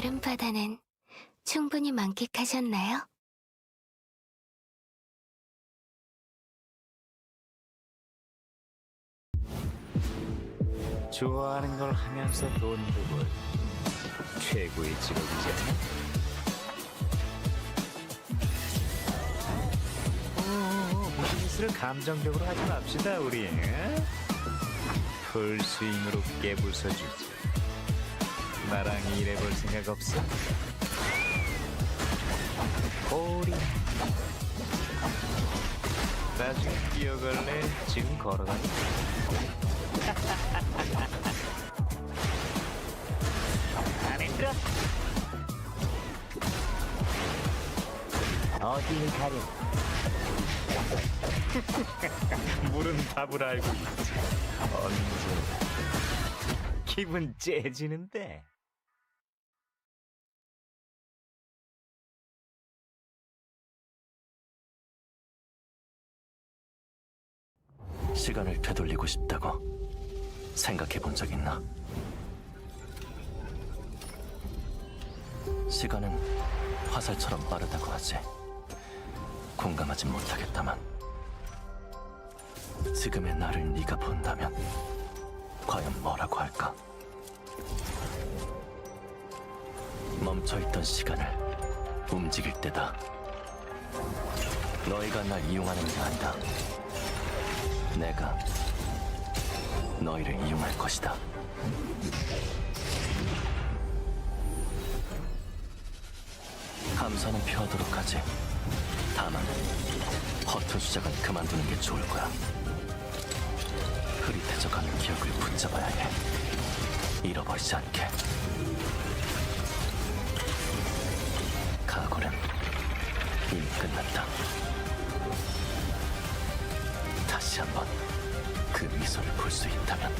여름바다는 충분히 만끽하셨나요? 좋아하는 걸 하면서 돈 벌 최고의 직업이잖아. 비즈니스를 감정적으로 하지 맙시다 우리. 풀스윙으로 깨부숴주지. 나랑 일해볼 생각 없어? 꼬리. 나중에 뛰어갈래? 지금 걸어가니? 안 힘들어? 어딜 가려? 물은 답을 알고 있지. 언제? 기분 째지는데. 시간을 되돌리고 싶다고 생각해 본 적 있나? 시간은 화살처럼 빠르다고 하지. 공감하진 못하겠다만 지금의 나를 네가 본다면 과연 뭐라고 할까? 멈춰있던 시간을 움직일 때다. 너희가 날 이용하는 게 아니다. 내가 너희를 이용할 것이다. 감사는 표하도록 하지. 다만 허튼 수작은 그만두는 게 좋을 거야. 흐릿해져가는 기억을 붙잡아야 해. 잃어버리지 않게. 각오는 이미 끝났다. 다시 한번 그 미소를 볼 수 있다면.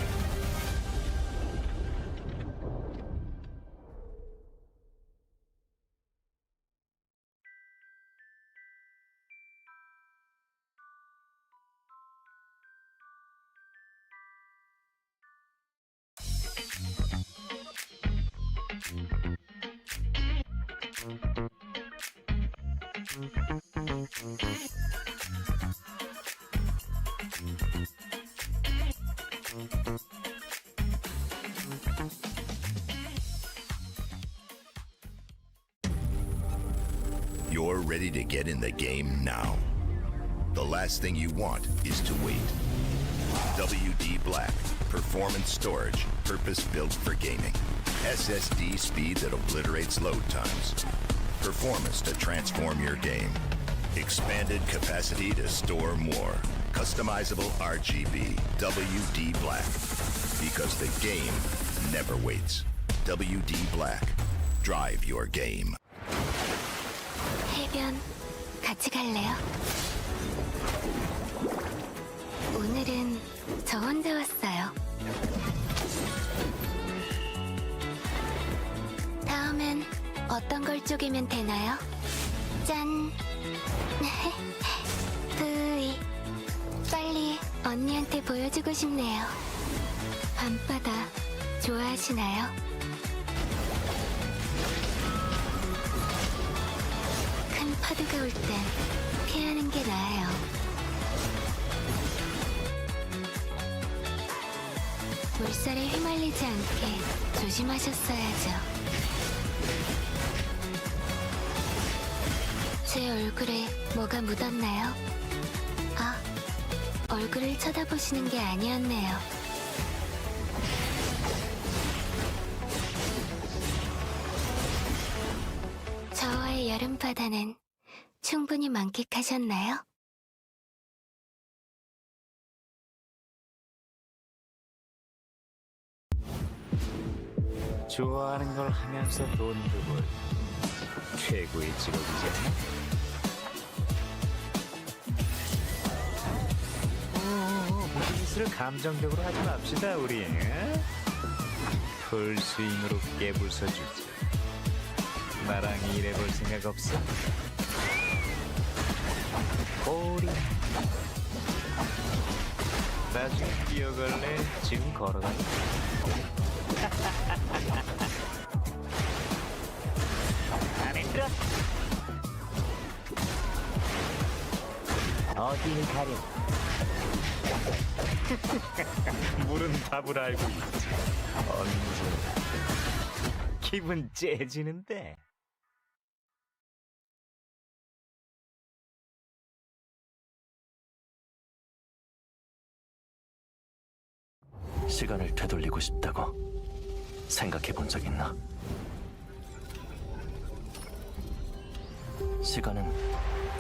You're ready to get in the game now. The last thing you want is to wait. WD Black, performance storage, purpose-built for gaming. SSD speed that obliterates load times. Performance to transform your game. Expanded capacity to store more. Customizable RGB. WD Black. Because the game never waits. WD Black. Drive your game. 해변 같이 갈래요? 오늘은 저 혼자 왔어요. 다음엔 어떤 걸 쪼개면 되나요? 짠! 브이 빨리 언니한테 보여주고 싶네요. 밤바다 좋아하시나요? 큰 파도가 올 땐 피하는 게 나아요. 물살에 휘말리지 않게 조심하셨어야죠. 제 얼굴에 뭐가 묻었나요? 아, 얼굴을 쳐다보시는 게 아니었네요. 저와의 여름바다는 충분히 만끽하셨나요? 좋아하는 걸 하면서 돈 벌 최고의 직업이잖아. 비즈니스를 감정적으로 하지 맙시다 우리. 풀스윙으로 깨부숴주지. 나랑 일해볼 생각 없어? 꼬리. 나중에 뛰어갈래? 지금 걸어가니? 어디를 가려? 물은 답을 알고 있지. 언제? 기분 째지는데. 시간을 되돌리고 싶다고 생각해 본 적 있나? 시간은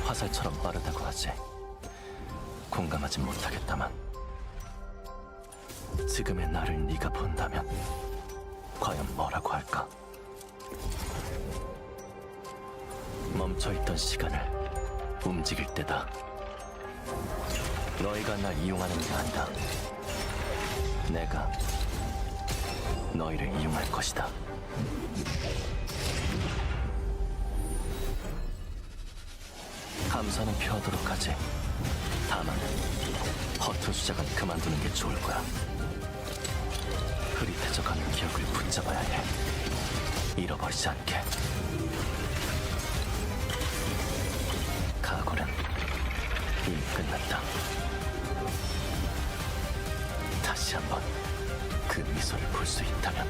화살처럼 빠르다고 하지. 공감하지 못하겠다만 지금의 나를 네가 본다면 과연 뭐라고 할까? 멈춰있던 시간을 움직일 때다. 너희가 날 이용하는 게 아니라 내가 너희를 이용할 것이다. 감사는 표하도록 하지. 다만 허튼 수작은 그만두는 게 좋을 거야. 흐릿해져가는 기억을 붙잡아야 해. 잃어버리지 않게. 각오는 이미 끝났다. 다시 한번 그 미소를 볼 수 있다면.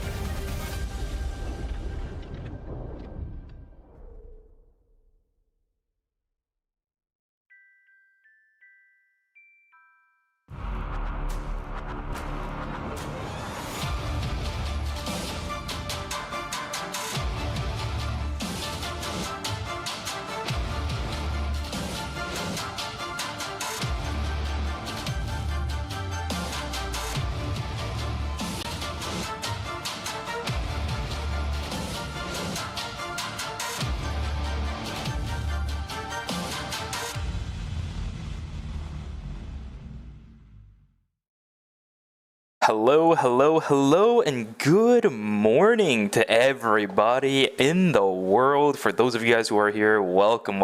Hello, and good morning to everybody in the world. For those of you guys who are here, welcome.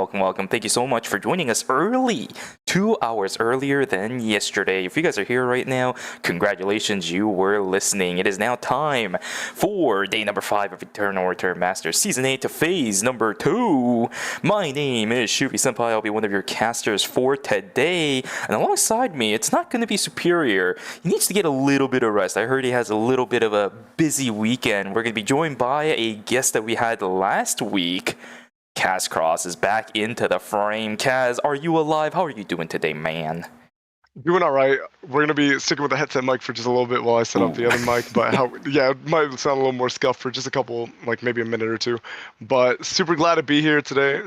Thank you so much for joining us early, 2 hours earlier than yesterday. If you guys are here right now, congratulations, you were listening. It is now time for day number 5 of Eternal Return Masters Season 8 to Phase number 2. My name is 8ㅅSenpai. I'll be one of your casters for today. And alongside me, it's not going to be Superior. He needs to get a little bit of rest. I heard he has a little bit of a busy weekend. We're going to be joined by a guest that we had last week. Kaz Cross is back into the frame. Kaz, are you alive? How are you doing today, man? Doing all right. We're going to be sticking with the headset mic for just a little bit while I set up the other mic. But yeah, it might sound a little more scuffed for just a couple, like maybe a minute or two. But super glad to be here today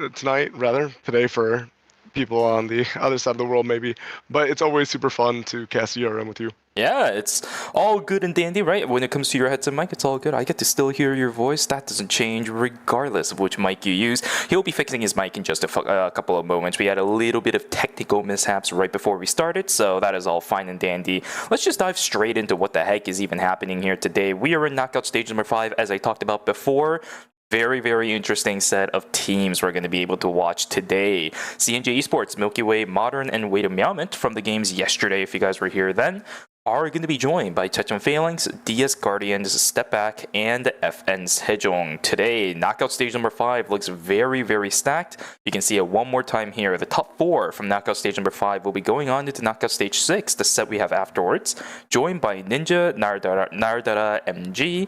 for people on the other side of the world maybe. But it's always super fun to cast URM with you. Yeah, it's all good and dandy, right? When it comes to your headset mic, it's all good. I get to still hear your voice. That doesn't change regardless of which mic you use. He'll be fixing his mic in just a couple of moments. We had a little bit of technical mishaps right before we started, so that is all fine and dandy. Let's just dive straight into what the heck is even happening here today. We are in knockout stage number 5, as I talked about before. Very interesting set of teams we're going to be able to watch today. CNJ Esports, Milky Way, Modern, and Wait a Moment from the games yesterday, if you guys were here then, are going to be joined by Chechen Phalanx, DS Guardians, Step Back, and FN Sejong. Today, knockout stage number 5 looks very stacked. You can see it one more time here. The top 4 from knockout stage number 5 will be going on into knockout stage 6, the set we have afterwards, joined by Ninja, Nardara MG,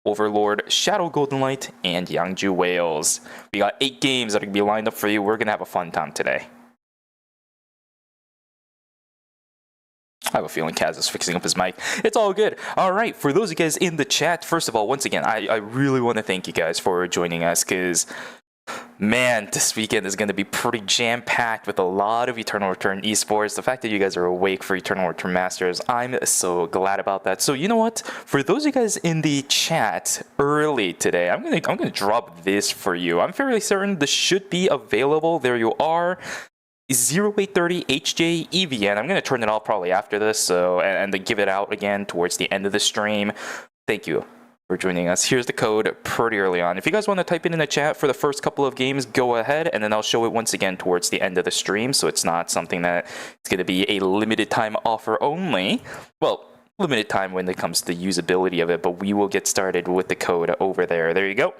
Overlord, Shadow Golden Light, and Yangju Whales. We got 8 games that are going to be lined up for you. We're going to have a fun time today. I have a feeling Kaz is fixing up his mic. It's all good. All right, for those of you guys in the chat, first of all, once again, I really want to thank you guys for joining us, because, man, this weekend is going to be pretty jam-packed with a lot of Eternal Return esports. The fact that you guys are awake for Eternal Return Masters, I'm so glad about that. So you know what? For those of you guys in the chat early today, I'm gonna drop this for you. I'm fairly certain this should be available. There you are. 0830 HJ EVN. I'm going to turn it off probably after this, so and then give it out again towards the end of the stream. Thank you for joining us. Here's the code pretty early on. If you guys want to type it in the chat for the first couple of games, go ahead, and then I'll show it once again towards the end of the stream, so it's not something that it's going to be a limited time offer only. Well, limited time when it comes to the usability of it, but we will get started with the code over there. There you go.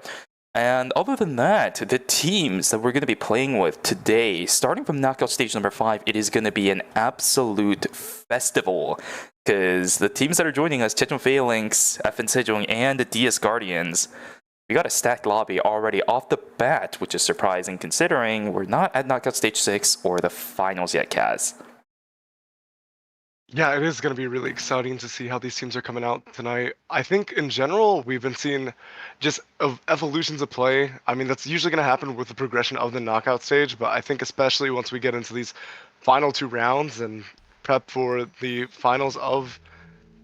And other than that, the teams that we're going to be playing with today, starting from knockout stage number 5, it is going to be an absolute festival. Because the teams that are joining us, 8ㅅPhalanx, FN Sejong, and the DS Guardians, we got a stacked lobby already off the bat, which is surprising considering we're not at knockout stage 6 or the finals yet, Kaz. Yeah, it is going to be really exciting to see how these teams are coming out tonight. I think in general, we've been seeing just evolutions of play. I mean, that's usually going to happen with the progression of the knockout stage, but I think especially once we get into these final 2 rounds and prep for the finals of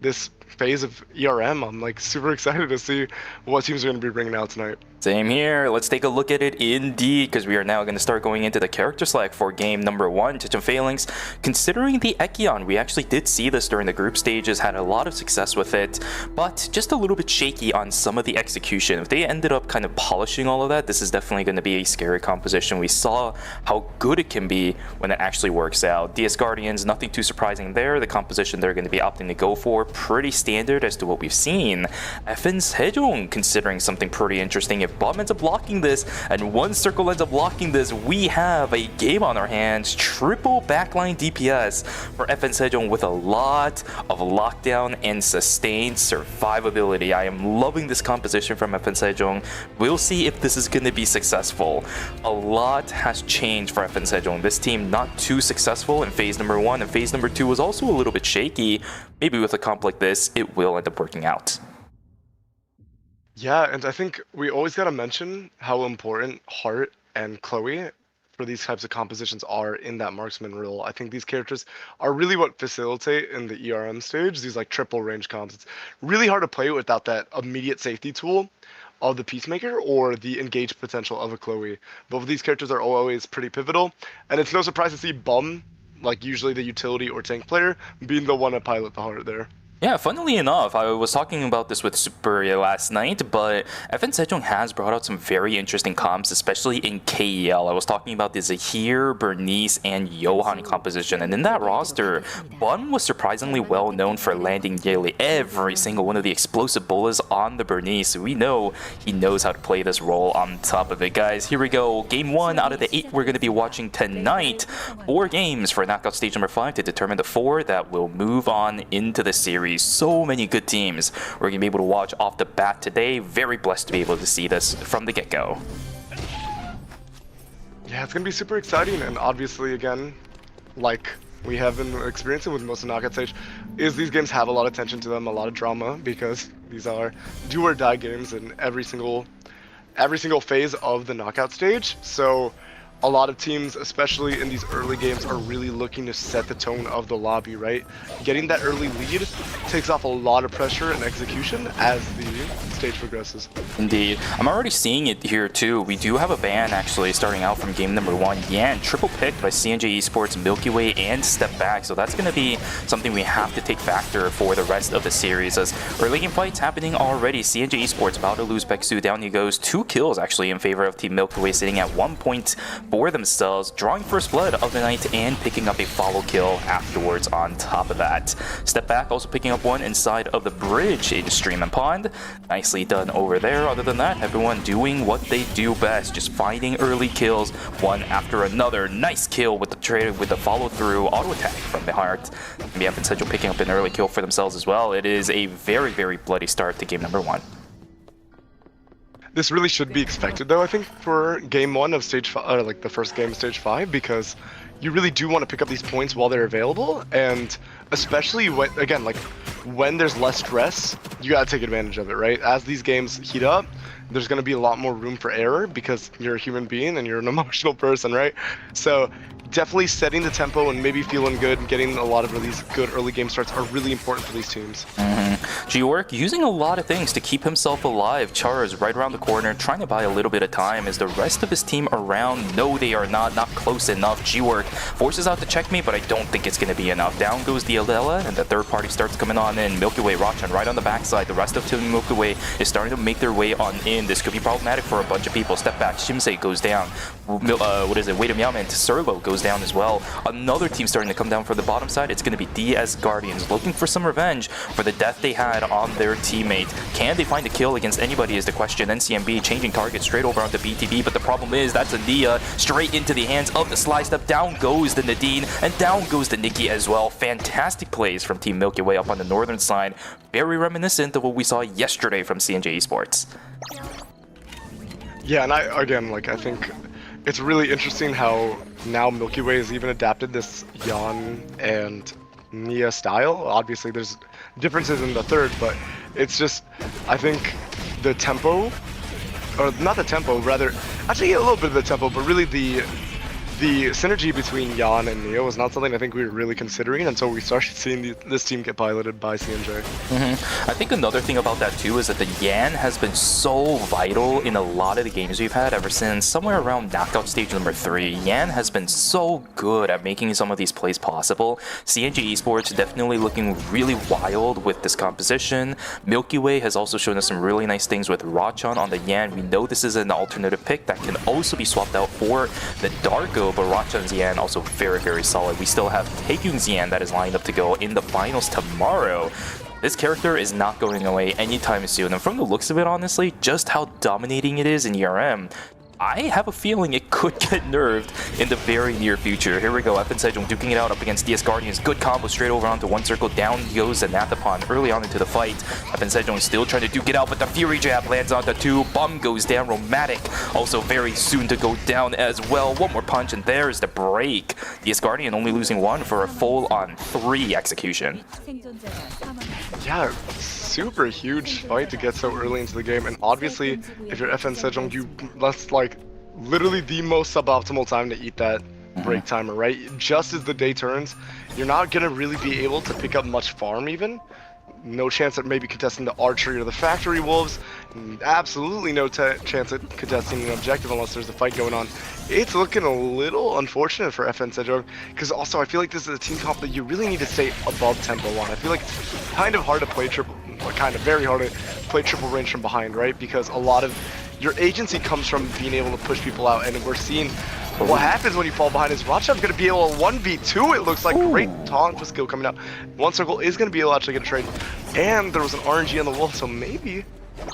this phase of ERM, I'm like super excited to see what teams are going to be bringing out tonight. Same here. Let's take a look at it indeed, because we are now going to start going into the character select for game number 1, 8ㅅPhalanx. Considering the Ekion, we actually did see this during the group stages, had a lot of success with it, but just a little bit shaky on some of the execution. If they ended up kind of polishing all of that, this is definitely going to be a scary composition. We saw how good it can be when it actually works out. DS Guardians, nothing too surprising there. The composition they're going to be opting to go for, pretty standard as to what we've seen. FN Sejong considering something pretty interesting. If Bomb ends up blocking this and one circle ends up blocking this, we have a game on our hands. Triple backline DPS for FN Sejong with a lot of lockdown and sustained survivability. I am loving this composition from FN Sejong. We'll see if this is going to be successful. A lot has changed for FN Sejong. This team not too successful in phase number 1, and phase number 2 was also a little bit shaky. Maybe with a comp like this, it will end up working out. Yeah, and I think we always got to mention how important Hart and Chloe for these types of compositions are in that marksman role. I think these characters are really what facilitate in the ERM stage, these like triple range comps. It's really hard to play without that immediate safety tool of the Peacemaker or the engaged potential of a Chloe. Both of these characters are always pretty pivotal, and it's no surprise to see Bum, like usually the utility or tank player, being the one to pilot the Hart there. Yeah, funnily enough, I was talking about this with Super last night, but FN Sejong has brought out some very interesting comps, especially in KEL. I was talking about the Zahir, Bernice, and Johan composition, and in that roster, Bun was surprisingly well known for landing nearly every single one of the explosive bullets on the Bernice. We know he knows how to play this role on top of it, guys. Here we go. Game 1 out of the 8 we're going to be watching tonight. 4 games for knockout stage number 5 to determine the 4 that will move on into the series. So many good teams we're going to be able to watch off the bat today. Very blessed to be able to see this from the get-go. Yeah, it's going to be super exciting, and obviously, again, like we have been experiencing with most of knockout stage, is these games have a lot of tension to them, a lot of drama, because these are do or die games in every single phase of the knockout stage. So a lot of teams, especially in these early games, are really looking to set the tone of the lobby, right? Getting that early lead takes off a lot of pressure and execution as the stage progresses. Indeed. I'm already seeing it here too. We do have a ban actually starting out from game number 1. Yan, triple picked by CNJ Esports, Milky Way, and Step Back. So that's going to be something we have to take factor for the rest of the series, as early game fights happening already. CNJ Esports about to lose Beksu. Down he goes. 2 kills actually in favor of Team Milky Way, sitting at 1 point for themselves, drawing first blood of the night and picking up a follow kill afterwards on top of that. Step Back also picking up one inside of the bridge in Stream and Pond. Nicely done over there. Other than that, everyone doing what they do best, just finding early kills one after another. Nice kill with the trade with the follow through auto attack from the Heart. We have Sejong picking up an early kill for themselves as well. It is a very, very bloody start to game number 1. This really should be expected, though, I think, for game 1 of stage 5, like the first game of stage 5, because you really do want to pick up these points while they're available, and especially when, again, like when there's less stress, you gotta take advantage of it, right? As these games heat up, there's gonna be a lot more room for error because you're a human being and you're an emotional person, right? So definitely setting the tempo and maybe feeling good and getting a lot of these good early game starts are really important for these teams. G-Work using a lot of things to keep himself alive. Char is right around the corner, trying to buy a little bit of time as the rest of his team around know they are not close enough. G-Work forces out the checkmate, but I don't think it's going to be enough. Down goes the Adela, and the third party starts coming on in. Milky Way, Rochan right on the backside. The rest of Team Milky Way is starting to make their way on in. This could be problematic for a bunch of people. Step back, Shimsei goes down. Wait a Meowman to Serlo goes down as well. Another team starting to come down for the bottom side. It's going to be DS Guardians looking for some revenge for the death they had had on their teammate. Can they find a kill against anybody is the question. NCMB changing target straight over onto BTB, but the problem is that's a Nia straight into the hands of the Sly Step. Down goes the Nadine, and down goes the Nikki as well. Fantastic plays from Team Milky Way up on the northern side. Very reminiscent of what we saw yesterday from CNJ Esports. Yeah, and I think it's really interesting how now Milky Way has even adapted this Yan and Nia style. Obviously, there's differences in the third, but it's just, I think the tempo, or not the tempo, rather, actually a little bit of the tempo, but really the synergy between Yan and Neo is not something I think we were really considering until we started seeing this team get piloted by CNJ. I think another thing about that too is that the Yan has been so vital in a lot of the games we've had ever since somewhere around knockout stage number 3. Yan has been so good at making some of these plays possible. CNG Esports definitely looking really wild with this composition. Milky Way has also shown us some really nice things with Rachan on the Yan. We know this is an alternative pick that can also be swapped out for the Darko, but Rachan's Yan also very, very solid. We still have Taekyung's Yan that is lined up to go in the finals tomorrow. This character is not going away anytime soon, and from the looks of it, honestly, just how dominating it is in ERM, I have a feeling it could get nerfed in the very near future. Here we go, FN Sejong duking it out up against DS Guardians. Good combo straight over onto one circle. Down goes Anathapon early on into the fight. FN Sejong still trying to duke it out, but the Fury Jab lands onto 2. Bum goes down. Romantic also very soon to go down as well. One more punch, and there's the break. DS Guardian only losing 1 for a full-on 3 execution. Yeah, super huge fight to get so early into the game, and obviously if you're FN Sejong, that's like literally the most suboptimal time to eat that break timer, right? Just as the day turns, you're not gonna really be able to pick up much farm even. No chance at maybe contesting the archery or the factory wolves. Absolutely no chance at contesting an objective unless there's a fight going on. It's looking a little unfortunate for FN Sejong, because also I feel like this is a team comp that you really need to stay above tempo 1. I feel like it's kind of hard to play very hard to play triple range from behind, right? Because a lot of your agency comes from being able to push people out, and we're seeing what happens when you fall behind is Rachan's going to be able to 1v2, it looks like. Great taunt skill coming out. One circle is going to be able to actually get a trade, and there was an RNG on the wolf, so maybe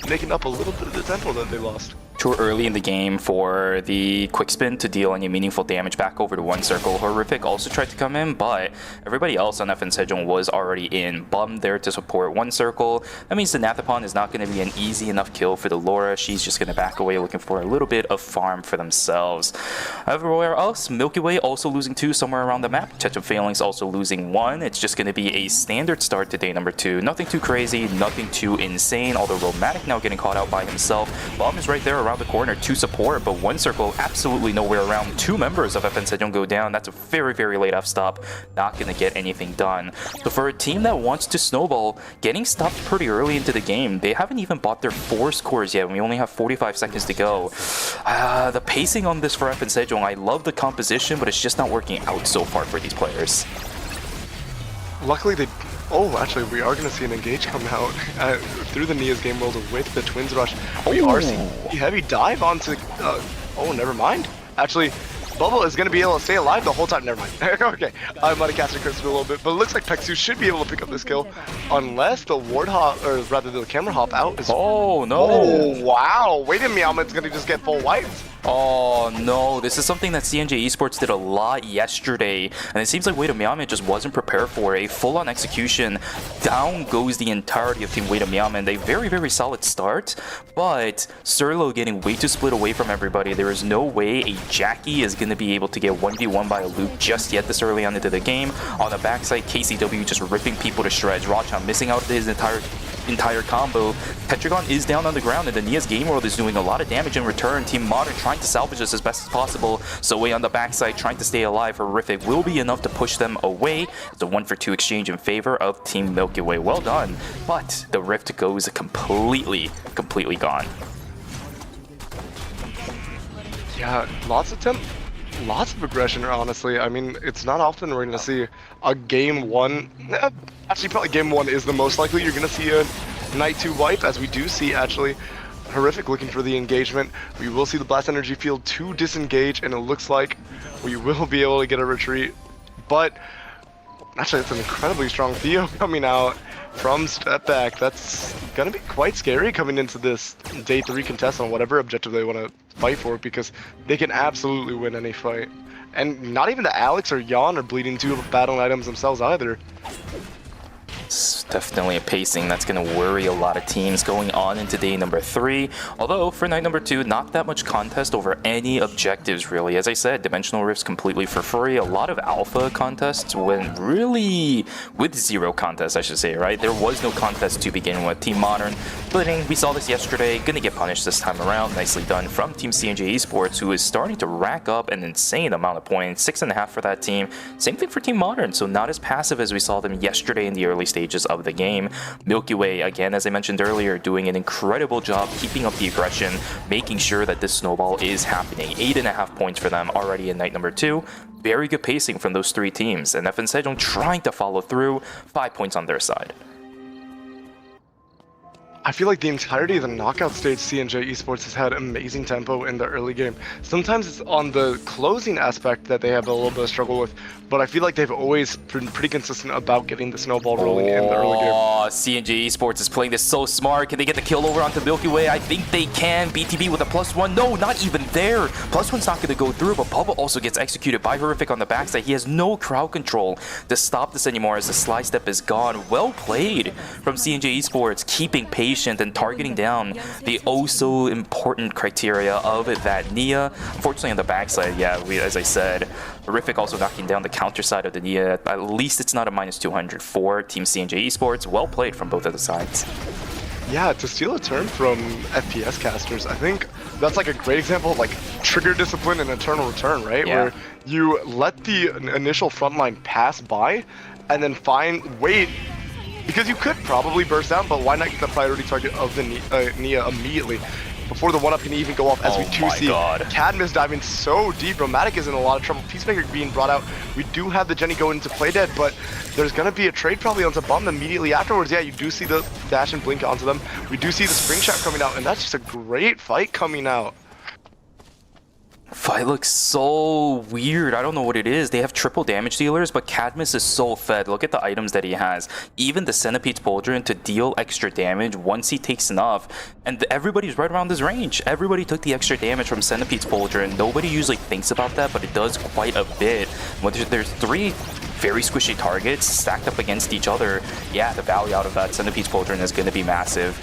making up a little bit of the tempo that they lost. Too early in the game for the quick spin to deal any meaningful damage back over to one circle. Horrific also tried to come in, but everybody else on FN Sejong was already in. Bum there to support one circle. That means the Nathapon is not going to be an easy enough kill for the Laura. She's just going to back away looking for a little bit of farm for themselves. Everywhere else, Milky Way also losing 2 somewhere around the map. Chechen Phalanx also losing 1. It's just going to be a standard start to day number 2. Nothing too crazy, nothing too insane, although Romantic now getting caught out by himself. Bum is right there around the corner to support, but one circle absolutely nowhere around. 2 members of FN Sejong go down. That's a very, very late f-stop. Not going to get anything done. So for a team that wants to snowball, getting stopped pretty early into the game, they haven't even bought their 4 scores yet, and we only have 45 seconds to go. The pacing on this for FN Sejong, I love the composition, but it's just not working out so far for these players. Luckily they... Oh, actually, we are going to see an engage come out through the Nia's game world with the Twins Rush. We are seeing a heavy dive onto... oh, never mind. Actually, Bubble is going to be able to stay alive the whole time. Never mind. Okay, I might have casted Chris a little bit, but it looks like Pexu should be able to pick up this kill unless the ward hop, or rather the camera hop out is... Oh, no. Oh, wow. Wait a minute, it's going to just get full wipes. Oh no, this is something that CNJ Esports did a lot yesterday, and it seems like Wade Miyame just wasn't prepared for a full-on execution. Down goes the entirety of Team Wade Miyame, and a very, very solid start, but Surlo getting way too split away from everybody. There is no way a Jackie is going to be able to get 1v1 by a Luke just yet this early on into the game. On the backside, KCW just ripping people to shreds. Rachan missing out his entire combo. Tetragon is down on the ground, and the Nia's game world is doing a lot of damage in return. Team Modern trying to salvage this as best as possible. So way on the backside, trying to stay alive. Horrific will be enough to push them away. It's a 1-for-2 exchange in favor of Team Milky Way. Well done, but the rift goes completely gone. Yeah, lots of aggression, honestly. I mean, it's not often we're going to see a game 1. Actually, probably game 1 is the most likely you're going to see a night 2 wipe, as we do see actually Horrific looking for the engagement. We will see the Blast Energy Field to disengage, and it looks like we will be able to get a retreat. But actually, it's an incredibly strong Theo coming out from step back. That's gonna be quite scary coming into this day 3 contest on whatever objective they want to fight for, because they can absolutely win any fight. And not even the Alex or Jan are bleeding 2 battle items themselves either. It's definitely a pacing that's going to worry a lot of teams going on into day number 3. Although, for night number 2, not that much contest over any objectives, really. As I said, Dimensional Rifts completely for free. A lot of alpha contests went really with 0 contests, I should say, right? There was no contest to begin with. Team Modern splitting. We saw this yesterday. Going to get punished this time around. Nicely done from Team CNJ Esports, who is starting to rack up an insane amount of points. 6.5 for that team. Same thing for Team Modern, so not as passive as we saw them yesterday in the early stages of the game. Milky Way, again, as I mentioned earlier, doing an incredible job keeping up the aggression, making sure that this snowball is happening. 8.5 points for them already in night number 2. Very good pacing from those 3 teams, and FN Sejong trying to follow through. 5 points on their side. I feel like the entirety of the knockout stage, CNJ Esports has had amazing tempo in the early game. Sometimes it's on the closing aspect that they have a little bit of struggle with, but I feel like they've always been pretty consistent about getting the snowball rolling in the early game. CNJ Esports is playing this so smart. Can they get the kill over onto Milky Way? I think they can. BTB with a +1. No, not even there. +1's not going to go through, but Bubba also gets executed by Horrific on the backside. He has no crowd control to stop this anymore as the slide step is gone. Well played from CNJ Esports, keeping patient and targeting down the oh-so important criteria of that Nia. Unfortunately, on the backside, yeah, as I said, Horrific also knocking down the counter side of the Nia. At least it's not a -200 for Team CNJ Esports. Well played from both of the sides. Yeah, to steal a term from FPS casters, I think that's like a great example of like trigger discipline and eternal return, right? Yeah. Where you let the initial frontline pass by and then wait, because you could probably burst down, but why not get the priority target of the Nia immediately before the 1-up can even go off, as we do see Cadmus diving so deep. Romatic is in a lot of trouble. Peacemaker being brought out. We do have the Jenny going into play dead, but there's going to be a trade probably onto Bum immediately afterwards. Yeah, you do see the dash and blink onto them. We do see the spring shot coming out, and that's just a great fight coming out. Fight looks so weird. I don't know what it is. They have triple damage dealers, but Cadmus is so fed. Look at the items that he has. Even the Centipede's Pauldron to deal extra damage once he takes enough. And everybody's right around this range. Everybody took the extra damage from Centipede's Pauldron. Nobody usually thinks about that, but it does quite a bit. When there's 3 very squishy targets stacked up against each other, yeah, the value out of that Centipede's Pauldron is going to be massive.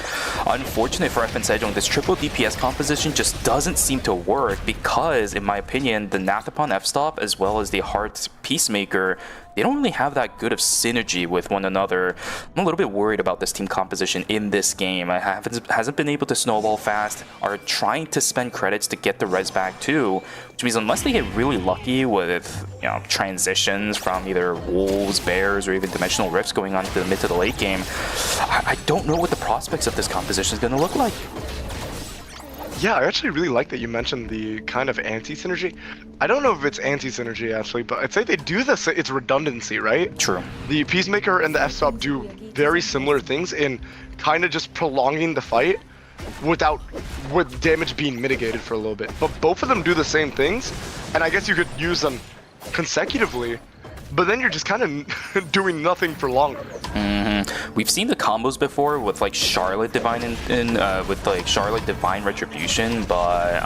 Unfortunate for FN Sejong, this triple DPS composition just doesn't seem to work because, in my opinion, the Nathapon F-Stop as well as the Heart Peacemaker, they don't really have that good of synergy with one another. I'm a little bit worried about this team composition in this game. I hasn't been able to snowball fast, are trying to spend credits to get the res back too, which means unless they get really lucky with, you know, transitions from either Wolves, Bears, or even Dimensional Rifts going on to the mid to the late game, I don't know what the prospects of this composition is going to look like. Yeah, I actually really like that you mentioned the kind of anti-synergy. I don't know if it's anti-synergy actually, but I'd say they do this, it's redundancy, right? True. The Peacemaker and the F-Stop do very similar things in kind of just prolonging the fight with damage being mitigated for a little bit. But both of them do the same things, and I guess you could use them consecutively, but then you're just kind of doing nothing for longer. We've seen the combos before with like Charlotte Divine with like Charlotte Divine Retribution, but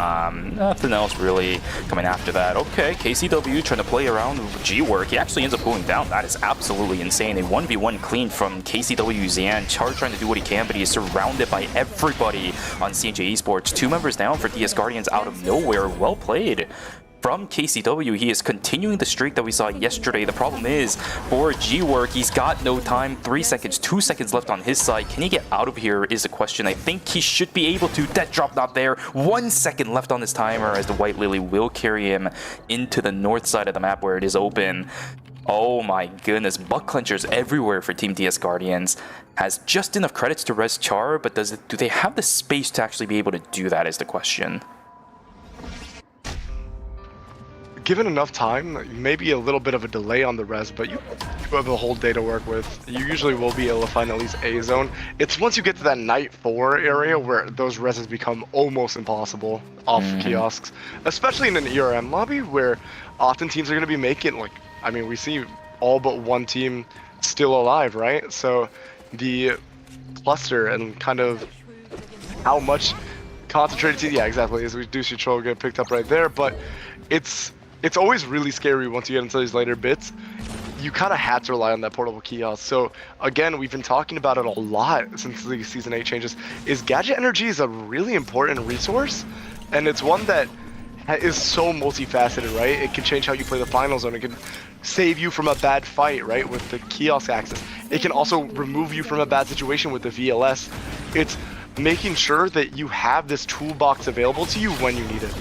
nothing else really coming after that. Okay, KCW trying to play around with G-Work. He actually ends up pulling down. That is absolutely insane. A 1v1 clean from KCW Zian. Char trying to do what he can, but he is surrounded by everybody on CNJ Esports. 2 members down for DS Guardians out of nowhere. Well played from KCW. He is continuing the streak that we saw yesterday. The problem is, for G-Work, he's got no time. 3 seconds, 2 seconds left on his side. Can he get out of here is a question. I think he should be able to. Death drop not there. 1 second left on his timer as the White Lily will carry him into the north side of the map where it is open. Oh my goodness, butt clenchers everywhere for Team DS Guardians. Has just enough credits to res Char, but do they have the space to actually be able to do that is the question. Given enough time, maybe a little bit of a delay on the res, but you have a whole day to work with. You usually will be able to find at least a zone. It's once you get to that night 4 area where those reses become almost impossible off kiosks, especially in an ERM lobby where often teams are going to be making, like, I mean, we see all but one team still alive, right? So the cluster and kind of how much concentrated team. Yeah, exactly. As we do see Troll get picked up right there, but it's always really scary once you get into these later bits. You kind of have to rely on that portable kiosk. So again, we've been talking about it a lot since the Season 8 changes, is Gadget Energy is a really important resource, and it's one that is so multifaceted, right? It can change how you play the final zone. It can save you from a bad fight, right, with the kiosk access. It can also remove you from a bad situation with the VLS. It's making sure that you have this toolbox available to you when you need it.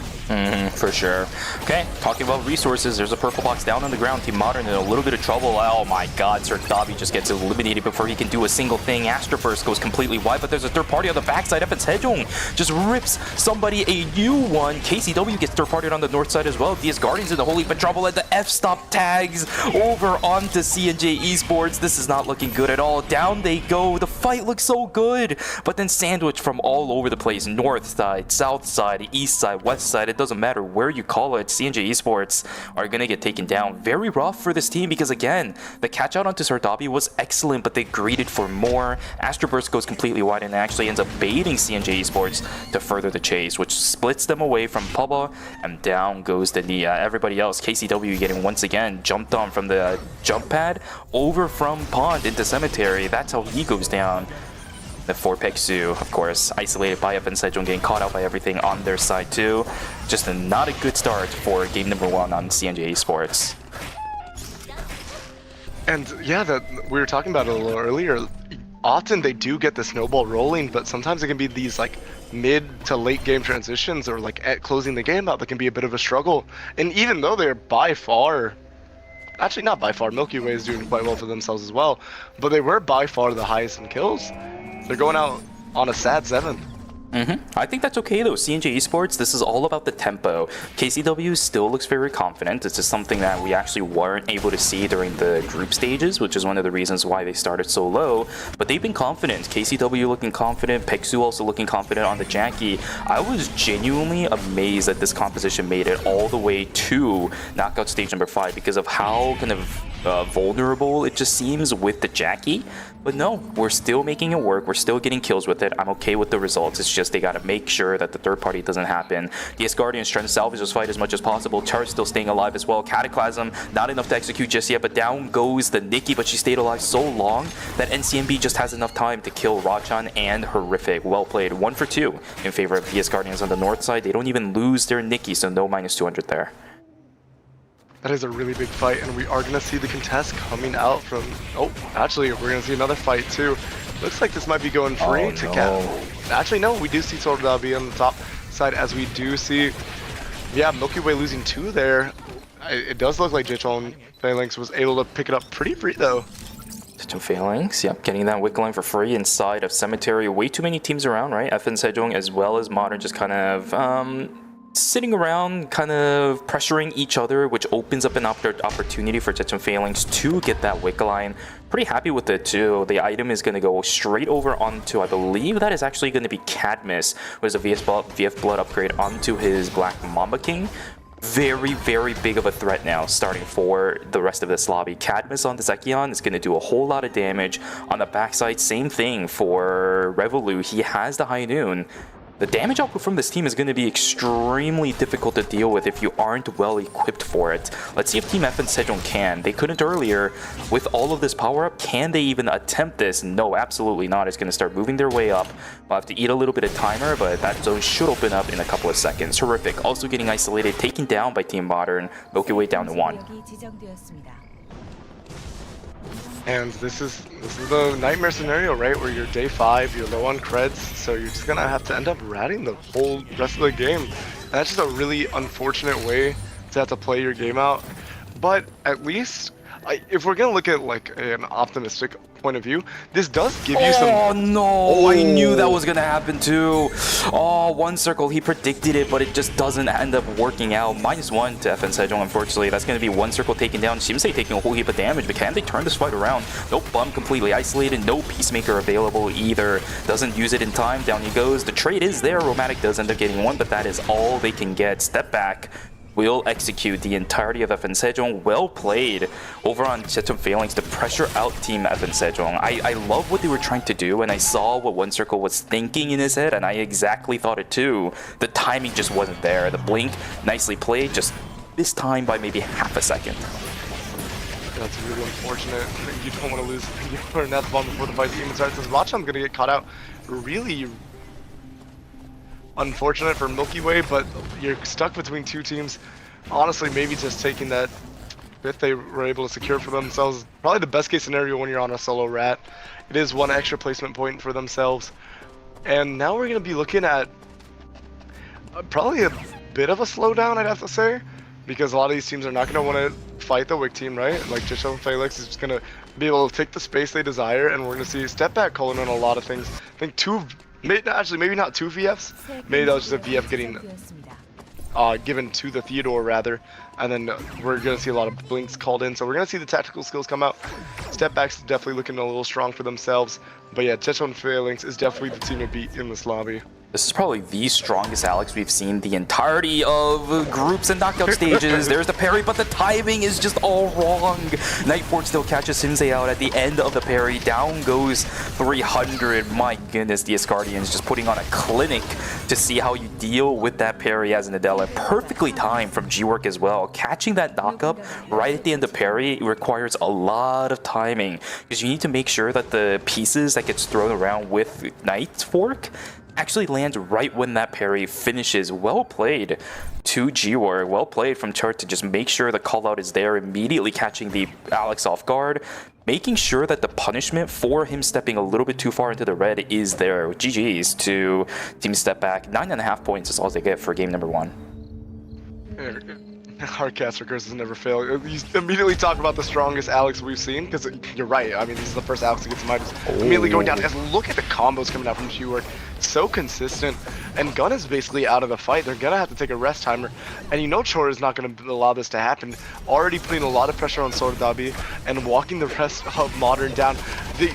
For sure. Okay, talking about resources, there's a purple box down on the ground. Team Modern in a little bit of trouble. Oh my god, Sir Dobby just gets eliminated before he can do a single thing. Astro Burst goes completely wide, but there's a third party on the backside. FN's Sejong just rips somebody a new one. KCW gets third partied on the north side as well. DS Guardians in the whole heap of trouble, and the F-stop tags over onto CNJ Esports. This is not looking good at all. Down they go. The fight looks so good, but then sandwiched from all over the place. North side, south side, east side, west side. It doesn't matter where you call it, CNJ Esports are going to get taken down. Very rough for this team because, again, the catch out onto Sardabi was excellent, but they greeted for more. Astro Burst goes completely wide and actually ends up baiting CNJ Esports to further the chase, which splits them away from Pubba, and down goes the Nia. Everybody else, KCW getting once again jumped on from the jump pad over from Pond into Cemetery. That's how he goes down. The 8ㅅPexu, of course, isolated by FN Sejong, getting caught out by everything on their side too. Just not a good start for game number 1 on CNJ Esports. And yeah, that we were talking about it a little earlier. Often they do get the snowball rolling, but sometimes it can be these like mid to late game transitions or like at closing the game out that can be a bit of a struggle. And even though they're by far, actually not by far, Milky Way is doing quite well for themselves as well, but they were by far the highest in kills. They're going out on a sad 7th. I think that's okay though. CNJ Esports, this is all about the tempo. KCW still looks very confident. This is something that we actually weren't able to see during the group stages, which is one of the reasons why they started so low. But they've been confident. KCW looking confident. Pexu also looking confident on the Jackie. I was genuinely amazed that this composition made it all the way to knockout stage number 5 because of how kind of vulnerable it just seems with the Jackie. But no, we're still making it work. We're still getting kills with it. I'm okay with the results. It's just they got to make sure that the third party doesn't happen. DS Guardians trying to salvage this fight as much as possible. Char's still staying alive as well. Cataclysm, not enough to execute just yet, but down goes the Nikki, but she stayed alive so long that NCMB just has enough time to kill Rachan and Horrific. Well played. 1 for 2 in favor of DS Guardians on the north side. They don't even lose their Nikki, so no minus 200 there. That is a really big fight, and we are going to see the contest coming out from... Oh, actually, we're going to see another fight, too. Looks like this might be going free to Cap. Actually, no, we do see Sordabi on the top side, as we do see... Yeah, Milky Way losing 2 there. It does look like Jichon Phalanx was able to pick it up pretty free, though. Jichon Phalanx, yep, getting that wick line for free inside of Cemetery. Way too many teams around, right? FN Sejong as well as Modern just kind of... sitting around, kind of pressuring each other, which opens up an opportunity for Jichon Phalanx to get that wick line. Pretty happy with it too. The item is going to go straight over onto, I believe that is actually going to be Cadmus, who has a VF Blood upgrade onto his Black Mamba King. Very, very big of a threat now starting for the rest of this lobby. Cadmus on the Zekion is going to do a whole lot of damage. On the backside, same thing for Revolu. He has the High Noon. The damage output from this team is going to be extremely difficult to deal with if you aren't well equipped for it. Let's see if Team FN Sejong can. They couldn't earlier. With all of this power up, can they even attempt this? No, absolutely not. It's going to start moving their way up. We'll have to eat a little bit of timer, but that zone should open up in a couple of seconds. Horrific. Also getting isolated, taken down by Team Modern. Milky Way down to 1. And this is the nightmare scenario, right? Where you're day 5, you're low on creds, so you're just gonna have to end up ratting the whole rest of the game. And that's just a really unfortunate way to have to play your game out. But at least, if we're gonna look at like an optimistic point of view, this does give you some... Oh no, I knew that was gonna happen too. Oh, one circle, he predicted it, but it just doesn't end up working out. -1 to FN Sejong, unfortunately. That's gonna be one circle taken down. Shimsei taking a whole heap of damage, but can they turn this fight around? Nope, Bum completely isolated, no Peacemaker available either. Doesn't use it in time, down he goes. The trade is there, Romantic does end up getting 1, but that is all they can get. Step back. will execute the entirety of FN Sejong. Well played over on 8ㅅPhalanx to pressure out Team FN Sejong. I love what they were trying to do, and I saw what One Circle was thinking in his head, and I exactly thought it too. The timing just wasn't there. The blink, nicely played, just this time by maybe half a second. That's really unfortunate. You don't want to lose. You put an F bomb before the fight even starts. This Macham's gonna get caught out. Really unfortunate for Milky Way, but you're stuck between two teams. Honestly, maybe just taking that bit they were able to secure for themselves, probably the best case scenario when you're on a solo rat. It is one extra placement point for themselves. And now we're gonna be looking at probably a bit of a slowdown, I'd have to say, because a lot of these teams are not gonna want to fight the Wick team, right? Like 8ㅅPhalanx is just gonna be able to take the space they desire, and we're gonna see step back calling on a lot of things. I think maybe not two VFs. Maybe that was just a VF getting given to the Theodore rather, and then we're gonna see a lot of blinks called in. So we're gonna see the tactical skills come out. Step backs definitely looking a little strong for themselves, but yeah, 8ㅅPhalanx is definitely the team to beat in this lobby. This is probably the strongest Alex we've seen the entirety of groups and knockout stages. There's the parry, but the timing is just all wrong. Nightfort still catches Sensei out at the end of the parry. Down goes 300. My goodness, the Asgardians just putting on a clinic to see how you deal with that parry as an Adela. Perfectly timed from G-Work as well. Catching that knockup right at the end of parry requires a lot of timing, because you need to make sure that the pieces that gets thrown around with Nightfork actually lands right when that parry finishes. Well played to G-War. Well played from Chart to just make sure the call out is there, immediately catching the Alex off guard, making sure that the punishment for him stepping a little bit too far into the red is there. GG's to Team Step Back. 9.5 points is all they get for game number 1. Hardcaster curses never fail. You immediately talk about the strongest Alex we've seen, because you're right. I mean, this is the first Alex to get some items. Immediately going down. Guys, look at the combos coming out from G-Work. So consistent. And Gun is basically out of the fight. They're going to have to take a rest timer. And you know Chor is not going to allow this to happen. Already putting a lot of pressure on Sordabi and walking the rest of Modern down. The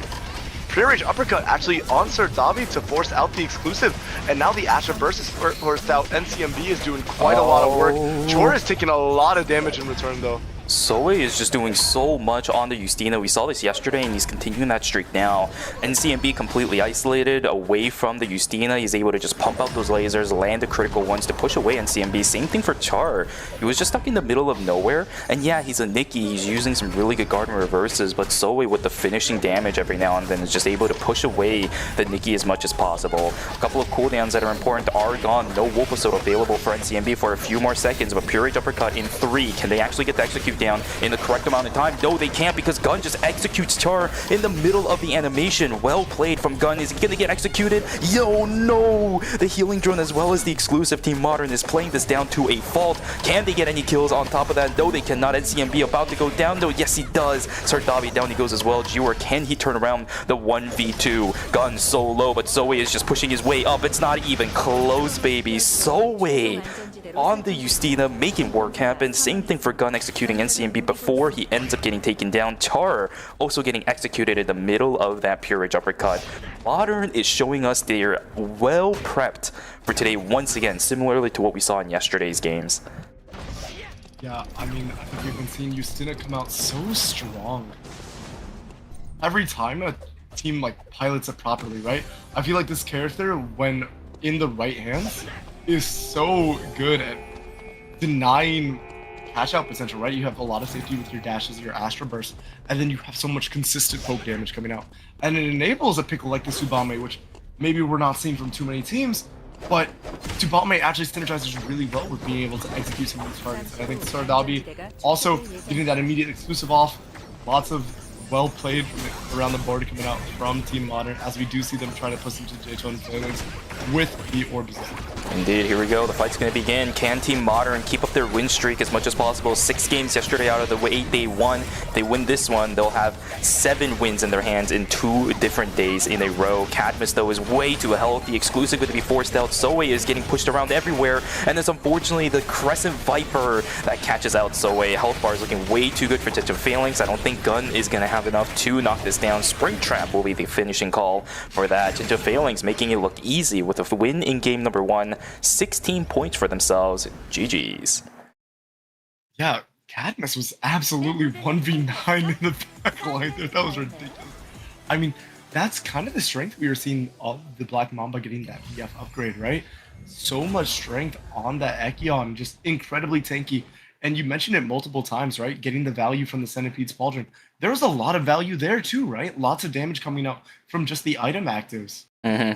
pre-range uppercut actually on Sordabi to force out the exclusive, and now the Astra burst is forced out. NCMB is doing quite a lot of work. Chor is taking a lot of damage in return though. Soe is just doing so much on the Justina. We saw this yesterday, and he's continuing that streak now. NCMB completely isolated away from the Justina. He's able to just pump out those lasers, land the critical ones to push away NCMB. Same thing for Char. He was just stuck in the middle of nowhere. And yeah, he's a Nikki. He's using some really good guard and reverses, but Soe with the finishing damage every now and then is just able to push away the Nikki as much as possible. A couple of cooldowns that are important are gone. No Wolf Assault available for NCMB for a few more seconds, but Pure Rage Uppercut in 3. Can they actually get the execute down in the correct amount of time? No, they can't, because Gun just executes Char in the middle of the animation. Well played from Gun. Is he gonna get executed? Yo, no! The healing drone as well as the exclusive Team Modern is playing this down to a fault. Can they get any kills on top of that? No, they cannot. NCMB about to go down. No, yes he does. Sardabi down he goes as well. G-War, can he turn around the 1v2? Gun so low, but Soe is just pushing his way up. It's not even close, baby. Soe on the Justina, making work happen. Same thing for Gun executing NCMB before he ends up getting taken down. Char also getting executed in the middle of that Pure Rage Uppercut. Modern is showing us they're well prepped for today once again, similarly to what we saw in yesterday's games. Yeah, I mean, I think we've been seeing Justina come out so strong. Every time a team like pilots it properly, right? I feel like this character, when in the right hands, is so good at denying cash out potential, right? You have a lot of safety with your dashes, your Astra Burst, and then you have so much consistent poke damage coming out. And it enables a pick like the Tsubame, which maybe we're not seeing from too many teams, but Tsubame actually synergizes really well with being able to execute some of these targets. And I think Sardabi also getting that immediate exclusive off. Lots of well played around the board coming out from Team Modern, as we do see them trying to push into 8ㅅPhalanx with the Orbs. Indeed, here we go. The fight's going to begin. Can Team Modern keep up their win streak as much as possible? 6 games yesterday out of the 8 they won. If they win this one, they'll have 7 wins in their hands in 2 different days in a row. Cadmus, though, is way too healthy. Exclusive going to be forced out. Soe is getting pushed around everywhere. And it's unfortunately the Crescent Viper that catches out Soe. Health bar is looking way too good for 8ㅅPhalanx. I don't think Gun is going to have enough to knock this down. Springtrap will be the finishing call for that. 8ㅅPhalanx making it look easy with a win in game number 1. 16 points for themselves. GG's. Yeah, Cadmus was absolutely 1v9 in the backline there. That was ridiculous. I mean, that's kind of the strength we were seeing of the Black Mamba getting that VF upgrade, right? So much strength on that Echion, just incredibly tanky. And you mentioned it multiple times, right? Getting the value from the Centipede's Pauldron. There was a lot of value there too, right? Lots of damage coming out from just the item actives.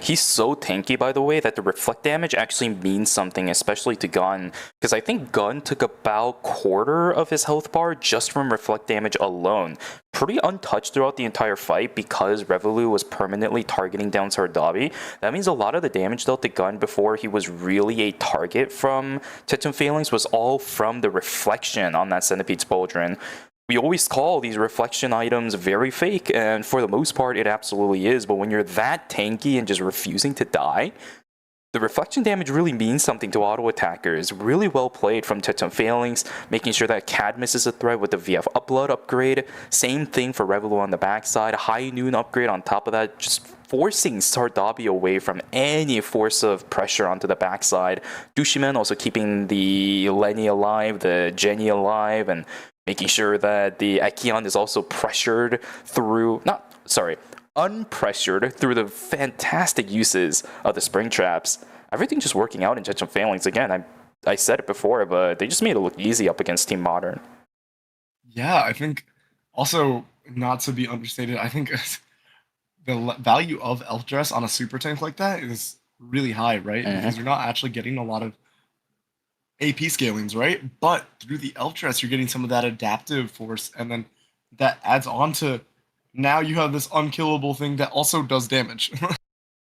He's so tanky, by the way, that the reflect damage actually means something, especially to Gun, because I think Gun took about quarter of his health bar just from reflect damage alone. Pretty untouched throughout the entire fight because Revolu was permanently targeting down Sardabi. That means a lot of the damage dealt to Gun before he was really a target from 8ㅅPhalanx was all from the reflection on that Centipede's Pauldron. We always call these reflection items very fake, and for the most part, it absolutely is. But when you're that tanky and just refusing to die, the reflection damage really means something to auto attackers. Really well played from 8ㅅPhalanx, making sure that Cadmus is a threat with the VF Upload upgrade. Same thing for Revolu on the backside. High Noon upgrade on top of that, just forcing Sardabi away from any force of pressure onto the backside. Dushimen also keeping the Lenny alive, the Jenny alive, and making sure that the Echion is also pressured through, unpressured through the fantastic uses of the Spring Traps. Everything just working out in 8ㅅPhalanx. Again, I said it before, but they just made it look easy up against Team Modern. Yeah, I think also, not to be understated, I think the value of Elf Dress on a super tank like that is really high, right? Because you're not actually getting a lot of AP scalings, right? But through the Elf Dress, you're getting some of that adaptive force, and then that adds on to now you have this unkillable thing that also does damage.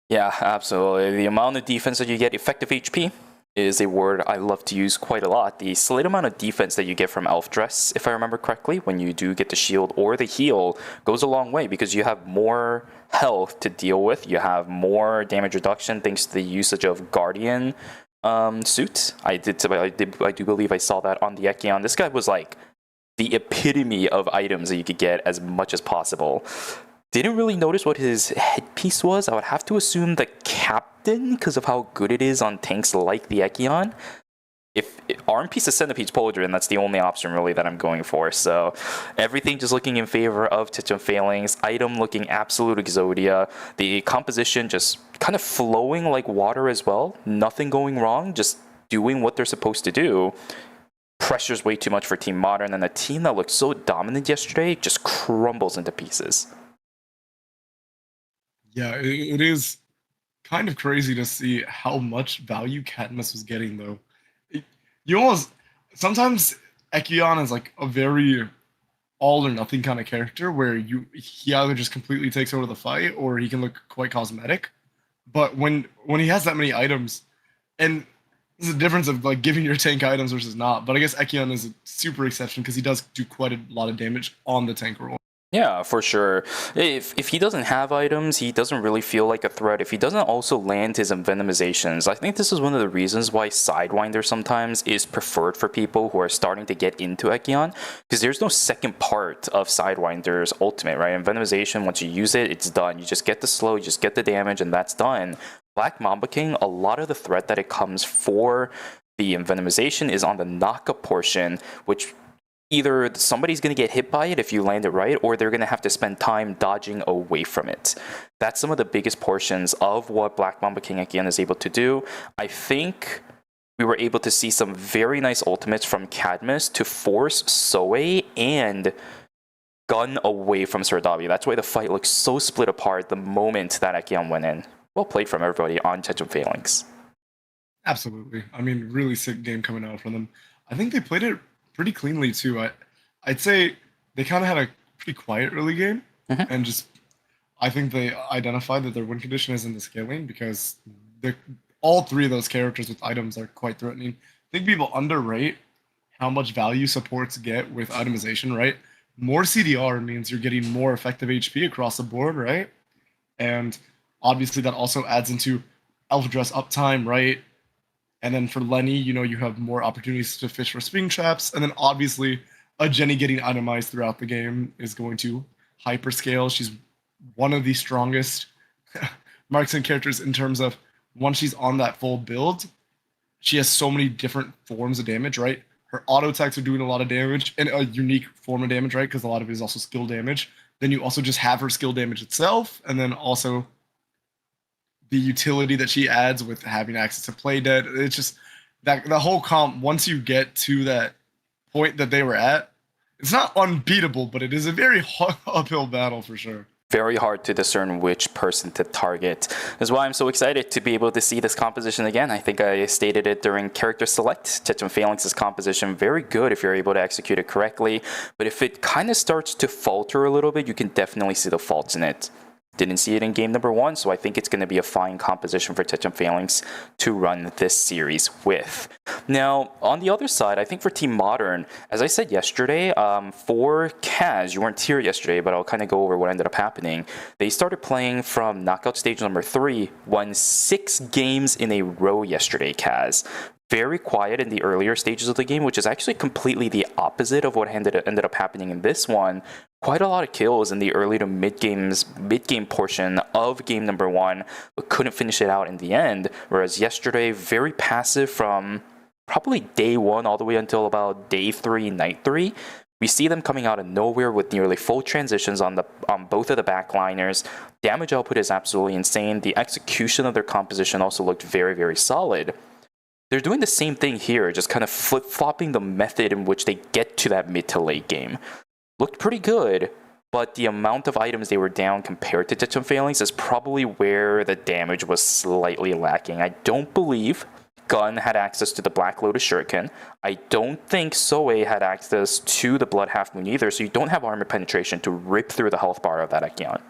Yeah, absolutely. The amount of defense that you get, effective HP, is a word I love to use quite a lot. The slight amount of defense that you get from Elf Dress, if I remember correctly, when you do get the shield or the heal, goes a long way because you have more health to deal with. You have more damage reduction thanks to the usage of Guardian suit. I do believe I saw that on the Echion. This guy was like the epitome of items that you could get as much as possible. Didn't really notice what his headpiece was. I would have to assume the Captain because of how good it is on tanks like the Echion. If arm piece of Centipede's Pauldron, that's the only option really that I'm going for. So everything just looking in favor of 8ㅅPhalanx. Item looking absolute Exodia. The composition just kind of flowing like water as well. Nothing going wrong. Just doing what they're supposed to do. Pressure's way too much for Team Modern, and a team that looked so dominant yesterday just crumbles into pieces. Yeah, it is kind of crazy to see how much value Cadmus was getting, though. You almost sometimes Echion is like a very all or nothing kind of character where he either just completely takes over the fight or he can look quite cosmetic. But when he has that many items, and there's a difference of like giving your tank items versus not. But I guess Echion is a super exception because he does do quite a lot of damage on the tank roll. Yeah, for sure. If he doesn't have items, he doesn't really feel like a threat. If he doesn't also land his envenomizations, I think this is one of the reasons why Sidewinder sometimes is preferred for people who are starting to get into Echion, because there's no second part of Sidewinder's ultimate, right? Envenomization, once you use it, it's done. You just get the slow, you just get the damage, and that's done. Black Mamba King, a lot of the threat that it comes for the envenomization is on the knockup portion, which either somebody's going to get hit by it if you land it right, or they're going to have to spend time dodging away from it. That's some of the biggest portions of what Black Mamba King Echion is able to do. I think we were able to see some very nice ultimates from Cadmus to force Soe and Gun away from Sardabi. That's why the fight looks so split apart the moment that Echion went in. Well played from everybody on 8ㅅPhalanx. Absolutely. I mean, really sick game coming out from them. I think they played it pretty cleanly too. I'd say they kind of had a pretty quiet early game, and just I think they identified that their win condition is in the scaling because all three of those characters with items are quite threatening. I think people underrate how much value supports get with itemization, right? More CDR means you're getting more effective HP across the board, right? And obviously that also adds into Elf Dress uptime, right? And then for Lenny, you have more opportunities to fish for Spring Traps. And then obviously a Jenny getting itemized throughout the game is going to hyperscale. She's one of the strongest marksman characters in terms of once she's on that full build, she has so many different forms of damage, right? her auto attacks are doing a lot of damage and a unique form of damage, right? Because a lot of it is also skill damage. Then you also just have her skill damage itself, and then also the utility that she adds with having access to play dead. It's just that the whole comp, once you get to that point that they were at, it's not unbeatable, but it is a very uphill battle for sure. Very hard to discern which person to target. That's why I'm so excited to be able to see this composition again. I think I stated it during character select. 8ㅅPhalanx's composition, very good if you're able to execute it correctly. But if it kind of starts to falter a little bit, you can definitely see the faults in it. Didn't see it in game number 1, so I think it's going to be a fine composition for 8ㅅPhalanx to run this series with. Now, on the other side, I think for Team Modern, as I said yesterday, for Kaz, you weren't here yesterday, but I'll kind of go over what ended up happening. They started playing from knockout stage number 3, won 6 games in a row yesterday, Kaz. Very quiet in the earlier stages of the game, which is actually completely the opposite of what ended up happening in this one. Quite a lot of kills in the early to mid-game portion of game number 1, but couldn't finish it out in the end. Whereas yesterday, very passive from probably day 1 all the way until about day 3, night 3. We see them coming out of nowhere with nearly full transitions on both of the backliners. Damage output is absolutely insane. The execution of their composition also looked very, very solid. They're doing the same thing here, just kind of flip-flopping the method in which they get to that mid to late game. Looked pretty good, but the amount of items they were down compared to 8ㅅPhalanx is probably where the damage was slightly lacking. I don't believe Gun had access to the Black Lotus Shuriken. I don't think Soe had access to the Blood Half Moon either, so you don't have armor penetration to rip through the health bar of that Ekion.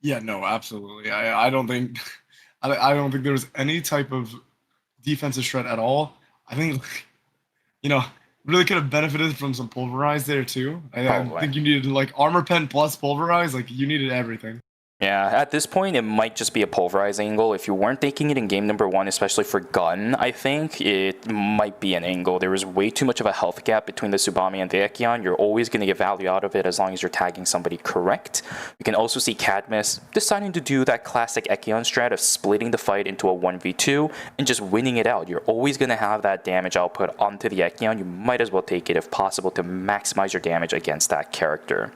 Yeah, no, absolutely. I don't think I don't think there was any type of defensive threat at all. I think, you know, really could have benefited from some pulverize there too. I think you needed like armor pen plus pulverize. Like you needed everything. Yeah, at this point, it might just be a pulverize angle. If you weren't taking it in game number 1, especially for Gun, I think it might be an angle. There was way too much of a health gap between the Tsubame and the Ekion. You're always going to get value out of it as long as you're tagging somebody correct. You can also see Cadmus deciding to do that classic Ekion strat of splitting the fight into a 1v2 and just winning it out. You're always going to have that damage output onto the Ekion. You might as well take it if possible to maximize your damage against that character.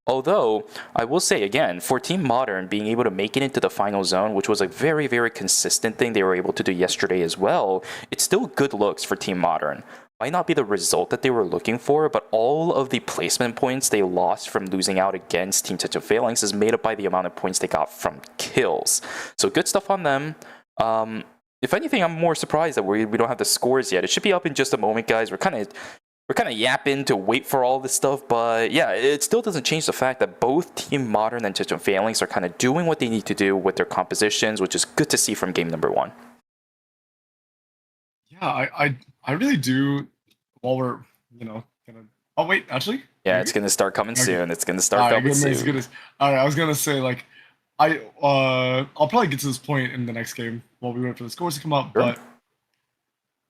Although, I will say again, for Team Modern, being able to make it into the final zone, which was a very, very consistent thing they were able to do yesterday as well, it's still good looks for Team Modern. Might not be the result that they were looking for, but all of the placement points they lost from losing out against Team 8ㅅPhalanx is made up by the amount of points they got from kills. So good stuff on them. If anything, I'm more surprised that we don't have the scores yet. It should be up in just a moment, guys. We're kind of yapping to wait for all this stuff, but yeah, it still doesn't change the fact that both Team Modern and 8ㅅPhalanx are kind of doing what they need to do with their compositions, which is good to see from game number 1. Yeah, I really do. While we're gonna. Oh wait, actually. Yeah, maybe? It's gonna start coming soon. It's gonna start All right, coming goodness, soon. Goodness. All right, I was gonna say like, I'll probably get to this point in the next game while we wait for the scores to come up, Sure. but.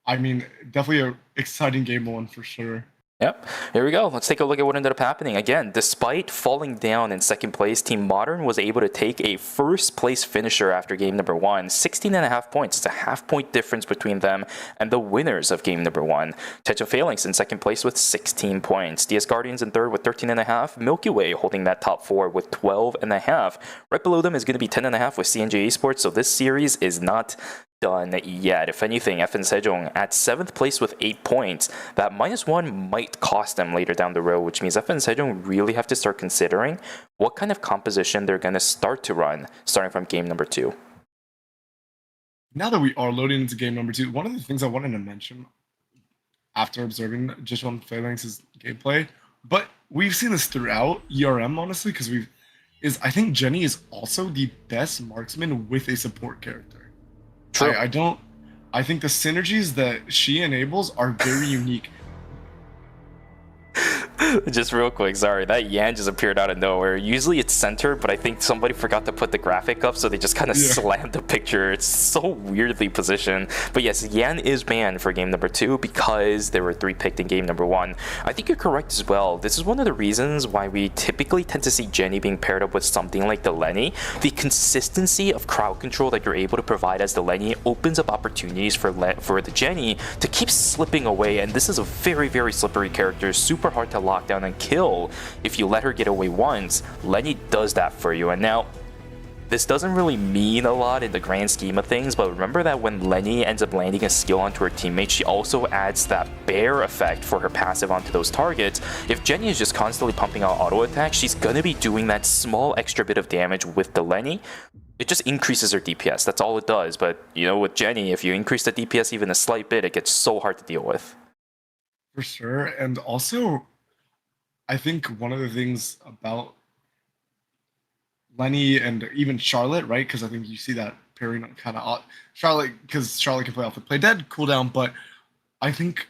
I mean, definitely an exciting game 1 for sure. Yep, here we go. Let's take a look at what ended up happening. Again, despite falling down in second place, Team Modern was able to take a first place finisher after game number 1. 16.5 points. It's a half-point difference between them and the winners of game number 1. 8ㅅPhalanx in second place with 16 points. DS Guardians in third with 13.5. Milky Way holding that top 4 with 12.5. Right below them is going to be 10.5 with CNJ Esports, so this series is not done yet. If anything, FN Sejong at 7th place with 8 points. That -1 might cost them later down the road, which means FN Sejong really have to start considering what kind of composition they're going to start to run starting from game number 2. Now that we are loading into game number 2, one of the things I wanted to mention after observing 8ㅅPhalanx's gameplay, but we've seen this throughout ERM, honestly, because I think Jenny is also the best marksman with a support character. True. I think the synergies that she enables are very unique. Just real quick, sorry, that Yan just appeared out of nowhere. Usually it's centered, but I think somebody forgot to put the graphic up, so they just kind of slammed the picture. It's so weirdly positioned. But yes, Yan is banned for game number 2 because there were 3 picked in game number 1. I think you're correct as well. This is one of the reasons why we typically tend to see Jenny being paired up with something like the Lenny. The consistency of crowd control that you're able to provide as the Lenny opens up opportunities for the Jenny to keep slipping away, and this is a very, very slippery character, super hard to lock down and kill. If you let her get away once, Lenny does that for you. And now, this doesn't really mean a lot in the grand scheme of things, but remember that when Lenny ends up landing a skill onto her teammate, she also adds that bear effect for her passive onto those targets. If Jenny is just constantly pumping out auto attacks, she's gonna be doing that small extra bit of damage with the Lenny. It just increases her DPS, that's all it does. But you know, with Jenny, if you increase the DPS even a slight bit, it gets so hard to deal with. For sure, and also, I think one of the things about Lenny and even Charlotte, right? Because I think you see that pairing kind of odd. Charlotte, because Charlotte can play off the play dead cooldown, but I think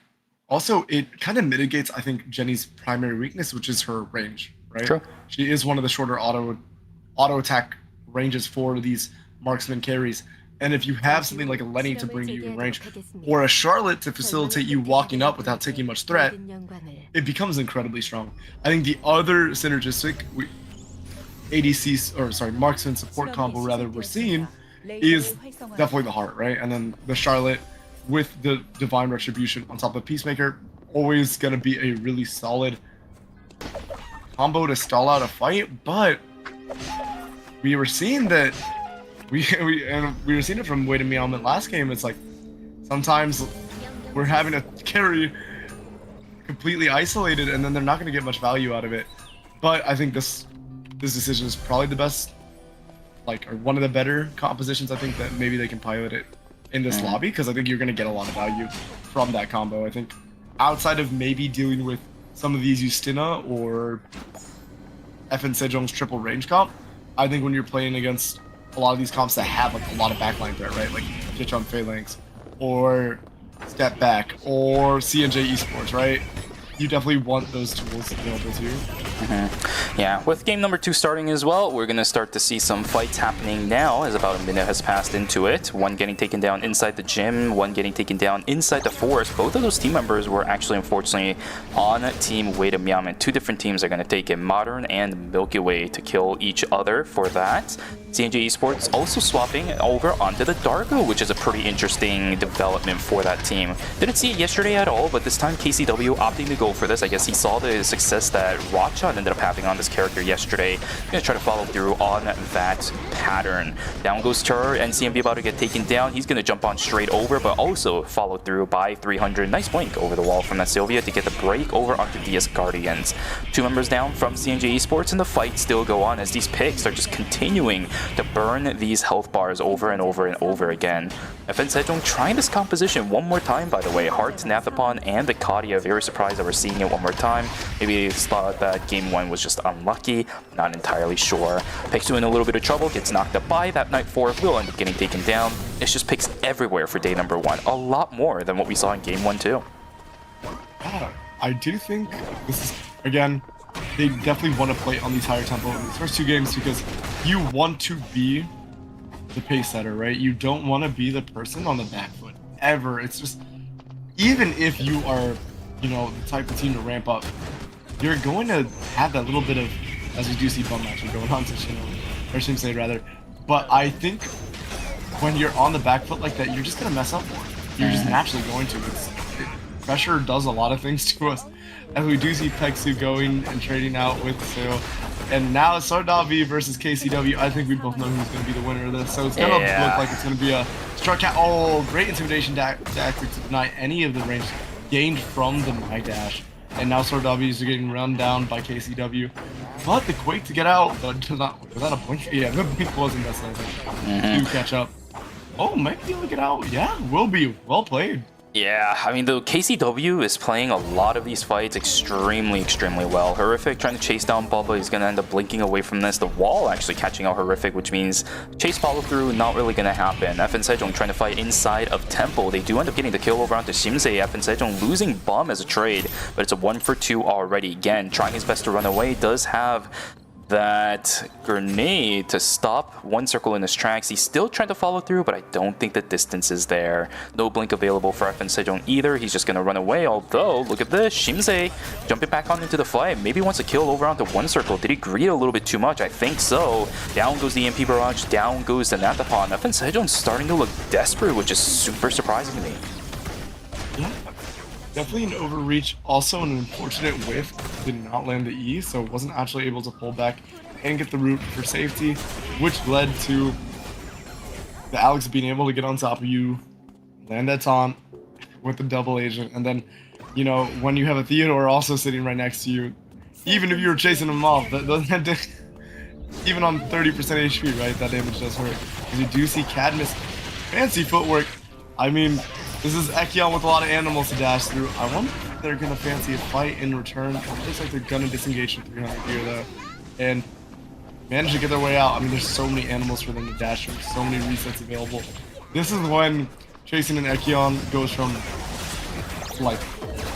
also it kind of mitigates, I think, Jenny's primary weakness, which is her range, right? True. She is one of the shorter auto attack ranges for these marksman carries. And if you have something like a Lenny to bring you in range, or a Charlotte to facilitate you walking up without taking much threat, it becomes incredibly strong. I think the other synergistic marksman support combo rather we're seeing is definitely the Heart, right? And then the Charlotte with the Divine Retribution on top of Peacemaker, always gonna be a really solid combo to stall out a fight. But we were seeing that we were seeing it from Wade and Meowman last game. It's like sometimes we're having to carry completely isolated, and then they're not going to get much value out of it. But I think this decision is probably the best, or one of the better compositions. I think that maybe they can pilot it in this lobby, because I think you're going to get a lot of value from that combo. I think outside of maybe dealing with some of these Justina or FN Sejong's triple range comp, I think when you're playing against a lot of these comps that have a lot of backline threat, right? Like Kitchon Phalanx or Step Back or CNJ Esports, right? You definitely want those tools available to you. Yeah, with game number 2 starting as well, we're going to start to see some fights happening now as about a minute has passed into it. One getting taken down inside the gym, one getting taken down inside the forest. Both of those team members were actually, unfortunately, on Team Wade and Meowman. 2 different teams are going to take it, Modern and Milky Way, to kill each other for that. CNJ Esports also swapping over onto the Dargo, which is a pretty interesting development for that team. Didn't see it yesterday at all, but this time KCW opting to go for this. I guess he saw the success that Rochan ended up having on this character yesterday. Gonna try to follow through on that pattern. Down goes Tur, and CMB about to get taken down. He's gonna jump on straight over, but also follow through by 300. Nice blink over the wall from that Sylvia to get the break over onto DS Guardians. 2 members down from CNJ Esports, and the fight still go on as these picks are just continuing to burn these health bars over and over and over again. FN Sejong trying this composition one more time, by the way. Heart, Nathapon, and the Kadia. Very surprised that we're seeing it one more time. Maybe they thought that game 1 was just unlucky. Not entirely sure. Pixu in a little bit of trouble, gets knocked up by that Night 4, will end up getting taken down. It's just picks everywhere for day number 1. A lot more than what we saw in game 1 too. Yeah, I do think this is, again, they definitely want to play on these higher tempo in these first 2 games, because you want to be the pace setter, right? You don't want to be the person on the back foot ever. It's just, even if you are, the type of team to ramp up, you're going to have that little bit of, as we do see bum matching going on to or Shinsei rather. But I think when you're on the back foot like that, you're just going to mess up more. You're just naturally going to. Pressure does a lot of things to us. As we do see Pexu going and trading out with Seo. And now it's Sardavi versus KCW. I think we both know who's going to be the winner of this. So it's going to look like it's going to be a struck out. Oh, great intimidation tactic to deny any of the range gained from the My Dash. And now Sardavi is getting run down by KCW. But the Quake to get out, but not without a blink. Yeah, the blink wasn't necessary to catch up. Oh, maybe he'll get out. Yeah, will be. Well played. Yeah, I mean, the KCW is playing a lot of these fights extremely well. Horrific trying to chase down Bubba. He's going to end up blinking away from this. The wall actually catching out Horrific, which means chase follow through not really going to happen. FN Sejong trying to fight inside of Temple. They do end up getting the kill over onto Shimse. FN Sejong losing Bomb as a trade, but it's a 1-for-2 already. Again, trying his best to run away. Does have that grenade to stop one circle in his tracks. He's still trying to follow through, but I don't think the distance is there. No blink available for FN Sejong either. He's just going to run away, although, look at this. Shimse jumping back on into the fight. Maybe wants to kill over onto one circle. Did he greed a little bit too much? I think so. Down goes the EMP barrage. Down goes the Natapon. FN Sejong's starting to look desperate, which is super surprising to me. Yeah. Definitely an overreach, also an unfortunate whiff. Did not land the E, so wasn't actually able to pull back and get the root for safety, which led to the Alex being able to get on top of you, land that taunt with the double agent, and then, you know, when you have a Theodore also sitting right next to you, even if you were chasing him off, even on 30% HP, right, that damage does hurt. Because you do see Cadmus, fancy footwork. I mean, this is Ekion with a lot of animals to dash through. I wonder if they're going to fancy a fight in return. It looks like they're going to disengage from 300 here, though. And manage to get their way out. I mean, there's so many animals for them to dash through. So many resets available. This is when chasing an Ekion goes from, like,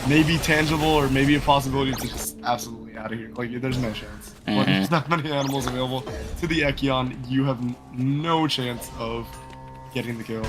maybe tangible or maybe a possibility to just absolutely out of here. Like, there's no chance. When there's not many animals available to the Ekion, you have no chance of getting the kill.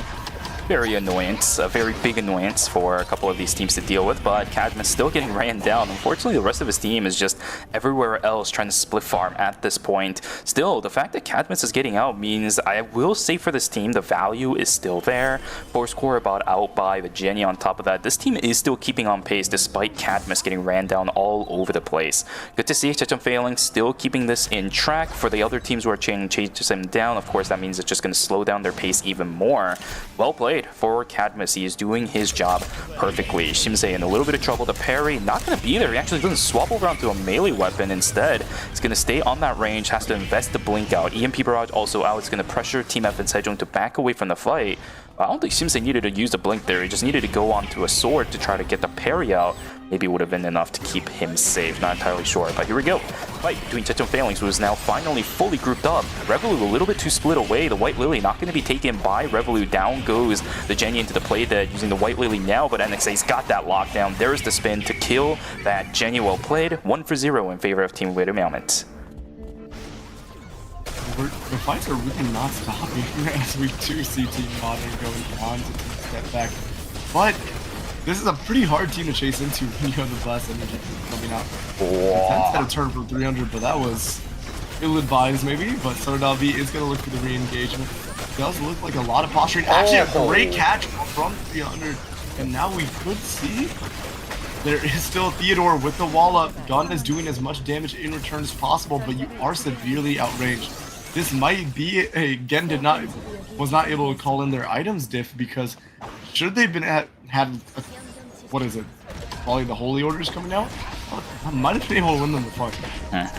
Very annoyance, a very big annoyance for a couple of these teams to deal with, but Cadmus still getting ran down. Unfortunately, the rest of his team is just everywhere else trying to split farm at this point. Still, the fact that Cadmus is getting out means I will say for this team, the value is still there. Force Core about out by the Jenny on top of that. This team is still keeping on pace despite Cadmus getting ran down all over the place. Good to see HHM failing, still keeping this in track. For the other teams who are chasing him down, of course, that means it's just going to slow down their pace even more. Well played for Cadmus. He is doing his job perfectly. Shimse in a little bit of trouble. The parry not going to be there. He actually doesn't swap over onto a melee weapon. Instead, it's going to stay on that range, has to invest the blink out. EMP barrage also out. It's going to pressure Team FN Sejong to back away from the fight. I don't think Shimse needed to use the blink there. He just needed to go onto a sword to try to get the parry out. Maybe it would have been enough to keep him safe. Not entirely sure. But here we go. Fight between HHM Phalanx, who is now finally fully grouped up. Revolut a little bit too split away. The White Lily not going to be taken by Revolut. Down goes the Jenny into the play dead using the White Lily now, but NXA's got that lockdown. There's the spin to kill that Jenny. Well played. 1-for-0 in favor of Team Widow Moment. The fights are really not stopping as we do see Team Modern going on to step back. But this is a pretty hard team to chase into when you have the blast energy coming out. Defense had a turn from 300, but that was ill-advised maybe. But Sodavi is going to look for the re-engagement. It does look like a lot of posturing. Actually, a great catch from 300. And now we could see there is still Theodore with the wall up. Gun is doing as much damage in return as possible, but you are severely outranged. This might be a Gen was not able to call in their items diff because should they've been what is it? Probably the Holy Orders coming out? I might have been able to win them the fight.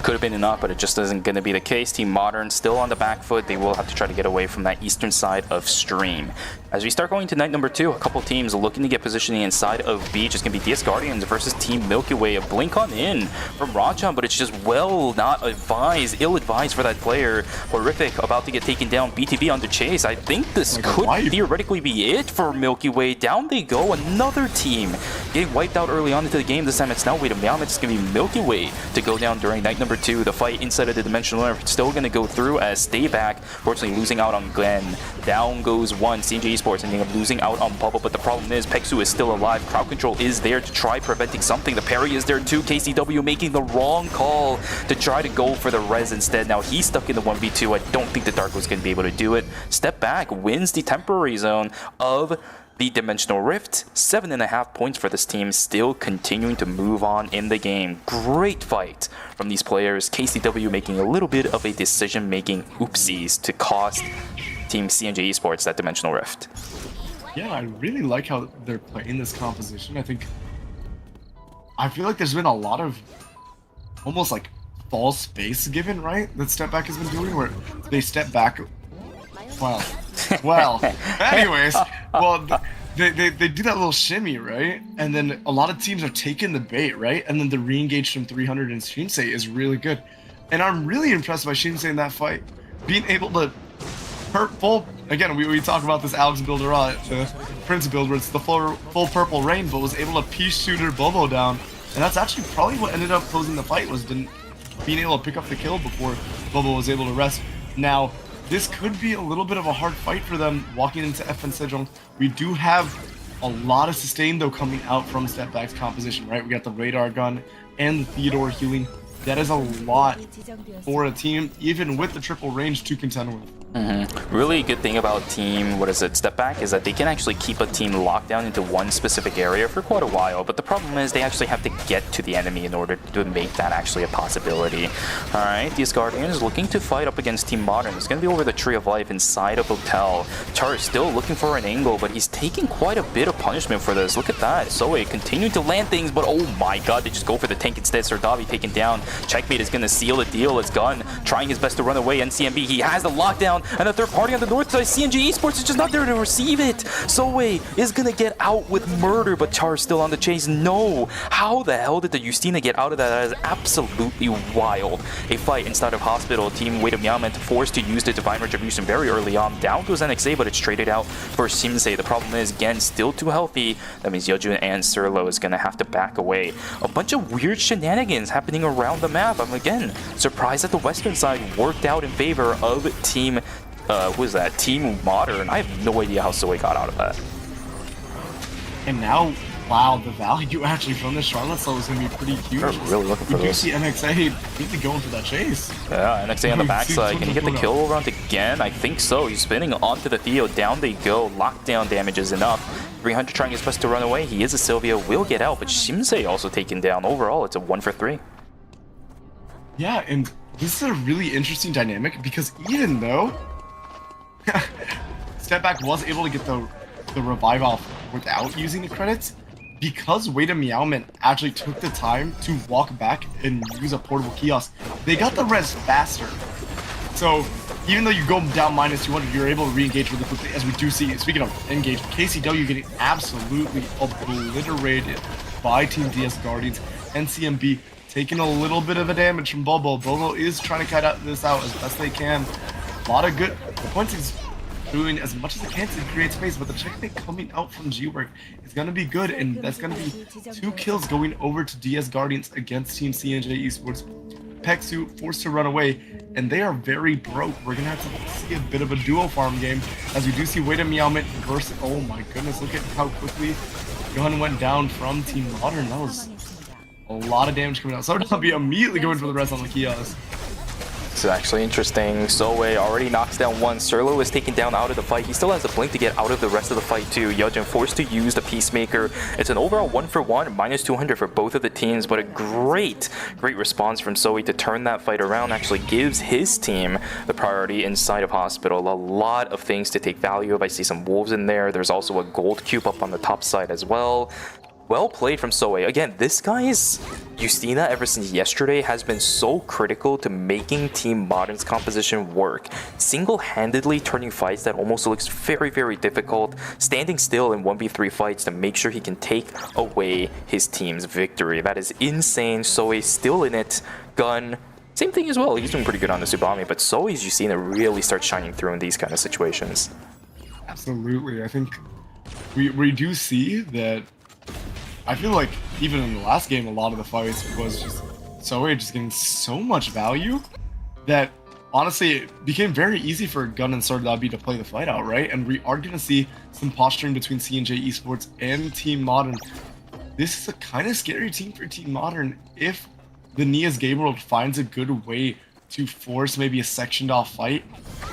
Could have been enough, but it just isn't going to be the case. Team Modern still on the back foot. They will have to try to get away from that eastern side of Stream. As we start going to night number 2, a couple teams looking to get positioning inside of Beach. It's going to be DS Guardians versus Team Milky Way. A blink on in from Rajan, but it's just not advised, ill-advised for that player. Horrific about to get taken down. BTB under chase. I think this could theoretically be it for Milky Way. Down they go. Another team getting wiped out early on into the game. This time it's now Wait Down. It's going to be Milky Way to go down during night number 2. The fight inside of the Dimensional Nerf still going to go through as Stay Back, fortunately losing out on Glenn. Down goes one. CJ Esports ending up losing out on Bubble, but the problem is Peksu is still alive. Crowd control is there to try preventing something. The parry is there too. KCW making the wrong call to try to go for the res instead. Now he's stuck in the 1v2. I don't think the Dark was going to be able to do it. Step Back wins the temporary zone of the Dimensional Rift. 7.5 points for this team, still continuing to move on in the game. Great fight from these players. KCW making a little bit of a decision-making oopsies to cost Team CNJ Esports that Dimensional Rift. Yeah, I really like how they're playing this composition. I feel like there's been a lot of almost like false space given, right? That Step Back has been doing, where they step back. Well, anyways, they do that little shimmy, right? And then a lot of teams are taking the bait, right? And then the re-engage from 300 in Shinsei is really good. And I'm really impressed by Shinsei in that fight. Being able to full, again, we talk about this Alex build a lot, the Prince build where it's the full purple rain, but was able to piece shooter Bobo down. And that's actually probably what ended up closing the fight, was being able to pick up the kill before Bobo was able to rest. Now, this could be a little bit of a hard fight for them walking into FN Sejong. We do have a lot of sustain, though, coming out from Step Back's composition, right? We got the radar gun and the Theodore healing. That is a lot for a team, even with the triple range, to contend with. Really good thing about team, Step Back, is that they can actually keep a team locked down into one specific area for quite a while, but the problem is they actually have to get to the enemy in order to make that actually a possibility. Alright, these Guardians looking to fight up against Team Modern. It's going to be over the Tree of Life inside of Hotel. Char is still looking for an angle, but he's taking quite a bit of punishment for this. Look at that. Soe continuing to land things, but oh my god, they just go for the tank instead. Sardavi taken down. Checkmate is going to seal the deal. It's Gun trying his best to run away. NCMB, he has the lockdown. And the third party on the north side, CNG Esports, is just not there to receive it. Soe is gonna get out with murder, but Char's still on the chase. No! How the hell did the Justina get out of that? That is absolutely wild. A fight inside of Hospital. Team Wait of Yaman forced to use the Divine Retribution very early on. Down goes NXA, but it's traded out for Simsei. The problem is, again, still too healthy. That means Yeojun and Serlo is gonna have to back away. A bunch of weird shenanigans happening around the map. I'm again surprised that the western side worked out in favor of Team who is that? Team Modern. I have no idea how Soe got out of that. And now, wow, the value actually from the Charlotte Soul is going to be pretty huge. They're really looking for we this. do see NXA really going for that chase. Yeah, NXA on the backside. Can he get the kill round again? I think so. He's spinning onto the Theo. Down they go. Lockdown damage is enough. 300 trying his best to run away. He is a Sylvia. Will get out, but Shimsei also taken down. Overall, it's a 1 for 3. Yeah, and this is a really interesting dynamic because even though Step Back was able to get the revive off without using the credits, because Wait of Meowman actually took the time to walk back and use a portable kiosk, they got the res faster. So even though you go down -200, you're able to re-engage really quickly, as we do see. Speaking of engage, KCW getting absolutely obliterated by Team DS Guardians. NCMB taking a little bit of a damage from Bobo. Bobo is trying to cut this out as best they can. A lot of good. The points is doing as much as it can to create space, but the checkmate coming out from G-Work is going to be good, and that's going to be 2 kills going over to DS Guardians against Team CNJ Esports. Peksu forced to run away, and they are very broke. We're going to have to see a bit of a duo farm game, as we do see Wait a Meowman versus, oh my goodness, look at how quickly Gun went down from Team Modern. That was a lot of damage coming out. So I'll be immediately going for the rest on the kiosk. This is actually interesting. Soe already knocks down one. Serlo is taken down out of the fight. He still has a blink to get out of the rest of the fight too. Yeojun forced to use the Peacemaker. It's an overall 1 for 1, -200 for both of the teams, but a great response from Soe to turn that fight around. Actually gives his team the priority inside of Hospital. A lot of things to take value of. I see some wolves in there. There's also a gold cube up on the top side as well. Well played from Soe. Again, this guy's Justina ever since yesterday has been so critical to making Team Modern's composition work. Single-handedly turning fights that almost looks very difficult, standing still in 1v3 fights to make sure he can take away his team's victory. That is insane. Soe still in it. Gun, same thing as well. He's doing pretty good on the Tsubame, but Soe's Justina really starts shining through in these kind of situations. Absolutely. I think we do see that. I feel like even in the last game, a lot of the fights was just Soe just getting so much value that honestly it became very easy for Gun and Sardabi to play the fight out, right? And we are going to see some posturing between CNJ Esports and Team Modern. This is a kind of scary team for Team Modern if the Nia's Game World finds a good way to force maybe a sectioned off fight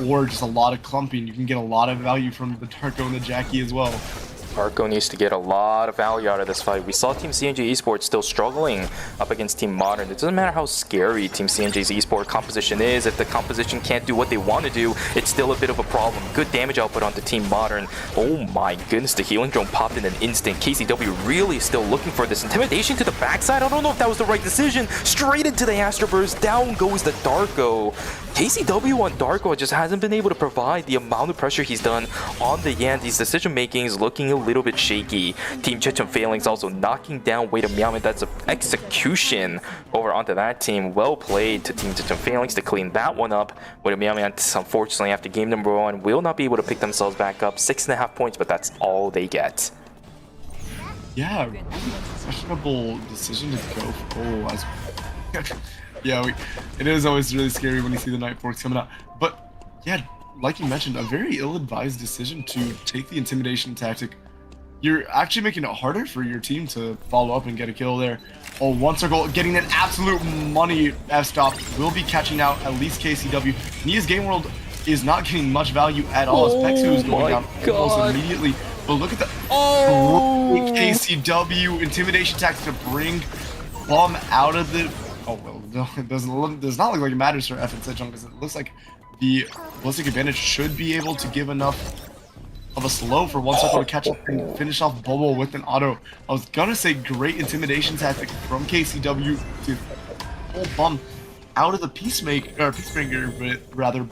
or just a lot of clumping. You can get a lot of value from the Darko and the Jackie as well. Arco needs to get a lot of value out of this fight. We saw Team CNJ Esports still struggling up against Team Modern. It doesn't matter how scary Team CNJ's Esports composition is. If the composition can't do what they want to do, it's still a bit of a problem. Good damage output onto Team Modern. Oh my goodness, the healing drone popped in an instant. KCW really still looking for this. Intimidation to the backside. I don't know if that was the right decision. Straight into the Astro Burst. Down goes the Darko. KCW on Darko just hasn't been able to provide the amount of pressure he's done on the Yandees. Decision making is looking a little bit shaky. Team Chechum Failings also knocking down Wade of Meowman. That's an execution over onto that team. Well played to Team Chechum Failings to clean that one up. Wade of Meowman, unfortunately, after game number 1, will not be able to pick themselves back up. 6.5 points, but that's all they get. Yeah, really questionable decision to go for goal as yeah, it is always really scary when you see the Night Forks coming out. But yeah, like you mentioned, a very ill-advised decision to take the intimidation tactic. You're actually making it harder for your team to follow up and get a kill there. Oh, one circle, getting an absolute money F-stop. Will be catching out at least KCW. Nia's Game World is not getting much value at all as Pexu is going down almost immediately. But look at the KCW intimidation tactic to bring Bum out of the... Oh, well, no, it does not look like it matters for FN Sejong because it looks like the ballistic advantage should be able to give enough of a slow for one circle to catch up and finish off Bobo with an auto. I was gonna say great intimidation tactic from KCW to pull Bum out of the peacemaker,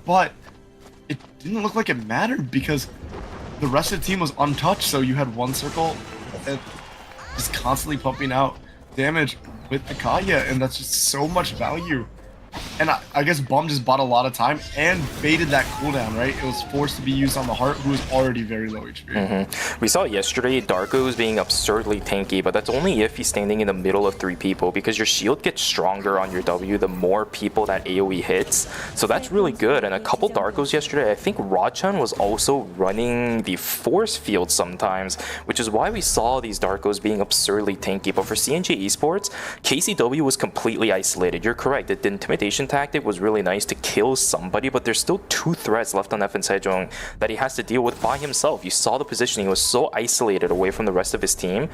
but it didn't look like it mattered because the rest of the team was untouched, so you had one circle that just constantly pumping out damage with the Kaya, and that's just so much value. And I guess Bum just bought a lot of time and baited that cooldown, right? It was forced to be used on the Heart, who was already very low HP. We saw yesterday Darko is being absurdly tanky, but that's only if he's standing in the middle of 3 people, because your shield gets stronger on your W the more people that AoE hits. So that's really good. And a couple Darkos yesterday, I think Rachan was also running the force field sometimes, which is why we saw these Darkos being absurdly tanky. But for CNG Esports, KCW was completely isolated. You're correct. The intimidation tactic was really nice to kill somebody, but there's still 2 threats left on FN Sejong that he has to deal with by himself. You saw the positioning. He was so isolated away from the rest of his team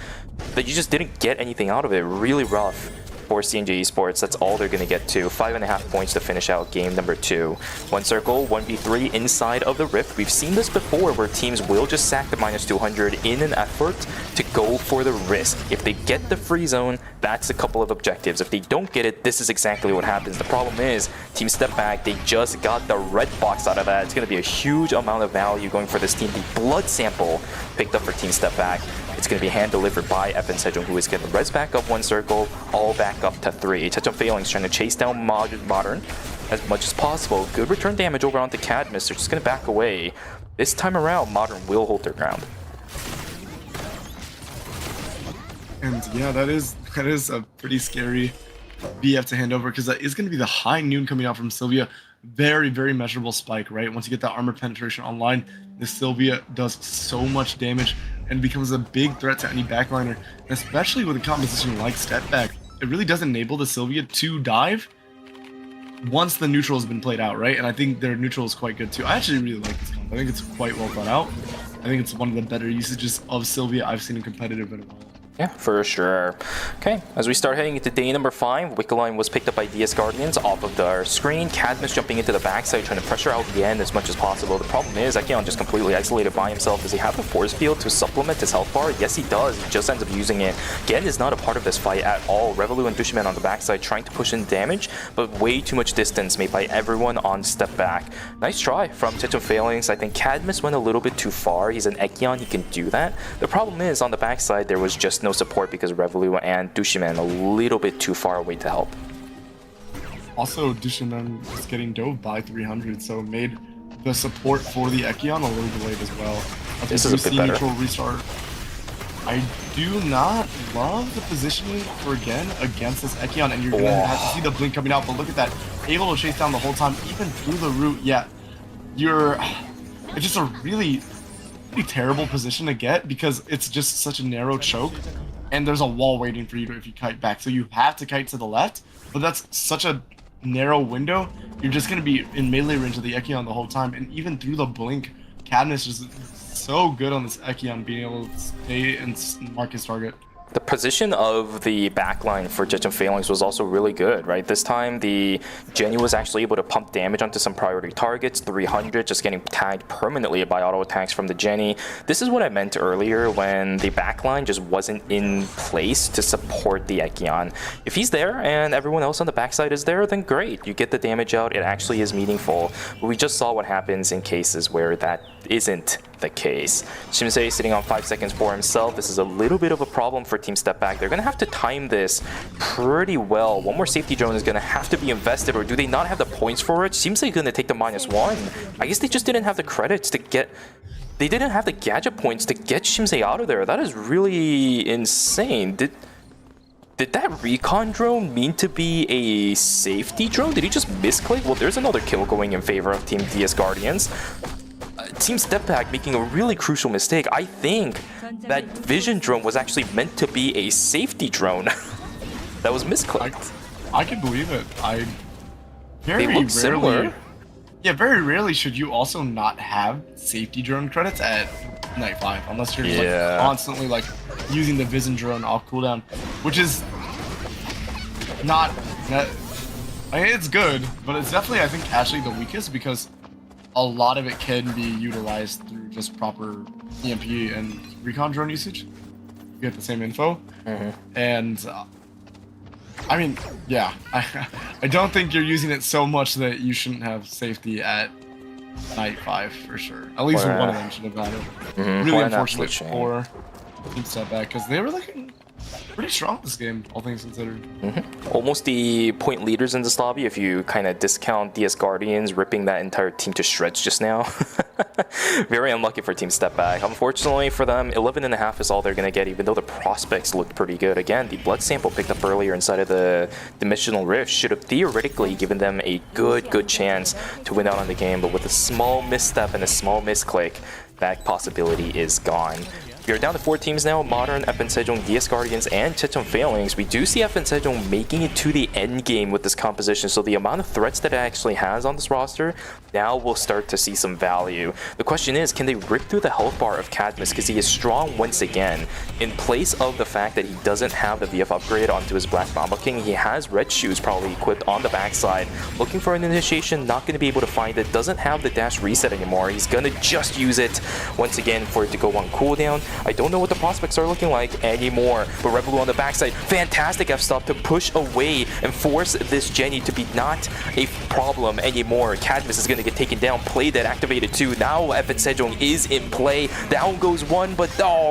that you just didn't get anything out of it. Really rough for CNG Esports. That's all they're going to get to. 5.5 points to finish out game number 2. One circle, 1v3 inside of the Rift. We've seen this before where teams will just sack the -200 in an effort to go for the risk. If they get the free zone, that's a couple of objectives. If they don't get it, this is exactly what happens. The problem is, Team Step Back, they just got the red box out of that. It's going to be a huge amount of value going for this team. The blood sample picked up for Team Step Back. It's going to be hand-delivered by FN Sejong, who is going to res back up 1 circle, all back up to 3. Chechum Failings trying to chase down Modern as much as possible. Good return damage over onto Cadmus. They're just going to back away. This time around, Modern will hold their ground. And yeah, that is a pretty scary BF to hand over, because that is going to be the high noon coming out from Sylvia. Very, very measurable spike, right? Once you get that armor penetration online, the Sylvia does so much damage and becomes a big threat to any backliner, and especially with a composition like Step Back. It really does enable the Sylvia to dive once the neutral has been played out, right? And I think their neutral is quite good too. I actually really like this comp. I think it's quite well thought out. I think it's one of the better usages of Sylvia I've seen in competitive in a while. Yeah, for sure. Okay, as we start heading into day number 5, Wickeline was picked up by DS Guardians off of their screen. Cadmus jumping into the backside, trying to pressure out the end as much as possible. The problem is, Ekion just completely isolated by himself. Does he have a force field to supplement his health bar? Yes, he does. He just ends up using it. Gen is not a part of this fight at all. Revolu and Dushiman on the backside trying to push in damage, but way too much distance made by everyone on Step Back. Nice try from Chechum Failings. I think Cadmus went a little bit too far. He's an Ekion, he can do that. The problem is, on the backside, there was just no support because Revolu and Dushiman a little bit too far away to help. Also, Dushiman was getting dove by 300, so it made the support for the Ekion a little delayed as well. This is a bit better. Neutral restart. I do not love the positioning for Gen against this Ekion, and you're going to have to see the blink coming out, but look at that. Able to chase down the whole time, even through the root. Yeah, it's just a really terrible position to get because it's just such a narrow choke. And there's a wall waiting for you if you kite back. So you have to kite to the left, but that's such a narrow window. You're just going to be in melee range of the Ekion the whole time. And even through the blink, Cadmus is so good on this Ekion being able to stay and mark his target. The position of the backline for Chechen Phalanx was also really good, right? This time, the Jenny was actually able to pump damage onto some priority targets, 300, just getting tagged permanently by auto attacks from the Jenny. This is what I meant earlier when the backline just wasn't in place to support the Ekion. If he's there and everyone else on the backside is there, then great. You get the damage out, it actually is meaningful. But we just saw what happens in cases where that isn't the case. Shimsei sitting on 5 seconds for himself. This is a little bit of a problem for Team Step Back. They're going to have to time this pretty well. One more safety drone is going to have to be invested, or do they not have the points for it? Seems like they're going to take the -1. I guess they just didn't have the credits to get... They didn't have the gadget points to get Shimsei out of there. That is really insane. Did that recon drone mean to be a safety drone? Did he just misclick? Well, there's another kill going in favor of Team DS Guardians. Team Step Back making a really crucial mistake. I think that vision drone was actually meant to be a safety drone. That was misclicked. I can believe it. They look similar. Yeah, very rarely should you also not have safety drone credits at Night 5, unless you're just, like, constantly like using the vision drone off cooldown, which is not. I mean, it's good, but it's definitely, I think, actually the weakest, because a lot of it can be utilized through just proper EMP and recon drone usage. You get the same info, and I mean, yeah, I don't think you're using it so much that you shouldn't have safety at Night 5 for sure. At least one of them should have got it. Really unfortunate for Team Step Back, because they were looking pretty strong this game, all things considered. Almost the point leaders in this lobby, if you kind of discount DS Guardians ripping that entire team to shreds just now. Very unlucky for Team Step Back. Unfortunately for them, 11.5 is all they're going to get, even though the prospects looked pretty good. Again, the blood sample picked up earlier inside of the Dimensional Rift should have theoretically given them a good chance to win out on the game, but with a small misstep and a small misclick, that possibility is gone. We are down to 4 teams now: Modern, FN Sejong, DS Guardians, and Chechen Phalanx. We do see FN Sejong making it to the end game with this composition, so the amount of threats that it actually has on this roster, now we'll start to see some value. The question is, can they rip through the health bar of Cadmus, because he is strong once again. In place of the fact that he doesn't have the VF upgrade onto his Black Mamba King, he has red shoes probably equipped on the backside. Looking for an initiation, not going to be able to find it, doesn't have the dash reset anymore. He's going to just use it once again for it to go on cooldown. I don't know what the prospects are looking like anymore, but Red Blue on the backside, fantastic F-stop to push away and force this Jenny to be not a problem anymore. Cadmus is going to get taken down, play dead, activated 2. Now FN Sejong is in play, down goes 1, but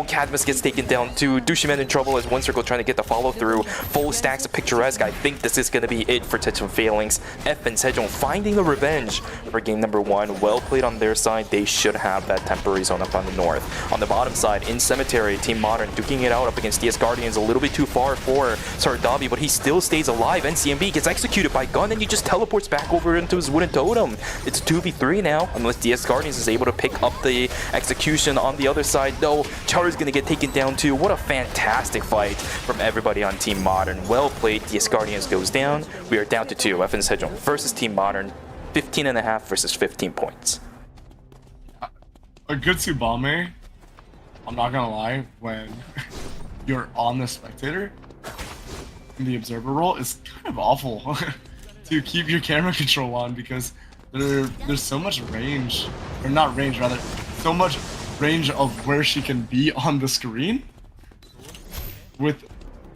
Cadmus gets taken down 2. Dushimen in trouble as One Circle trying to get the follow through. Full stacks of Picturesque. I think this is going to be it for Chechen Phalanx. FN Sejong finding a revenge for game number 1. Well played on their side. They should have that temporary zone up on the north. On the bottom side, in Cemetery, Team Modern duking it out up against DS Guardians, a little bit too far for Sardabi, but he still stays alive. NCMB gets executed by Gun, and he just teleports back over into his wooden totem. It's 2v3 now, unless DS Guardians is able to pick up the execution on the other side. No, Char's gonna get taken down too. What a fantastic fight from everybody on Team Modern. Well played. DS Guardians goes down. We are down to 2. FN Sejong versus Team Modern, 15.5 versus 15 points. A good Tsubame, I'm not gonna lie, when you're on the spectator in the observer role, it's kind of awful to keep your camera control on, because there's so much range, or not range, rather, so much range of where she can be on the screen with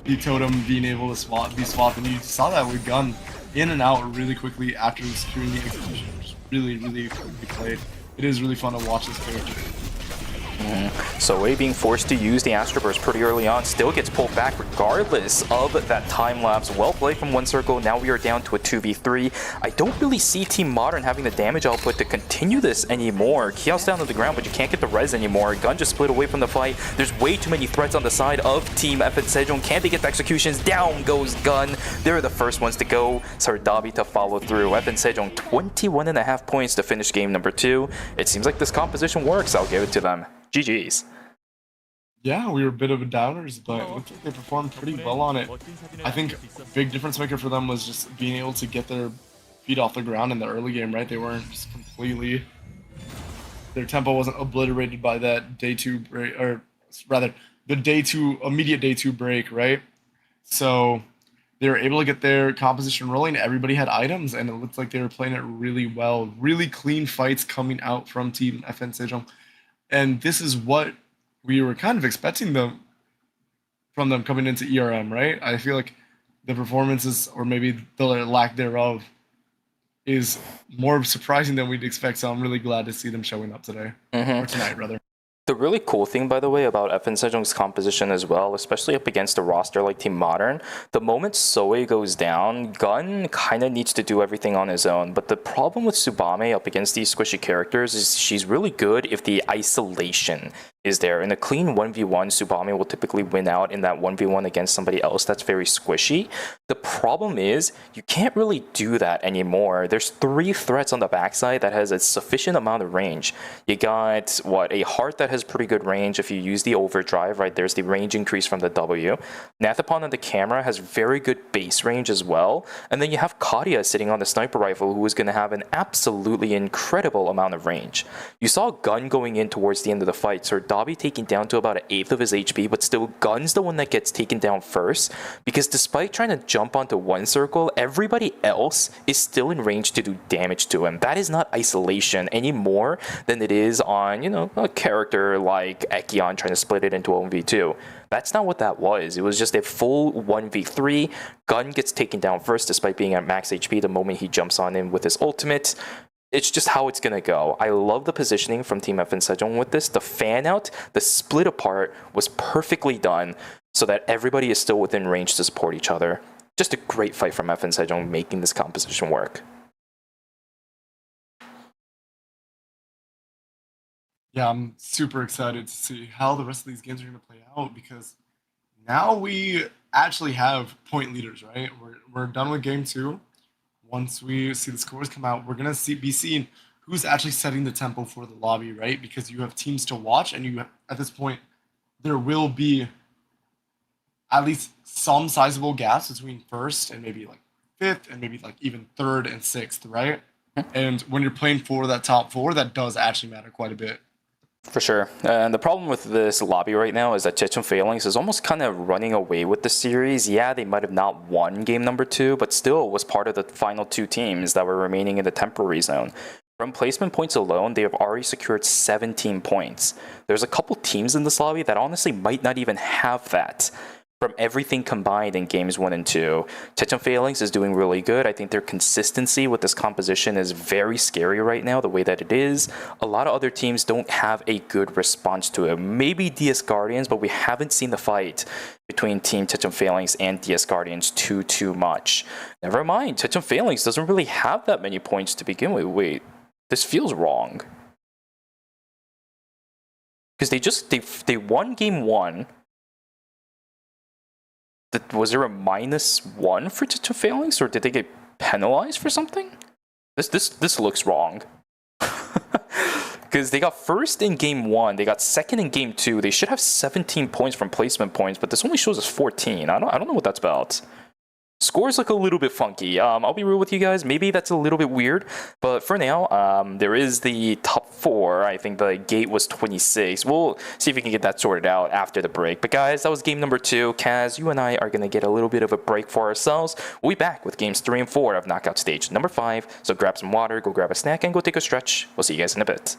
the totem being able to be swapped, and you saw that with Gun in and out really quickly after securing the execution, which is really quickly played. It is really fun to watch this character. So Wei being forced to use the Astro Burst pretty early on, still gets pulled back regardless of that time lapse. Well played from One Circle. Now we are down to a 2v3. I don't really see Team Modern having the damage output to continue this anymore. Kiao's down on the ground, but you can't get the res anymore. Gun just split away from the fight. There's way too many threats on the side of Team FN Sejong. Can they get the executions? Down goes Gun. They're the first ones to go. Sardabi to follow through. FN Sejong 21.5 points to finish game number 2. It seems like this composition works. I'll give it to them. GG's. Yeah, we were a bit of a downers, but it looked like they performed pretty well on it. I think a big difference maker for them was just being able to get their feet off the ground in the early game, right? They weren't just completely... Their tempo wasn't obliterated by that day 2 break, or rather, immediate day 2 break, right? So they were able to get their composition rolling. Everybody had items, and it looked like they were playing it really well. Really clean fights coming out from Team FN Sejong. And this is what we were kind of expecting from them coming into ERM, right? I feel like the performances, or maybe the lack thereof, is more surprising than we'd expect. So I'm really glad to see them showing up today, or tonight, rather. The really cool thing, by the way, about FN Sejong's composition as well, especially up against a roster like Team Modern, the moment Soe goes down, Gun kind of needs to do everything on his own. But the problem with Tsubame up against these squishy characters is she's really good if the isolation is there. In a clean 1v1, Tsubame will typically win out in that 1v1 against somebody else that's very squishy. The problem is, you can't really do that anymore. There's 3 threats on the backside that has a sufficient amount of range. You got, a Heart that has pretty good range if you use the overdrive, right? There's the range increase from the W. Nathapon on the camera has very good base range as well. And then you have Kadia sitting on the sniper rifle, who is going to have an absolutely incredible amount of range. You saw Gun going in towards the end of the fight, so Dobby taken down to about 1/8 of his HP, but still Gun's the one that gets taken down first, because despite trying to jump onto one circle, everybody else is still in range to do damage to him. That is not isolation any more than it is on, a character like Ekion trying to split it into 1v2. That's not what that was. It was just a full 1v3. Gun gets taken down first despite being at max HP the moment he jumps on in with his ultimate. It's just how it's going to go. I love the positioning from Team FN Sejong with this. The fan out, the split apart was perfectly done so that everybody is still within range to support each other. Just a great fight from FN Sejong making this composition work. Yeah, I'm super excited to see how the rest of these games are going to play out, because now we actually have point leaders, right? We're done with game 2. Once we see the scores come out, we're going to be seeing who's actually setting the tempo for the lobby, right? Because you have teams to watch, and at this point, there will be at least some sizable gaps between first and maybe like 5th and maybe like even 3rd and 6th, right? And when you're playing for that top 4, that does actually matter quite a bit. For sure. And the problem with this lobby right now is that Chechun Phalanx is almost kind of running away with the series. Yeah, they might have not won game number 2, but still was part of the final 2 teams that were remaining in the temporary zone. From placement points alone, they have already secured 17 points. There's a couple teams in this lobby that honestly might not even have that. From everything combined in games 1 and 2, Chechun Phalanx is doing really good. I think their consistency with this composition is very scary right now, the way that it is. A lot of other teams don't have a good response to it. Maybe DS Guardians, but we haven't seen the fight between Team Chechun Phalanx and DS Guardians too much. Never mind, Chechun Phalanx doesn't really have that many points to begin with. Wait, this feels wrong. Because they won game 1. Was there a -1 for Chechun Phalanx, or did they get penalized for something? This looks wrong. Because they got first in game 1, they got second in game 2. They should have 17 points from placement points, but this only shows us 14. I don't know what that's about. Scores look a little bit funky. I'll be real with you guys. Maybe that's a little bit weird. But for now, there is the top 4. I think the gate was 26. We'll see if we can get that sorted out after the break. But guys, that was game number 2. Kaz, you and I are going to get a little bit of a break for ourselves. We'll be back with games 3 and 4 of knockout stage number 5. So grab some water, go grab a snack, and go take a stretch. We'll see you guys in a bit.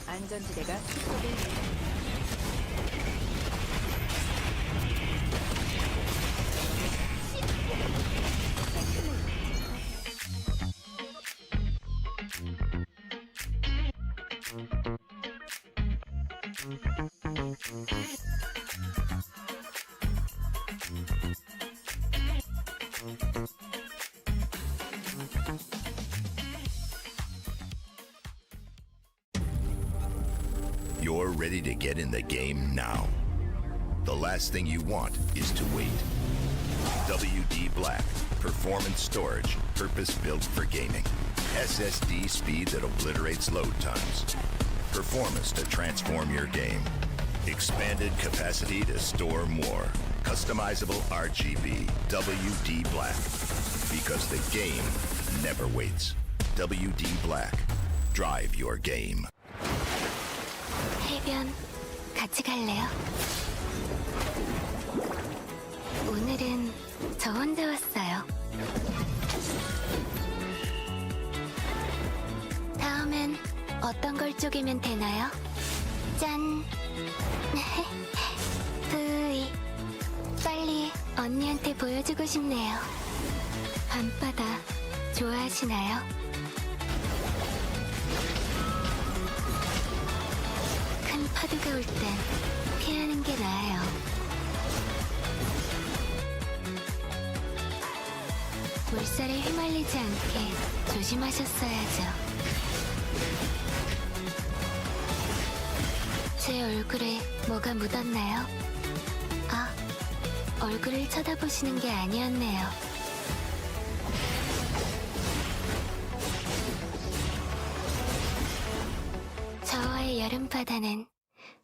안전지대가 축소돼 You're ready to get in the game now. The last thing you want is to wait. WD Black, performance storage, purpose-built for gaming. SSD speed that obliterates load times. Performance to transform your game. Expanded capacity to store more. Customizable RGB. WD Black. Because the game never waits. WD Black. Drive your game. 해변 같이 갈래요? 오늘은 저 혼자 왔어요. 다음엔 어떤 걸 쪼개면 되나요? 짠! 으이, 빨리 언니한테 보여주고 싶네요. 밤바다 좋아하시나요? 큰 파도가 올 땐 피하는 게 나아요. 물살에 휘말리지 않게 조심하셨어야죠. 제 얼굴에 뭐가 묻었나요? 아, 얼굴을 쳐다보시는 게 아니었네요. 저와의 여름바다는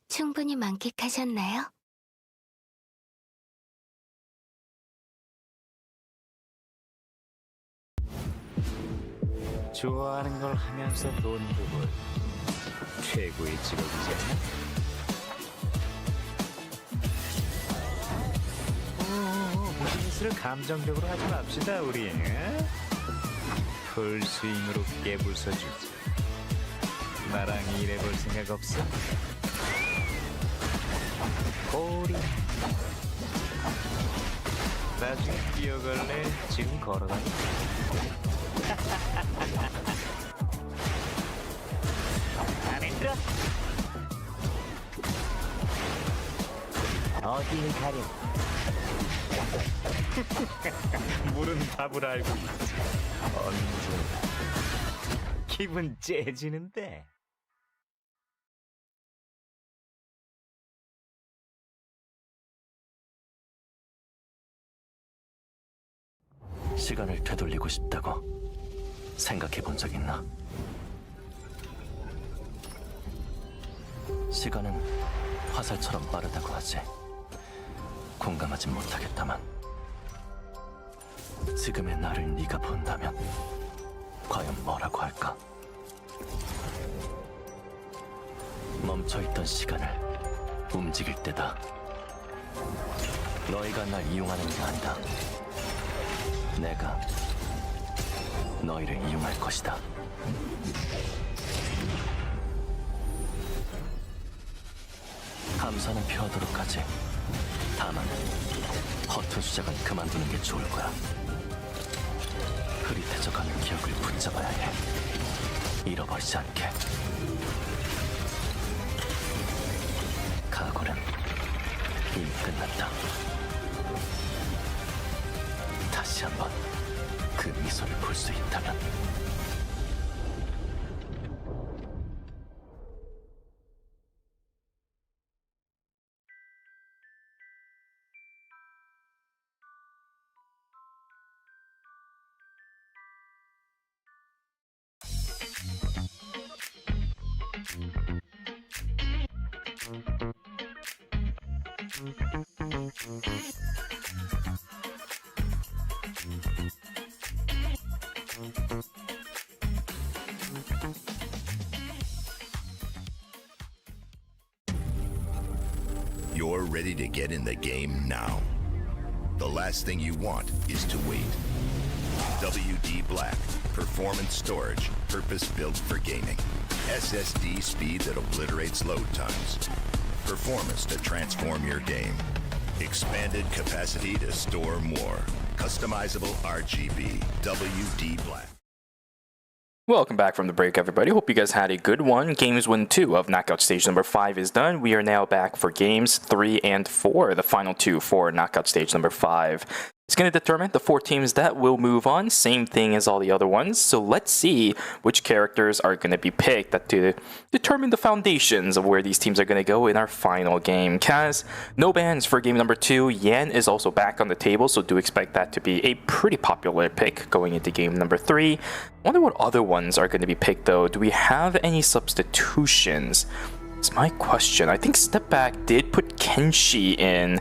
충분히 만끽하셨나요? 좋아하는 걸 하면서 돈 벌 최고의 직업이잖아. 비즈니스를 감정적으로 하지 맙시다 우리. 풀스윙으로 깨부숴주지. 나랑 일해볼 생각 없어? 꼬리. 나중에 뛰어갈래? 지금 걸어다니. 안 힘들어? 어딜 가려? 물은 답을 알고 있지. 언제 기분 째지는데. 시간을 되돌리고 싶다고 생각해 본 적 있나? 시간은 화살처럼 빠르다고 하지. 공감하진 못하겠다만 지금의 나를 네가 본다면 과연 뭐라고 할까? 멈춰있던 시간을 움직일 때다. 너희가 날 이용하는 게 아니다. 내가 너희를 이용할 것이다. 감사는 표하도록 하지. 다만 허튼 수작은 그만두는 게 좋을 거야. 흐릿해져가는 기억을 붙잡아야 해. 잃어버리지 않게. 각오는 이미 끝났다. 다시 한번 그 미소를 볼 수 있다면. You're ready to get in the game now. The last thing you want is to wait. WD Black, performance storage, purpose-built for gaming. SSD speed that obliterates load times. Performance to transform your game. Expanded capacity to store more. Customizable RGB. WD Black. Welcome back from the break, everybody. Hope you guys had a good one. Games 1 and 2 of knockout stage number 5 is done. We are now back for games 3 and 4, the final two for knockout stage number 5. It's going to determine the 4 teams that will move on. Same thing as all the other ones. So let's see which characters are going to be picked to determine the foundations of where these teams are going to go in our final game. Kaz, no bans for game number 2. Yan is also back on the table, so do expect that to be a pretty popular pick going into game number 3. I wonder what other ones are going to be picked, though. Do we have any substitutions? It's my question. I think Step Back did put Kenshi in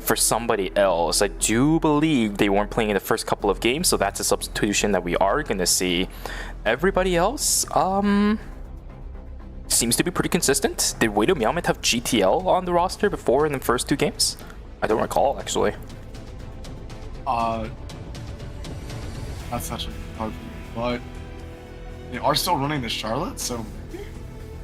for somebody else. I do believe they weren't playing in the first couple of games, so that's a substitution that we are going to see. Everybody else seems to be pretty consistent. Did Wado Meowmit have GTL on the roster before in the first 2 games? I don't recall, actually. That's such a hard thing, but they are still running the Charlotte, so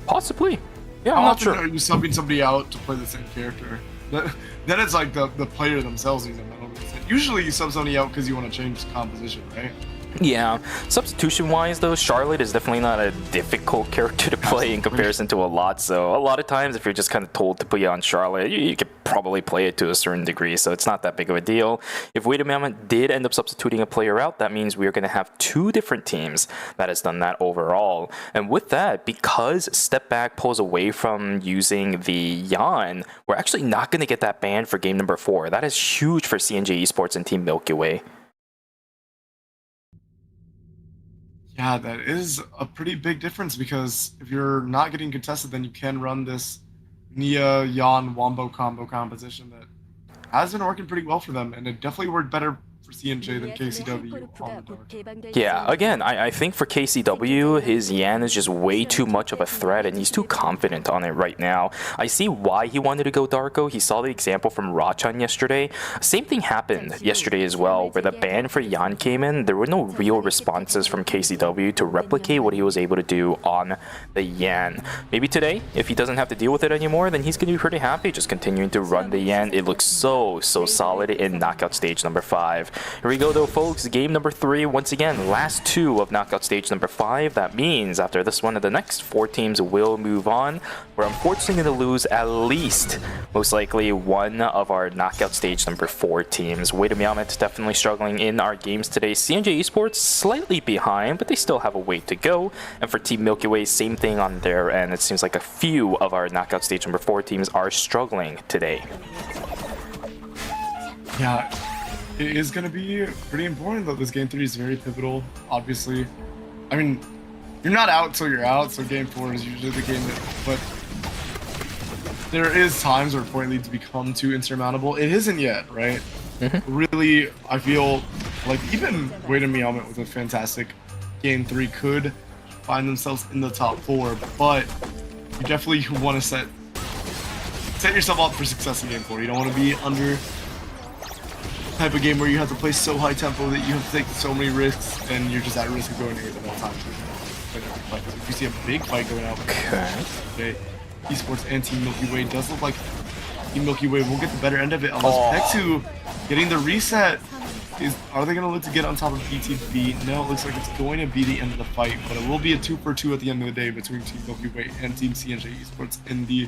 Possibly. Yeah, how I'm not often sure. are you subbing somebody out to play the same character? Then it's like the player themselves needs a mental reset. Usually you sub somebody out because you want to change composition, right? Yeah, substitution-wise though, Charlotte is definitely not a difficult character to play in comparison to a lot. So a lot of times, if you're just kind of told to put you on Charlotte, you could probably play it to a certain degree. So it's not that big of a deal. If Wade Amendment did end up substituting a player out, that means we're going to have 2 different teams that has done that overall. And with that, because Step Back pulls away from using the Yan, we're actually not going to get that ban for game number 4. That is huge for CNJ Esports and Team Milky Way. Yeah, that is a pretty big difference because if you're not getting contested, then you can run this Nia, Yan, Wombo combo composition that has been working pretty well for them, and it definitely worked better for CNJ than KCW on the dark. Yeah, again, I think for KCW, his Yan is just way too much of a threat, and he's too confident on it right now. I see why he wanted to go Darko. He saw the example from Rachan yesterday. Same thing happened yesterday as well, where the ban for Yan came in. There were no real responses from KCW to replicate what he was able to do on the Yan. Maybe today, if he doesn't have to deal with it anymore, then he's going to be pretty happy just continuing to run the Yan. It looks so solid in knockout stage number 5. Here we go though, folks. Game number 3, once again, last 2 of knockout stage number 5. That means after this one, the next 4 teams will move on. We're unfortunately going to lose at least, most likely, one of our knockout stage number 4 teams. Wade Meowmit definitely struggling in our games today. CNJ Esports slightly behind, but they still have a way to go. And for Team Milky Way, same thing on their end. It seems like a few of our knockout stage number 4 teams are struggling today. Yeah, it is going to be pretty important though. This game 3 is very pivotal, obviously. I mean, you're not out till you're out, so game 4 is usually the game that, but there is times where point leads become too insurmountable. It isn't yet, right? Really, I feel like even Wade and Meowmit with a fantastic game 3 could find themselves in the top 4, but you definitely want to set yourself up for success in game 4. You don't want to be under type of game where you have to play so high tempo that you have to take so many risks and you're just at risk of going negative at all times. If you see a big fight going out, okay, Esports and Team Milky Way does look like Team Milky Way will get the better end of it. Unless Pek2 getting the reset. Are they going to look to get on top of BTB? No, it looks like it's going to be the end of the fight, but it will be a 2-for-2 at the end of the day between Team Milky Way and Team CNJ Esports in the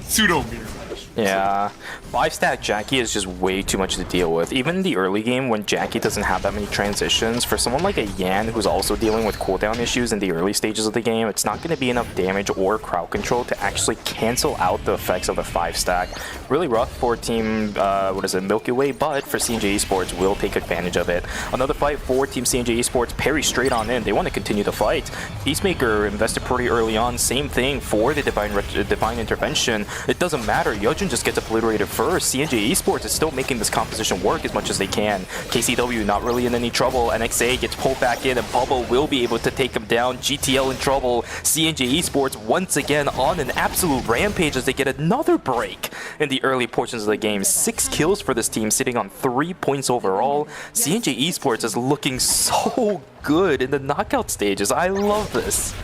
pseudo mirror match. Yeah, 5-stack Jackie is just way too much to deal with. Even in the early game when Jackie doesn't have that many transitions, for someone like a Yan who's also dealing with cooldown issues in the early stages of the game, it's not going to be enough damage or crowd control to actually cancel out the effects of a 5-stack. Really rough for Team, Milky Way, but for CNJ Esports will take advantage of it. Another fight for Team CNJ Esports, parry straight on in. They want to continue the fight. Peacemaker invested pretty early on. Same thing for the Divine Intervention. composition, it doesn't matter. Yeojun just gets obliterated first. CNJ Esports is still making this composition work as much as they can. KCW not really in any trouble. NXA gets pulled back in and Bubba will be able to take him down. GTL in trouble. CNJ Esports once again on an absolute rampage as they get another break in the early portions of the game. 6 kills for this team, sitting on 3 points overall. CNJ Esports is looking so good in the knockout stages. I love this.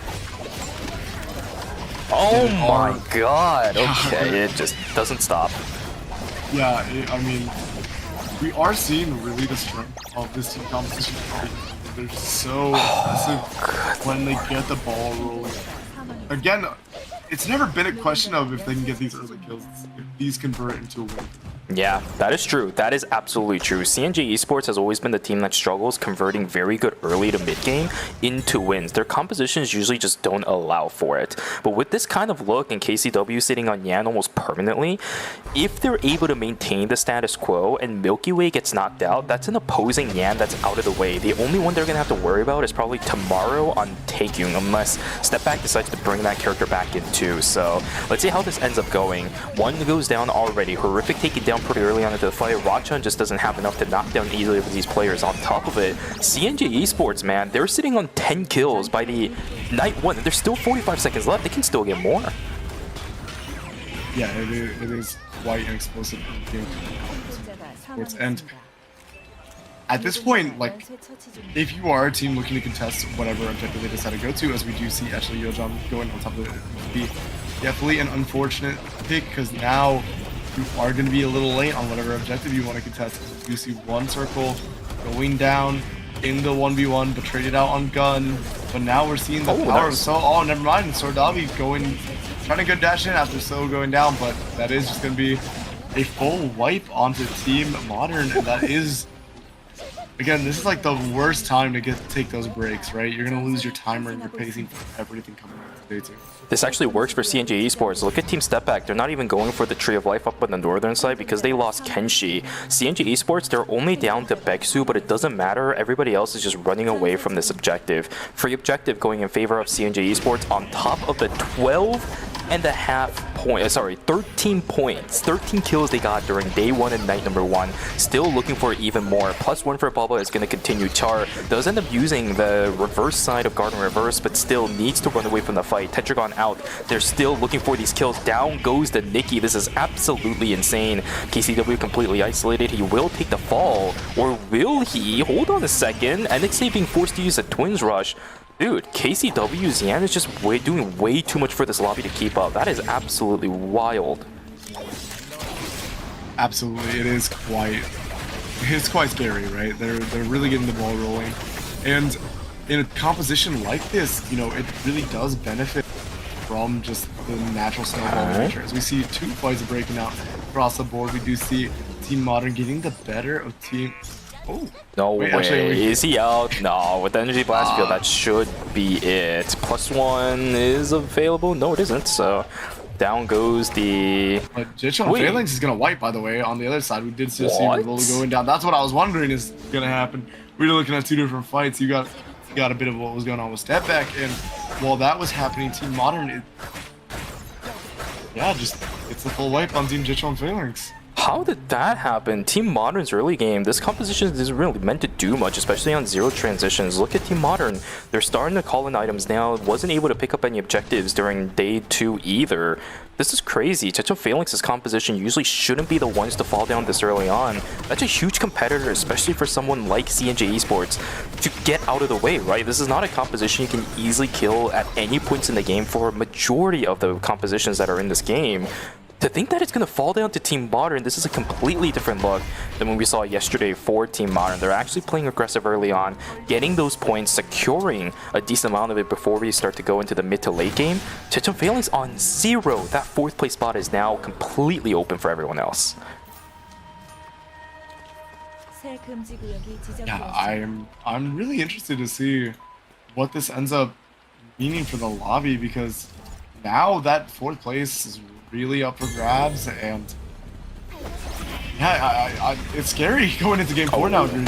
Oh my god. Okay, it just doesn't stop. Yeah, I mean, we are seeing really the strength of this team composition. They're so aggressive when they get the ball rolling. Again, it's never been a question of if they can get these early kills, if these convert into a win. Yeah, that is true. That is absolutely true. CNJ Esports has always been the team that struggles converting very good early to mid game into wins. Their compositions usually just don't allow for it. But with this kind of look and KCW sitting on Yan almost permanently, if they're able to maintain the status quo and Milky Way gets knocked out, that's an opposing Yan that's out of the way. The only one they're going to have to worry about is probably tomorrow on Taekyung, unless Step Back decides to bring that character back in too. So let's see how this ends up going. One goes down already. Horrific taking down pretty early on into the fight. Rachun just doesn't have enough to knock down easily with these players. On top of it, CNJ Esports, man, they're sitting on 10 kills by the night 1. There's still 45 seconds left. They can still get more. Yeah, it is quite an explosive game. And at this point, like, if you are a team looking to contest whatever objective they decide to go to, as we do see actually Yeojun going on top of it, would be definitely an unfortunate pick, because now you are going to be a little late on whatever objective you want to contest. You see one circle going down in the 1v1, but traded out on gun. But now we're seeing the power of So. Oh, never mind. Sordavi trying to go dash in after So going down, but that is just going to be a full wipe onto Team Modern, and that is, again, this is like the worst time to take those breaks, right? You're going to lose your timer and your pacing for everything coming up today too. This actually works for CNJ Esports. Look at Team Step Back. They're not even going for the Tree of Life up on the northern side because they lost Kenshi. CNJ Esports, they're only down to Beksu, but it doesn't matter. Everybody else is just running away from this objective. Free objective going in favor of CNJ Esports on top of the 13 points, 13 kills they got during day 1 and night number 1. Still looking for even more. +1 for Bubba is going to continue. Char does end up using the reverse side of Garden Reverse, but still needs to run away from the fight. Tetragon out. They're still looking for these kills. Down goes the Nikki. This is absolutely insane. KCW completely isolated. He will take the fall. Or will he? Hold on a second. NXA being forced to use a Twins Rush. Dude, KCW's Yan is just doing way too much for this lobby to keep up. That is absolutely wild. Absolutely, it's quite scary, right? They're really getting the ball rolling, and in a composition like this, you know, it really does benefit from just the natural snowball nature. As we see 2 fights breaking out across the board, we do see Team Modern getting the better of Team. Oh no way! Is he out? No, with the energy blast field, that should be it. +1 is available. No, it isn't. So down goes the. But Jichon Phalanx is gonna wipe. By the way, on the other side, we did see Rivola going down. That's what I was wondering is gonna happen. We were looking at 2 different fights. You got a bit of what was going on with Step Back, and while that was happening, Team Modern, it's the full wipe on Team Jichon Phalanx. How did that happen? Team Modern's early game, this composition isn't really meant to do much, especially on 0 transitions. Look at Team Modern. They're starting to call in items now. Wasn't able to pick up any objectives during day 2 either. This is crazy. Jichon Phalanx's composition usually shouldn't be the ones to fall down this early on. That's a huge competitor, especially for someone like CNJ Esports, to get out of the way, right? This is not a composition you can easily kill at any points in the game for a majority of the compositions that are in this game. To think that it's going to fall down to Team Modern, this is a completely different look than when we saw yesterday for Team Modern. They're actually playing aggressive early on, getting those points, securing a decent amount of it before we start to go into the mid to late game. Jichon Phalanx on 0. That 4th place spot is now completely open for everyone else. Yeah, I'm really interested to see what this ends up meaning for the lobby, because now that 4th place is really up for grabs, and yeah, it's scary going into game 4 now. The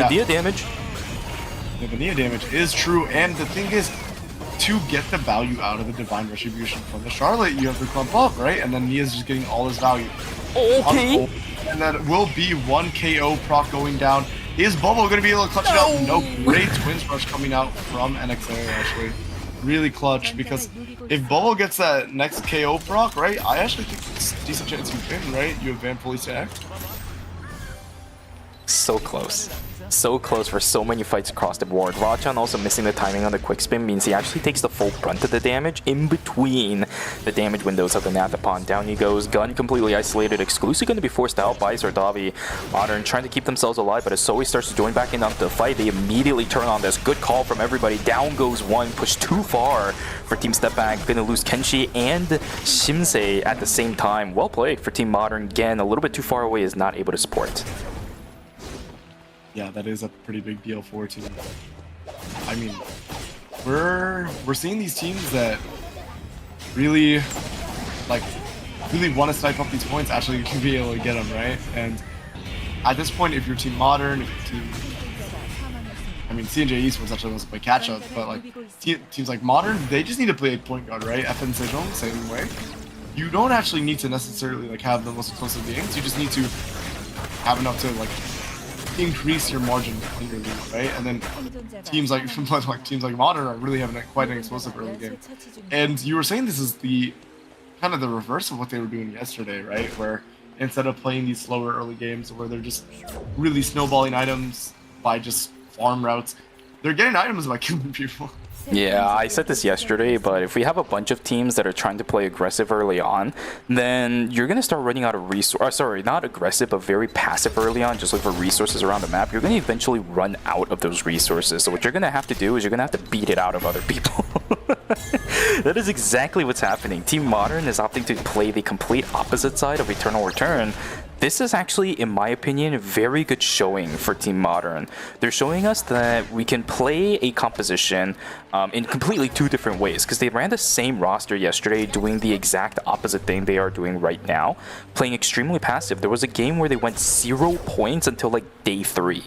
Nia damage. Yeah, the Nia damage is true, and the thing is, to get the value out of the Divine Retribution from the Charlotte, you have to clump up, right? And then Nia's just getting all his value. Okay. And that will be 1 KO proc going down. Is Bubble going to be able to clutch it out? No, great Twins Rush coming out from NXA, actually. Really clutch, because if Bubble gets that next KO proc, right, I actually think it's a decent chance you win, right? You have Van fully stacked. So close. So close for so many fights across the board. Rachan also missing the timing on the quick spin means he actually takes the full brunt of the damage in between the damage windows of the Nathapon. Down he goes, Gun completely isolated, exclusively going to be forced out by Zardavi. Modern trying to keep themselves alive, but as Zoe starts to join back in onto the fight, they immediately turn on this. Good call from everybody. Down goes one, pushed too far for Team Stepback. Gonna lose Kenshi and Shimsei at the same time. Well played for Team Modern. Again, a little bit too far away, is not able to support. Yeah, that is a pretty big deal for team. I mean, we're seeing these teams that really want to snipe up these points actually can be able to get them, right? And at this point, if you're Team Modern, if you're Team, I mean, C&J Esports actually wants to play catch up, but like teams like Modern, they just need to play point guard, right? FN Sejong, same way. You don't actually need to necessarily like have the most explosive games. You just need to have enough to like increase your margin in your league, right? And then teams like teams like Modern are really having quite an explosive early game. And you were saying this is the kind of the reverse of what they were doing yesterday, right? Where instead of playing these slower early games where they're just really snowballing items by just farm routes, they're getting items by killing people. Yeah, I said this yesterday, but if we have a bunch of teams that are trying to play aggressive early on, then you're going to start running out of resources. Sorry, not aggressive, but very passive early on, just look for resources around the map. You're going to eventually run out of those resources. So what you're going to have to do is you're going to have to beat it out of other people. That is exactly what's happening. Team Modern is opting to play the complete opposite side of Eternal Return. This is actually, in my opinion, a very good showing for Team Modern. They're showing us that we can play a composition in completely two different ways, because they ran the same roster yesterday doing the exact opposite thing they are doing right now, playing extremely passive. There was a game where they went 0 points until like day 3.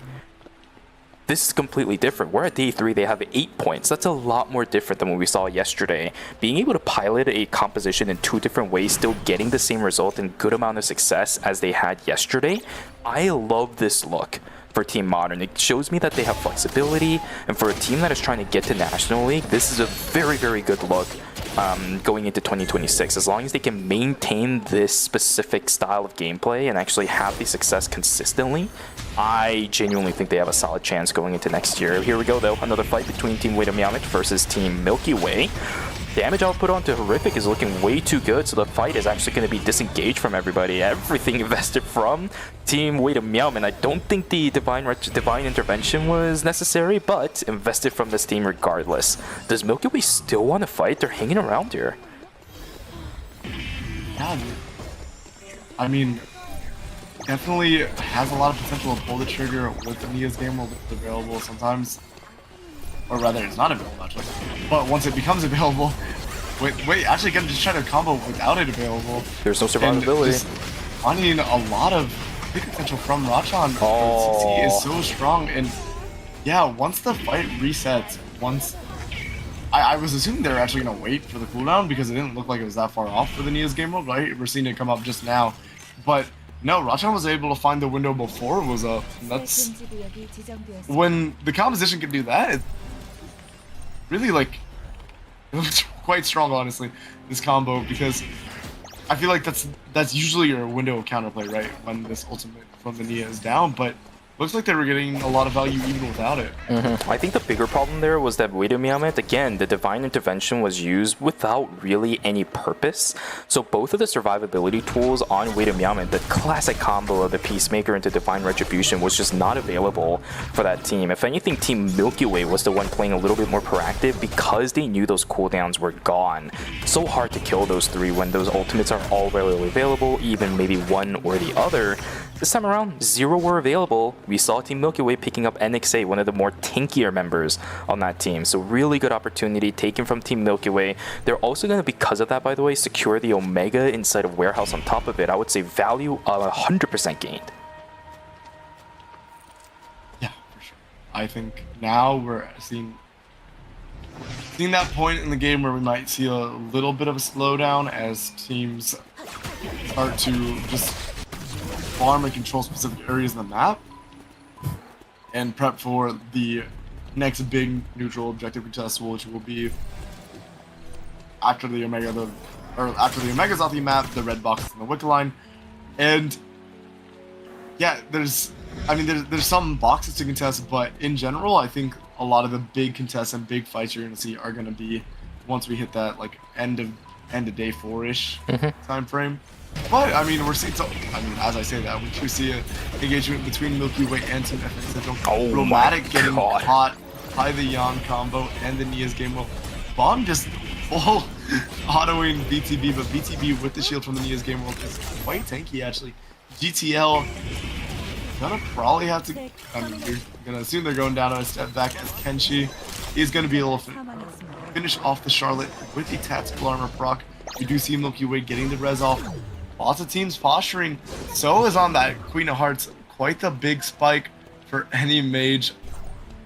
This is completely different. We're at day 3, they have 8 points. That's a lot more different than what we saw yesterday. Being able to pilot a composition in 2 different ways, still getting the same result and good amount of success as they had yesterday. I love this look for Team Modern. It shows me that they have flexibility, and for a team that is trying to get to National League, this is a very, very good look going into 2026. As long as they can maintain this specific style of gameplay and actually have the success consistently, I genuinely think they have a solid chance going into next year. Here we go though, another fight between Team Wait Miamit versus Team Milky Way. Damage output onto Horrific is looking way too good, so the fight is actually going to be disengaged from everybody. Everything invested from Team Wait Miamit. I don't think the Divine Intervention was necessary, but invested from this team regardless. Does Milky Way still want to fight? They're hanging around here. Yeah, I mean, definitely has a lot of potential to pull the trigger with the Nia's game when it's available sometimes. Or rather, it's not available actually. But once it becomes available, wait, actually gonna just try to combo without it available. There's no survivability. Finding a lot of big potential from Rachan. CC is so strong, and yeah, once the fight resets, I was assuming they were actually gonna wait for the cooldown because it didn't look like it was that far off for the Nia's game mode, right? We're seeing it come up just now, but no, Rachan was able to find the window before it was up. That's when the composition can do that. It really it was quite strong, honestly, this combo, because I feel like that's usually your window of counterplay, right? When this ultimate from the Nia is down, but looks like they were getting a lot of value even without it. I think the bigger problem there was that Wait Miamit, again, the Divine Intervention was used without really any purpose. So both of the survivability tools on Wait Miamit, the classic combo of the Peacemaker into Divine Retribution, was just not available for that team. If anything, Team Milky Way was the one playing a little bit more proactive because they knew those cooldowns were gone. So hard to kill those 3 when those ultimates are all readily available, even maybe one or the other. This time around, 0 were available. We saw Team Milky Way picking up NXA, one of the more tankier members on that team. So really good opportunity taken from Team Milky Way. They're also going to, because of that, by the way, secure the Omega inside of Warehouse on top of it. I would say value of 100% gained. Yeah, for sure. I think now we're seeing seeing that point in the game where we might see a little bit of a slowdown as teams start to just farm and control specific areas in the map and prep for the next big neutral objective contest, which will be after the Omega, after the Omega's off the map, the red box in the wicker line. And yeah, there's some boxes to contest, but in general, I think a lot of the big contests and big fights you're going to see are going to be once we hit that like end of day 4-ish time frame. But I mean, we're seeing some. I mean, as I say that, we do see an engagement between Milky Way and Team FN. Oh Romantic getting caught by the Yan combo and the Nia's game. Well, Bomb just full autoing BTB, but BTB with the shield from the Nia's game world is quite tanky actually. GTL gonna probably have to. I mean, you're gonna assume they're going down to a step back as Kenshi is gonna be able to finish off the Charlotte with a tactical armor proc. We do see Milky Way getting the res off. Lots of teams posturing. So is on that Queen of Hearts. Quite the big spike for any mage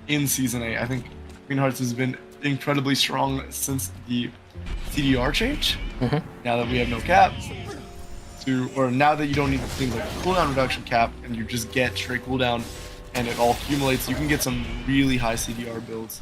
in Season 8. I think Queen of Hearts has been incredibly strong since the CDR change. Now that we have no cap, or now that you don't need things like cooldown reduction cap and you just get straight cooldown and it all accumulates, you can get some really high CDR builds.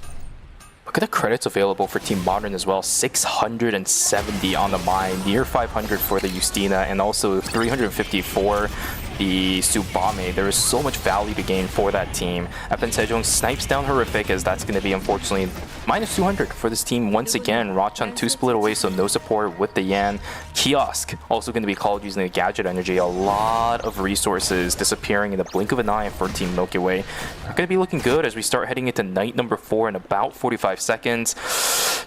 Look at the credits available for Team Modern as well. 670 on the mine, near 500 for the Justina, and also 350 for the Tsubame. There is so much value to gain for that team. FN Sejong snipes down Horrific, as that's going to be unfortunately minus 200 for this team once again. Rachan 2 split away, so no support with the Yan. Kiosk also going to be called using the gadget energy. A lot of resources disappearing in the blink of an eye for Team Milky Way. They're going to be looking good as we start heading into night number 4 in about 45 seconds.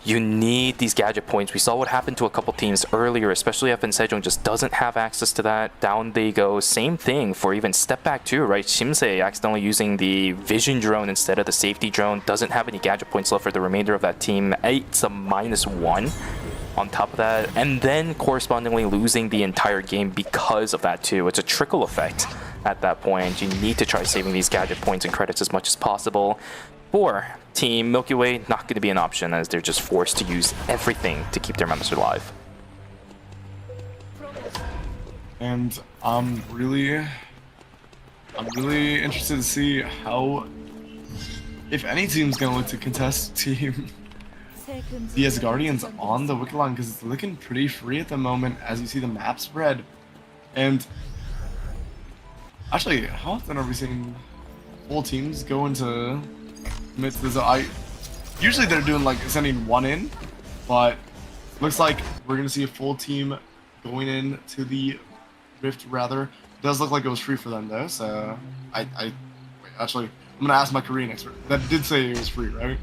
You need these gadget points. We saw what happened to a couple teams earlier, especially FN Sejong just doesn't have access to that. Down they go. Same thing for even step back too, right? Shimsei accidentally using the vision drone instead of the safety drone. Doesn't have any gadget points left for the remainder of that team. It's a -1 on top of that, and then correspondingly losing the entire game because of that too. It's a trickle effect at that point. You need to try saving these gadget points and credits as much as possible. For Team Milky Way, not going to be an option as they're just forced to use everything to keep their members alive. And I'm really interested to see how, if any team's gonna look to contest Team DS Guardians on the wicket line, because it's looking pretty free at the moment as you see the map spread. And actually, how often are we seeing full teams go into mid to the zone? Usually they're doing like sending one in, but looks like we're gonna see a full team going in to the Rift rather. It does look like it was free for them though, so wait, actually, I'm gonna ask my Korean expert. That did say it was free, right?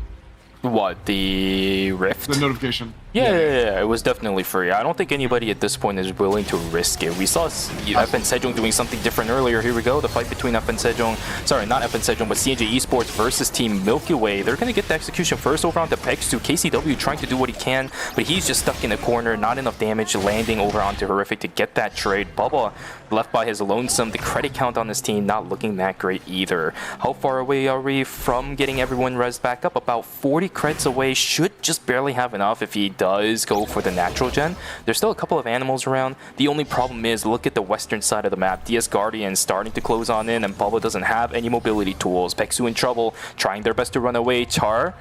What, the Rift? The notification. Yeah, it was definitely free. I don't think anybody at this point is willing to risk it. We saw FN Sejong doing something different earlier. Here we go, the fight between FN Sejong, sorry, not FN Sejong, but CNJ Esports versus Team Milky Way. They're going to get the execution first over onto Pexu. KCW trying to do what he can, but he's just stuck in the corner. Not enough damage landing over onto Horrific to get that trade. Bubba left by his lonesome. The credit count on this team not looking that great either. How far away are we from getting everyone rezzed back up? About 40 creds away. Should just barely have enough if he does go for the natural gen. There's still a couple of animals around. The only problem is, look at the western side of the map. DS Guardians starting to close on in, and Bubba doesn't have any mobility tools. Pexu in trouble, trying their best to run away. Char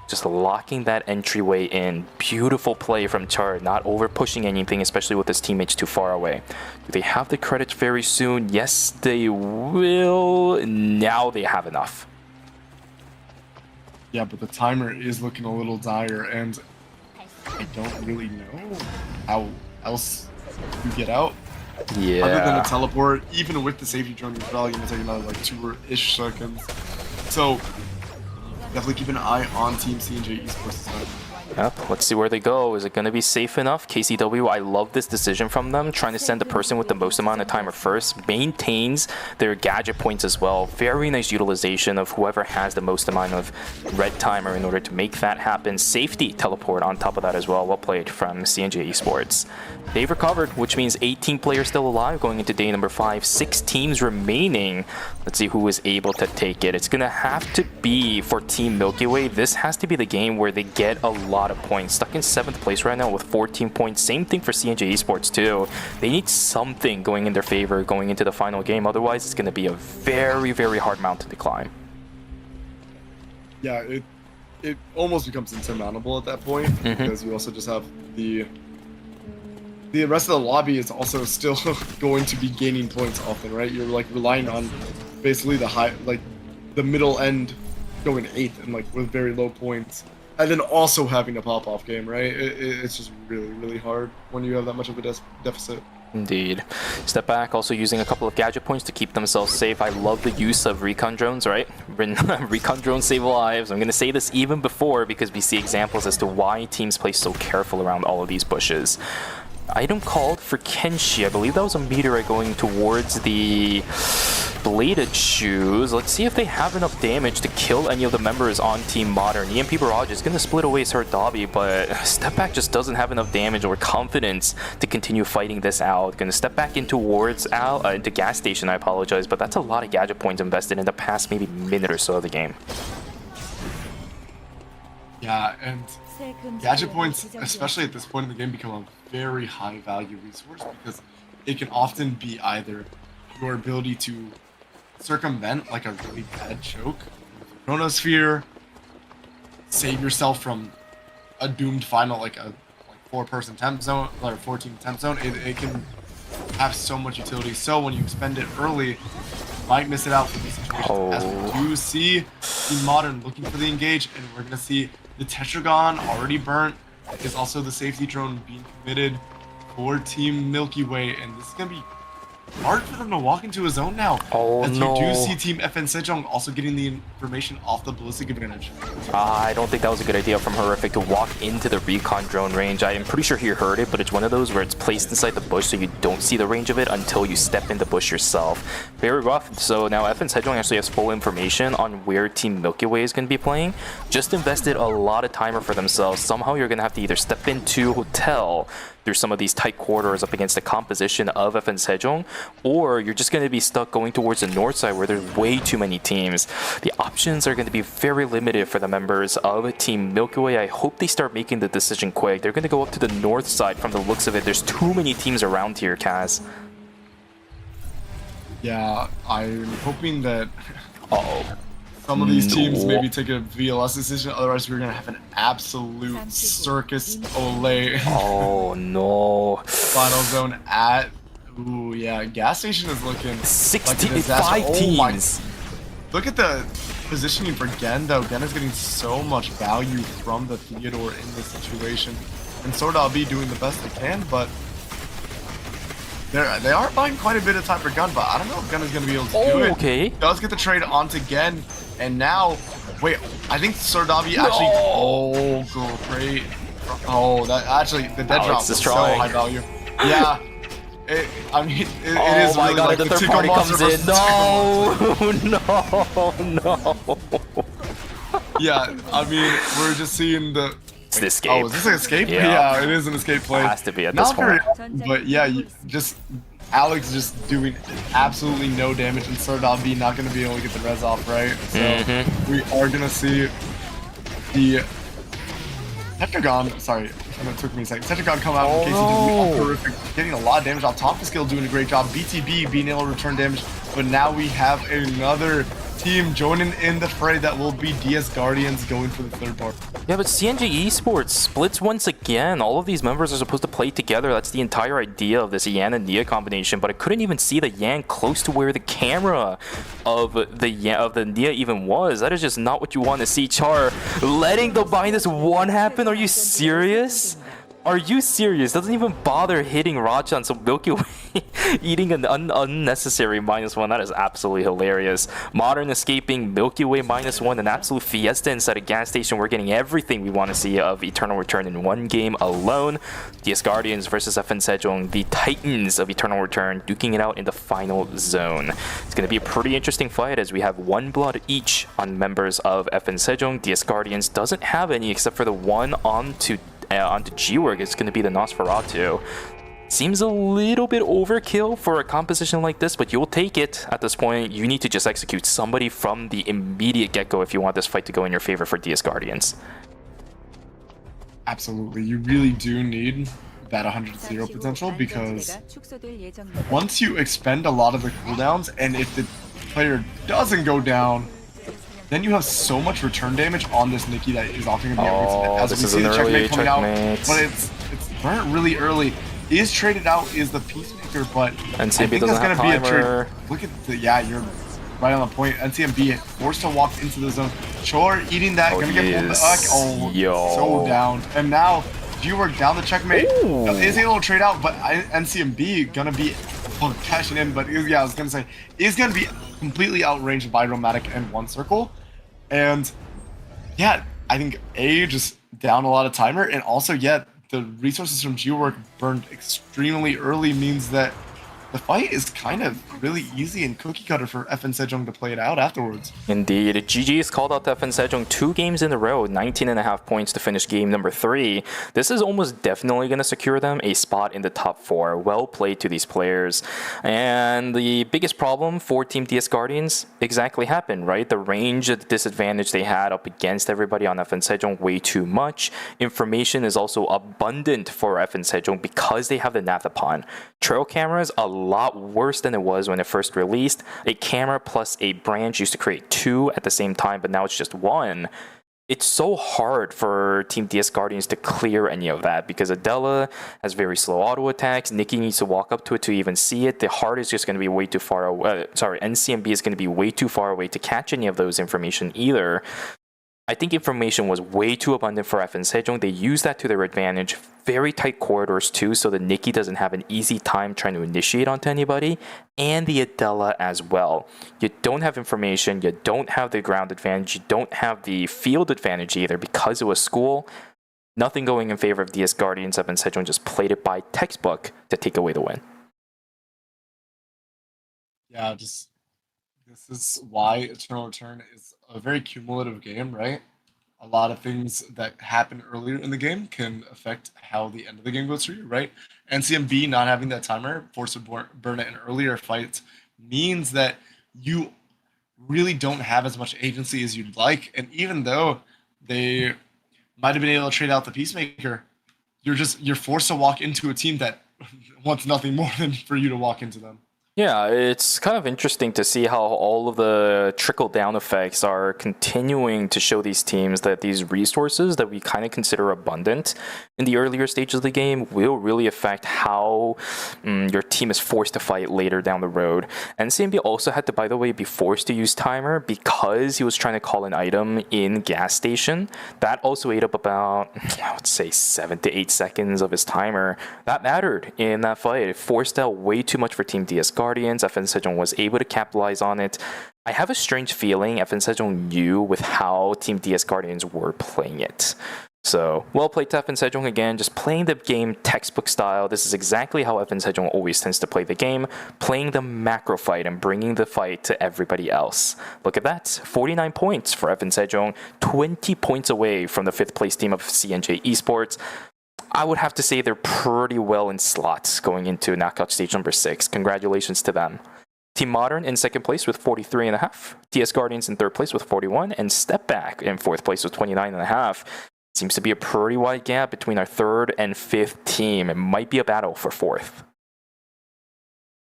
just locking that entryway in. Beautiful play from Char, not over pushing anything, especially with his teammates too far away. Do they have the credits very soon? Yes, they will. Now they have enough. Yeah, but the timer is looking a little dire, and I don't really know how else you get out. Yeah. Other than a teleport, even with the safety drone, you're probably going to take another like 2-ish seconds. So definitely keep an eye on Team CNJ Esports this time. Yep, let's see where they go. Is it going to be safe enough? KCW, I love this decision from them. Trying to send the person with the most amount of timer first. Maintains their gadget points as well. Very nice utilization of whoever has the most amount of red timer in order to make that happen. Safety teleport on top of that as well. Well played from CNJ Esports. They've recovered, which means 18 players still alive going into day number 5. 6 teams remaining. Let's see who is able to take it. It's going to have to be for Team Milky Way. This has to be the game where they get a lot of points. Stuck in 7th place right now with 14 points. Same thing for CNJ Esports too. They need something going in their favor going into the final game. Otherwise, it's going to be a very, very hard mountain to climb. Yeah, it almost becomes insurmountable at that point because you also just have the rest of the lobby is also still going to be gaining points often, right? You're like relying on basically the middle end going 8th and like with very low points, and then also having a pop-off game, right? It's just really, really hard when you have that much of a deficit. Indeed. Step back, also using a couple of gadget points to keep themselves safe. I love the use of recon drones, right? Recon drones save lives. I'm going to say this even before because we see examples as to why teams play so careful around all of these bushes. Item called for Kenshi. I believe that was a meteorite going towards the bladed shoes. Let's see if they have enough damage to kill any of the members on Team Modern. EMP Barrage is going to split away Sardabi, but Step Back just doesn't have enough damage or confidence to continue fighting this out. Going to step back in towards into gas station, I apologize, but that's a lot of gadget points invested in the past maybe minute or so of the game. Yeah, and gadget points, especially at this point in the game, become a very high value resource because it can often be either your ability to circumvent like a really bad choke, Chronosphere, save yourself from a doomed final like a 4-person temp zone or 14 temp zone. It can have so much utility. So when you spend it early, you might miss it out for these situations. As we do see Team Modern looking for the engage, and we're gonna see the Tetragon already burnt. Is also the safety drone being committed for Team Milky Way, and this is gonna be hard for them to walk into a zone now. As you do see Team FN Sejong also getting the information off the ballistic advantage. I don't think that was a good idea from Horrific to walk into the recon drone range. I am pretty sure he heard it, but it's one of those where it's placed inside the bush so you don't see the range of it until you step in the bush yourself. Very rough. So now FN Sejong actually has full information on where Team Milky Way is going to be playing. Just invested a lot of timer for themselves. Somehow you're going to have to either step into Hotel through some of these tight corridors up against the composition of FN Sejong, or you're just going to be stuck going towards the north side where there's way too many teams. The options are going to be very limited for the members of Team Milky Way. I hope they start making the decision quick. They're going to go up to the north side from the looks of it. There's too many teams around here, Kaz. Yeah, I'm hoping that some of these teams maybe take a VLS decision, otherwise we're gonna have an absolute circus Olay. Oh no. Final zone at yeah, gas station is looking 5 teams. Look at the positioning for Gen though. Gen is getting so much value from the Theodore in this situation. And Sword be doing the best they can, but they are buying quite a bit of time for Gun, but I don't know if Gun is going to be able to do it. Okay. Does get the trade onto Gen, and now, wait, I think Sardabi actually, great. Oh, that actually, the dead drop is so high value. Yeah. I mean, it is my really god, like the third party comes in. No. Yeah, I mean, we're just seeing the... It's the escape. Oh, is this an escape? Yeah. It is an escape play. It has to be at this point. But yeah, just Alex just doing absolutely no damage, and Sardabi not going to be able to get the res off, right? So we are going to see the Tetragon, sorry, it took me a second. Tetragon come out in case he's horrific, getting a lot of damage off. Top skill doing a great job. BTB being able to return damage, but now we have another team joining in the fray that will be DS Guardians going for the third part. Yeah, but CNJ Esports splits once again. All of these members are supposed to play together. That's the entire idea of this Yan and Nia combination, but I couldn't even see the Yan close to where the camera of the Nia even was. That is just not what you want to see. Char letting the -1 happen? Are you serious? Are you serious? Doesn't even bother hitting Rachan, so Milky Way Eating an unnecessary -1, that is absolutely hilarious. Modern escaping Milky Way -1, an absolute fiesta inside a gas station. We're getting everything we want to see of Eternal Return in one game alone. DS Guardians versus FN Sejong, the Titans of Eternal Return, duking it out in the final zone. It's going to be a pretty interesting fight as we have 1 blood each on members of FN Sejong. DS Guardians doesn't have any except for the one onto G-Work. It's going to be the Nosferatu. Seems a little bit overkill for a composition like this, but you'll take it at this point. You need to just execute somebody from the immediate get-go if you want this fight to go in your favor for DS Guardians. Absolutely. You really do need that 100-0 potential, because once you expend a lot of the cooldowns, and if the player doesn't go down, then you have so much return damage on this Nikki that is often going to be able to, as we see the checkmate coming out, but it's burnt really early. Is traded out, is the Peacemaker, but NCMB I think doesn't that's have going to be a timer. trade. Look at the, yeah, you're right on the point. NCMB forced to walk into the zone. Chor eating that, gonna get pulled back. Oh, so down. And now G-Work down the checkmate. Is able to trade out, but NCMB gonna be cashing in. But yeah, I was gonna say, is gonna be completely outranged by Romantic and One Circle. And yeah, I think A, just down a lot of timer, and also, yeah, the resources from G-Work burned extremely early means that the fight is kind of really easy and cookie cutter for FN Sejong to play it out afterwards. Indeed. GG is called out to FN Sejong 2 games in a row, 19.5 points to finish game number 3. This is almost definitely going to secure them a spot in the top 4. Well played to these players. And the biggest problem for Team DS Guardians exactly happened, right? The range disadvantage they had up against everybody on FN Sejong way too much. Information is also abundant for FN Sejong because they have the Nathapon. Trail cameras, a lot worse than it was when it first released. A camera plus a branch used to create 2 at the same time, but now it's just 1. It's so hard for Team DS Guardians to clear any of that because Adela has very slow auto attacks. Nikki needs to walk up to it to even see it. The heart is just going to be way too far away. NCMB is going to be way too far away to catch any of those information either. I think information was way too abundant for FN Sejong. They used that to their advantage. Very tight corridors too, so that Nikki doesn't have an easy time trying to initiate onto anybody. And the Adela as well. You don't have information, you don't have the ground advantage, you don't have the field advantage either because it was school. Nothing going in favor of DS Guardians. FN Sejong just played it by textbook to take away the win. Yeah, this is why Eternal Return is a very cumulative game, right? A lot of things that happen earlier in the game can affect how the end of the game goes for you, right? NCMB not having that timer, forced to burn it in earlier fights, means that you really don't have as much agency as you'd like. And even though they might have been able to trade out the Peacemaker, you're forced to walk into a team that wants nothing more than for you to walk into them. Yeah, it's kind of interesting to see how all of the trickle-down effects are continuing to show these teams that these resources that we kind of consider abundant in the earlier stages of the game will really affect how your team is forced to fight later down the road. And CMB also had to, by the way, be forced to use timer because he was trying to call an item in gas station. That also ate up about, I would say, 7 to 8 seconds of his timer. That mattered in that fight. It forced out way too much for Team DS Guardians. FN Sejong was able to capitalize on it. I have a strange feeling FN Sejong knew with how Team DS Guardians were playing it. So, well played to FN Sejong again, just playing the game textbook style. This is exactly how FN Sejong always tends to play the game, playing the macro fight and bringing the fight to everybody else. Look at that, 49 points for FN Sejong, 20 points away from the 5th place team of CNJ Esports. I would have to say they're pretty well in slots going into knockout stage number 6. Congratulations to them. Team Modern in 2nd place with 43.5. TS Guardians in 3rd place with 41. And Step Back in 4th place with 29.5. Seems to be a pretty wide gap between our 3rd and 5th team. It might be a battle for 4th.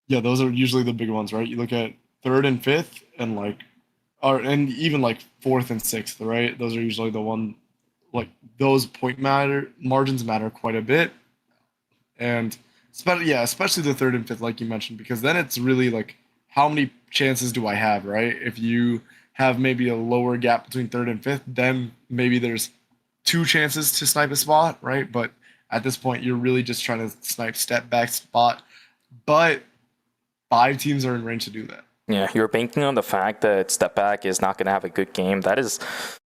Yeah, those are usually the big ones, right? You look at 3rd and 5th and even 4th and 6th, right? Those are usually the one. Those margins matter quite a bit, and especially the 3rd and 5th, like you mentioned, because then it's really how many chances do I have, right? If you have maybe a lower gap between 3rd and 5th, then maybe there's 2 chances to snipe a spot, right? But at this point, you're really just trying to snipe step back spot, but 5 teams are in range to do that. Yeah, you're banking on the fact that Step Back is not going to have a good game. That is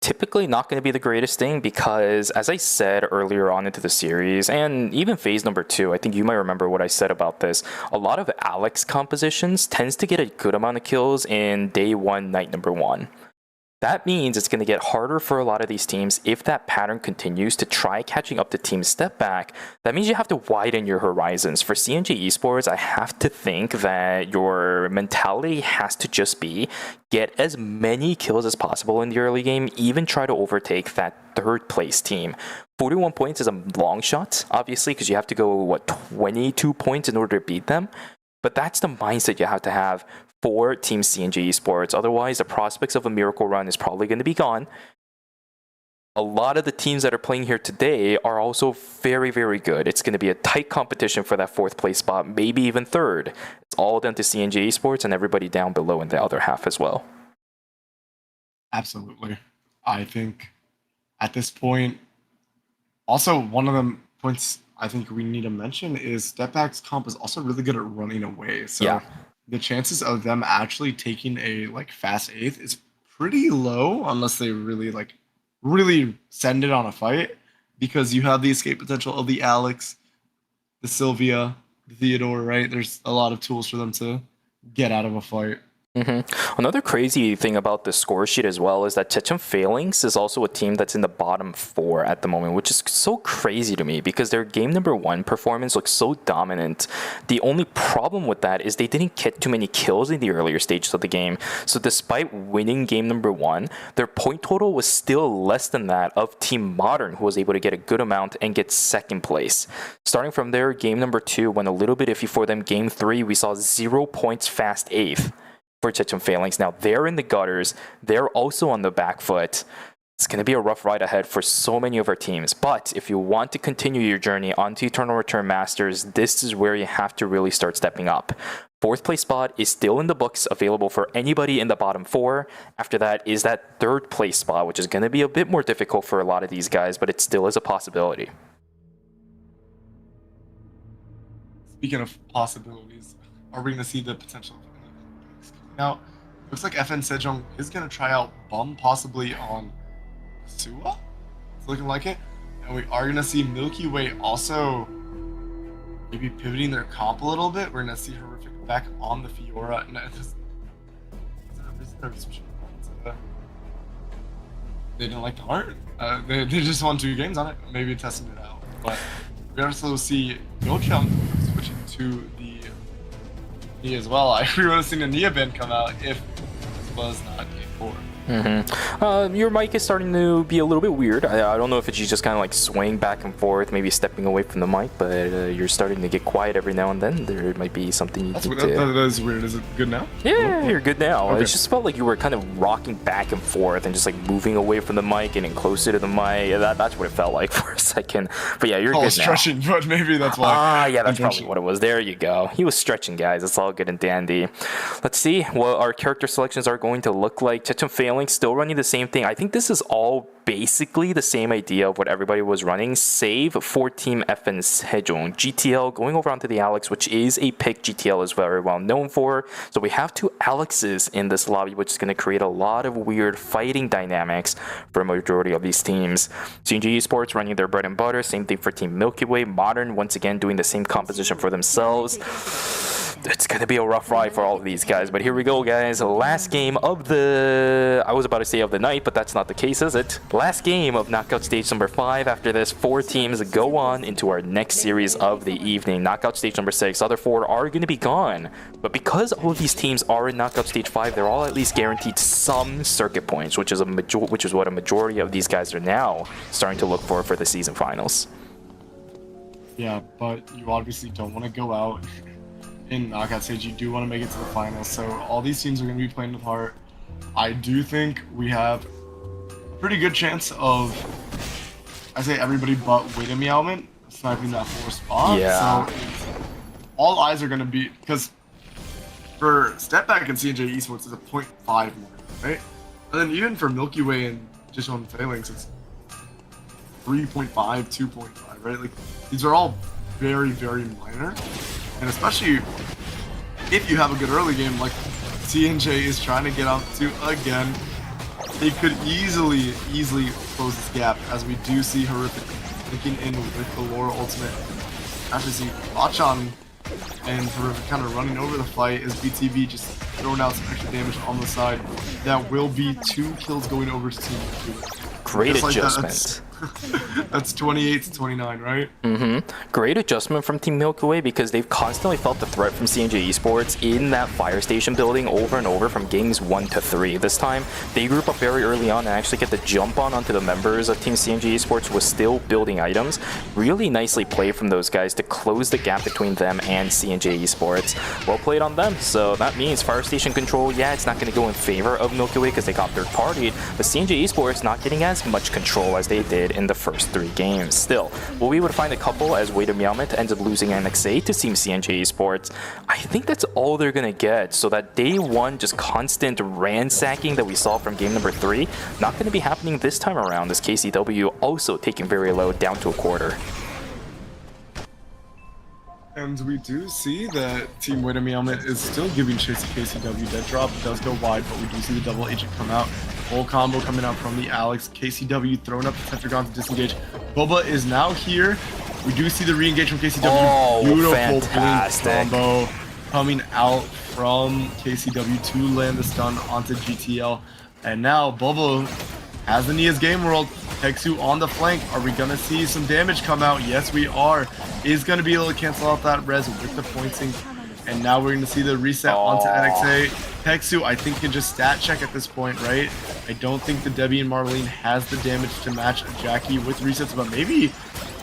typically not going to be the greatest thing because, as I said earlier on into the series, and even phase number 2, I think you might remember what I said about this. A lot of Alex compositions tends to get a good amount of kills in day 1, night number 1. That means it's going to get harder for a lot of these teams if that pattern continues to try catching up to Team Step Back. That means you have to widen your horizons. For CNG Esports, I have to think that your mentality has to just be get as many kills as possible in the early game, even try to overtake that 3rd place team. 41 points is a long shot, obviously, because you have to go, 22 points in order to beat them? But that's the mindset you have to have for Team CNG Esports. Otherwise, the prospects of a miracle run is probably going to be gone. A lot of the teams that are playing here today are also very, very good. It's going to be a tight competition for that 4th place spot, maybe even 3rd. It's all down to CNG Esports and everybody down below in the other half as well. Absolutely. I think at this point, also one of the points I think we need to mention is Step Back's comp is also really good at running away. So yeah, the chances of them actually taking a fast 8th is pretty low unless they really send it on a fight, because you have the escape potential of the Alex, the Sylvia, the Theodore, right? There's a lot of tools for them to get out of a fight. Another crazy thing about the score sheet as well is that 8ㅅPhalanx is also a team that's in the bottom 4 at the moment, which is so crazy to me because their game number 1 performance looks so dominant. The only problem with that is they didn't get too many kills in the earlier stages of the game. So despite winning game number 1, their point total was still less than that of Team Modern, who was able to get a good amount and get 2nd place. Starting from there, game number 2 went a little bit iffy for them. Game 3, we saw 0 points fast 8th. For 8ㅅPhalanx. Now they're in the gutters. They're also on the back foot. It's going to be a rough ride ahead for so many of our teams. But if you want to continue your journey onto Eternal Return Masters, this is where you have to really start stepping up. 4th place spot is still in the books, available for anybody in the bottom 4. After that is that 3rd place spot, which is going to be a bit more difficult for a lot of these guys, but it still is a possibility. Speaking of possibilities, are we going to see the potential? Now, looks like FN Sejong is going to try out Bum, possibly on Sua. It's looking like it. And we are going to see Milky Way also maybe pivoting their comp a little bit. We're going to see Horrific back on the Fiora. No, they didn't like the heart. They just won 2 games on it. Maybe testing it out. But we also see Yochum switching to the Nia as well. I really want to see the Nia bin come out if this was not game 4. Your mic is starting to be a little bit weird. I don't know if it's just kind of swaying back and forth, maybe stepping away from the mic, but you're starting to get quiet every now and then. There might be something you need to... That is weird. Is it good now? Yeah, you're good now. Okay. It just felt like you were kind of rocking back and forth and just moving away from the mic, getting closer to the mic. That's what it felt like for a second. But yeah, you're good now. Stretching, but maybe that's why. Yeah, that's probably what it was. There you go. He was stretching, guys. It's all good and dandy. Let's see what our character selections are going to look like. 8ㅅPhalanx still running the same thing. I think this is all basically the same idea of what everybody was running, save for Team FN Sejong. GTL going over onto the Alex, which is a pick GTL is very well known for. So we have 2 Alexes in this lobby, which is going to create a lot of weird fighting dynamics for a majority of these teams. CNG Esports running their bread and butter. Same thing for Team Milky Way. Modern, once again, doing the same composition for themselves. It's going to be a rough ride for all of these guys, but here we go, guys. Last game of the... I was about to say of the night, but that's not the case, is it? Last game of knockout stage number 5. After this, 4 teams go on into our next series of the evening. Knockout stage number 6. Other 4 are going to be gone. But because all of these teams are in knockout stage 5, they're all at least guaranteed some circuit points, which is what a majority of these guys are now starting to look for the season finals. Yeah, but you obviously don't want to go out in knockout stage. You do want to make it to the finals, so all these teams are going to be playing with heart. I do think we have a pretty good chance of, I say everybody but Wait and Meowman sniping that 4th spot. Yeah. So all eyes are going to be, because for Step Back and CNJ Esports is a 0.5 mark, right? And then even for Milky Way and 8ㅅPhalanx, it's 3.5, 2.5, right? These are all very, very minor. And especially if you have a good early game like CNJ is trying to get up to again, they could easily close this gap, as we do see Horrific linking in with the Laura ultimate. After see Bachan and Horrific kind of running over the fight as BTB just throwing out some extra damage on the side. That will be 2 kills going over to Team 2. Great Like adjustment. That's 28 to 29, right? Great adjustment from Team Milky Way, because they've constantly felt the threat from CNJ Esports in that fire station building over and over from games 1 to 3. This time, they group up very early on and actually get the jump onto the members of Team CNJ Esports was still building items. Really nicely played from those guys to close the gap between them and CNJ Esports. Well played on them. So that means fire station control, yeah, it's not going to go in favor of Milky Way because they got third-partied, but CNJ Esports not getting as much control as they did in the first 3 games. Still, we'll be able to find a couple as 8ㅅPhase ends up losing NXA to Team CNJ Esports. I think that's all they're gonna get, so that day 1 just constant ransacking that we saw from game number 3, not gonna be happening this time around, as KCW also taking very low down to a quarter. And we do see that Team 8ㅅPhase is still giving chase to KCW. Dead drop does go wide, but we do see the double agent come out. Full combo coming out from the Alex. KCW throwing up the Tetragon to disengage. Boba is now here. We do see the re-engage from KCW. Oh, beautiful fantastic combo coming out from KCW to land the stun onto GTL. And now Boba has the Nia's Game World. Hexu on the flank. Are we gonna see some damage come out? Yes, we are. Is gonna be able to cancel out that res with the point sync. And now we're gonna see the reset onto NXA. Hexu, I think, can just stat check at this point, right? I don't think the Debbie and Marlene has the damage to match Jackie with resets, but maybe.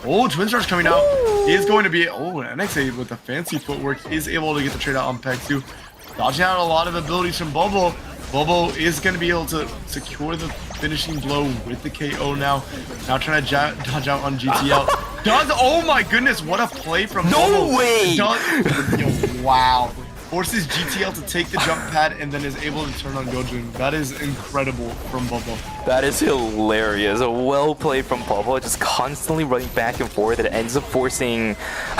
Oh, Twin Stars coming out is going to be. Oh, NXA with the fancy footwork is able to get the trade out on Hexu. Dodging out a lot of abilities from Bobo. Bobo is going to be able to secure the finishing blow with the KO now. Now trying to dodge out on GTL. Does, oh my goodness, what a play from Bobo. No way! Yo, wow. Forces GTL to take the jump pad and then is able to turn on Gojun. That is incredible from Bobo. That is hilarious. A well played from Bobo, just constantly running back and forth. It ends up forcing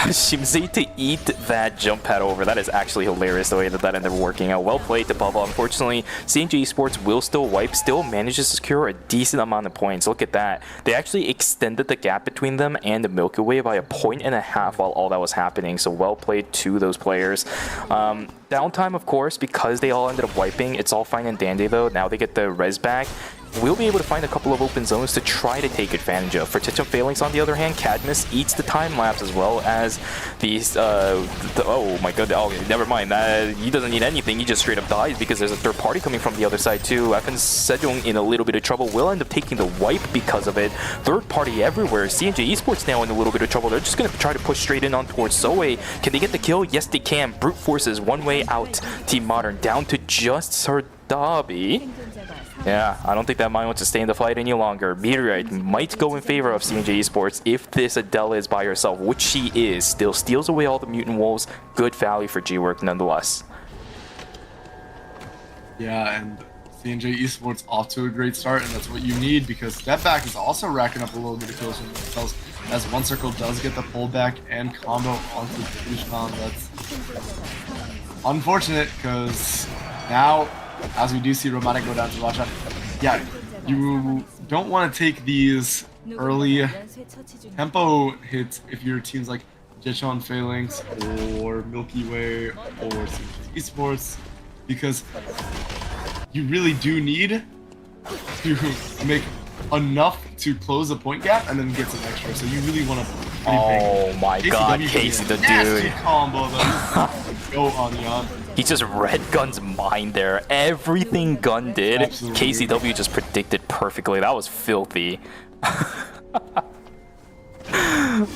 Shimze to eat that jump pad over. That is actually hilarious the way that ended up working out. Well played to Bobo. Unfortunately, CNJ Esports will still wipe, still manages to secure a decent amount of points. Look at that. They actually extended the gap between them and the Milky Way by 1.5 points while all that was happening. So well played to those players. Downtime, of course, because they all ended up wiping. It's all fine and dandy though. Now they get the res back. We'll be able to find a couple of open zones to try to take advantage of. For Tichum Phalanx, on the other hand, Cadmus eats the time lapse as well as these. Oh my god! Oh, never mind. He doesn't need anything. He just straight up dies because there's a third party coming from the other side too. FN Sejong in a little bit of trouble. Will end up taking the wipe because of it. Third party everywhere. CNJ Esports now in a little bit of trouble. They're just gonna try to push straight in on towards Zoe. Can they get the kill? Yes, they can. Brute forces one way out. Team Modern down to just Sardabi. Yeah, I don't think that mine wants to stay in the fight any longer. Meteorite might go in favor of CNJ Esports if this Adela is by herself, which she is. Still steals away all the Mutant Wolves. Good value for G-Work nonetheless. Yeah, and CNJ Esports off to a great start, and that's what you need, because Stepback is also racking up a little bit of kills for themselves, as One Circle does get the pullback and combo onto Dushman. That's unfortunate, because now, as we do see Romantic go down to Vacha, yeah, you don't want to take these early tempo hits if your team's like Jetchon Phalanx or Milky Way or CNJ Esports, because you really do need to make enough to close the point gap and then get some extra. So you really want to. Oh my god, Casey the dude. Combo go on Yan. He just red guns mine there. Everything Gun did, Absolutely. KCW just predicted perfectly. That was filthy.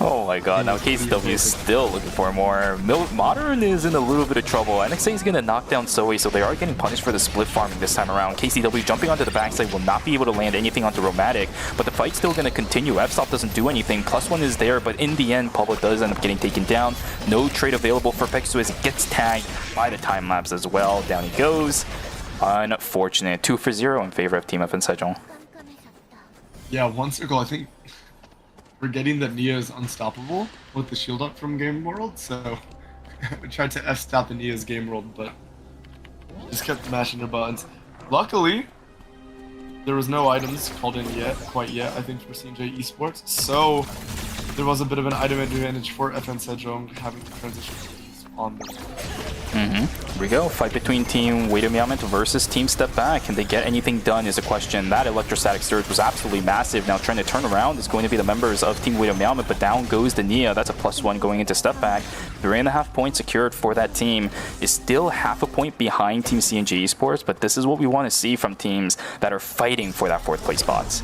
Oh my god, now KCW is still looking for more. Modern is in a little bit of trouble. NXA is going to knock down Zoe, so they are getting punished for the split farming this time around. KCW jumping onto the backside will not be able to land anything onto Romantic, but the fight's still going to continue. FSOP doesn't do anything. +1 is there, but in the end, Pablo does end up getting taken down. No trade available for Pexu as he gets tagged by the time lapse as well. Down he goes. Unfortunate. 2 for 0 in favor of Team FN Sejong. Yeah, One Circle, I think forgetting that Nia is unstoppable with the shield up from Game World, so tried to F-stop the Nia's game world, but just kept mashing their buttons. Luckily, there was no items called in quite yet, I think, for C&J Esports, so there was a bit of an item advantage for FN Sejong having to transition on them. Here we go. Fight between Team 8ㅅPhase versus Team Step Back. Can they get anything done is a question. That electrostatic surge was absolutely massive. Now trying to turn around is going to be the members of Team 8ㅅPhase, but down goes the Nia. That's a +1 going into Step Back. 3.5 points secured for that team. Is still half a point behind Team C&J Esports, but this is what we want to see from teams that are fighting for that 4th place spots.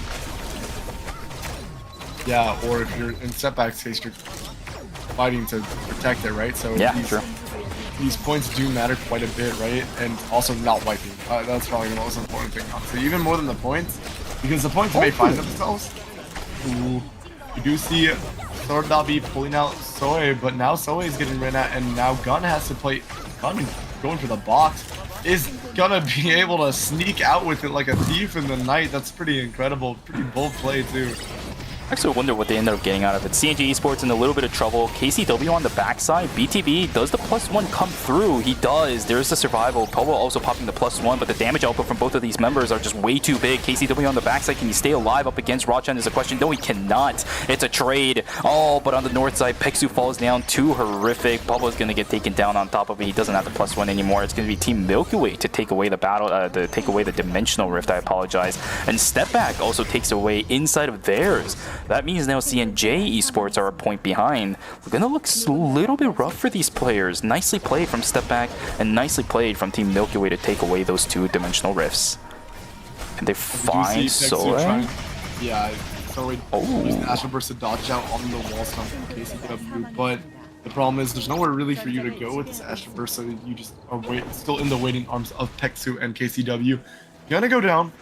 Yeah, or if you're in Step Back's case, you're fighting to protect it, right? So yeah, true. These points do matter quite a bit, right? And also not wiping. That's probably the most important thing, honestly. Even more than the points, because the points may find themselves. Ooh, you do see Sordabi pulling out Soe, but now Soe is getting ran at, and now Gun has to play. Gun going for the box is gonna be able to sneak out with it like a thief in the night. That's pretty incredible. Pretty bold play too. Actually, I wonder what they ended up getting out of it. C&J Esports in a little bit of trouble. KCW on the backside. BTB, does the +1 come through? He does. There's the survival. Pobo also popping the +1, but the damage output from both of these members are just way too big. KCW on the backside. Can he stay alive up against Rachan is a question. No, he cannot. It's a trade. Oh, but on the north side, Peksu falls down. Too horrific. Pobo's going to get taken down on top of it. He doesn't have the +1 anymore. It's going to be Team Milky Way to take away the battle, take away the Dimensional Rift. I apologize. And Step Back also takes away inside of theirs. That means now C&J Esports are a point behind. We're gonna look a little bit rough for these players. Nicely played from Step Back and nicely played from Team Milky Way to take away those 2 dimensional rifts. Can they find Soe? Yeah, Soe used the Astral Burst to dodge out on the wall stump from KCW, but the problem is there's nowhere really for you to go with this Astral Burst, so you just are still in the waiting arms of Peksu and KCW. Gonna go down.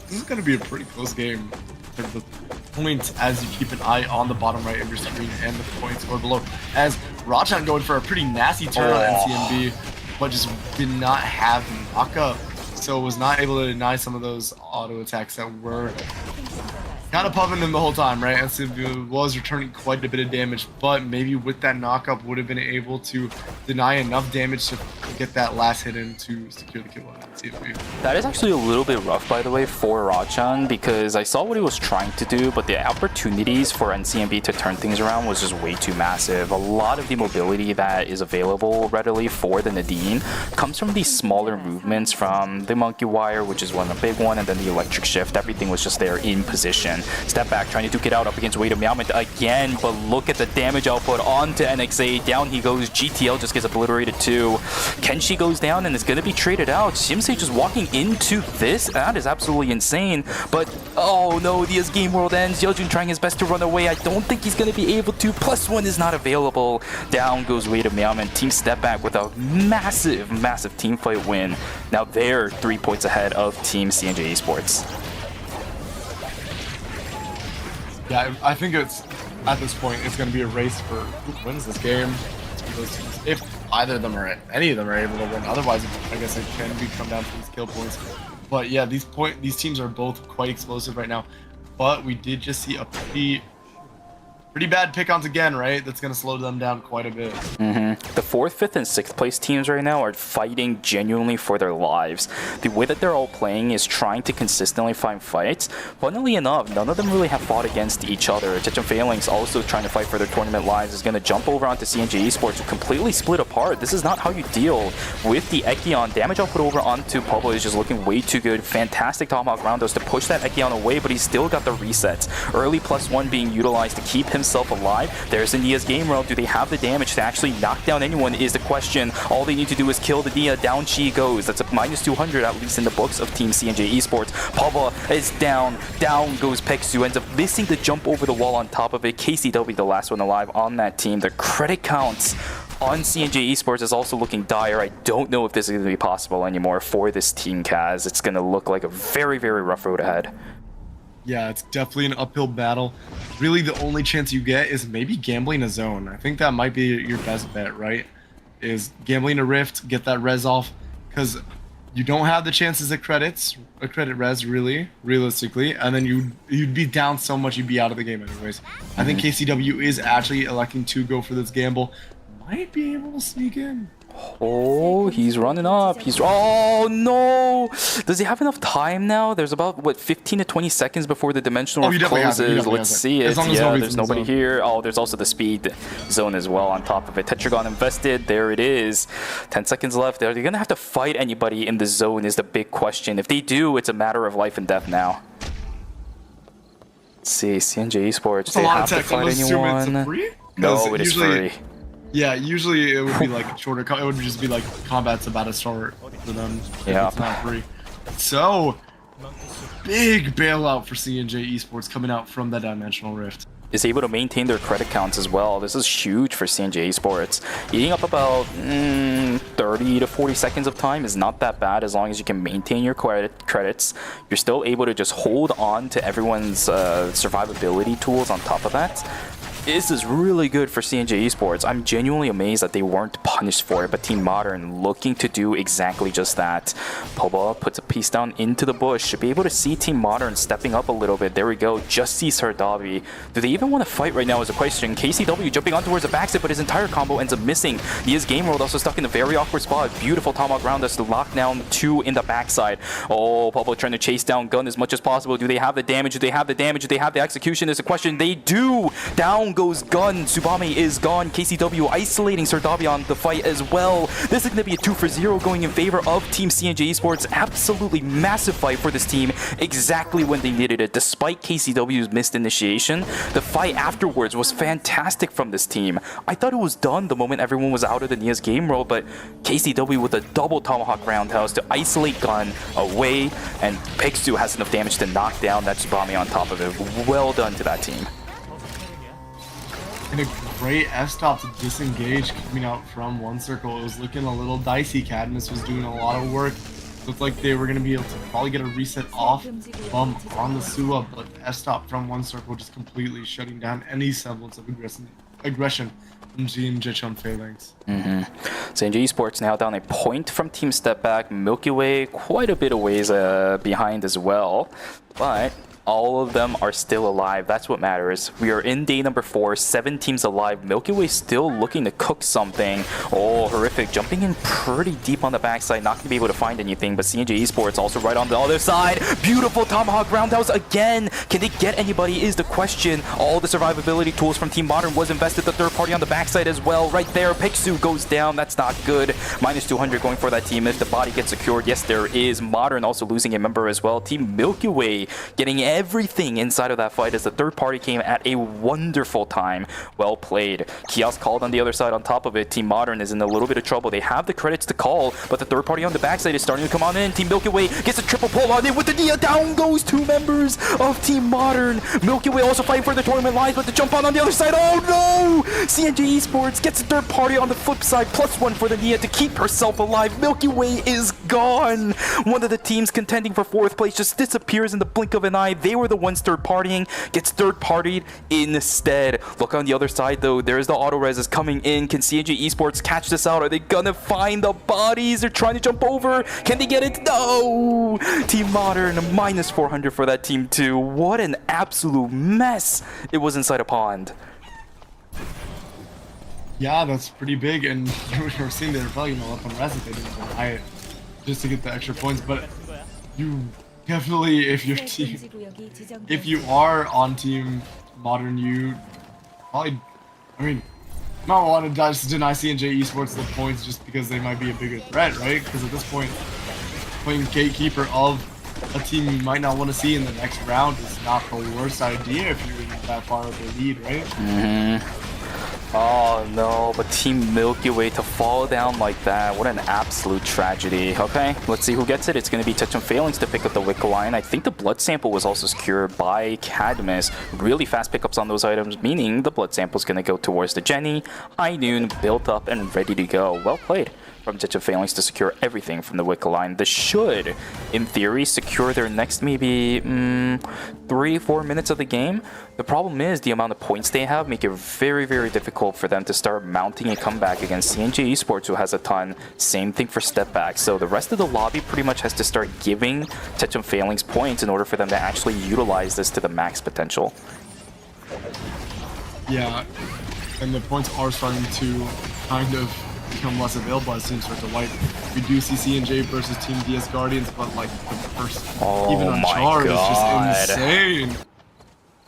This is gonna be a pretty close game. The points as you keep an eye on the bottom right of your screen and the points or below. As Rachan going for a pretty nasty turn on NCMB, but just did not have knockup, so was not able to deny some of those auto attacks that were kind of pumping them the whole time, right? NCMB was returning quite a bit of damage, but maybe with that knockup would have been able to deny enough damage to get that last hit in to secure the kill on NCMB. That is actually a little bit rough, by the way, for Rachan, because I saw what he was trying to do, but the opportunities for NCMB to turn things around was just way too massive. A lot of the mobility that is available readily for the Nadine comes from these smaller movements from the Monkey Wire, which is one a big one, and then the Electric Shift. Everything was just there in position. Step Back trying to duke it out up against 8ㅅPhase again, but look at the damage output onto NXA. Down he goes. GTL just gets obliterated too. Kenshi goes down and is going to be traded out. Shimsei just walking into this. That is absolutely insane. But oh no, Dia's game world ends. Yeojun trying his best to run away. I don't think he's going to be able to. +1 is not available. Down goes 8ㅅPhase. Team Step Back with a massive team fight win. Now they're 3 points ahead of Team C&J Esports. Yeah, I think it's at this point it's going to be a race for who wins this game. If either of them or any of them are able to win, otherwise I guess it can come down to these kill points. But yeah, these teams are both quite explosive right now. But we did just see a pretty bad pick-ons again, right? That's going to slow them down quite a bit. The 4th, 5th, and 6th place teams right now are fighting genuinely for their lives. The way that they're all playing is trying to consistently find fights. Funnily enough, none of them really have fought against each other. Chechen Phalanx also trying to fight for their tournament lives is going to jump over onto C&J Esports to completely split apart. This is not how you deal with the Ekion. Damage output over onto Pablo is just looking way too good. Fantastic Tomahawk Roundos to push that Ekion away, but he's still got the resets. Early +1 being utilized to keep himself alive. There's the Nia's game world. Do they have the damage to actually knock down anyone is the question. All they need to do is kill the Nia. Down she goes. That's a -200 at least in the books of Team C&J Esports. Pava is down. Down goes Peksu. Ends up missing the jump over the wall on top of it. KCW the last one alive on that team. The credit counts on C&J Esports is also looking dire. I don't know if this is going to be possible anymore for this team, Kaz. It's going to look like a very rough road ahead. Yeah, it's definitely an uphill battle. Really, the only chance you get is maybe gambling a zone. I think that might be your best bet, right? Is gambling a rift, get that res off, because you don't have the chances of a credit res, really, realistically, and then you'd be down so much you'd be out of the game anyways. I think KCW is actually electing to go for this gamble. might be able to sneak in. Oh, he's running up. Oh no! Does he have enough time now? There's about what 15 to 20 seconds before the dimensional rift closes. Let's see it. Yeah, there's nobody here. Oh, there's also the speed zone as well on top of it. Tetragon invested. There it is. 10 seconds left. Are they gonna have to fight anybody in the zone? Is the big question. If they do, it's a matter of life and death now. Let's see, CNJ Esports. They have to fight anyone. No, it is free. Yeah, usually it would be like shorter. It would just be like combat's about to start for them. Yeah, it's not free. So big bailout for CNJ Esports coming out from the Dimensional Rift. Is able to maintain their credit counts as well. This is huge for CNJ Esports. Eating up about 30 to 40 seconds of time is not that bad as long as you can maintain your credits. You're still able to just hold on to everyone's survivability tools on top of that. This is really good for CNJ Esports. I'm genuinely amazed that they weren't punished for it, but Team Modern looking to do exactly just that. Poba puts a piece down into the bush. Should be able to see Team Modern stepping up a little bit. There we go. Just sees Sardabi. Do they even want to fight right now is a question. KCW jumping on towards the backside, but his entire combo ends up missing. Nia's game world also stuck in a very awkward spot. Beautiful tomahawk round us to lock down 2 in the backside. Oh, Poba trying to chase down Gun as much as possible. Do they have the damage? Do they have the damage? Do they have the execution? Is a question. They do. Down goes Gun. Tsubame is gone. KCW isolating Sardabi on the fight as well. This is going to be a 2-for-0 going in favor of Team CNJ Esports. Absolutely massive fight for this team exactly when they needed it. Despite KCW's missed initiation, the fight afterwards was fantastic from this team. I thought it was done the moment everyone was out of the Nia's game roll, but KCW with a double tomahawk roundhouse to isolate Gun away, and Pixu has enough damage to knock down that Tsubame on top of it. Well done to that team. And a great F-stop to disengage coming out from one circle. It was looking a little dicey. Cadmus was doing a lot of work. Looked like they were going to be able to probably get a reset off bump on the Sua, but F-stop from one circle just completely shutting down any semblance of aggression from Team Jechon Phalanx. CNJ Esports now down a point from Team Step Back. Milky Way quite a bit of ways behind as well, but all of them are still alive. That's what matters. We are in day number 4, 7 teams alive. Milky Way still looking to cook something. Oh, horrific. Jumping in pretty deep on the backside. Not going to be able to find anything, but CNJ Esports also right on the other side. Beautiful tomahawk roundhouse again. Can they get anybody is the question. All the survivability tools from Team Modern was invested. The third party on the backside as well. Right there. Pixu goes down. That's not good. Minus 200 going for that team. If the body gets secured, yes, there is. Modern also losing a member as well. Team Milky Way getting everything inside of that fight as the third party came at a wonderful time. Well played. Kiosk called on the other side on top of it. Team Modern is in a little bit of trouble. They have the credits to call, but the third party on the backside is starting to come on in. Team Milky Way gets a triple pull on it with the Nia. Down goes 2 members of Team Modern. Milky Way also fighting for the tournament lives, but the jump on the other side. Oh no! CNJ Esports gets a third party on the flip side. +1 for the Nia to keep herself alive. Milky Way is gone. One of the teams contending for 4th place just disappears in the blink of an eye. They were the ones third partying, gets third partied instead. Look on the other side though, there's the auto res is coming in. Can CNJ Esports catch this out? Are they gonna find the bodies? They're trying to jump over. Can they get it? No! Team Modern minus 400 for that team too. What an absolute mess it was inside a pond. Yeah, that's pretty big, and you're seeing they're probably gonna let them res if they didn't deny it just to get the extra points, but you definitely, if you are on Team Modern, you probably, I mean, not want to just deny CNJ Esports the points just because they might be a bigger threat, right? Because at this point, playing gatekeeper of a team you might not want to see in the next round is not the worst idea if you're in that far of a lead, right? Oh no, but Team Milky Way to fall down like that, what an absolute tragedy. Okay, let's see who gets it. It's going to be Techum Phalanx to pick up the Wick line. I think the blood sample was also secured by Cadmus. Really fast pickups on those items, meaning the blood sample is going to go towards the Jenny. High Noon, built up and ready to go. Well played from Techum Phalanx to secure everything from the Wick line. This should, in theory, secure their next maybe 3-4 minutes of the game. The problem is the amount of points they have make it very, very difficult for them to start mounting a comeback against CNJ Esports, who has a ton. Same thing for Step Back. So the rest of the lobby pretty much has to start giving Techum Phalanx points in order for them to actually utilize this to the max potential. Yeah, and the points are starting to kind of become less available as teams start to wipe. We do see C&J versus Team DS Guardians, but like the first, even on Char, is just insane.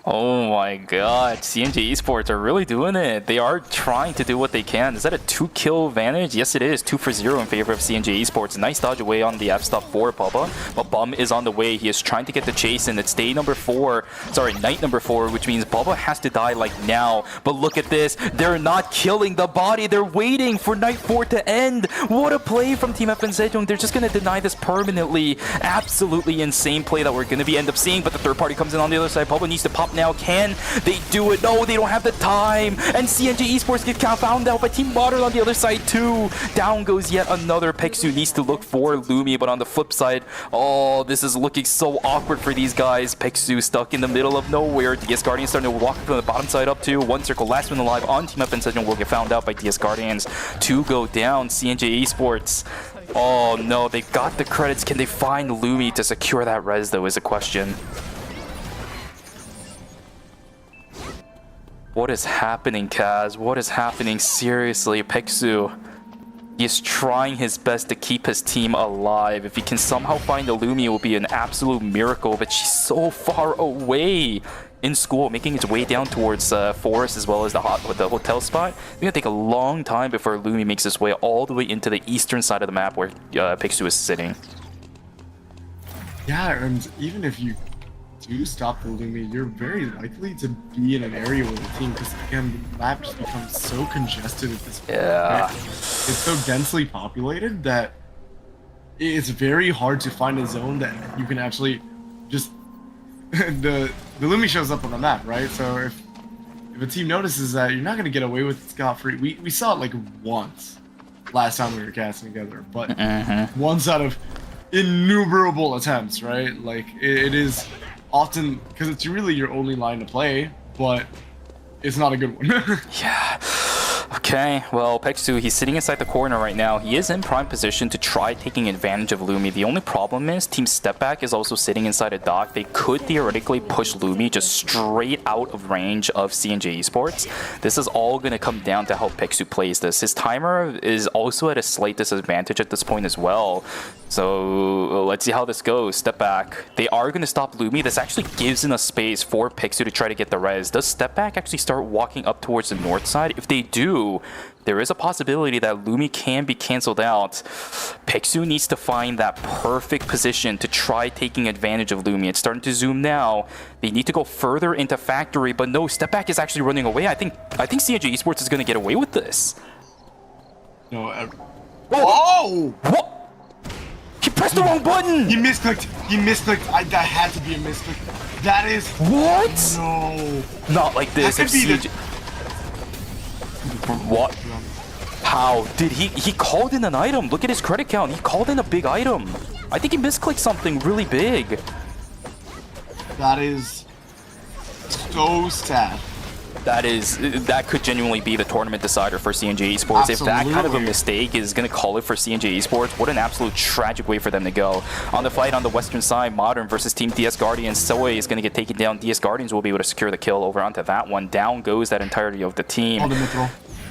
Oh my god, CNG Esports are really doing it. They are trying to do what they can. Is that a 2-kill advantage? Yes, it is. 2 for 0 in favor of CNG Esports. Nice dodge away on the F-stop for Bubba. But Bum is on the way. He is trying to get the chase in. It's night number 4, which means Bubba has to die like now. But look at this. They're not killing the body. They're waiting for night 4 to end. What a play from Team FN Sejong. They're just going to deny this permanently. Absolutely insane play that we're going to end up seeing. But the third party comes in on the other side. Bubba needs to pop now. Can they do it? No, they don't have the time. And CNG Esports get found out by Team Modern on the other side too. Down goes yet another. Peksu needs to look for Lumi, but on the flip side, oh, this is looking so awkward for these guys. Peksu stuck in the middle of nowhere. DS Guardians starting to walk from the bottom side up to one circle. Last one alive on Team FN Sejong will get found out by DS Guardians. 2 go down. CNG Esports. Oh no, they got the credits. Can they find Lumi to secure that res though is a question. What is happening, Kaz? What is happening? Seriously, Peksu. He is trying his best to keep his team alive. If he can somehow find the Lumi, it will be an absolute miracle. But she's so far away in school, making its way down towards Forest as well as the hotel spot. It's gonna take a long time before Lumi makes his way all the way into the eastern side of the map where Peksu is sitting. Yeah, and even if you do stop the Lumi, you're very likely to be in an area with the team because again, the map just becomes so congested at this point. Yeah. Right? It's so densely populated that it's very hard to find a zone that you can actually just the Lumi shows up on the map, right? So if a team notices that, you're not going to get away with it scot-free. We saw it like once last time we were casting together, but once out of innumerable attempts, right? Like it is often because it's really your only line to play, but it's not a good one. Yeah. Okay, well, Peksu, he's sitting inside the corner right now. He is in prime position to try taking advantage of Lumi. The only problem is Team Stepback is also sitting inside a dock. They could theoretically push Lumi just straight out of range of CNJ Esports. This is all going to come down to how Peksu plays this. His timer is also at a slight disadvantage at this point as well. So let's see how this goes. Step back. They are going to stop Lumi. This actually gives enough space for Peksu to try to get the res. Does Step back actually start walking up towards the north side? If they do, there is a possibility that Lumi can be cancelled out. Peksu needs to find that perfect position to try taking advantage of Lumi. It's starting to zoom now. They need to go further into factory, but no, Step back is actually running away. I think CNG Esports is going to get away with this. No. Whoa! What? He pressed the wrong button! He misclicked. He misclicked. That had to be a misclick. That is... What? No. Not like this. That could be the... What? How? Did he called in an item? Look at his credit count. He called in a big item. I think he misclicked something really big. That is so sad. That could genuinely be the tournament decider for CNJ Esports. Absolutely. If that kind of a mistake is going to call it for CNJ Esports, what an absolute tragic way for them to go. On the fight on the western side, Modern versus Team DS Guardians. Soe is going to get taken down. DS Guardians will be able to secure the kill over onto that one. Down goes that entirety of the team.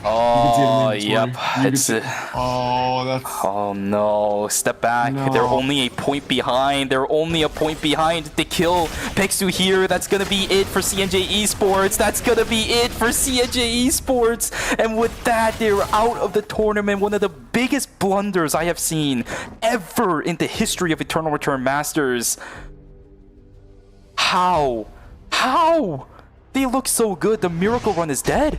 Oh, yep. Oh, that's... Oh, no. Step back. No. They're only a point behind. They're only a point behind. They kill Peksu here. That's going to be it for CNJ Esports. That's going to be it for CNJ Esports. And with that, they're out of the tournament. One of the biggest blunders I have seen ever in the history of Eternal Return Masters. How? How? They look so good. The Miracle Run is dead.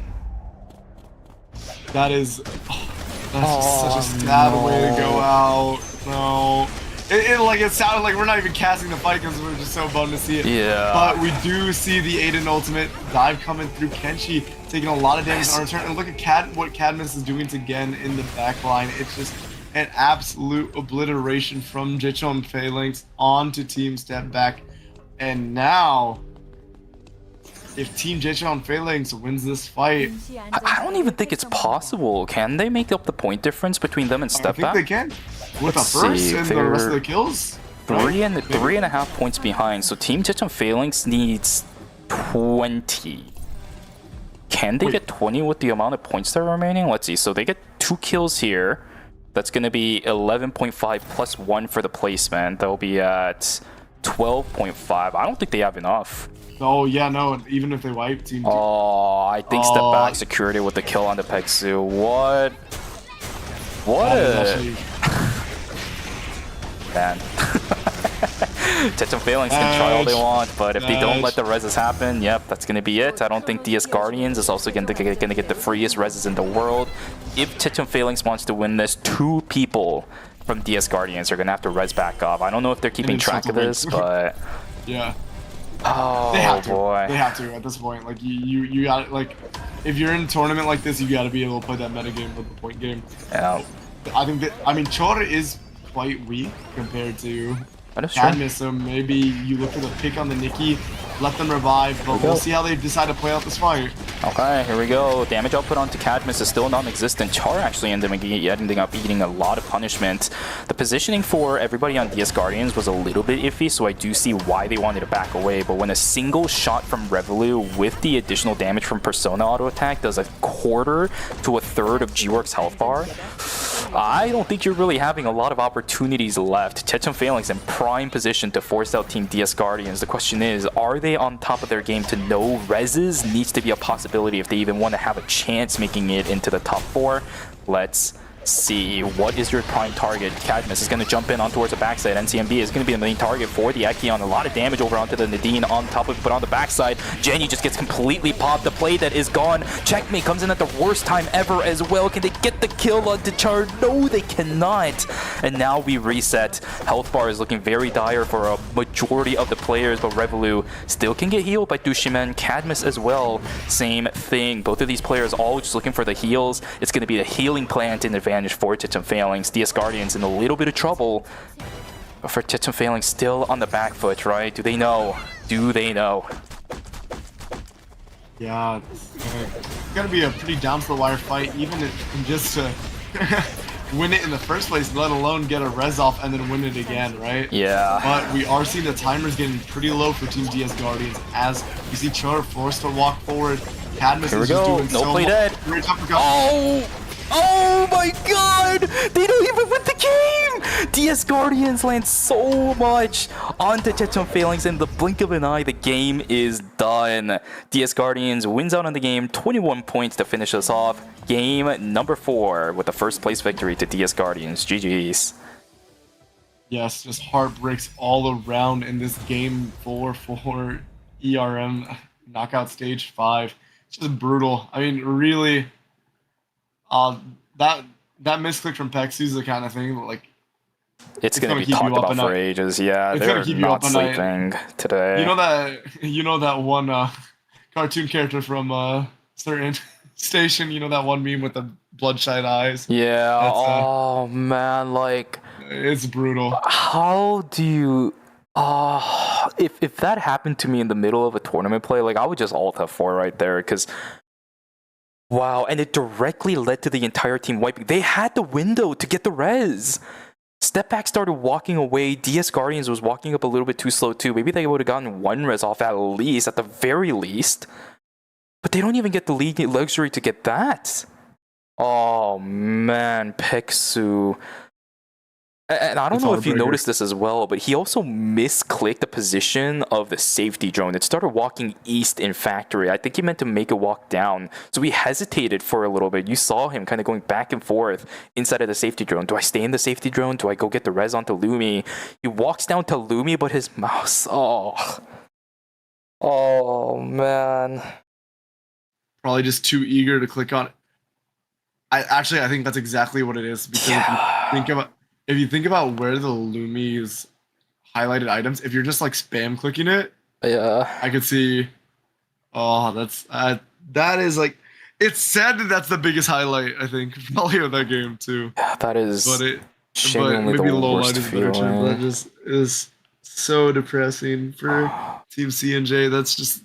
That is... that's such a sad way to go out. No. It sounded like we're not even casting the fight because we're just so bummed to see it. Yeah. But we do see the Aiden ultimate dive coming through. Kenshi taking a lot of damage on return. And look at what Cadmus is doing to Gen in the back line. It's just an absolute obliteration from Jichon Phalanx onto Team Step Back. And now... if Team Jichon Phalanx wins this fight... I don't even think it's possible. Can they make up the point difference between them and Step Back? I think they can. With the first and the rest of the kills. Three and a half points behind. So Team Jichon Phalanx needs 20. Can they get 20 with the amount of points that are remaining? Let's see. So they get 2 kills here. That's going to be 11.5 plus 1 for the placement. That will be at 12.5. I don't think they have enough. Oh, yeah, no. Even if they wipe Team... Oh, I think step back security with the kill on the Peksu. What? What a... Man. 8ㅅPhalanx can try all they want, but if they don't let the reses happen, yep, that's going to be it. I don't think DS Guardians is also going to get the freest reses in the world. If 8ㅅPhalanx wants to win this, 2 people from DS Guardians are going to have to res back up. I don't know if they're keeping track of this, but... Yeah. Oh, they have to. boy. They have to at this point. Like, you got like, if you're in a tournament like this, you got to be able to play that meta game with the point game. Yeah. I think that, I mean, Chora is quite weak compared to Cadmus, so maybe you look for the pick on the Nikki, let them revive, but we'll see how they decide to play out this fight. Okay, here we go. Damage output onto Cadmus is still non-existent. Char actually ending up eating a lot of punishment. The positioning for everybody on DS Guardians was a little bit iffy, so I do see why they wanted to back away, but when a single shot from Revolu with the additional damage from Persona auto attack does a quarter to a third of G-Work's health bar, I don't think you're really having a lot of opportunities left. 8ㅅPhalanx in prime position to force out Team DS Guardians. The question is, are they on top of their game to know reses needs to be a possibility if they even want to have a chance making it into the top 4? Let's see. What is your prime target? Cadmus is going to jump in on towards the backside. NCMB is going to be the main target for the Ekion. A lot of damage over onto the Nadine on top of it, but on the backside, Jenny just gets completely popped. The play that is gone. Checkmate comes in at the worst time ever as well. Can they get the kill onto Char? No, they cannot. And now we reset. Health bar is looking very dire for a majority of the players, but Revolu still can get healed by Dushimen. Cadmus as well, same thing. Both of these players all just looking for the heals. It's going to be the healing plant in advantage for 8ㅅPhalanx. DS Guardians in a little bit of trouble, but for 8ㅅPhalanx still on the back foot, right? Do they know? Do they know? Yeah, it's gonna be a pretty down to the wire fight, even if just to win it in the first place, let alone get a res off and then win it again, right? Yeah. But we are seeing the timers getting pretty low for Team DS Guardians as you see Char forced to walk forward. Cadmus is just doing no play dead. Oh my god! They don't even win the game! DS Guardians land so much onto 8ㅅPhalanx in the blink of an eye. The game is done. DS Guardians wins out on the game, 21 points to finish us off. Game number 4 with the first place victory to DS Guardians. GG's. Yes, just heartbreaks all around in this game 4 for ERM knockout stage 5. It's just brutal. I mean, really... that misclick from Peksu is the kind of thing that, like, it's gonna be talked about for ages. Yeah, it's they're not sleeping today. You know that one cartoon character from certain station. You know that one meme with the bloodshot eyes. Yeah. Oh man, like it's brutal. How do you? If that happened to me in the middle of a tournament play, like I would just alt F4 right there because. Wow, and it directly led to the entire team wiping. They had the window to get the res. Step back started walking away. DS Guardians was walking up a little bit too slow too. Maybe they would have gotten 1 res off at least, at the very least. But they don't even get the luxury to get that. Oh man, Peksu. And I don't know if you noticed this as well, but he also misclicked the position of the safety drone. It started walking east in factory. I think he meant to make it walk down. So he hesitated for a little bit. You saw him kind of going back and forth inside of the safety drone. Do I stay in the safety drone? Do I go get the res onto Lumi? He walks down to Lumi, but his mouse... Oh, man. Probably just too eager to click on it. I think that's exactly what it is. Because if you think about where the Lumi's highlighted items, if you're just like spam clicking it, yeah, I could see. Oh, that is like, it's sad that that's the biggest highlight. I think probably of that game too. Yeah, that is. But maybe the low worst light is a better term. That just is so depressing for Team CNJ. That's just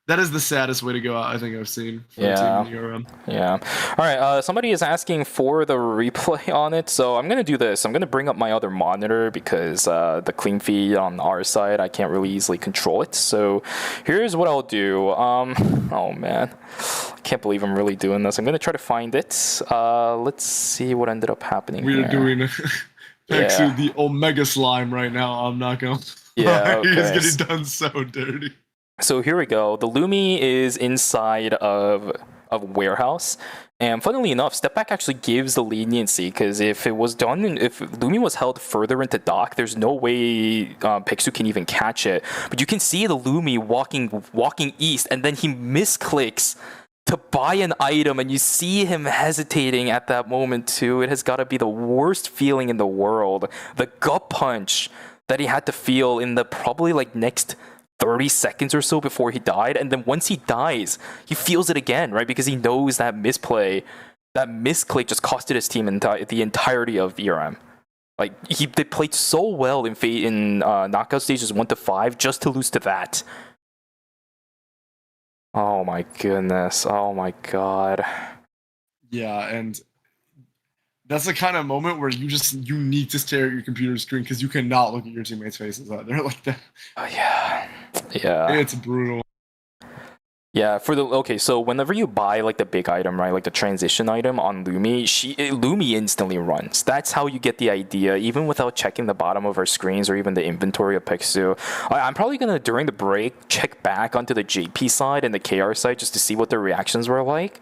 That is the saddest way to go out I think I've seen for Yeah. a team in URM. Yeah. All right. Somebody is asking for the replay on it, so I'm gonna do this. I'm gonna bring up my other monitor because the clean feed on our side I can't really easily control it. So here's what I'll do. Oh man, I can't believe I'm really doing this. I'm gonna try to find it. Let's see what ended up happening. We are here. doing Pexu, Yeah. the Omega Slime right now. I'm not gonna. Yeah. He's Okay. getting done so dirty. So here we go. The Lumi is inside of warehouse, and funnily enough, step back actually gives the leniency because if it was done, if Lumi was held further into dock, there's no way Pixu can even catch it. But you can see the Lumi walking east, and then he misclicks to buy an item, and you see him hesitating at that moment too. It has got to be the worst feeling in the world. The gut punch that he had to feel in the probably like next 30 seconds or so before he died, and then once he dies, he feels it again, right? Because he knows that misplay, that misclick just costed his team the entirety of ERM. Like they played so well in knockout stages 1 to 5 just to lose to that. Oh my goodness! Oh my god! Yeah, and that's the kind of moment where you need to stare at your computer screen because you cannot look at your teammates' faces out there like that. Oh yeah, yeah. It's brutal. Yeah, so whenever you buy like the big item, right, like the transition item on Lumi, Lumi instantly runs. That's how you get the idea, even without checking the bottom of our screens or even the inventory of Pixu. I'm probably gonna during the break check back onto the JP side and the KR side just to see what their reactions were like.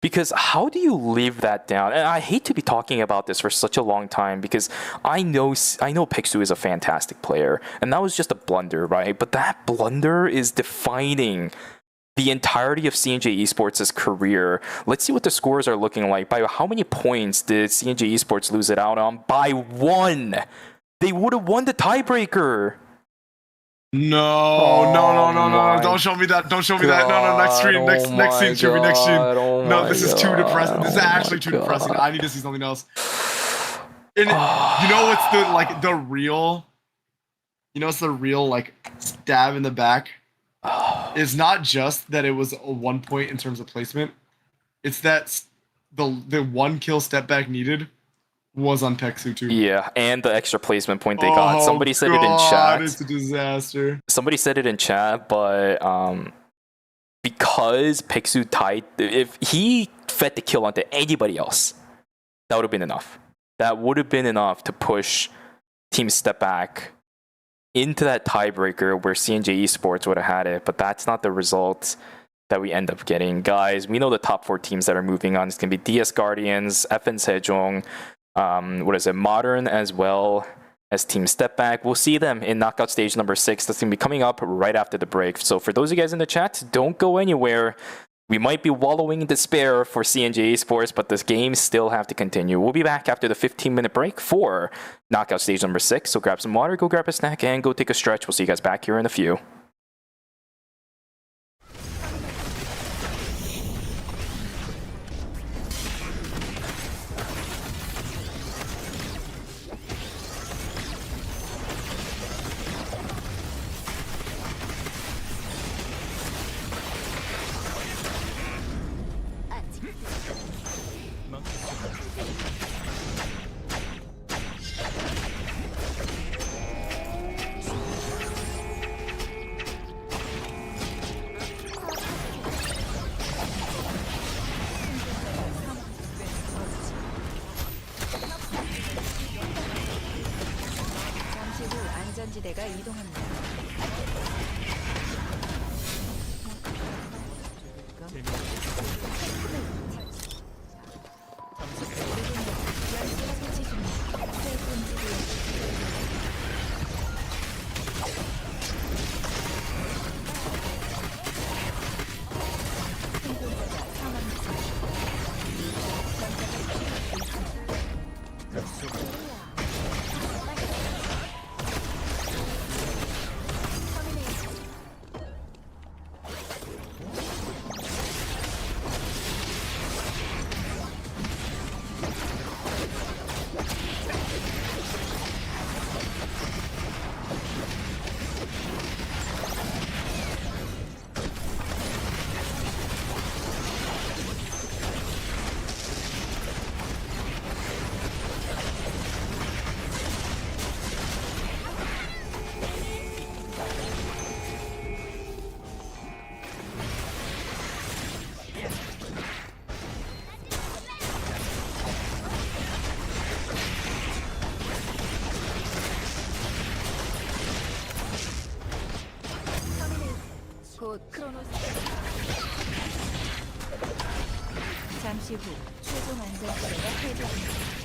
Because how do you live that down? And I hate to be talking about this for such a long time because I know Pixu is a fantastic player, and that was just a blunder, right? But that blunder is defining the entirety of CNJ Esports' career. Let's see what the scores are looking like. By how many points did CNJ Esports lose it out on? By 1! They would have won the tiebreaker! No, no. Don't show me that. Don't show me that. No, next screen. Next scene should be next scene. No, this is too depressing. This is actually too depressing. I need to see something else. And you know what's the real stab in the back? It's not just that it was a 1 point in terms of placement. It's that the 1 kill step back needed was on Pexu too. Yeah, and the extra placement point they got. Somebody said it in chat. It's a disaster. Somebody said it in chat, but because Pixu tied, if he fed the kill onto anybody else, that would have been enough. That would have been enough to push Team Step Back into that tiebreaker where CNJ Esports would have had it, but that's not the result that we end up getting. Guys, we know the top 4 teams that are moving on. It's going to be DS Guardians, FN Sejong, Modern, as well as Team Step Back. We'll see them in knockout stage number 6. That's going to be coming up right after the break. So for those of you guys in the chat, don't go anywhere. We might be wallowing in despair for CNJ Esports, but this game still have to continue. We'll be back after the 15-minute break for knockout stage number 6. So grab some water, go grab a snack, and go take a stretch. We'll see you guys back here in a few. 안전지대가 이동합니다. 곧 크로노스. 잠시 후 최종 안전지대가 해제됩니다.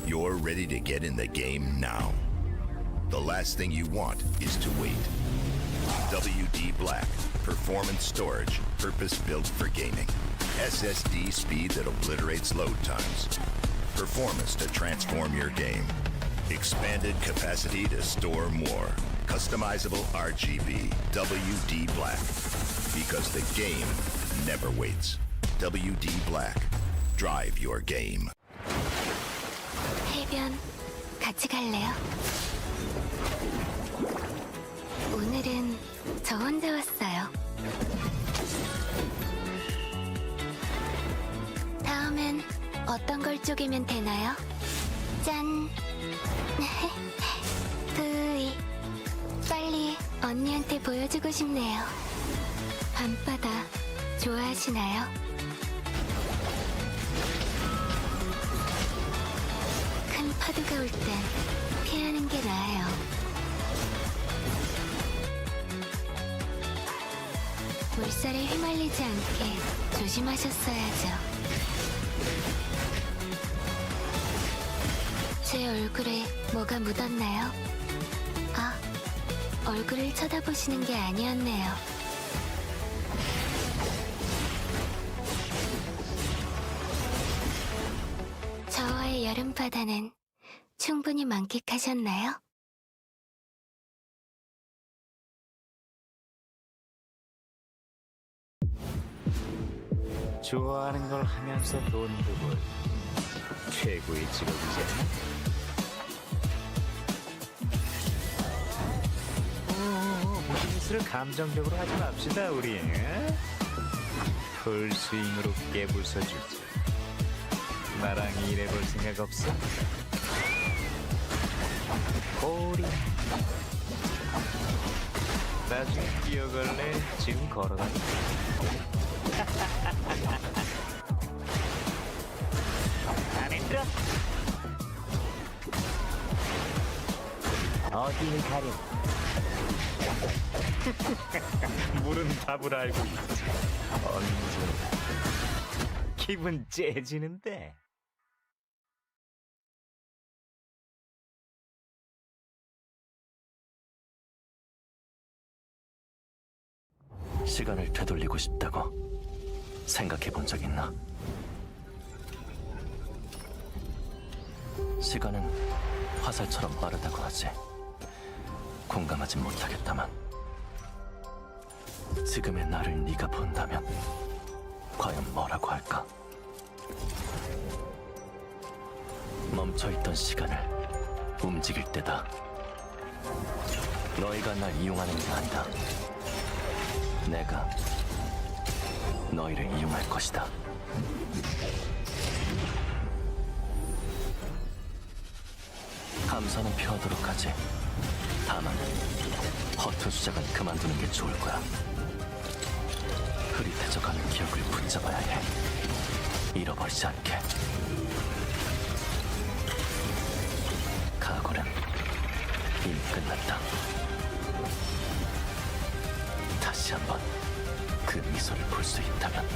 You're ready to get in the game now. The last thing you want is to wait. WD Black, performance storage, purpose-built for gaming. SSD speed that obliterates load times. Performance to transform your game. Expanded capacity to store more. Customizable RGB. WD Black. Because the game never waits. WD Black. Drive your game. 해변 같이 갈래요? 오늘은 저 혼자 왔어요. 다음엔 어떤 걸 쪼개면 되나요? 짠! 으이, 빨리 언니한테 보여주고 싶네요. 밤바다 좋아하시나요? 큰 파도가 올 땐 피하는 게 나아요. 물살에 휘말리지 않게 조심하셨어야죠. 제 얼굴에 뭐가 묻었나요? 아, 얼굴을 쳐다보시는 게 아니었네요. 저와의 여름바다는 충분히 만끽하셨나요? 좋아하는 걸 하면서 돈 벌 최고의 직업이잖아. 비즈니스를 감정적으로 하지 맙시다 우리. 풀스윙으로 깨부숴주지. 나랑 일해볼 생각 없어? 꼬리. 나중에 뛰어갈래? 지금 걸어가니? 안 힘들어? 어디를 가려? 물은 답을 알고 있지. 언제 기분 째지는데. 시간을 되돌리고 싶다고 생각해 본 적 있나? 시간은 화살처럼 빠르다고 하지. 공감하진 못하겠다만 지금의 나를 네가 본다면 과연 뭐라고 할까? 멈춰있던 시간을 움직일 때다. 너희가 날 이용하는 게 아니다. 내가 너희를 이용할 것이다. 감사는 표하도록 하지. 다만 허투 수작은 그만두는 게 좋을 거야. 흐릿해져가는 기억을 붙잡아야 해. 잃어버리지 않게. 각오는 이미 끝났다. 다시 한번 그 미소를 볼 수 있다면.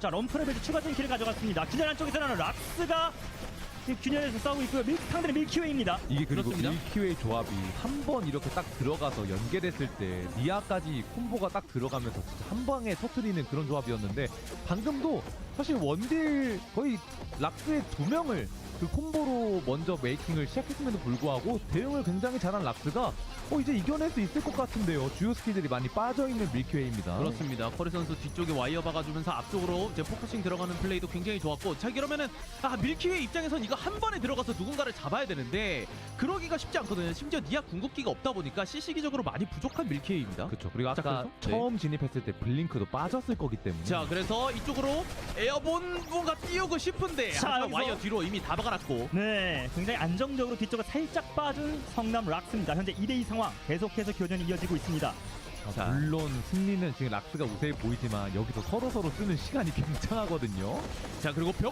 자, 럼프레벨도 추가적인 킬을 가져갔습니다. 균열 안쪽에서는 락스가 균열에서 싸우고 있고요. 상대는 밀키웨이입니다. 이게 그리고 그렇습니다. 밀키웨이 조합이 한 번 이렇게 딱 들어가서 연계됐을 때 니아까지 콤보가 딱 들어가면서 진짜 한 방에 터트리는 그런 조합이었는데, 방금도 사실 원딜 거의 락스의 2명을 그 콤보로 먼저 메이킹을 시작했음에도 불구하고 대응을 굉장히 잘한 락스가 이제 이겨낼 수 있을 것 같은데요. 주요 스킬들이 많이 빠져있는 밀키웨이입니다. 그렇습니다. 커리 선수 뒤쪽에 와이어 박아주면서 앞쪽으로 이제 포커싱 들어가는 플레이도 굉장히 좋았고, 자 그러면은 밀키웨이 입장에선 이거 한 번에 들어가서 누군가를 잡아야 되는데 그러기가 쉽지 않거든요. 심지어 니아 궁극기가 없다 보니까 CC기적으로 많이 부족한 밀키웨이입니다. 그렇죠. 그리고 아까 그래서? 처음 진입했을 때 블링크도 빠졌을 거기 때문에. 자 그래서 이쪽으로 에어본 뭔가 띄우고 싶은데 자, 하지만 여기서- 와이어 뒤로 이미 다 박아놨고. 네, 굉장히 안정적으로 뒤쪽을 살짝 빠진 성남 락스입니다. 현재 2대2 상황 계속해서 교전이 이어지고 있습니다. 자. 물론 승리는 지금 락스가 우세해 보이지만 여기서 서로 쓰는 시간이 굉장하거든요. 자 그리고 벽.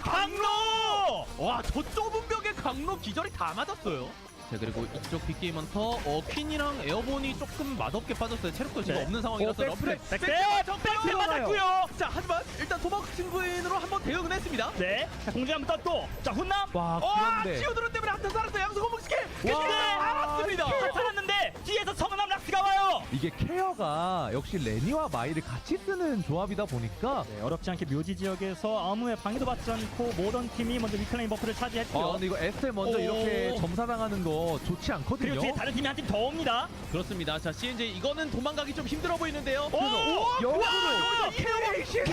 강로! 와 저 좁은 벽에 강로 기절이 다 맞았어요. 자 그리고 이쪽 빅게임 헌터 퀸이랑 에어본이 조금 맛없게 빠졌어요. 체력도 지금 네. 없는 상황이라서 백스텝, 백스텝 맞았고요. 자 하지만 일단 도마크 친구인으로 한번 대응은 했습니다. 네, 자 공중 한번 떴고, 자 훈남. 와, 그런데 치오드론 때문에 한탄 살았어요. 양성 호목 스킬 알았습니다. 살았는데 뒤에서 성남 락스가 와요. 이게 케어가 역시 레니와 마이를 같이 쓰는 조합이다 보니까 네, 어렵지 않게 묘지 지역에서 아무의 방해도 받지 않고 모던 팀이 먼저 위클레인 버프를 차지했고요. 근데 이거 에스테 먼저 이렇게 점사당하는 거 좋지 않거든요. 그리고 뒤에 다른 팀이 한 팀 더 옵니다. 그렇습니다. 자 CNJ 이거는 도망가기 좀 힘들어 보이는데요. 역으로 KCW!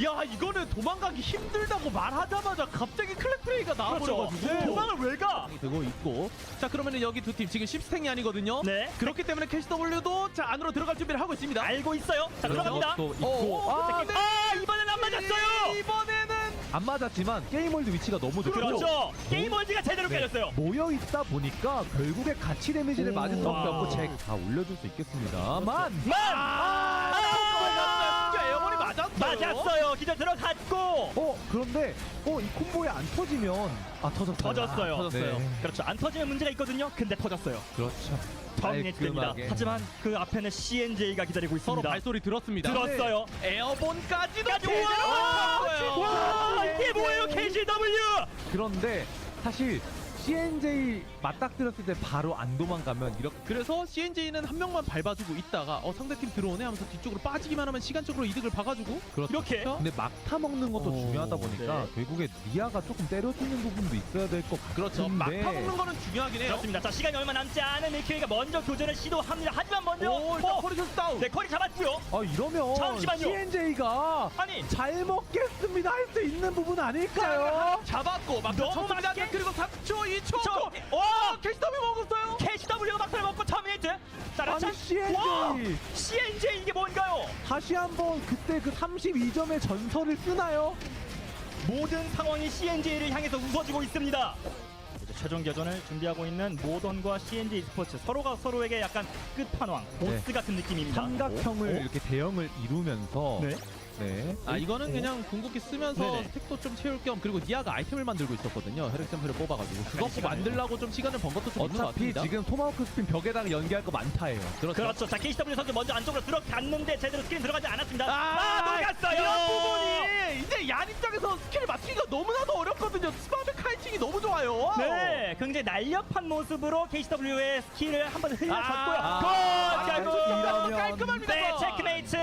야 이거는 도망가기 힘들다고 말하자마자 갑자기 클랩 플레이가 나와버려가지고 그렇죠. 도망을 왜 가? 되고 있고. 자 그러면은 여기 두 팀 지금 10스택이 아니거든요. 네. 그렇기 때문에 캐시W도 자 안으로 들어갈 준비를 하고 있습니다. 알고 있어요. 자 들어갑니다. 또 있고 이번엔 안 맞았어요. 이번에는 안 맞았지만 게임월드 위치가 너무 좋고 그렇죠. 게임월드가 제대로 네, 깔렸어요. 모여 있다 보니까 결국에 같이 데미지를 맞을 수밖에 와. 없고 잭 다 올려줄 수 있겠습니다만 진짜 에어본이 맞았어요. 기절 들어갔고 그런데 이 콤보에 안 터지면 터졌어요. 터졌어요. 네. 그렇죠. 안 터지면 문제가 있거든요. 근데 터졌어요. 그렇죠. 터미네이트됩니다. 깔끔하게. 하지만 그 앞에는 CNJ가 기다리고 서로 있습니다. 발소리 들었습니다. 들었어요. 에어본까지도 와, 이게 뭐예요, KCW? 그런데 사실 CNJ 맞닥뜨렸을 때 바로 안 도망가면 이렇게 그래서 CNJ는 한 명만 밟아주고 있다가 상대팀 들어오네 하면서 뒤쪽으로 빠지기만 하면 시간적으로 이득을 봐가지고 이렇게 근데 막타 먹는 것도 중요하다 보니까 네. 결국에 니아가 조금 때려주는 부분도 있어야 될 것 같은데 그렇죠. 막타 먹는 거는 중요하긴 해요. 그렇습니다. 자, 시간이 얼마 남지 않은 밀키웨이가 먼저 교전을 시도합니다. 하지만 먼저 일단 커리 선수 다운. 네, 커리 잡았고요. 이러면 잠시만요. CNJ가 아니, 잘 먹겠습니다 할 수 있는 부분 아닐까요? 잡았고 막 너무 맛있게. 그리고 3초 2초 와, 캐시더비 먹었어요. KCW가 막타를 먹고 터미네이트. 자, 라차. 아니, CNJ. 와, CNJ 이게 뭔가요? 다시 한번 그때 그 32점의 전설을 쓰나요? 모든 상황이 CNJ를 향해서 웃어주고 있습니다. 이제 최종 교전을 준비하고 있는 모던과 CNJ 스포츠, 서로가 서로에게 약간 끝판왕, 보스 같은 느낌입니다. 삼각형을 이렇게 대형을 이루면서 네. 네. 이거는 그냥 궁극기 쓰면서 네네. 스택도 좀 채울 겸 그리고 니아가 아이템을 만들고 있었거든요. 혈액 샘플을 뽑아가지고 그거 시간을. 만들라고 좀 시간을 번 것도 좀 있는 것 어차피 같습니다. 지금 토마호크 스핀 벽에다가 연기할 거 많다예요. 그렇죠. 자, KCW 선수 먼저 안쪽으로 들어갔는데 제대로 스크린 들어가지 않았습니다. 들어갔어요. 이런 부분이 이제 얀 입장에서 스킬을 맞추기가 너무나도 어렵거든요. 스파베 카이팅이 너무 좋아요. 네, 굉장히 날렵한 모습으로 KCW의 스킬을 한 번 흘려줬고요. 이러면 깔끔합니다. 네, 체크메이트.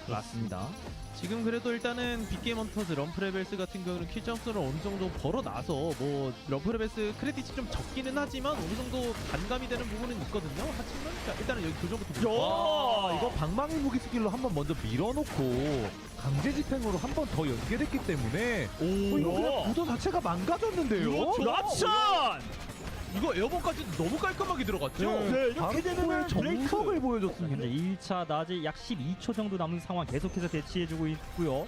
맞습니다. 지금 그래도 일단은 빅게임 헌터즈 럼프레벨스 같은 경우는 킬점수를 어느 정도 벌어놔서 뭐 럼프레벨스 크레딧이 좀 적기는 하지만 어느 정도 반감이 되는 부분은 있거든요. 하지만 자, 일단은 여기 교정부터 이거 방망이 무기 스킬로 한번 먼저 밀어놓고 강제 집행으로 한 번 더 연계됐기 때문에 이거 그냥 구도 자체가 망가졌는데요. 락션! 이거 에어본까지도 너무 깔끔하게 들어갔죠. 네, 이렇게 되면 정석을 보여줬습니다. 현재 1차 낮이 약 12초 정도 남은 상황 계속해서 대치해주고 있고요.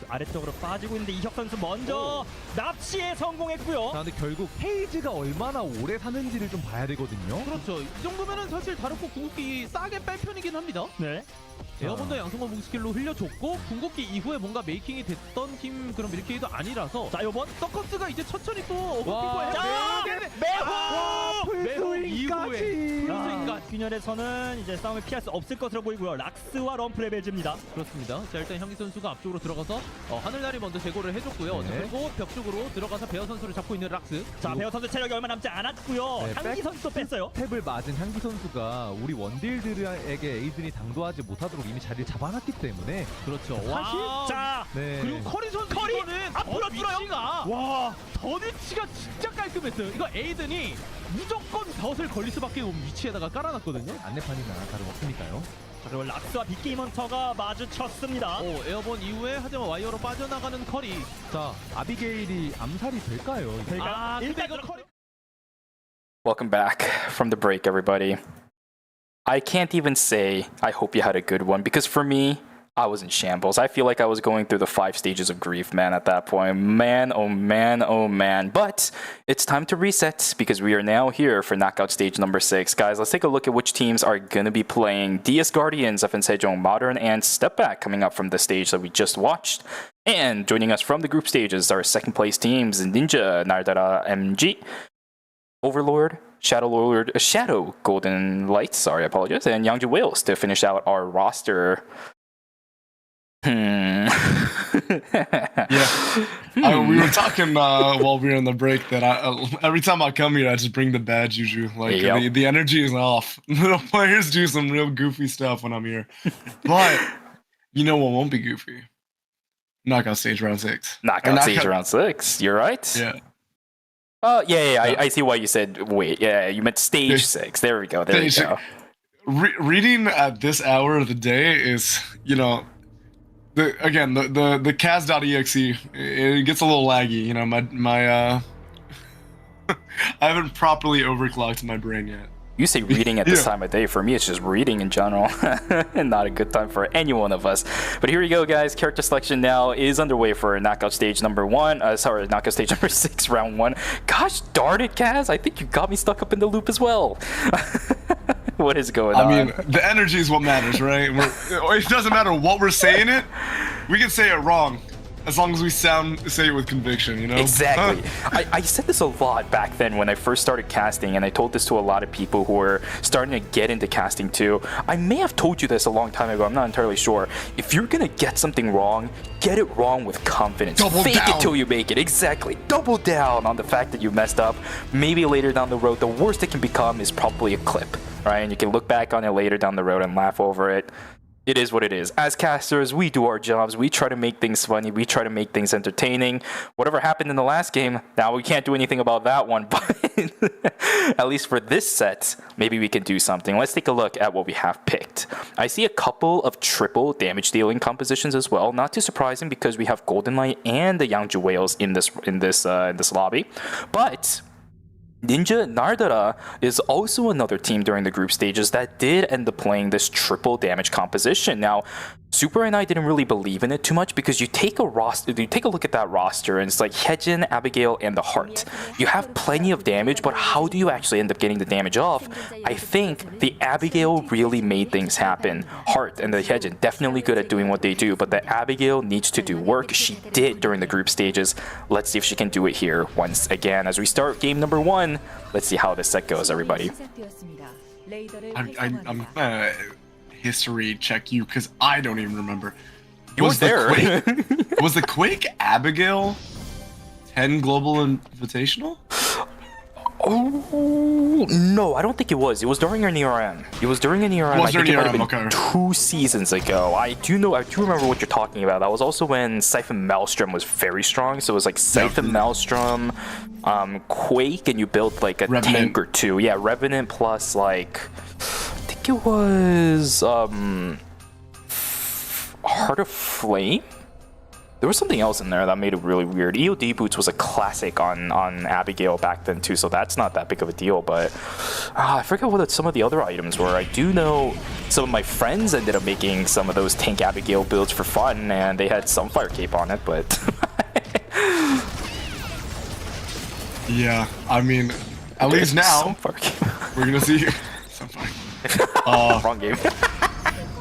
아래쪽으로 빠지고 있는데 이혁 선수 먼저 납치에 성공했고요. 자, 근데 결국 페이지가 얼마나 오래 사는지를 좀 봐야 되거든요. 그렇죠. 이 정도면은 사실 다르코 궁극기 싸게 뺄 편이긴 합니다. 네. 에어본도 양성건 무기 스킬로 흘려줬고 궁극기 이후에 뭔가 메이킹이 됐던 팀 그런 밀키도 아니라서 자, 요번 서커스가 이제 천천히 또 와. 어긋이고 자, 해요. 매호! 풀스윙까지. 풀스윙까지 균열에서는 이제 싸움을 피할 수 없을 것으로 보이고요. 락스와 럼프레벨즈입니다. 그렇습니다. 자, 일단 향기 선수가 앞쪽으로 들어가서 하늘날이 먼저 제거를 해줬고요. 자, 그리고 벽 쪽으로 들어가서 베어 선수를 잡고 있는 락스. 자, 베어 선수 체력이 얼마 남지 않았고요. 네, 향기 선수도 뺐어요. 탭을 맞은 향기 선수가 우리 원딜들에게 에이든이 당도하지 못하도록 이미 자리를 잡아놨기 때문에 그렇죠. 사실 와. 자, 네. 그리고 커리 선수 커리! 이거는 앞으로 뚫어요. 위치가 와, 더니치가 진짜 깔끔했어요. 이거 에이든이 무조건 덫을 걸릴 수밖에 없는 위치에다가 깔아놨거든요. 안내판이나 다름없으니까요. 자, 그리고 락스와 빅게임 헌터가 마주쳤습니다. 에어본 이후에 하지만 와이어로 빠져나가는 커리. 자, 아비게일이 암살이 될까요? 이게? 아, 근데 일단 이거 커리. Welcome back from the break, everybody. I can't even say I hope you had a good one because for me, I was in shambles. I feel like I was going through the 5 stages of grief, man, at that point. Man, oh man, oh man. But it's time to reset because we are now here for knockout stage number 6. Guys, let's take a look at which teams are going to be playing. DS Guardians, FN Sejong Modern, and Step Back coming up from the stage that we just watched. And joining us from the group stages are second place teams Ninja, Nardara, MG, Overlord, Shadow Golden Lights, sorry, I apologize, and Yangju Whales to finish out our roster. Yeah. We were talking while we were on the break that every time I come here, I just bring the bad juju. Like, the energy is off. The players do some real goofy stuff when I'm here. But, you know what won't be goofy? Knockout stage round 6. Knockout stage round 6, you're right. Yeah. I see why you said wait. Yeah, you meant stage 6. There we go. There we go. Reading at this hour of the day is, you know, the Kaz.exe, it gets a little laggy. You know, my I haven't properly overclocked my brain yet. You say reading at this time of day. For me, it's just reading in general. And not a good time for any one of us. But here we go, guys. Character selection now is underway for knockout stage number 1. Knockout stage number 6, round 1. Gosh darn it, Kaz. I think you got me stuck up in the loop as well. What is going on? I mean, the energy is what matters, right? It doesn't matter what we're saying it. We can say it wrong. As long as we say it with conviction, you know? Exactly. I said this a lot back then when I first started casting, and I told this to a lot of people who were starting to get into casting too. I may have told you this a long time ago, I'm not entirely sure. If you're gonna get something wrong, get it wrong with confidence. Fake it till you make it. Exactly. Double down on the fact that you messed up. Maybe later down the road, the worst it can become is probably a clip, right? And you can look back on it later down the road and laugh over it. It is what it is. As casters, we do our jobs. We try to make things funny. We try to make things entertaining. Whatever happened in the last game, now we can't do anything about that one. But at least for this set, maybe we can do something. Let's take a look at what we have picked. I see a couple of triple damage dealing compositions as well. Not too surprising because we have Golden Light and the Yangju Whales in this lobby. But Ninja Nardara is also another team during the group stages that did end up playing this triple damage composition. Now, Super and I didn't really believe in it too much because you take a look at that roster and it's like Hyejin, Abigail, and the Heart. You have plenty of damage, but how do you actually end up getting the damage off? I think the Abigail really made things happen. Heart and the Hyejin definitely good at doing what they do, but the Abigail needs to do work. She did during the group stages. Let's see if she can do it here once again. As we start game number 1, let's see how this set goes, everybody. I'm gonna history check you because I don't even remember. Was there? Was the Quake Abigail 10 Global Invitational? Oh no, I don't think it was. It was during an ERM. It was during an ERM. Was I think it might ERM? have been Okay. 2 seasons ago. I do remember what you're talking about. That was also when Siphon Maelstrom was very strong. So it was like Siphon Maelstrom, Quake, and you built like a Revenant. tank or 2. Yeah, Revenant plus like I think it was Heart of Flame. There was something else in there that made it really weird. EOD Boots was a classic on Abigail back then too, so that's not that big of a deal, but I forget what some of the other items were. I do know some of my friends ended up making some of those Tank Abigail builds for fun, and they had some Fire Cape on it, but... Yeah, I mean, at least now, we're gonna see... Wrong game.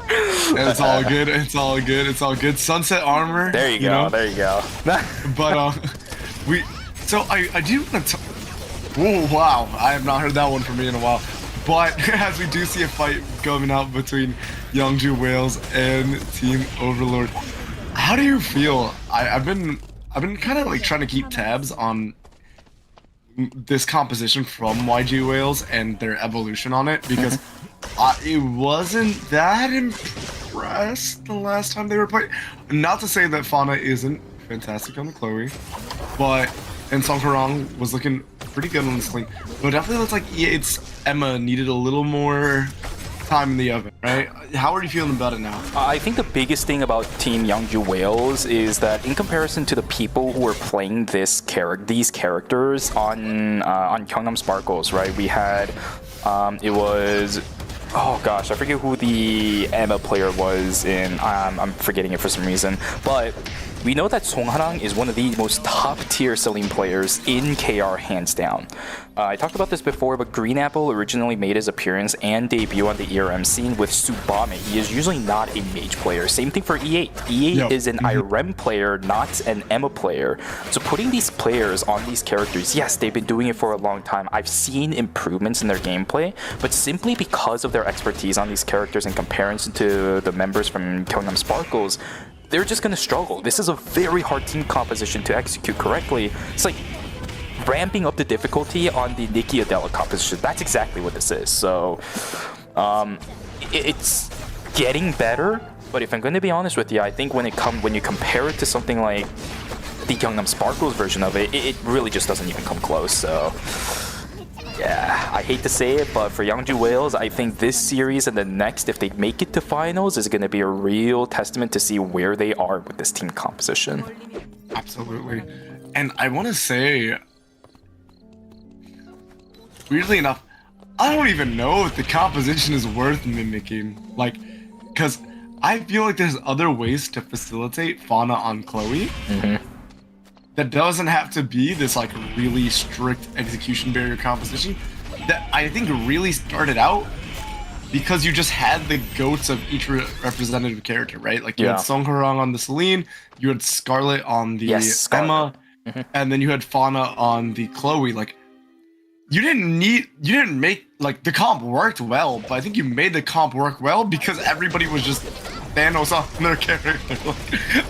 It's all good. It's all good. It's all good. Sunset armor. There you go. Know? There you go. But I do want to. Whoa! Wow! I have not heard that one from me in a while. But as we do see a fight coming out between Youngju Whales and Team Overlord, how do you feel? I've been kind of like trying to keep tabs on this composition from YG Whales and their evolution on it, because it wasn't that impressed the last time they were playing. Not to say that Fauna isn't fantastic on the Chloe, and Song Karang was looking pretty good on the Sling, but definitely looks like E8's Emma needed a little more time in the oven, right? How are you feeling about it now? I think the biggest thing about Team Youngju Whales is that in comparison to the people who are playing these characters on Gyeongnam Sparkles, right? We had it was, oh gosh, I forget who the Emma player was in. I'm forgetting it for some reason, but we know that Song Harang is one of the most top-tier Celine players in KR, hands down. I talked about this before, but Green Apple originally made his appearance and debut on the ERM scene with Subame. He is usually not a mage player. Same thing for E8. E8 is an IRM player, not an Emma player. So putting these players on these characters, yes, they've been doing it for a long time. I've seen improvements in their gameplay, but simply because of their expertise on these characters in comparison to the members from Gyeongnam Sparkles, they're just going to struggle. This is a very hard team composition to execute correctly. It's like ramping up the difficulty on the Nikki Adela composition. That's exactly what this is. So it's getting better, but if I'm going to be honest with you, I think when you compare it to something like the Gyeongnam Sparkles version of it, it really just doesn't even come close. So yeah, I hate to say it, but for Youngju Whales, I think this series and the next, if they make it to finals, is going to be a real testament to see where they are with this team composition. Absolutely. And I want to say, weirdly enough, I don't even know if the composition is worth mimicking. Like, because I feel like there's other ways to facilitate Fauna on Chloe. That doesn't have to be this like really strict execution barrier composition that I think really started out because you just had the goats of each representative character, right? Like you had Song Harang on the Celine, you had Scarlet on the Emma, and then you had Fauna on the Chloe. Like you didn't make, like, the comp worked well, but I think you made the comp work well because everybody was just Thanos on their character.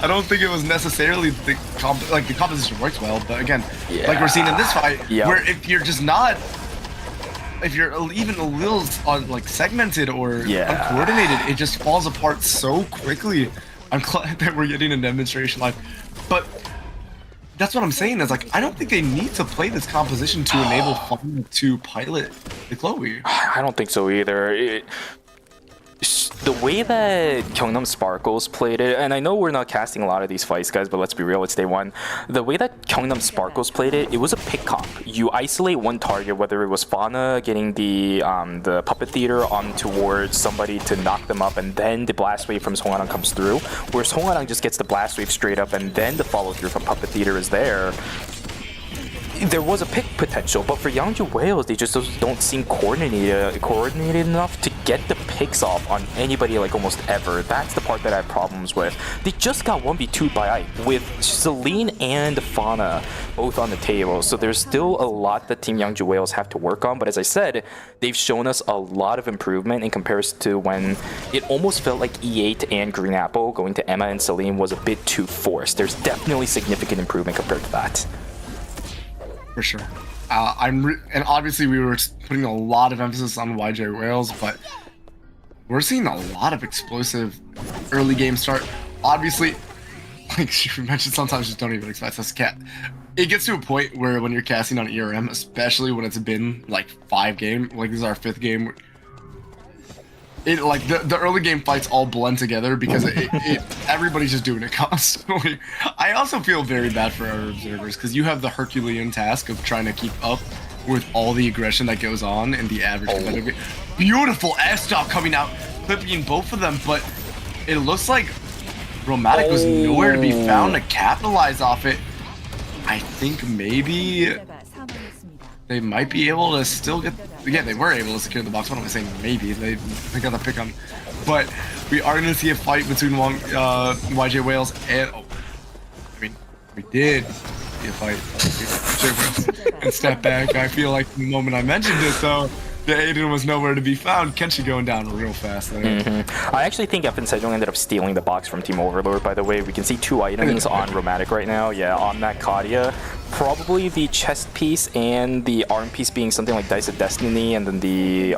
I don't think it was necessarily the composition worked well, but again, like we're seeing in this fight, where if you're just not, if you're even a little like segmented or uncoordinated, it just falls apart so quickly. I'm glad that we're getting a demonstration live, but that's what I'm saying is, like, I don't think they need to play this composition to enable Fauna to pilot the Chloe. I don't think so either. The way that Gyeongnam Sparkles played it, and I know we're not casting a lot of these fights, guys, but let's be real, it's day one. The way that Gyeongnam Sparkles played it, it was a pick comp. You isolate one target, whether it was Fauna getting the puppet theater on towards somebody to knock them up, and then the blast wave from Song Harang comes through, whereas Song Harang just gets the blast wave straight up, and then the follow through from puppet theater is there. There was a pick potential, but for Youngju Whales, they just don't seem coordinated enough to get the picks off on anybody, like, almost ever. That's the part that I have problems with. They just got 1v2'd by Ike with Celine and Fauna both on the table, so there's still a lot that Team Youngju Whales have to work on, but as I said, they've shown us a lot of improvement in comparison to when it almost felt like E8 and Green Apple going to Emma and Celine was a bit too forced. There's definitely significant improvement compared to that. For sure. And obviously we were putting a lot of emphasis on YJ Whales, but we're seeing a lot of explosive early game start. Obviously, like you mentioned, sometimes just don't even expect us to cast. It gets to a point where when you're casting on ERM, especially when it's been like 5 games, like this is our 5th game, it, like, the early game fights all blend together because everybody's just doing it constantly. I also feel very bad for our observers because you have the Herculean task of trying to keep up with all the aggression that goes on in the average competitive game. Beautiful S-stop coming out, clipping both of them, but it looks like Romantic was nowhere to be found to capitalize off it. I think maybe they might be able to still get... Yeah, they were able to secure the box. What am I saying? Maybe. They got the pick on. But we are going to see a fight between YJ Whales and... Oh, I mean, we did see a fight. And step back. I feel like the moment I mentioned it, though, The Aiden was nowhere to be found. Kenshi going down real fast there. I actually think FN Sejong ended up stealing the box from Team Overlord, by the way. We can see 2 items on Romantic right now. Yeah, on that Kadia. Probably the chest piece and the arm piece being something like Dice of Destiny, and then the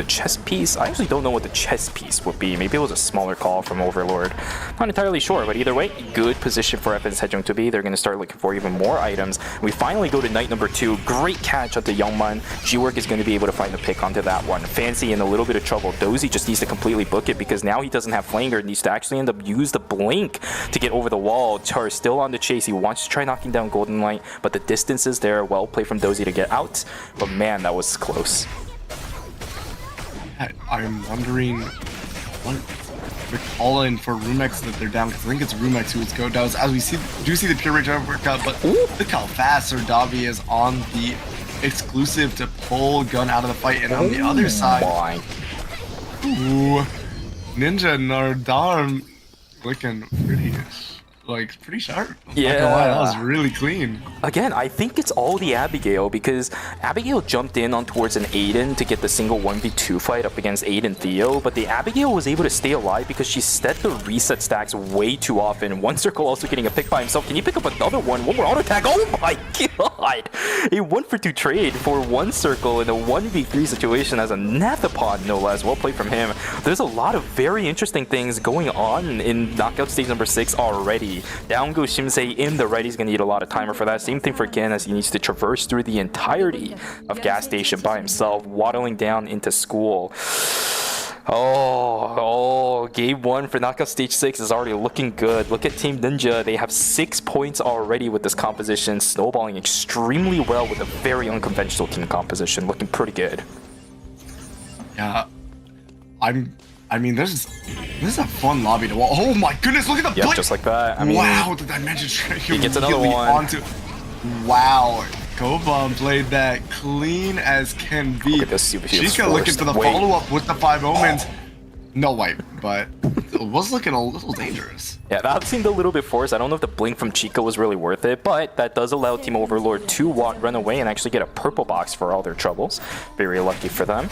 chest piece. I actually don't know what the chest piece would be. Maybe it was a smaller call from Overlord. Not entirely sure, but either way, good position for FN Sejong to be. They're going to start looking for even more items. We finally go to night number 2. Great catch at the Youngman. G-Work is going to be able to find the pick onto that one. Fancy in a little bit of trouble. Dozy just needs to completely book it because now he doesn't have Flanger. Needs to actually end up use the blink to get over the wall. Char is still on the chase. He wants to try knocking down Golden Light, but the distance is there. Well played from Dozy to get out, but man, that was close. I'm wondering what the call-in for Rumex that they're down, because I think it's Rumex who is go down. As we do see the pure rage uppercut, but look how fast Serdavi is on the exclusive to pull Gun out of the fight, and on the other side, Ninja Nardarm looking pretty sharp. Yeah, not gonna lie, that was really clean. Again, I think it's all the Abigail, because Abigail jumped in on towards an Aiden to get the single 1v2 fight up against Aiden Theo, but the Abigail was able to stay alive because she set the reset stacks way too often. One circle also getting a pick by himself. Can you pick up another one? One more auto tag. Oh my god! A 1-for-2 trade for one circle in a 1v3 situation as a Nathapon, no less. Well played from him. There's a lot of very interesting things going on in knockout stage number 6 already. Down goes Shimsei in the right. He's going to need a lot of timer for that. Same thing for Gen, as he needs to traverse through the entirety of gas station by himself, waddling down into school. Oh, game 1 for knockout stage 6 is already looking good. Look at Team Ninja. They have 6 points already with this composition, snowballing extremely well with a very unconventional team composition. Looking pretty good. Yeah, I mean, this is a fun lobby to watch. Oh my goodness, look at the blink! Just like that. I mean, wow, the dimension strike. He gets another one. Wow, Gobom played that clean as can be. Look at this. Chica looking for the follow-up with the 5 omens. No wipe, but it was looking a little dangerous. Yeah, that seemed a little bit forced. I don't know if the blink from Chica was really worth it, but that does allow Team Overlord to run away and actually get a purple box for all their troubles. Very lucky for them.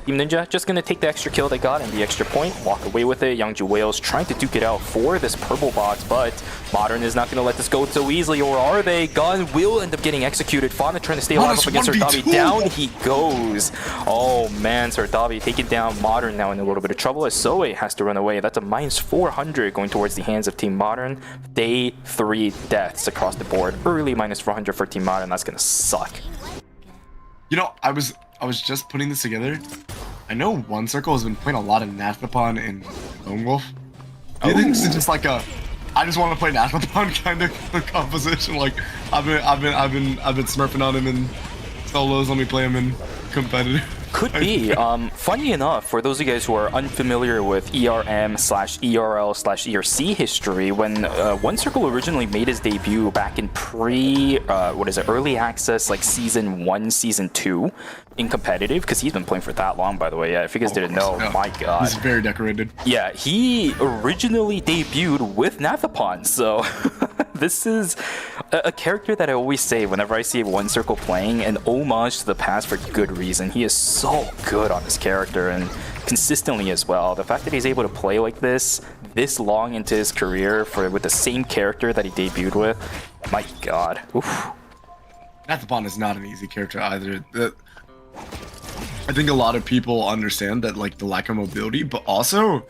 Team Ninja just going to take the extra kill they got and the extra point, walk away with it. Youngju Whales trying to duke it out for this purple box, but Modern is not going to let this go so easily, or are they? Gun will end up getting executed. Fauna trying to stay alive up against Serdavi. Down he goes. Oh man, Serdavi taking down Modern now in a little bit of trouble as Soe has to run away. That's a -400 going towards the hands of Team Modern. Day 3 deaths across the board. Early -400 for Team Modern. That's going to suck. You know, I was just putting this together. I know One Circle has been playing a lot of Nathapon and Lone Wolf. Do you think this is just like a I just want to play Nathapon kind of composition? Like I've been smurfing on him in solos. Let me play him in competitive. Could be. Funny enough, for those of you guys who are unfamiliar with ERM/ERL/ERC history, when One Circle originally made his debut back in early access, like Season 1, Season 2, in competitive, because he's been playing for that long, by the way. Yeah, if you guys didn't know, my god. He's very decorated. Yeah, he originally debuted with Nathapon, so this is a character that I always say whenever I see One Circle playing, an homage to the past for good reason. He is so good on this character, and consistently as well. The fact that he's able to play like this long into his career with the same character that he debuted with, my god. Oof. Nathapon is not an easy character either. I think a lot of people understand that, like, the lack of mobility, but also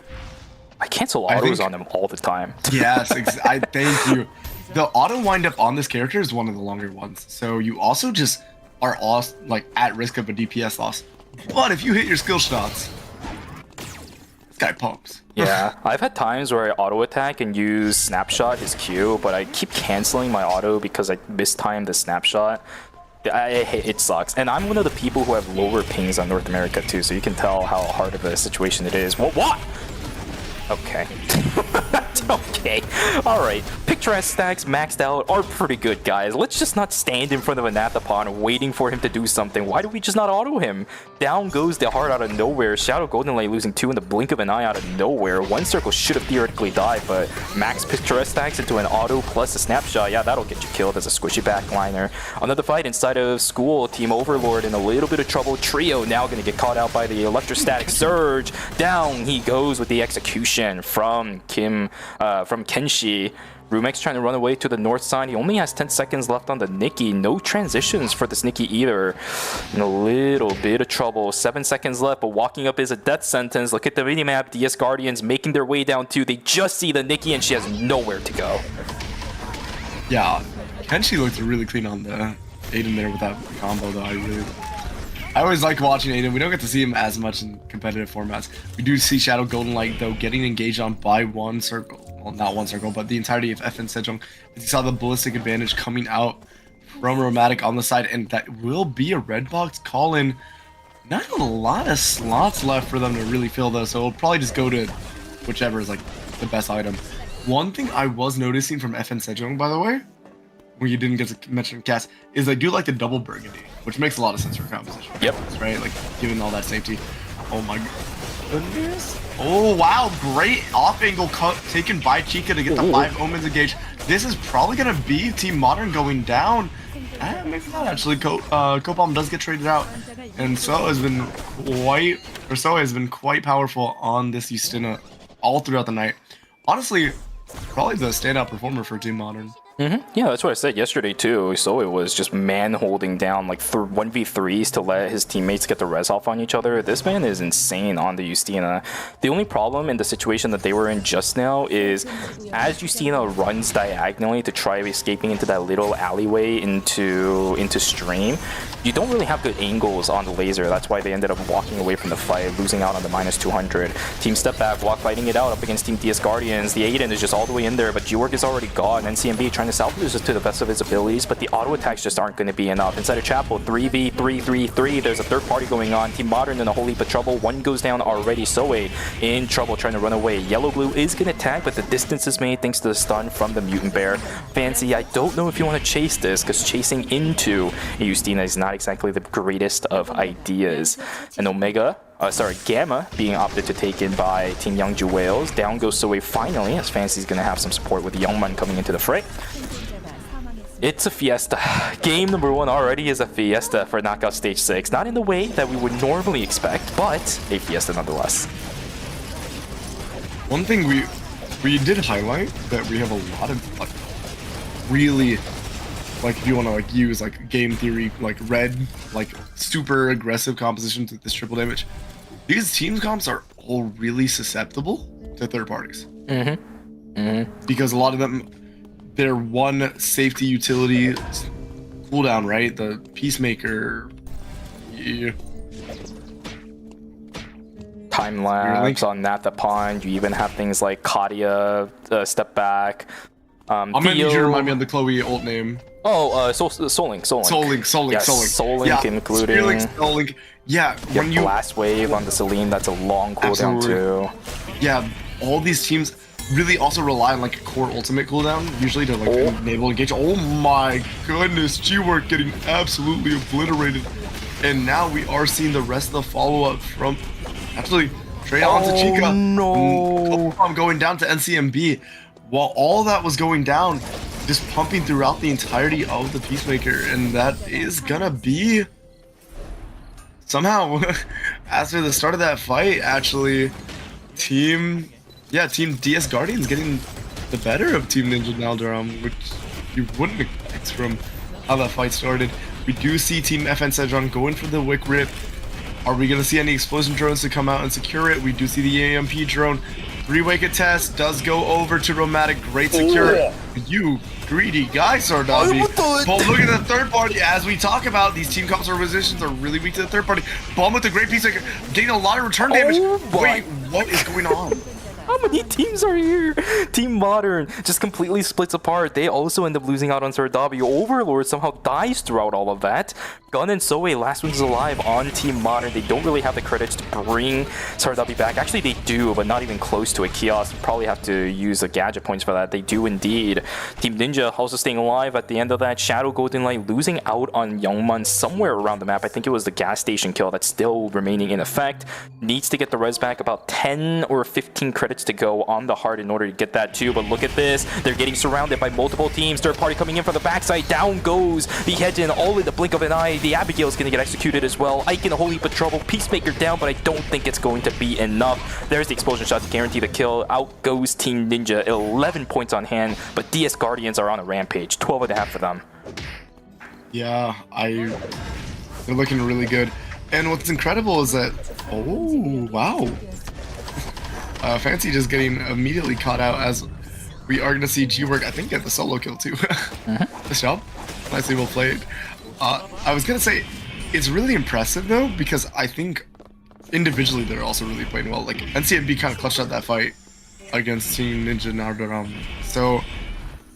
I cancel autos on him all the time. Yes, I thank you. The auto windup on this character is one of the longer ones, so you also just are like at risk of a DPS loss. But if you hit your skill shots, this guy pumps. Yeah, I've had times where I auto attack and use snapshot his Q, but I keep canceling my auto because I mistimed the snapshot. It sucks, and I'm one of the people who have lower pings on North America too, so you can tell how hard of a situation it is. What? Okay. Okay, alright. Picturesque stacks maxed out are pretty good, guys. Let's just not stand in front of Anathapon waiting for him to do something. Why do we just not auto him? Down goes the heart out of nowhere. Shadow Golden Light losing 2 in the blink of an eye out of nowhere. One circle should have theoretically died, but max Picturesque stacks into an auto plus a snapshot. Yeah, that'll get you killed as a squishy backliner. Another fight inside of school. Team Overlord in a little bit of trouble. Trio now going to get caught out by the electrostatic surge. Down he goes with the execution from Kenshi. Rumex trying to run away to the north side. He only has 10 seconds left on the Nikki. No transitions for this Nikki either. In a little bit of trouble. 7 seconds left, but walking up is a death sentence. Look at the minimap. DS Guardians making their way down too. They just see the Nikki and she has nowhere to go. Yeah, Kenshi looked really clean on the Aiden there with that combo though. I always like watching Aiden. We don't get to see him as much in competitive formats. We do see Shadow Golden Light though getting engaged on by one circle. Well, not one circle, but the entirety of FN Sejong. You saw the ballistic advantage coming out from Romantic on the side, and that will be a red box call-in. Not a lot of slots left for them to really fill though, so we'll probably just go to whichever is like the best item. One thing I was noticing from FN Sejong, by the way, where you didn't get to mention Cass, is they do like the double burgundy, which makes a lot of sense for composition. Yep. Right? Like giving all that safety. Oh my goodness. Oh wow, great off angle cut taken by Chica to get the 5 Omens engaged. This is probably gonna be Team Modern going down. Maybe not actually. Copom does get traded out, and So has been quite powerful on this Justina all throughout the night. Honestly, probably the standout performer for Team Modern. Yeah, that's what I said yesterday too. So it was just man holding down like 1v3s to let his teammates get the res off on each other. This man is insane on the Justina. The only problem in the situation that they were in just now is as Justina runs diagonally to try escaping into that little alleyway into stream, you don't really have good angles on the laser. That's why they ended up walking away from the fight, losing out on the -200. Team step back, walk fighting it out up against Team DS Guardians. The Aiden is just all the way in there, but Georg is already gone. NCMB trying to salvage this to the best of his abilities, but the auto attacks just aren't going to be enough. Inside of Chapel, 3v3. There's a third party going on. Team Modern in a whole heap of trouble. One goes down already. Soe in trouble trying to run away. Yellow Blue is going to tag, but the distance is made thanks to the stun from the Mutant Bear. Fancy, I don't know if you want to chase this, because chasing into Justina is not exactly the greatest of ideas. And Gamma being opted to take in by Team Youngju Whales. Down goes Soe finally, as Fancy's going to have some support with the Youngman coming into the fray. It's a fiesta. Game number 1 already is a fiesta for Knockout Stage 6. Not in the way that we would normally expect, but a fiesta nonetheless. One thing we did highlight that we have a lot of like really, like if you want to like use like game theory, like red, like super aggressive compositions with this triple damage. These team comps are all really susceptible to third parties. Because a lot of them, their one safety utility cooldown, right? The Peacemaker. Yeah. Time lapse on Nathapon. You even have things like Katia, step back. I'm gonna need you to remind me of the Chloe ult name. Oh, Soul Link. Yes, Soul Link including. Soul Link. Yeah, when you Blast Wave on the Celine, that's a long cooldown too. Yeah, all these teams really also rely on like a core ultimate cooldown, usually to like enable engage. Oh my goodness, G-Work getting absolutely obliterated. And now we are seeing the rest of the follow-up from actually Trey on to Chica. No. I'm going down to NCMB. While all that was going down, just pumping throughout the entirety of the Peacemaker, and that is gonna be somehow after the start of that fight, actually, Team DS Guardians getting the better of Team Ninja Naldaram, which you wouldn't expect from how that fight started. We do see Team FN Sejong going for the Wick Rip. Are we gonna see any explosion drones to come out and secure it? We do see the AMP drone. 3-way contest does go over to Romantic. Great secure. You greedy guy, Sardabi. But look at the third party. As we talk about, these team comps or positions are really weak to the third party. Bomb with the great piece, getting a lot of return damage. Wait, what is going on? How many teams are here? Team Modern just completely splits apart. They also end up losing out on Sardabi. Overlord somehow dies throughout all of that. Gun and Zoe, last ones alive on Team Modern. They don't really have the credits to bring Sardabi back. Actually, they do, but not even close to a kiosk. Probably have to use the gadget points for that. They do indeed. Team Ninja also staying alive at the end of that. Shadow Golden Light losing out on Youngman somewhere around the map. I think it was the gas station kill that's still remaining in effect. Needs to get the res back. About 10 or 15 credits to go on the heart in order to get that too. But look at this. They're getting surrounded by multiple teams. Third party coming in from the backside. Down goes the Hedgen, all in the blink of an eye. The Abigail's going to get executed as well. Ike in a whole heap of trouble. Peacemaker down, but I don't think it's going to be enough. There's the explosion shot to guarantee the kill. Out goes Team Ninja. 11 points on hand, but DS Guardians are on a rampage. 12.5 for them. Yeah, they're looking really good. And what's incredible is that, oh, wow. Fancy just getting immediately caught out as we are going to see G-Work, I think, get the solo kill too. Nice job. Nicely well played. I was going to say, it's really impressive though, because I think individually they're also really playing well. Like, NCMB kind of clutched out that fight against Team Ninja Nardaram. So,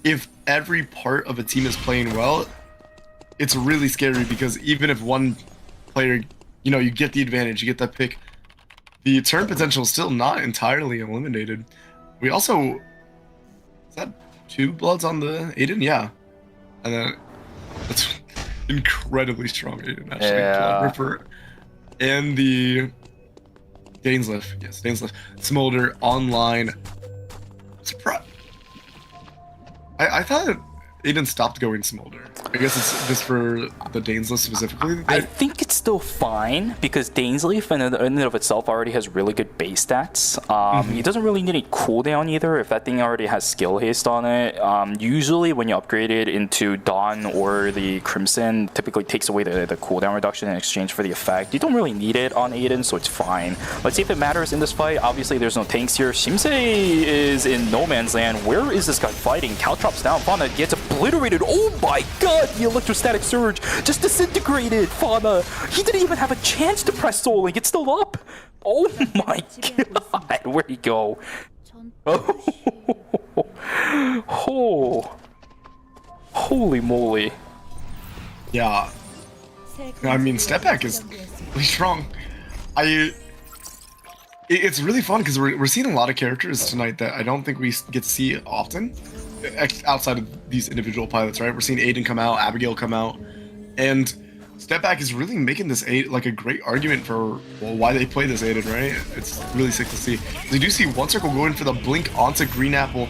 if every part of a team is playing well, it's really scary because even if one player, you know, you get the advantage, you get that pick, the turn potential is still not entirely eliminated. We also, is that 2 bloods on the Aiden? Yeah. And then, that's incredibly strong Aiden, actually. Yeah. Ripper. And the Dainsliff. Yes, Dainsliff. Smolder online. Surprise. I thought Aiden stopped going Smolder. I guess it's just for the Dainsleif specifically. I think it's still fine because Dainsleif in and of itself already has really good base stats. He doesn't really need a cooldown either if that thing already has skill haste on it. Usually when you upgrade it into Dawn or the Crimson, typically takes away the cooldown reduction in exchange for the effect. You don't really need it on Aiden, so it's fine. Let's see if it matters in this fight. Obviously there's no tanks here. Shimsei is in no man's land. Where is this guy fighting? Caltrops down. Fauna gets obliterated. Oh my god! The electrostatic surge just disintegrated Fauna. He didn't even have a chance to press Soul and get still up. Oh my god! Where'd he go? Oh. Holy moly. Yeah. I mean, step back is really strong. It's really fun because we're seeing a lot of characters tonight that I don't think we get to see often outside of these individual pilots, right? We're seeing Aiden come out, Abigail come out, and step back is really making this like a great argument for why they play this Aiden, right? It's really sick to see. We do see one circle going for the blink onto Green Apple.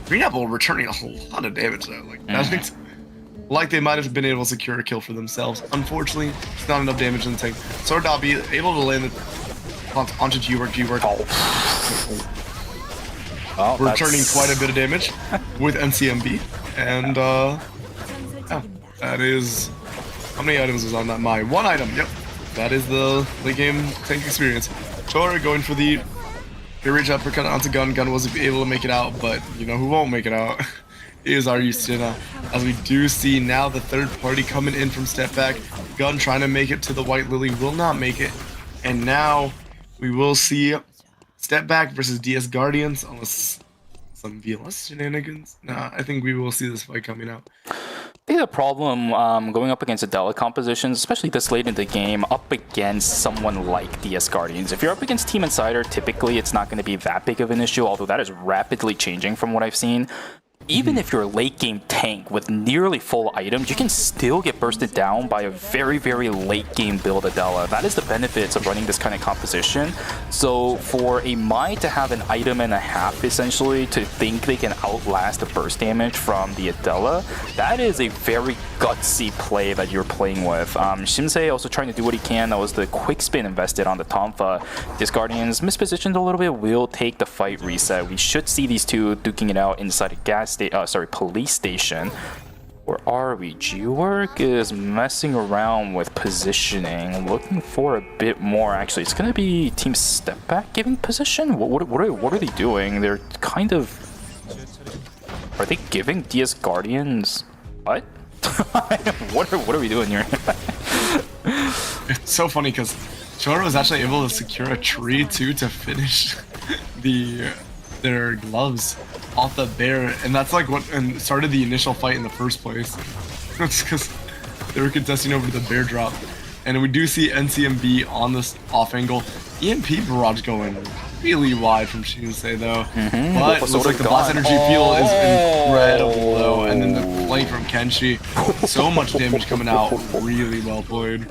Green Apple returning a lot of damage though. Like they might have been able to secure a kill for themselves. Unfortunately, it's not enough damage in the tank. Sardabi able to land onto G-Work. Well, returning quite a bit of damage with NCMB. And yeah, that is, how many items was on that Mai? 1 item, yep. That is the late game tank experience. Chora going for the reach uppercut onto Gun. Gun wasn't able to make it out, but you know who won't make it out is our Justina. As we do see now the third party coming in from step back. Gun trying to make it to the White Lily, will not make it. And now we will see step back versus DS Guardians, unless some VLS shenanigans. Nah, I think we will see this fight coming out. I think the problem going up against Adela compositions, especially this late in the game, up against someone like DS Guardians. If you're up against Team Insider, typically it's not going to be that big of an issue, although that is rapidly changing from what I've seen. Even if you're a late game tank with nearly full items, you can still get bursted down by a very, very late game build Adela. That is the benefits of running this kind of composition. So for a Mai to have an item and a half essentially to think they can outlast the burst damage from the Adela, that is a very gutsy play that you're playing with. Shimsei also trying to do what he can. That was the quick spin invested on the Tonfa. This Guardians mispositioned a little bit, will take the fight reset. We should see these two duking it out inside a police station. Where are we? G-Work is messing around with positioning, looking for a bit more. Actually, it's gonna be Team Step Back giving position. What are they doing? They're kind of. Are they giving DS Guardians? What? what are we doing here? It's so funny because Chora was actually able to secure a tree too to finish their gloves off the bear, and that's like what started the initial fight in the first place. It's because They were contesting over the bear drop. And we do see NCMB on this off angle. EMP barrage going really wide from Shinsei though. But it looks like the blast energy field is incredible though. And then the flank from Kenshi. So much damage coming out. Really well played.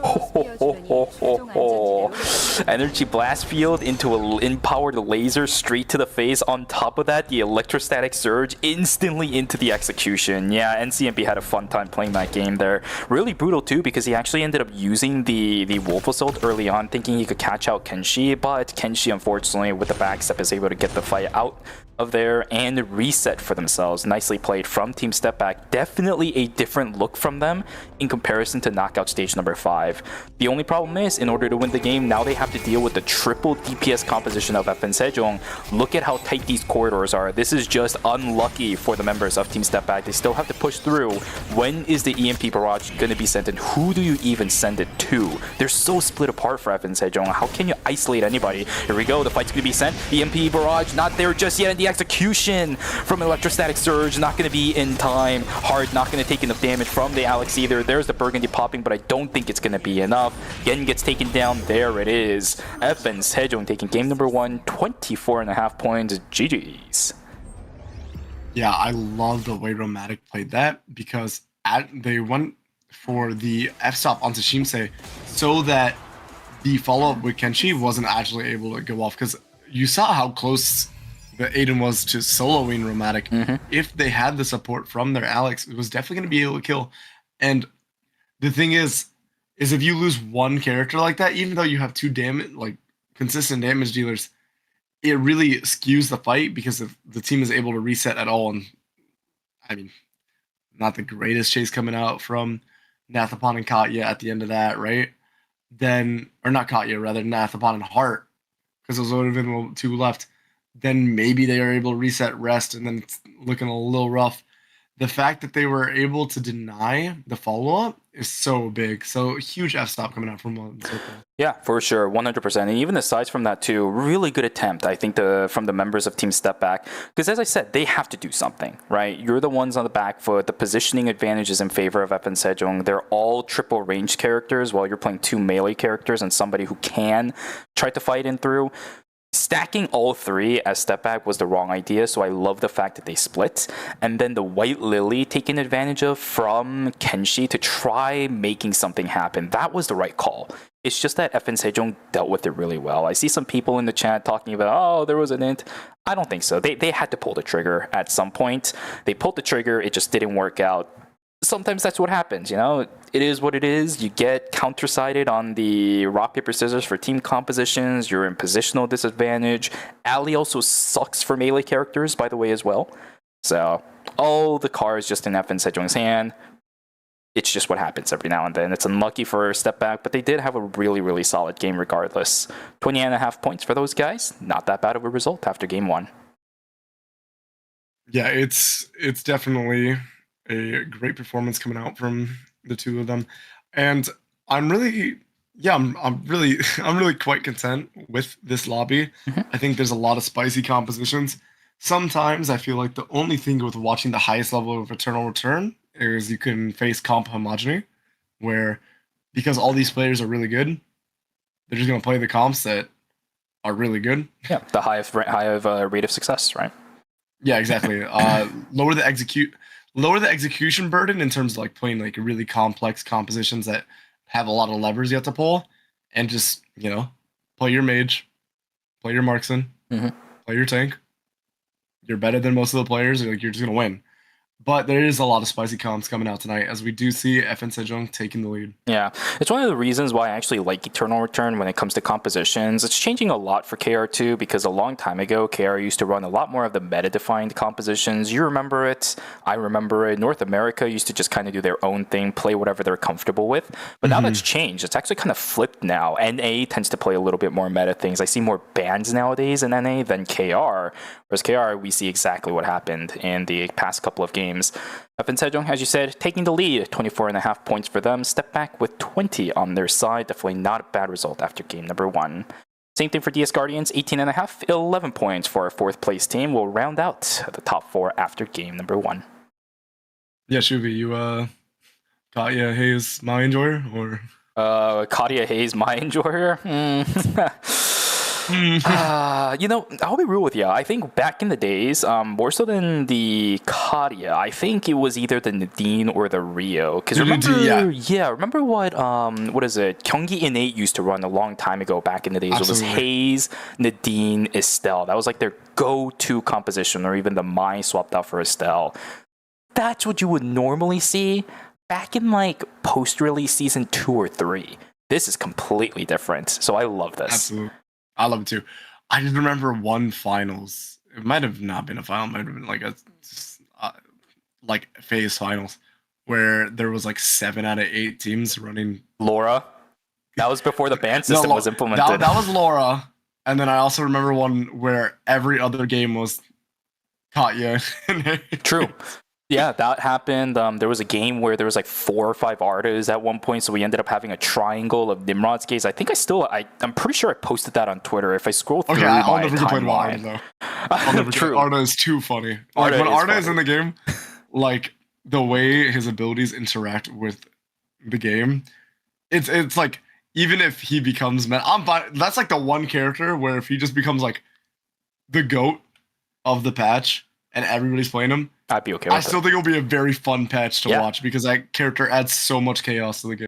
Energy blast field into a empowered laser straight to the face. On top of that, the electrostatic surge instantly into the execution. Yeah, NCMB had a fun time playing that game there. Really brutal too, because he actually ended up using the Wolf Assault early on, thinking he could catch out Kenshi, but Kenshi, unfortunately, with the backstep, is able to get the fight out of there and reset for themselves. Nicely played from Team Step Back. Definitely a different look from them in comparison to knockout stage number 5. The only problem is, in order to win the game, now they have to deal with the triple DPS composition of FN Sejong. Look at how tight these corridors are. This is just unlucky for the members of Team Step Back. They still have to push through. When is the EMP barrage going to be sent, and who do you even send it to? They're so split apart for FN Sejong. How can you isolate anybody? Here we go. The fight's going to be sent. EMP barrage not there just yet, and the execution from electrostatic surge not going to be in time. Hard not going to take enough damage from the Alex either. There's the Burgundy popping, but I don't think it's going to be enough. Gen gets taken down. There it is. FN Sejong taking game number 1, 24.5 points. GG's. Yeah, I love the way Romantic played that, because they went for the F-stop onto Shimsei so that the follow-up with Kenshi wasn't actually able to go off, because you saw how close the Aiden was to soloing Romantic. If they had the support from their Alex, it was definitely going to be able to kill. And the thing is if you lose one character like that, even though you have 2 consistent damage dealers, it really skews the fight, because if the team is able to reset at all, and I mean, not the greatest chase coming out from Nathapon and Katya at the end of that, right? Then, or not Katya, rather Nathapon and Hart, because those would have been 2 left. Then maybe they are able to reset rest, and then it's looking a little rough. The fact that they were able to deny the follow-up is so big. So huge F-stop coming out from one circle. Yeah, for sure, 100%. And even aside from that too, really good attempt, I think, from the members of Team Step Back. Because as I said, they have to do something, right? You're the ones on the back foot. The positioning advantage is in favor of FN Sejong. They're all triple range characters, while you're playing 2 melee characters and somebody who can try to fight in through. Stacking all 3 as step back was the wrong idea, so I love the fact that they split. And then the White Lily taken advantage of from Kenshi to try making something happen. That was the right call. It's just that FN Sejong dealt with it really well. I see some people in the chat talking about, oh, there was an int. I don't think so. They had to pull the trigger at some point. They pulled the trigger, it just didn't work out. Sometimes that's what happens, you know? It is what it is. You get counter-sided on the rock, paper, scissors for team compositions. You're in positional disadvantage. Ali also sucks for melee characters, by the way, as well. So, all the cards just in FN Sejong's hand. It's just what happens every now and then. It's unlucky for Step Back, but they did have a really, really solid game regardless. 20.5 points for those guys. Not that bad of a result after game 1. Yeah, it's definitely a great performance coming out from the 2 of them, and I'm really quite content with this lobby. I think there's a lot of spicy compositions. Sometimes I feel like the only thing with watching the highest level of Eternal Return is you can face comp homogeny, where because all these players are really good, they're just going to play the comps that are really good. Yeah, the high of rate of success, right? Yeah, exactly. Lower the execution burden in terms of like playing like really complex compositions that have a lot of levers you have to pull, and just, you know, play your mage, play your marksman, play your tank. You're better than most of the players. You're just gonna win. But there is a lot of spicy comps coming out tonight, as we do see FN Sejong taking the lead. Yeah, it's one of the reasons why I actually like Eternal Return when it comes to compositions. It's changing a lot for KR2, because a long time ago, KR used to run a lot more of the meta-defined compositions. You remember it, I remember it. North America used to just kind of do their own thing, play whatever they're comfortable with. But now that's changed. It's actually kind of flipped now. NA tends to play a little bit more meta things. I see more bans nowadays in NA than KR. Whereas KR, we see exactly what happened in the past couple of games. FN Sejong, as you said, taking the lead, 24.5 points for them. Step Back with 20 on their side. Definitely not a bad result after game number 1. Same thing for DS Guardians, 18.5, 11 points for our 4th place team. We'll round out the top 4 after game number 1. Yeah, Shuvi, you Katya Hayes, my enjoyer, or Katya Hayes, my enjoyer. You know, I'll be real with you. I think back in the days, more so than the Katya, I think it was either the Nadine or the Rio. Because remember, remember what is it? Gyeonggi Innate used to run a long time ago back in the days. Absolutely. It was Hayes, Nadine, Estelle. That was like their go-to composition, or even the Mai swapped out for Estelle. That's what you would normally see back in like post-release season 2 or 3. This is completely different. So I love this. Absolutely. I love it too. I just remember one finals. It might have not been a final. It might have been like a phase finals where there was like 7 out of 8 teams running. Laura. That was before the ban system was implemented. That was Laura. And then I also remember one where every other game was Katya. True. Yeah, that happened. There was a game where there was like 4 or 5 artists at one point, so we ended up having a triangle of Nimrod's gaze. I think I'm pretty sure I posted that on Twitter. If I scroll through I'll my never complain about timeline, Arda, though. I'll never True. Arda is too funny. Like when Arda is in the game, like the way his abilities interact with the game, it's like even if he becomes I'm fine. That's like the one character where if he just becomes like the GOAT of the patch and everybody's playing him, I'd be okay with it. I still think it'll be a very fun patch to watch because that character adds so much chaos to the game.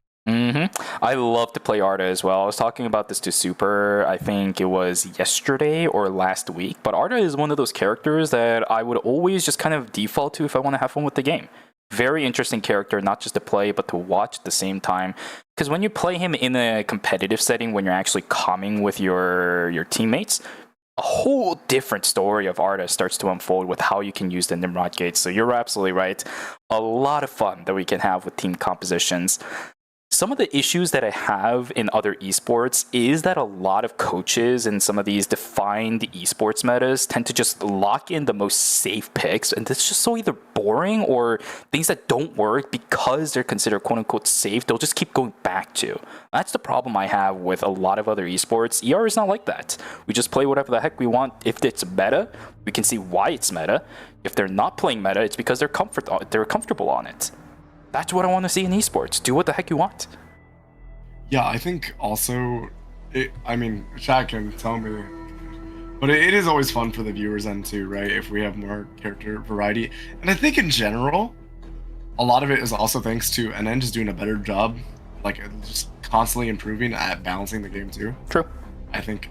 I love to play Arda as well. I was talking about this to Super, I think it was yesterday or last week, but Arda is one of those characters that I would always just kind of default to if I want to have fun with the game. Very interesting character, not just to play, but to watch at the same time. Because when you play him in a competitive setting, when you're actually calming with your teammates, a whole different story of Arda starts to unfold with how you can use the Nimrod gates. So you're absolutely right. A lot of fun that we can have with team compositions. Some of the issues that I have in other esports is that a lot of coaches in some of these defined esports metas tend to just lock in the most safe picks, and it's just so either boring or things that don't work because they're considered quote-unquote safe, they'll just keep going back to. That's the problem I have with a lot of other esports. ER is not like that. We just play whatever the heck we want. If it's meta, we can see why it's meta. If they're not playing meta, it's because they're comfortable on it. That's what I want to see in esports. Do what the heck you want. Yeah, I think also, Shaq can tell me, but it is always fun for the viewers then too, right? If we have more character variety. And I think in general, a lot of it is also thanks to NN just doing a better job, like just constantly improving at balancing the game too. True. I think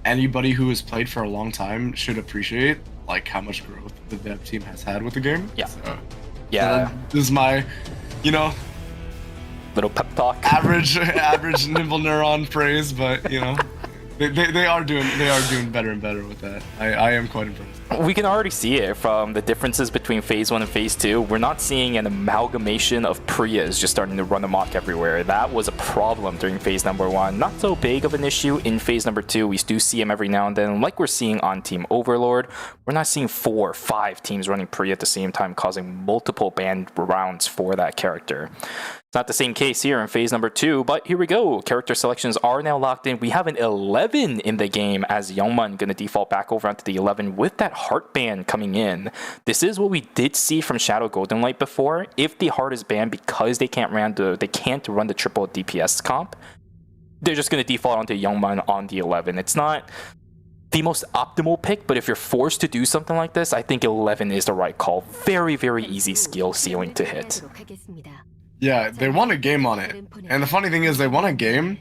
anybody who has played for a long time should appreciate like how much growth the dev team has had with the game. Yeah. So, yeah. This is my, little pep talk. Average nimble neuron phrase, but they are doing better and better with that. I am quite impressed. We can already see it from the differences between Phase 1 and Phase 2. We're not seeing an amalgamation of Priyas just starting to run amok everywhere. That was a problem during Phase number 1. Not so big of an issue in Phase number 2. We do see him every now and then, like we're seeing on Team Overlord. We're not seeing 4 or 5 teams running Priya at the same time, causing multiple banned rounds for that character. It's not the same case here in Phase number 2, but here we go. Character selections are now locked in. We have an 11 in the game as Youngman going to default back over onto the 11 with that heart ban coming in. This is what we did see from Shadow Golden Light before. If the heart is banned because they can't run the triple DPS comp, they're just going to default onto Youngman on the 11. It's not the most optimal pick, but if you're forced to do something like this, I think 11 is the right call. Very, very easy skill ceiling to hit. Yeah, they won a game on it. And the funny thing is they won a game,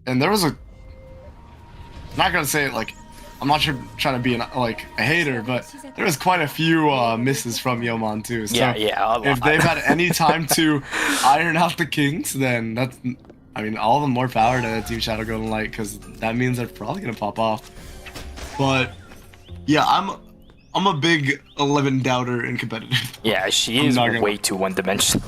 and there was a... I'm not going to say it like... I'm not sure trying to be a hater, but there was quite a few misses from Yeoman too. So if they've had any time to iron out the kinks, then that's... all the more power to Team Shadow Golden Light, because that means they're probably going to pop off. But, yeah, I'm a big 11 doubter in competitive. Yeah, she is way too one-dimensional.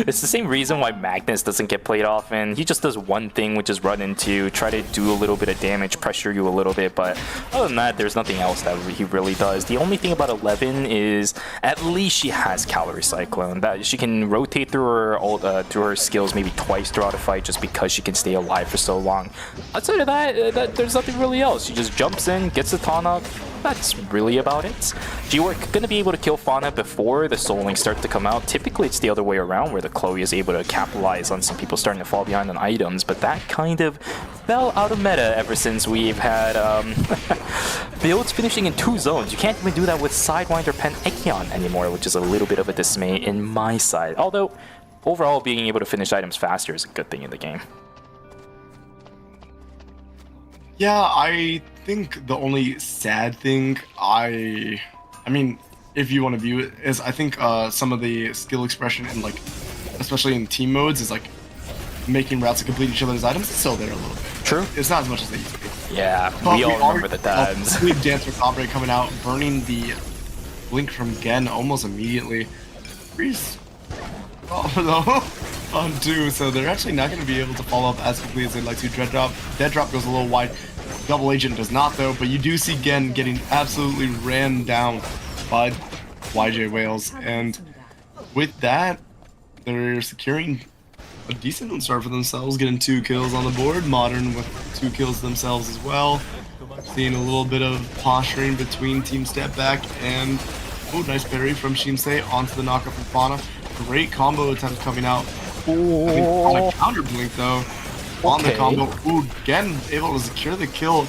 It's the same reason why Magnus doesn't get played often. He just does one thing, which is run into, try to do a little bit of damage, pressure you a little bit, but other than that, there's nothing else that he really does. The only thing about 11 is at least she has Calorie Cyclone. That she can rotate through her skills maybe twice throughout a fight just because she can stay alive for so long. Outside of that, there's nothing really else. She just jumps in, gets the taunt up, that's really about it. G-Work gonna be able to kill Fauna before the Soul Link start to come out. Typically it's the other way around where the Chloe is able to capitalize on some people starting to fall behind on items, but that kind of fell out of meta ever since we've had builds finishing in 2 zones. You can't even do that with Sidewinder Pen Ekion anymore, which is a little bit of a dismay in my side. Although, overall being able to finish items faster is a good thing in the game. Yeah, I think the only sad thing I mean, if you want to view it, is I think some of the skill expression in like, especially in team modes, is like making routes to complete each other's items. It's still there a little bit. True. It's not as much as they used to be. Yeah, we all remember the times. Big Dancer Combre coming out, burning the Blink from Gen almost immediately. Freeze. Oh no. On 2, so they're actually not going to be able to follow up as quickly as they'd like to. Dead Drop goes a little wide. Double Agent does not though, but you do see Gen getting absolutely ran down by YJ Whales, and with that, they're securing a decent start for themselves, getting 2 kills on the board. Modern with 2 kills themselves as well. Seeing a little bit of posturing between Team Step Back and nice parry from Shinsei onto the knockup from Fauna. Great combo attempt coming out. I mean, on a counter blink though. On the combo. Gen able to secure the kill.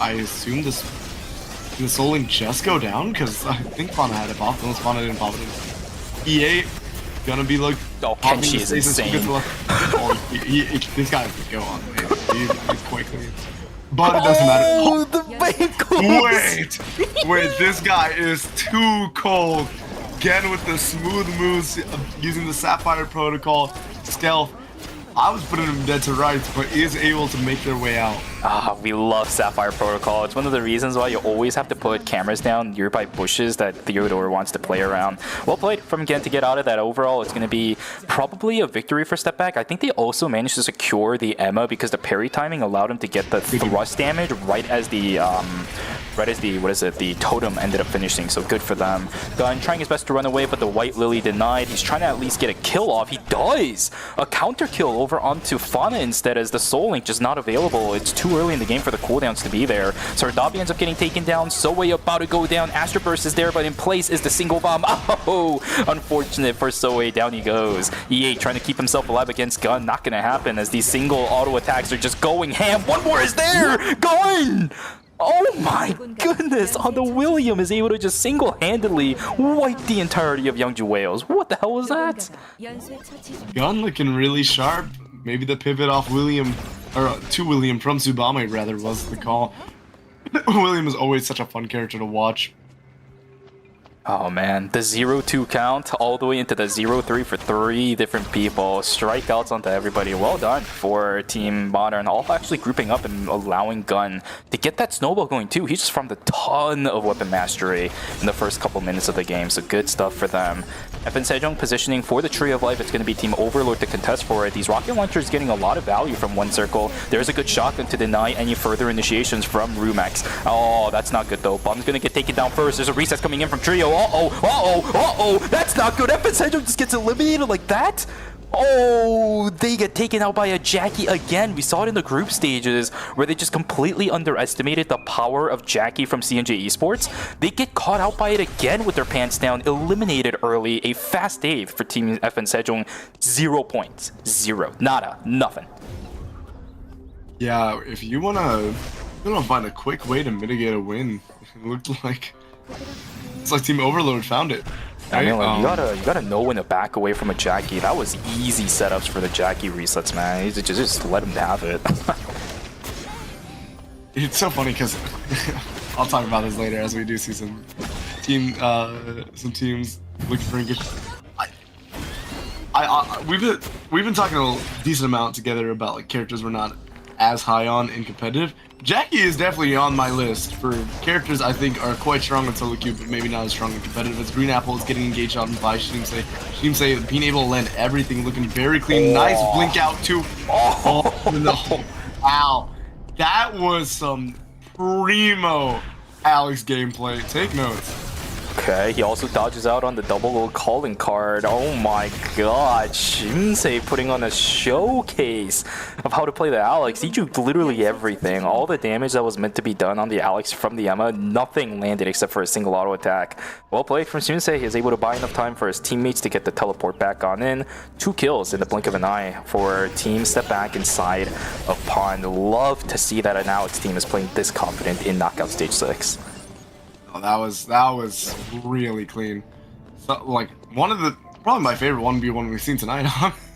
I assume did the Soul Link just go down? Because I think Fauna had it popped, unless Fauna didn't pop it in. E8 gonna be like, Kenshi is insane. This guy has to go on. He's quite clean. But it doesn't matter. The wait, this guy is too cold. Again with the smooth moves, using the Sapphire Protocol, stealth. I was putting him dead to rights, but is able to make their way out. We love Sapphire Protocol. It's one of the reasons why you always have to put cameras down nearby bushes that Theodore wants to play around. Well played from Gen to get out of that. Overall, it's going to be probably a victory for Step Back. I think they also managed to secure the Emma because the parry timing allowed him to get the thrust damage right as the the totem ended up finishing. So good for them. Gun trying his best to run away, but the White Lily denied. He's trying to at least get a kill off. He does! A counter kill over onto Fauna instead, as the Soul Link just not available. It's too early in the game for the cooldowns to be there. So Sardabi ends up getting taken down. Soe about to go down. Astro Burst is there, but in place is the single bomb. Oh, unfortunate for Soe. Down he goes. E8 trying to keep himself alive against Gun. Not going to happen as these single auto attacks are just going ham. One more is there! Gun! Oh my goodness! On the William is able to just single-handedly wipe the entirety of Youngju Whales. What the hell was that? Gun looking really sharp. Maybe the pivot off William, or to William from Tsubame rather, was the call. William is always such a fun character to watch. Oh man, the 0-2 count all the way into the 0-3 for 3 different people. Strikeouts onto everybody. Well done for Team Modern. All actually grouping up and allowing Gun to get that snowball going too. He just farmed a ton of weapon mastery in the first couple minutes of the game, so good stuff for them. FN Sejong positioning for the Tree of Life. It's going to be Team Overlord to contest for it. These rocket launchers getting a lot of value from one circle. There's a good shotgun to deny any further initiations from Rumex. Oh, that's not good though. Bomb's going to get taken down first. There's a recess coming in from Trio. Uh-oh, that's not good. FN Sejong just gets eliminated like that? Oh, they get taken out by a Jackie again. We saw it in the group stages where they just completely underestimated the power of Jackie from CNJ Esports. They get caught out by it again with their pants down, eliminated early. A fast save for Team FN Sejong. 0 points. Zero. Nada. Nothing. Yeah, if you wanna find a quick way to mitigate a win, it looked like it's like Team Overload found it. I mean, like, you gotta know when to back away from a Jackie. That was easy setups for the Jackie resets, man. You just let him have it. It's so funny because I'll talk about this later as we do see some teams looking for engagement. We've been talking a decent amount together about like characters we're not as high on in competitive. Jackie is definitely on my list for characters I think are quite strong in solo queue, but maybe not as strong in competitive. As Green Apple is getting engaged on by Shimsei. Shimsei being able to land everything, looking very clean. Nice blink out too. Oh no! Wow, that was some primo Alex gameplay. Take notes. Okay, he also dodges out on the double calling card. Oh my god, Shinsei putting on a showcase of how to play the Alex. He drew literally everything. All the damage that was meant to be done on the Alex from the Emma, nothing landed except for a single auto attack. Well played from Shinsei. He is able to buy enough time for his teammates to get the teleport back on in. 2 kills in the blink of an eye for Team Step Back inside of Pond. Love to see that an Alex team is playing this confident in Knockout Stage 6. Oh, that was really clean. So, like, probably my favorite 1v1 we've seen tonight.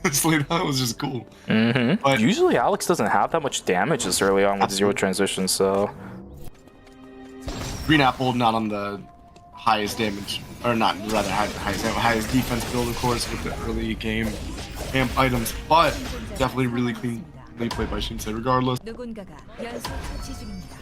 Honestly, that was just cool. But usually Alex doesn't have that much damage this early on with zero transition, so Green Apple not on the highest damage, or not rather highest defense build, of course, with the early game amp items, but definitely really cleanly played by Shinsei regardless. 누군가가 연쇄 처치 중입니다.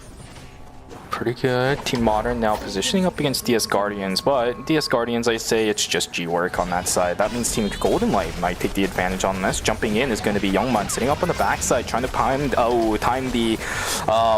pretty good. Team Modern now positioning up against DS Guardians, but DS Guardians, I say it's just G-work on that side. That means Team Golden Light might take the advantage on this. Jumping in is going to be Youngman sitting up on the backside, trying to time the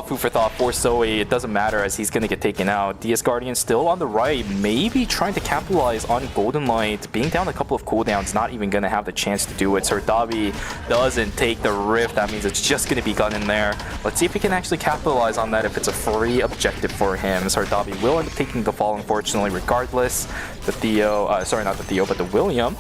food for thought for Zoe. It doesn't matter as he's going to get taken out. DS Guardians still on the right, maybe trying to capitalize on Golden Light. Being down a couple of cooldowns, not even going to have the chance to do it. Sardabi doesn't take the rift. That means it's just going to be gun in there. Let's see if he can actually capitalize on that if it's a free objective for him. Sardabi will end up taking the fall, unfortunately, regardless. The Theo, sorry, not the Theo, but the William.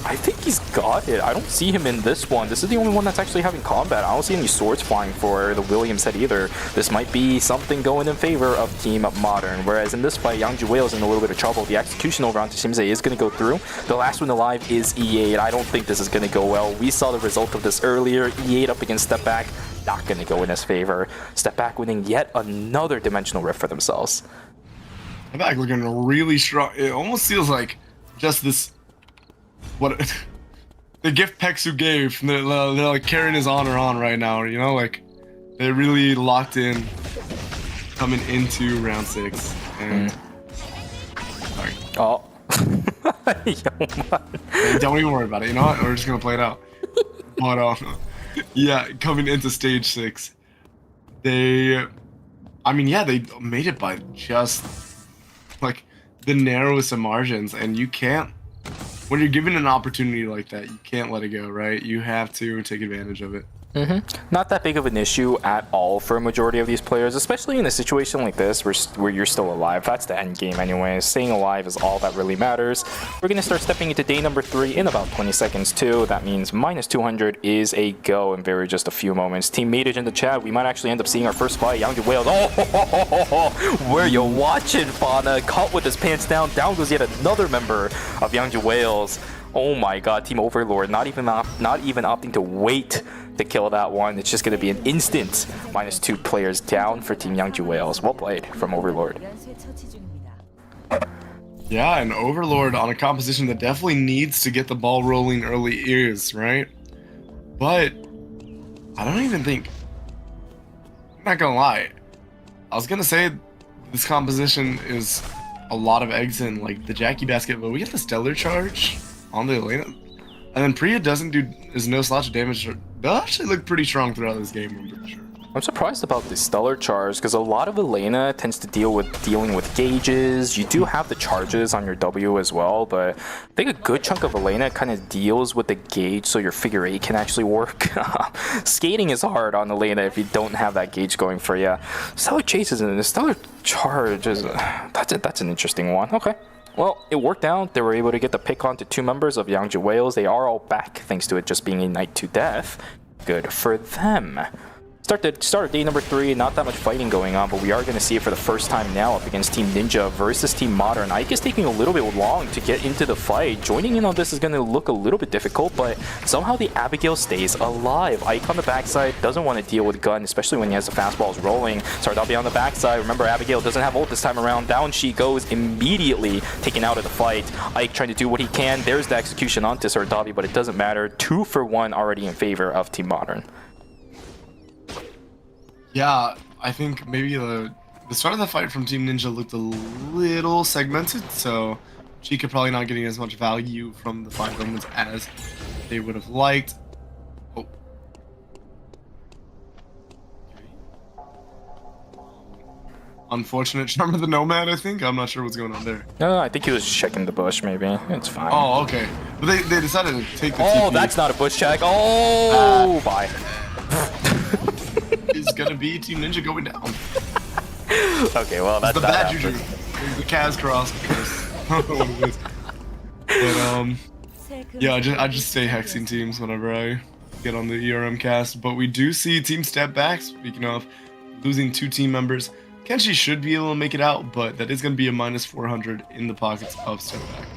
I think he's got it. I don't see him in this one. This is the only one that's actually having combat. I don't see any swords flying for the Williams head either. This might be something going in favor of Team Modern. Whereas in this fight, Yangju Whale is in a little bit of trouble. The execution over onto Shimze is going to go through. The last one alive is E8. I don't think this is going to go well. We saw the result of this earlier. E8 up against Step Back. Not going to go in his favor. Step Back winning yet another dimensional rift for themselves. Step Back looking really strong. It almost feels like just this... What the gift Pexu gave, they're like carrying his honor on right now, you know, like they really locked in coming into round 6 and sorry. Oh. Hey, don't even worry about it, you know what, we're just gonna play it out. But yeah, coming into stage 6, they made it by just like the narrowest of margins, and you can't, when you're given an opportunity like that, you can't let it go, right? You have to take advantage of it. Not that big of an issue at all for a majority of these players, especially in a situation like this where you're still alive. That's the end game anyway. Staying alive is all that really matters. We're going to start stepping into day number 3 in about 20 seconds too. That means minus 200 is a go in very just a few moments. Team Metage in the chat, we might actually end up seeing our first fight. Yangju Whales, where you watching, Fauna? Caught with his pants down. Down goes yet another member of Yangju Whales. Oh my god, Team Overlord not even opting to wait to kill that one. It's just going to be an instant minus 2 players down for Team Yangju Whales. Well played from Overlord. Yeah, and Overlord on a composition that definitely needs to get the ball rolling early is, right? But I don't even think, I'm not gonna lie, I was gonna say this composition is a lot of eggs in like the Jackie basket, but we get the Stellar Charge on the Elena, and then Priya is no slouch of damage. They'll actually look pretty strong throughout this game, I'm pretty sure. I'm surprised about the Stellar Charge because a lot of Elena tends to dealing with gauges. You do have the charges on your W as well, but I think a good chunk of Elena kind of deals with the gauge so your figure 8 can actually work. Skating is hard on Elena if you don't have that gauge going for you. Stellar Chase and the Stellar Charge is that's an interesting one. Okay. Well, it worked out. They were able to get the pick onto 2 members of Yangju Whales. They are all back thanks to it just being a night to death. Good for them. Start of day number 3, not that much fighting going on, but we are going to see it for the first time now up against Team Ninja versus Team Modern. Ike is taking a little bit long to get into the fight. Joining in on this is going to look a little bit difficult, but somehow the Abigail stays alive. Ike on the backside doesn't want to deal with gun, especially when he has the fastballs rolling. Sardabi on the backside. Remember, Abigail doesn't have ult this time around. Down she goes, immediately taken out of the fight. Ike trying to do what he can. There's the execution onto Sardabi, but it doesn't matter. 2 for 1 already in favor of Team Modern. Yeah, I think maybe the start of the fight from Team Ninja looked a little segmented, so Chica probably not getting as much value from the 5 moments as they would have liked. Oh. unfortunate Charm of the Nomad, I think. I'm not sure what's going on there. No, I think he was checking the bush, maybe. It's fine. Oh, okay. But they decided to take the Oh, TP. that's not a bush check. Oh, bye. Is gonna be Team Ninja going down. Okay, well, that's the bad juju. The Kaz cross. I don't know what it is. But, yeah, I just stay hexing teams whenever I get on the ERM cast. But we do see Team Step Back, speaking of losing 2 team members. Kenshi should be able to make it out, but that is going to be a minus 400 in the pockets of Step Back.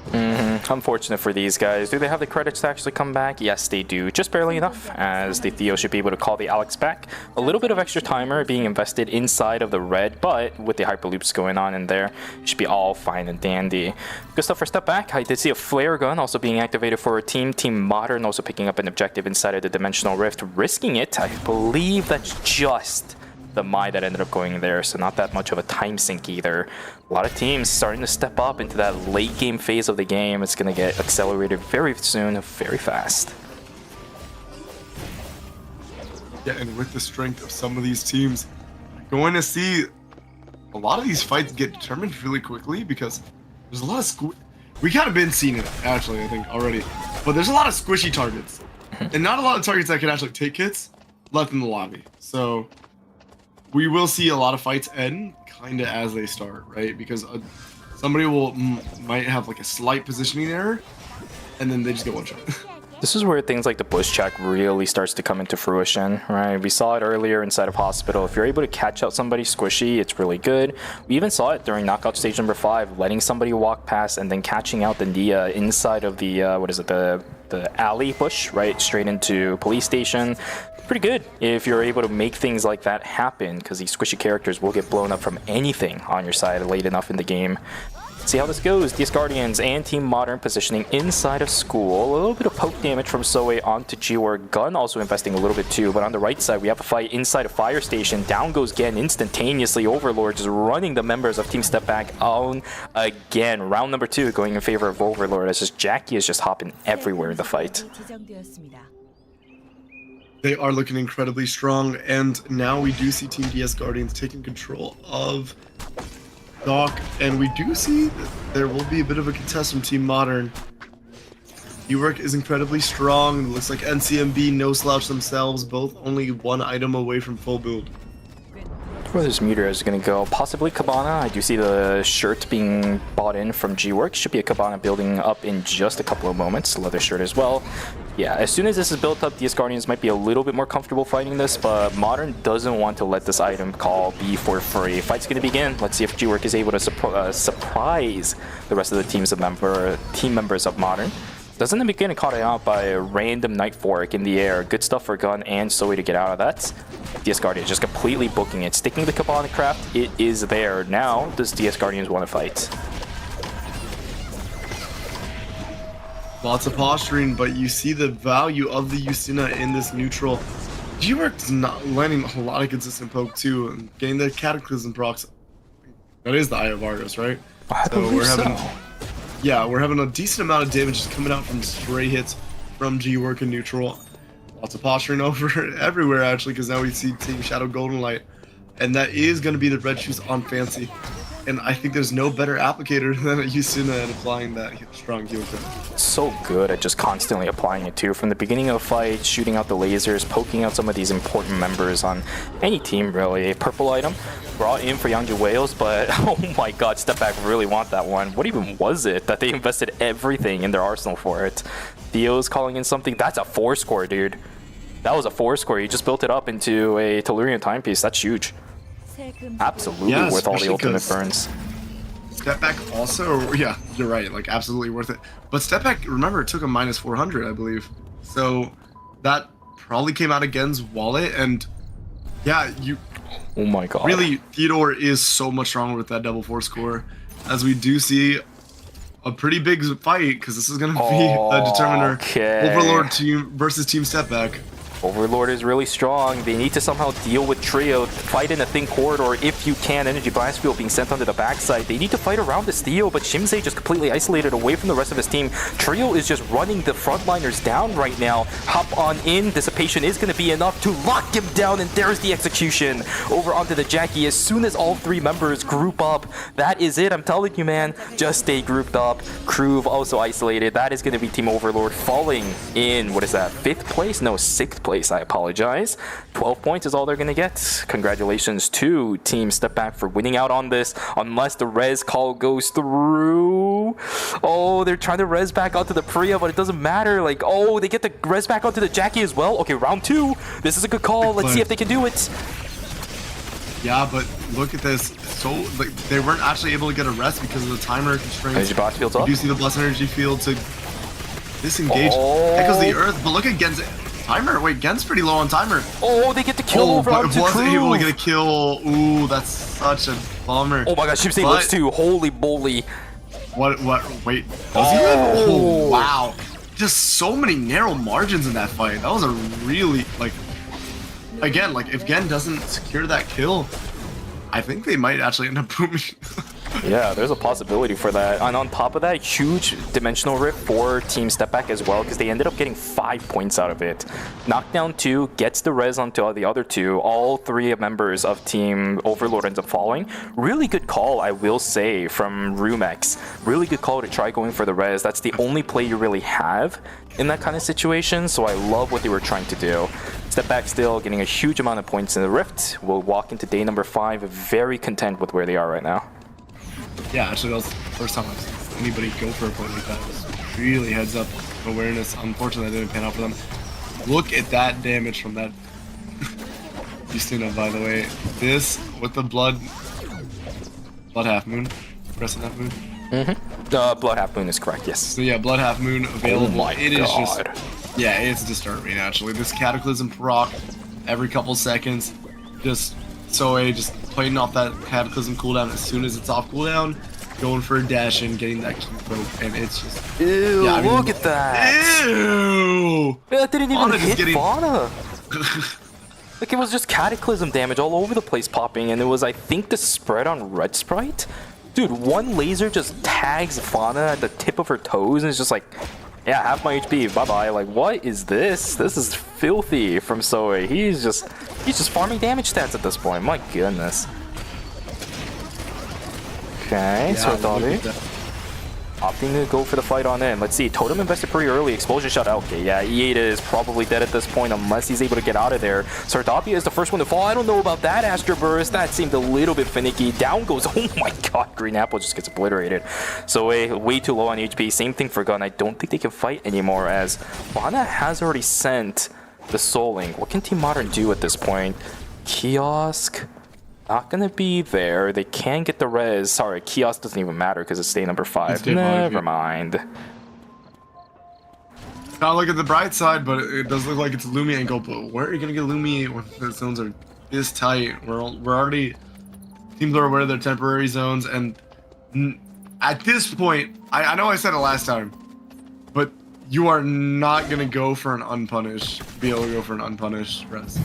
Unfortunate for these guys. Do they have the credits to actually come back? Yes, they do. Just barely enough, as the Theo should be able to call the Alex back. A little bit of extra timer being invested inside of the red, but with the hyperloops going on in there, it should be all fine and dandy. Good stuff for Step Back. I did see a flare gun also being activated for a team. Team Modern also picking up an objective inside of the Dimensional Rift, risking it. I believe that's just the Mai that ended up going there, so not that much of a time sink either. A lot of teams starting to step up into that late game phase of the game. It's going to get accelerated very soon, very fast. Yeah, and with the strength of some of these teams, going to see a lot of these fights get determined really quickly because there's a lot of we kind of been seeing it, actually, I think, already. But there's a lot of squishy targets, and not a lot of targets that can actually take hits left in the lobby. So we will see a lot of fights end kind of as they start, right? Because somebody might have like a slight positioning error, and then they just get one shot. This is where things like the bush check really starts to come into fruition, right? We saw it earlier inside of Hospital. If you're able to catch out somebody squishy, it's really good. We even saw it during knockout stage number 5, letting somebody walk past and then catching out the Nia inside of the the alley bush, right? Straight into police station. Pretty good if you're able to make things like that happen, because these squishy characters will get blown up from anything on your side late enough in the game. See how this goes. DS Guardians and Team Modern positioning inside of school. A little bit of poke damage from Soe onto G-War. Gun also investing a little bit too, but on the right side we have a fight inside of Fire Station. Down goes Gen instantaneously. Overlord just running the members of Team Step Back on again. Round number 2 going in favor of Overlord, as just Jackie is just hopping everywhere in the fight. They are looking incredibly strong, and now we do see Team DS Guardians taking control of Doc, and we do see that there will be a bit of a contest from Team Modern. E-Work is incredibly strong. It looks like NCMB no slouch themselves, both only 1 item away from full build. Where this meter is going to go, possibly Cabana. I do see the shirt being bought in from G-Work. Should be a Cabana building up in just a couple of moments. Leather shirt as well. Yeah, as soon as this is built up, DS Guardians might be a little bit more comfortable fighting this, but Modern doesn't want to let this item call be for free. Fight's going to begin. Let's see if G-Work is able to surprise the rest of the team members of Modern. Doesn't end up getting caught out by a random Night Fork in the air. Good stuff for Gun and Soe to get out of that. DS Guardians just completely booking it. Sticking the Cabana craft, it is there. Now, does DS Guardians want to fight? Lots of posturing, but you see the value of the Yusina in this neutral. G-Work's not landing a lot of consistent poke too, and getting the Cataclysm procs. That is the Eye of Argus, right? Yeah, we're having a decent amount of damage just coming out from stray hits from G-Work and neutral. Lots of posturing over everywhere, actually, because now we see Team Shadow Golden Light. And that is going to be the red shoes on Fancy. And I think there's no better applicator than a Yusina at applying that strong heal code. So good at just constantly applying it too. From the beginning of the fight, shooting out the lasers, poking out some of these important members on any team, really. A purple item brought in for Yangju Wales, but oh my god, Step Back really want that one. What even was it that they invested everything in their arsenal for it? Theo's calling in something. That's a 4-score, dude. That was a 4-score. You just built it up into a Tellurian timepiece. That's huge. Absolutely worth all the ultimate burns. Step Back also, yeah, you're right, like absolutely worth it. But Step Back, remember, it took a minus 400, I believe. So that probably came out of Gen's wallet, and yeah, oh my god. Really, Theodore is so much stronger with that double 4 score, as we do see a pretty big fight, because this is going to be a determiner. Overlord team versus Team Step Back. Overlord is really strong. They need to somehow deal with Trio, fight in a thin corridor if you can. Energy Blast Field being sent onto the backside. They need to fight around this Theo, but Shimsei just completely isolated away from the rest of his team. Trio is just running the frontliners down right now. Hop on in. Dissipation is going to be enough to lock him down, and there's the execution. Over onto the Jackie. As soon as all three members group up, that is it. I'm telling you, man. Just stay grouped up. Kruv also isolated. That is going to be Team Overlord falling in, what is that, 5th place? No, 6th place. I apologize. 12 points is all they're going to get. Congratulations to Team Step Back for winning out on this, unless the res call goes through. Oh, they're trying to res back onto the Priya, but it doesn't matter. Like, oh, they get the res back onto the Jackie as well. Okay, round 2. This is a good call. Let's see if they can do it. Yeah, but look at this. So like, they weren't actually able to get a rest because of the timer constraints. Energy Blast Field's up. You see the Blast Energy Field to disengage. Echoes the Earth, but look at Gen's timer. Wait, Gen's pretty low on timer. Oh, they get the kill over onto wasn't Kruv. able to get a kill. Ooh, that's such a bummer. Oh my gosh, Shimsei lives too. Holy moly. What, wait, does he live? Oh, wow. Just so many narrow margins in that fight. That was a really, like, again, like, if Gen doesn't secure that kill, I think they might actually end up booming. Yeah, there's a possibility for that. And on top of that, huge dimensional rift for Team Step Back as well, because they ended up getting 5 points out of it. Knockdown 2 gets the res onto the other 2. All 3 members of Team Overlord ends up falling. Really good call, I will say, from Rumex. Really good call to try going for the res. That's the only play you really have in that kind of situation, so I love what they were trying to do. Step Back still getting a huge amount of points in the rift. We'll walk into day number 5 very content with where they are right now. Yeah, actually, that was the first time I've seen anybody go for a point like that. It was really heads up awareness. Unfortunately, that didn't pan out for them. Look at that damage from that. Justina, by the way. This with the blood half moon. Crescent half moon. Blood half moon is correct, yes. So yeah, blood half moon available. Oh my it is God. just, yeah, it's disturbing actually. This Cataclysm proc every couple seconds, just Soe just playing off that Cataclysm cooldown as soon as it's off cooldown, going for a dash and getting that key poke, and it's just... Ew, yeah, I mean, look at that! Ew! That didn't even hit getting... Fauna! Like, it was just Cataclysm damage all over the place popping, and it was, I think, the spread on Red Sprite? Dude, one laser just tags Fauna at the tip of her toes, and it's just like, yeah, half my HP, bye-bye. Like, what is this? This is filthy from Soe. He's just farming damage stats at this point. My goodness. Okay, so Dobby opting to go for the fight on in. Let's see, Totem invested pretty early. Explosion shot out. Okay, yeah, E8 is probably dead at this point unless he's able to get out of there. Sardapia is the first one to fall. I don't know about that Astro Burst. That seemed a little bit finicky. Down goes, oh my god, Green Apple just gets obliterated. So way too low on HP. Same thing for Gun. I don't think they can fight anymore as Vana has already sent the Soul Link. What can Team Modern do at this point? Kiosk... not gonna be there. They can get the res. Sorry, Kiosk doesn't even matter because it's day number 5. Never mind. Now look at the bright side, but it does look like it's Lumi angle. But where are you gonna get Lumi when the zones are this tight? We're already, teams are aware of their temporary zones, and at this point, I know I said it last time, but you are not gonna go for an unpunished. Be able to go for an unpunished res.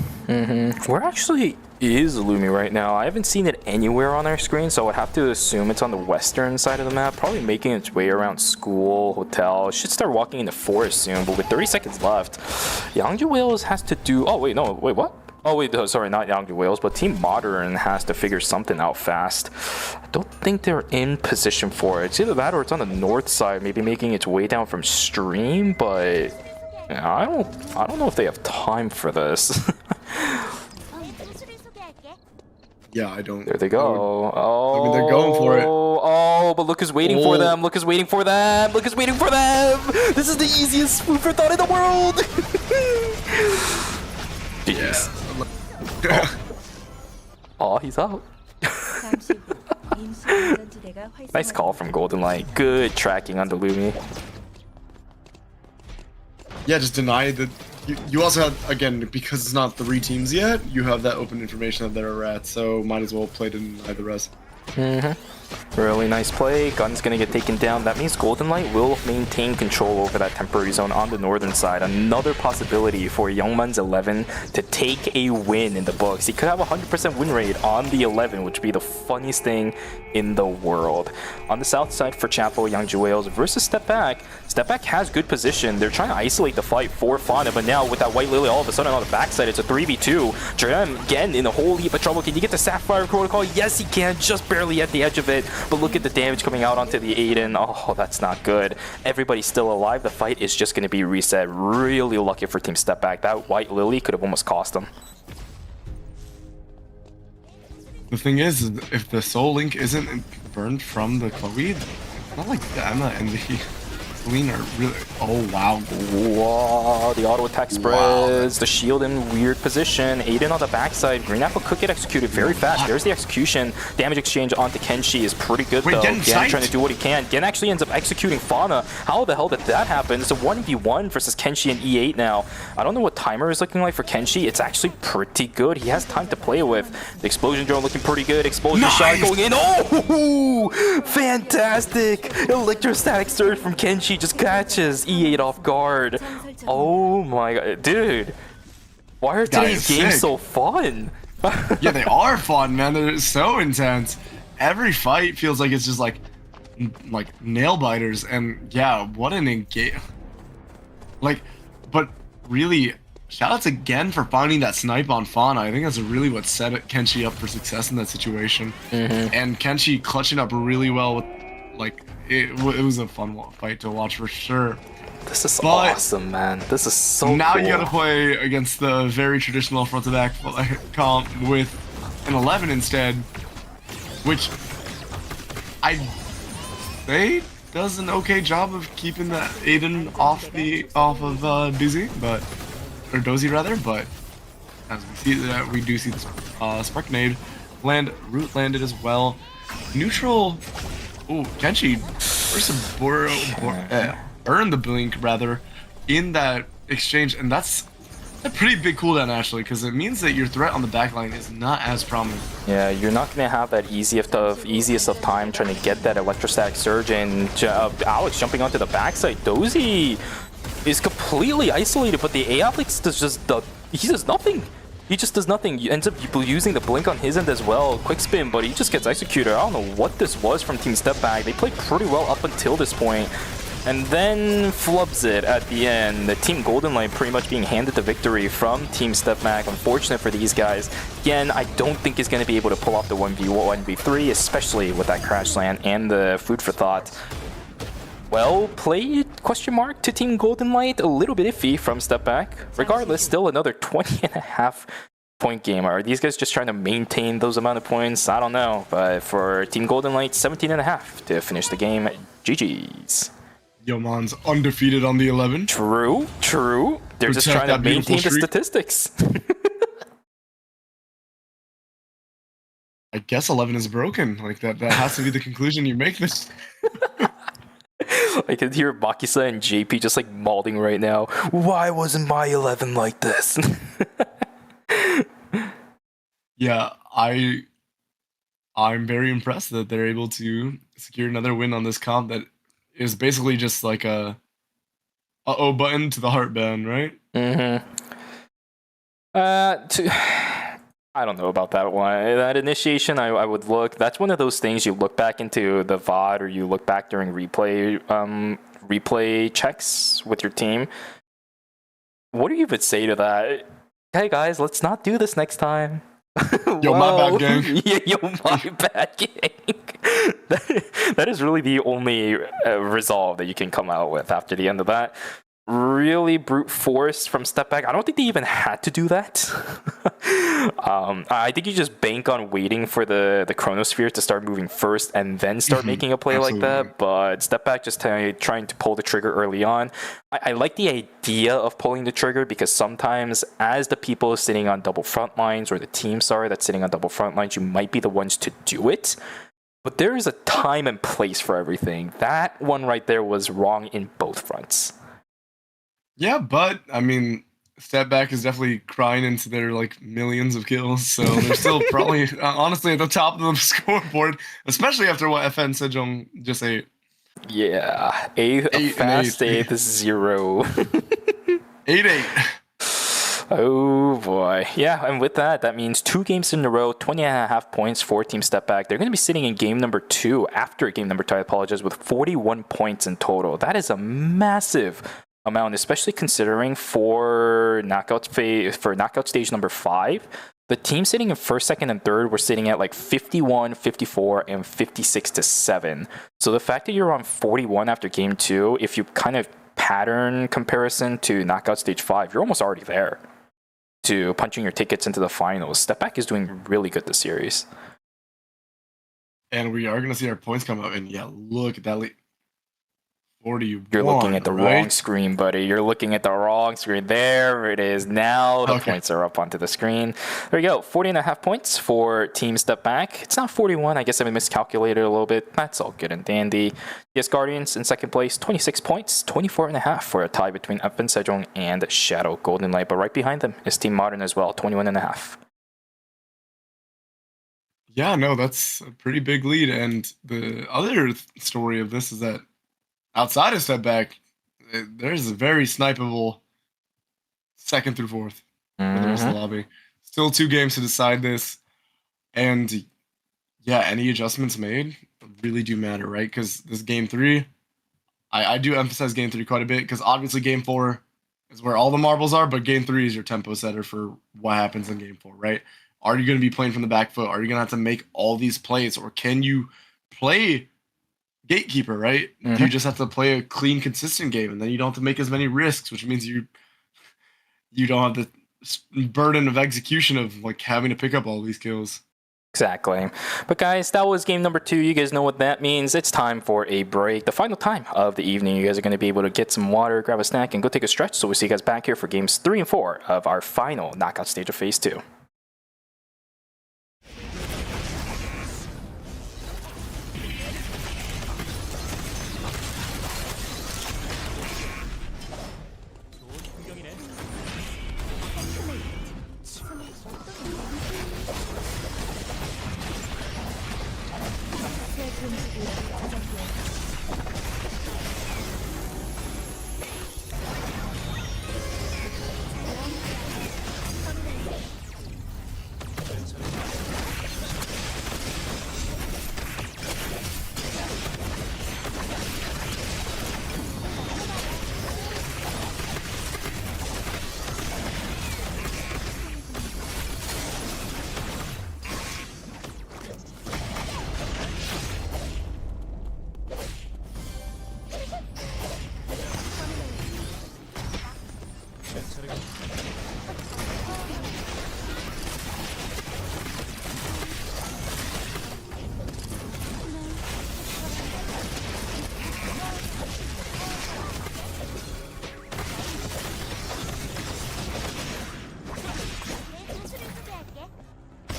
Where actually is Lumi right now? I haven't seen it anywhere on our screen, so I would have to assume it's on the western side of the map, probably making its way around school, hotel. It should start walking in the forest soon, but with 30 seconds left, Yangju Whales has to do... oh, wait, no, wait, what? Oh, wait, sorry, not Yangju Whales, but Team Modern has to figure something out fast. I don't think they're in position for it. It's either that or it's on the north side, maybe making its way down from stream, but... yeah, I don't know if they have time for this. Yeah, I don't. There they go. Oh, I mean, they're going for it. Oh, but look who's waiting for them. Look who's waiting for them. Look who's waiting for them. This is the easiest spoofer thought in the world. Jeez. Yeah. Oh, he's out. Nice call from Golden Light. Good tracking on the Lumi. Yeah, just deny that. You also have, again, because it's not 3 teams yet, you have that open information that there are rats, so might as well play to deny the rest. Really nice play. Gun's gonna get taken down. That means Golden Light will maintain control over that temporary zone on the northern side. Another possibility for Youngman's 11 to take a win in the books. He could have a 100% win rate on the 11, which would be the funniest thing in the world. On the south side for Chapo, Yangju Whales versus Step Back. Step Back has good position. They're trying to isolate the fight for Fauna, but now with that White Lily all of a sudden on the backside, it's a 3v2. Jerem again in a whole heap of trouble. Can you get the Sapphire Protocol? Yes, he can, just barely at the edge of it. But look at the damage coming out onto the Aiden. Oh, that's not good. Everybody's still alive. The fight is just going to be reset. Really lucky for Team Step Back. That White Lily could have almost cost them. The thing is, if the Soul Link isn't burned from the Chloe, it's not like the Emma and the Celine are really... Oh, wow. Whoa, the auto attack spreads, the shield in weird position. Aiden on the backside. Green Apple could get executed very fast. There's the execution. Damage exchange onto Kenshi is pretty good, though. Gen trying to do what he can. Gen actually ends up executing Fauna. How the hell did that happen? It's a 1v1 versus Kenshi and E8 now. I don't know what timer is looking like for Kenshi. It's actually pretty good. He has time to play with. The explosion drone looking pretty good. Explosion shot going in. Oh, fantastic. Electrostatic surge from Kenshi just catches E8 off guard. Oh my god, dude, why are today's games so fun? Yeah, they are fun, man. They're so intense. Every fight feels like it's just like nail biters, and yeah, what an engage. Like, but really, shoutouts again for finding that snipe on Fauna. I think that's really what set Kenshi up for success in that situation. And Kenshi clutching up really well with, like, it was a fun fight to watch for sure. This is awesome, man. This is so now cool. You gotta play against the very traditional front to back comp with an 11 instead, which I say does an okay job of keeping the Aiden off of Doozy, or Dozy rather, but as we see that we do see the Spark Nade root landed as well. Neutral. Oh, Kenshi earned the blink rather in that exchange, and that's a pretty big cooldown actually, because it means that your threat on the backline is not as prominent. Yeah, you're not gonna have that easiest of time trying to get that electrostatic surge, and Alex jumping onto the backside. Dozy is completely isolated, but the Alex he does nothing. He just does nothing. He ends up using the blink on his end as well. Quick spin, but he just gets executed. I don't know what this was from Team Step Back. They played pretty well up until this point, and then flubs it at the end. The Team Golden Light pretty much being handed the victory from Team Step Back. Unfortunate for these guys. Again, I don't think he's going to be able to pull off the 1v1, 1v3, especially with that crash land and the food for thought. Well played, question mark, to Team Golden Light. A little bit iffy from Step Back. Regardless, still another 20.5 point game. Are these guys just trying to maintain those amount of points? I don't know. But for Team Golden Light, 17.5 to finish the game. GG's. Yoman's undefeated on the 11. True, true. They're just trying to maintain the statistics. I guess 11 is broken. Like that has to be the conclusion you make this. I can hear Makisa and JP just like mauling right now. Why wasn't my 11 like this? Yeah, I'm very impressed that they're able to secure another win on this comp that is basically just like a uh-oh button to the heartband, right? I don't know about that one. That initiation, I would look. That's one of those things you look back into the VOD, or you look back during replay checks with your team. What do you even say to that? Hey guys, let's not do this next time. Yo, my bad, gang. Yeah, yo, my bad, gang. That is really the only resolve that you can come out with after the end of that. Really brute force from Step Back. I don't think they even had to do that. I think you just bank on waiting for the Chronosphere to start moving first and then start making a play like that. But Step Back just trying to pull the trigger early on. I like the idea of pulling the trigger, because sometimes as the people sitting on double front lines, or the teams that's sitting on double front lines, you might be the ones to do it. But there is a time and place for everything. That one right there was wrong in both fronts. Yeah, but I mean, Step Back is definitely crying into their like millions of kills, so they're still probably honestly at the top of the scoreboard, especially after what FN Sejong just ate. Yeah, fast 8th 0. 8-8. Oh boy. Yeah, and with that, that means 2 games in a row, 20.5 points for Team Step Back. They're going to be sitting in game number 2, after game number 2, I apologize, with 41 points in total. That is a massive amount, especially considering for knockout stage number 5, the team sitting in first, second, and third were sitting at like 51, 54, and 56-7. So the fact that you're on 41 after game 2, if you kind of pattern comparison to knockout stage 5, you're almost already there to punching your tickets into the finals. Step Back is doing really good this series. And we are going to see our points come up. And yeah, look at that lead. 41, you're looking at the right? wrong screen, buddy. You're looking at the wrong screen. There it is. Now the points are up onto the screen. There you go. 40.5 points for Team Step Back. It's not 41. I guess I miscalculated a little bit. That's all good and dandy. Yes, Guardians in second place, 26 points, 24.5 for a tie between FN Sejong and Shadow Golden Light. But right behind them is Team Modern as well, 21.5. Yeah, no, that's a pretty big lead. And the other story of this is that outside of Step Back, there's a very snipeable 2nd through 4th for the rest of the lobby. Still 2 games to decide this. And yeah, any adjustments made really do matter, right? Because this game 3, I do emphasize game 3 quite a bit, because obviously game 4 is where all the marbles are, but game 3 is your tempo setter for what happens in game 4, right? Are you going to be playing from the back foot? Are you going to have to make all these plays? Or can you play gatekeeper, right? You just have to play a clean, consistent game, and then you don't have to make as many risks, which means you don't have the burden of execution of like having to pick up all these kills. Exactly. But guys, that was game number 2. You guys know what that means. It's time for a break. The final time of the evening. You guys are going to be able to get some water, grab a snack, and go take a stretch. So we'll see you guys back here for games 3 and 4 of our final knockout stage of Phase 2.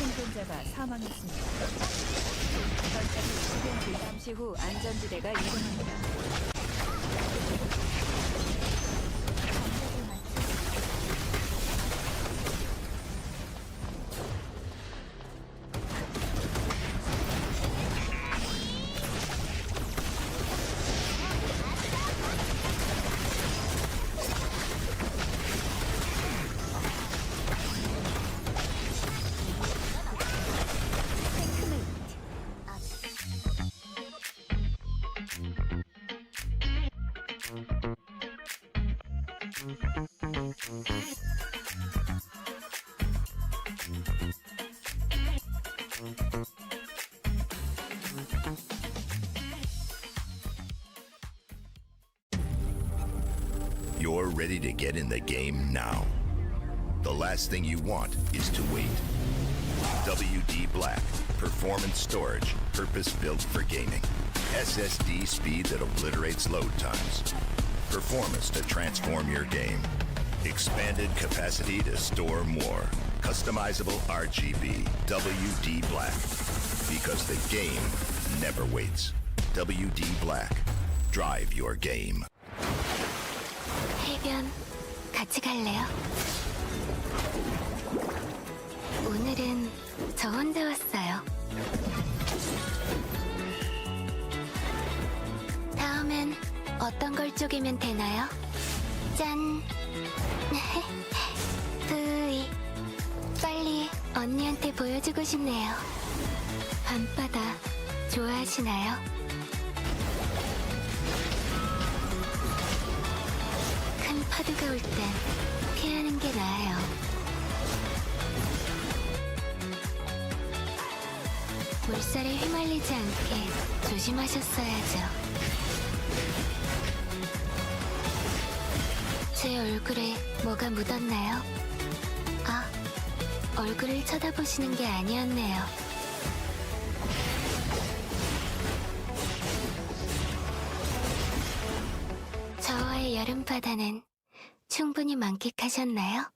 생존자가 사망했습니다. 잠시 후 안전지대가 이동합니다. You're ready to get in the game now. The last thing you want is to wait. WD Black, performance storage, purpose-built for gaming. SSD speed that obliterates load times. Performance to transform your game. Expanded capacity to store more. Customizable RGB. WD Black. Because the game never waits. WD Black. Drive your game. 해변 같이 갈래요? 오늘은 저 혼자 왔어요. 다음엔 어떤 걸 쪼개면 되나요? 짠! 으이, 빨리 언니한테 보여주고 싶네요. 밤바다 좋아하시나요? 큰 파도가 올 땐 피하는 게 나아요. 물살에 휘말리지 않게 조심하셨어야죠. 제 얼굴에 뭐가 묻었나요? 아, 얼굴을 쳐다보시는 게 아니었네요. 저와의 여름바다는 충분히 만끽하셨나요?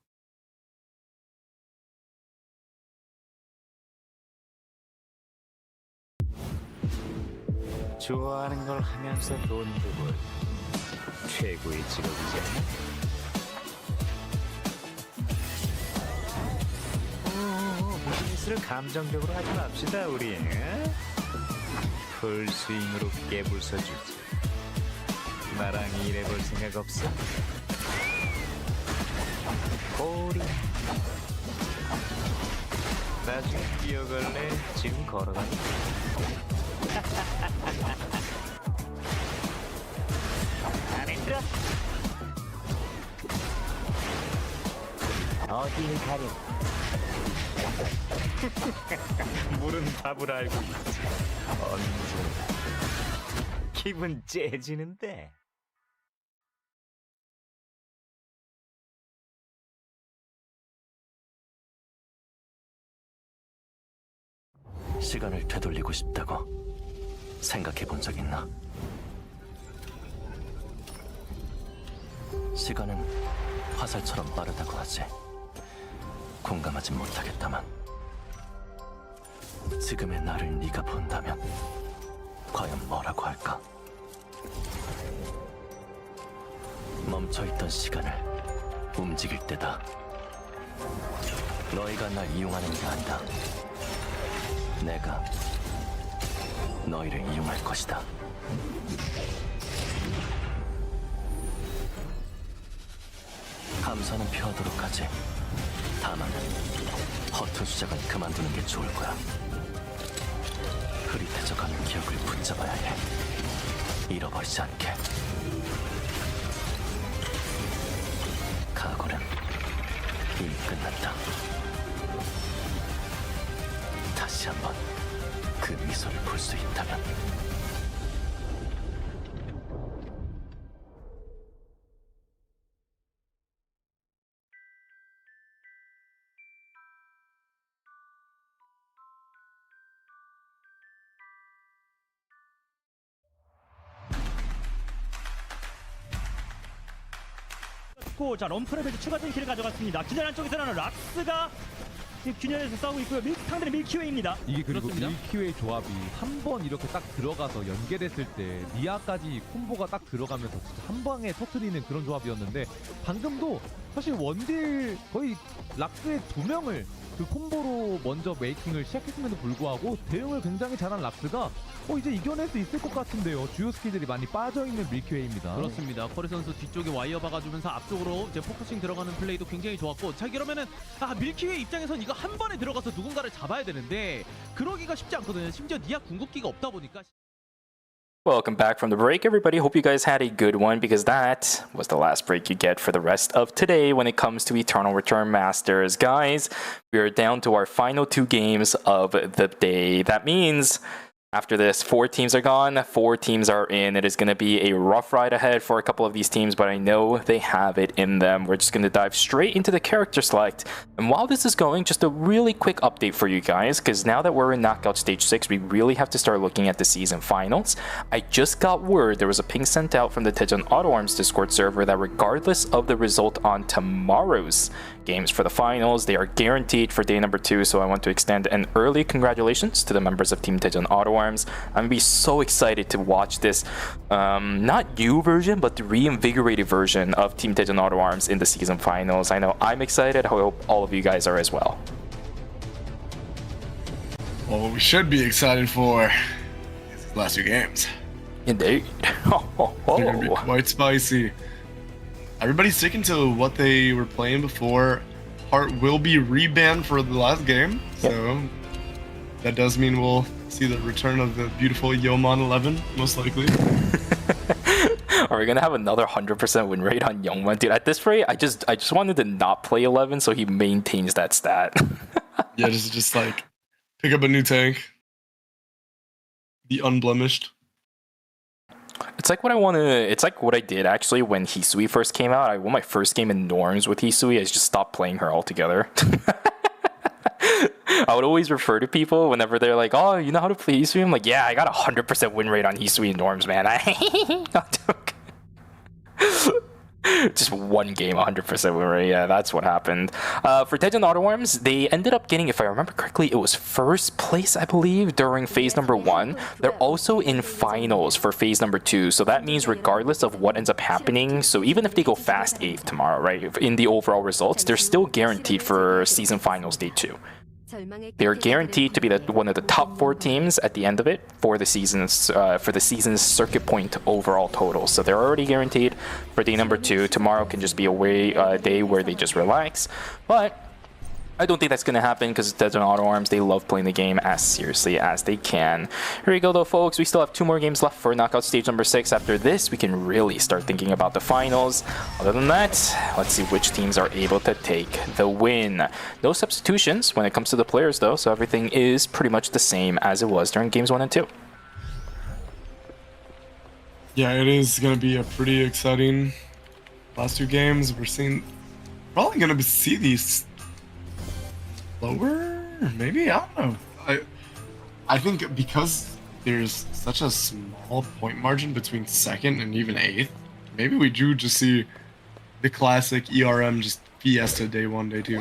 좋아하는 걸 하면서 돈 벌고 최고의 직업이지 않나? 비즈니스를 감정적으로 하지 맙시다 우리. 풀스윙으로 깨부숴주지. 나랑 일해볼 생각 없어? 꼬리. 나중에 뛰어갈래? 지금 걸어가니? 안 힘들어? 어디를 가려? 물은 답을 알고 있지. 언제 기분 째지는데. 시간을 되돌리고 싶다고 생각해 본 적 있나? 시간은 화살처럼 빠르다고 하지. 공감하지 못하겠다만 지금의 나를 네가 본다면 과연 뭐라고 할까? 멈춰있던 시간을 움직일 때다. 너희가 날 이용하는 게 아니다. 내가 너희를 이용할 것이다. 감사는 표하도록 하지. 다만 허투 수작은 그만두는 게 좋을 거야. 흐릿해져가는 기억을 붙잡아야 해. 잃어버리지 않게. 각오는 이미 끝났다. 다시 한번 그 미소를 볼 수 있다면. 자, 럼프레벨도 추가적인 킬을 가져갔습니다. 균열 안쪽에서는 락스가 지금 균열에서 싸우고 있고요. 상대는 밀키웨이입니다. 이게 그리고 그렇습니다. 밀키웨이 조합이 한 번 이렇게 딱 들어가서 연계됐을 때 니아까지 콤보가 딱 들어가면서 진짜 한 방에 터트리는 그런 조합이었는데, 방금도 사실 원딜 거의 락스의 2명을 그 콤보로 먼저 메이킹을 시작했음에도 불구하고 대응을 굉장히 잘한 락스가 이제 이겨낼 수 있을 것 같은데요. 주요 스킬들이 많이 빠져있는 밀키웨이입니다. 그렇습니다. 커리 선수 뒤쪽에 와이어 박아주면서 앞쪽으로 이제 포커싱 들어가는 플레이도 굉장히 좋았고, 자 그러면은 밀키웨이 입장에선 이거 한 번에 들어가서 누군가를 잡아야 되는데 그러기가 쉽지 않거든요. 심지어 니아 궁극기가 없다 보니까. Welcome back from the break, everybody. Hope you guys had a good one, because that was the last break you get for the rest of today when it comes to Eternal Return Masters. Guys, we are down to our final 2 games of the day. That means after this, 4 teams are gone, 4 teams are in. It is going to be a rough ride ahead for a couple of these teams, but I know they have it in them. We're just going to dive straight into the character select. And while this is going, just a really quick update for you guys, because now that we're in Knockout Stage 6, we really have to start looking at the season finals. I just got word, there was a ping sent out from the Tejan Auto Arms Discord server that regardless of the result on tomorrow's games for the finals, they are guaranteed for day number 2, so I want to extend an early congratulations to the members of Team Tejan Auto Arms. I'm gonna be so excited to watch this, not new version, but the reinvigorated version of Team Daejeon Auto Arms in the season finals. I know I'm excited. I hope all of you guys are as well. Well, what we should be excited for is these last 2 games. Indeed. They're gonna be quite spicy. Everybody's sticking to what they were playing before. Heart will be rebanned for the last game, so that does mean we'll see the return of the beautiful Yeomon 11, most likely. Are we gonna have another 100% win rate on Youngman? Dude, at this rate, I just wanted to not play 11 so he maintains that stat. Yeah, just like pick up a new tank. The unblemished. It's like what I did actually when Hisui first came out. I won my first game in Norms with Hisui. I just stopped playing her altogether. I would always refer to people whenever they're like, "Oh, you know how to play Hisui?" I'm like, "Yeah, I got 100% win rate on Hisui in Norms, man." Just one game, 100% win rate. Yeah, that's what happened. For Daejeon Auto Arms, they ended up getting, if I remember correctly, it was first place, I believe, during phase number 1. They're also in finals for phase number 2. So that means regardless of what ends up happening, so even if they go fast 8th tomorrow, right, in the overall results, they're still guaranteed for season finals day 2. They're guaranteed to be one of the top 4 teams at the end of it for the season's circuit point overall total. So they're already guaranteed for day number 2. Tomorrow can just be a day where they just relax. But I don't think that's going to happen because Daejeon Auto Arms, they love playing the game as seriously as they can. Here we go though, folks. We still have 2 more games left for knockout stage number 6. After this, we can really start thinking about the finals. Other than that, let's see which teams are able to take the win. No substitutions when it comes to the players though, so everything is pretty much the same as it was during games 1 and 2. Yeah, it is going to be a pretty exciting last 2 games. We're probably going to see these lower, maybe, I don't know. I think because there's such a small point margin between 2nd and even 8th, maybe we do just see the classic ERM just Fiesta day 1, day 2.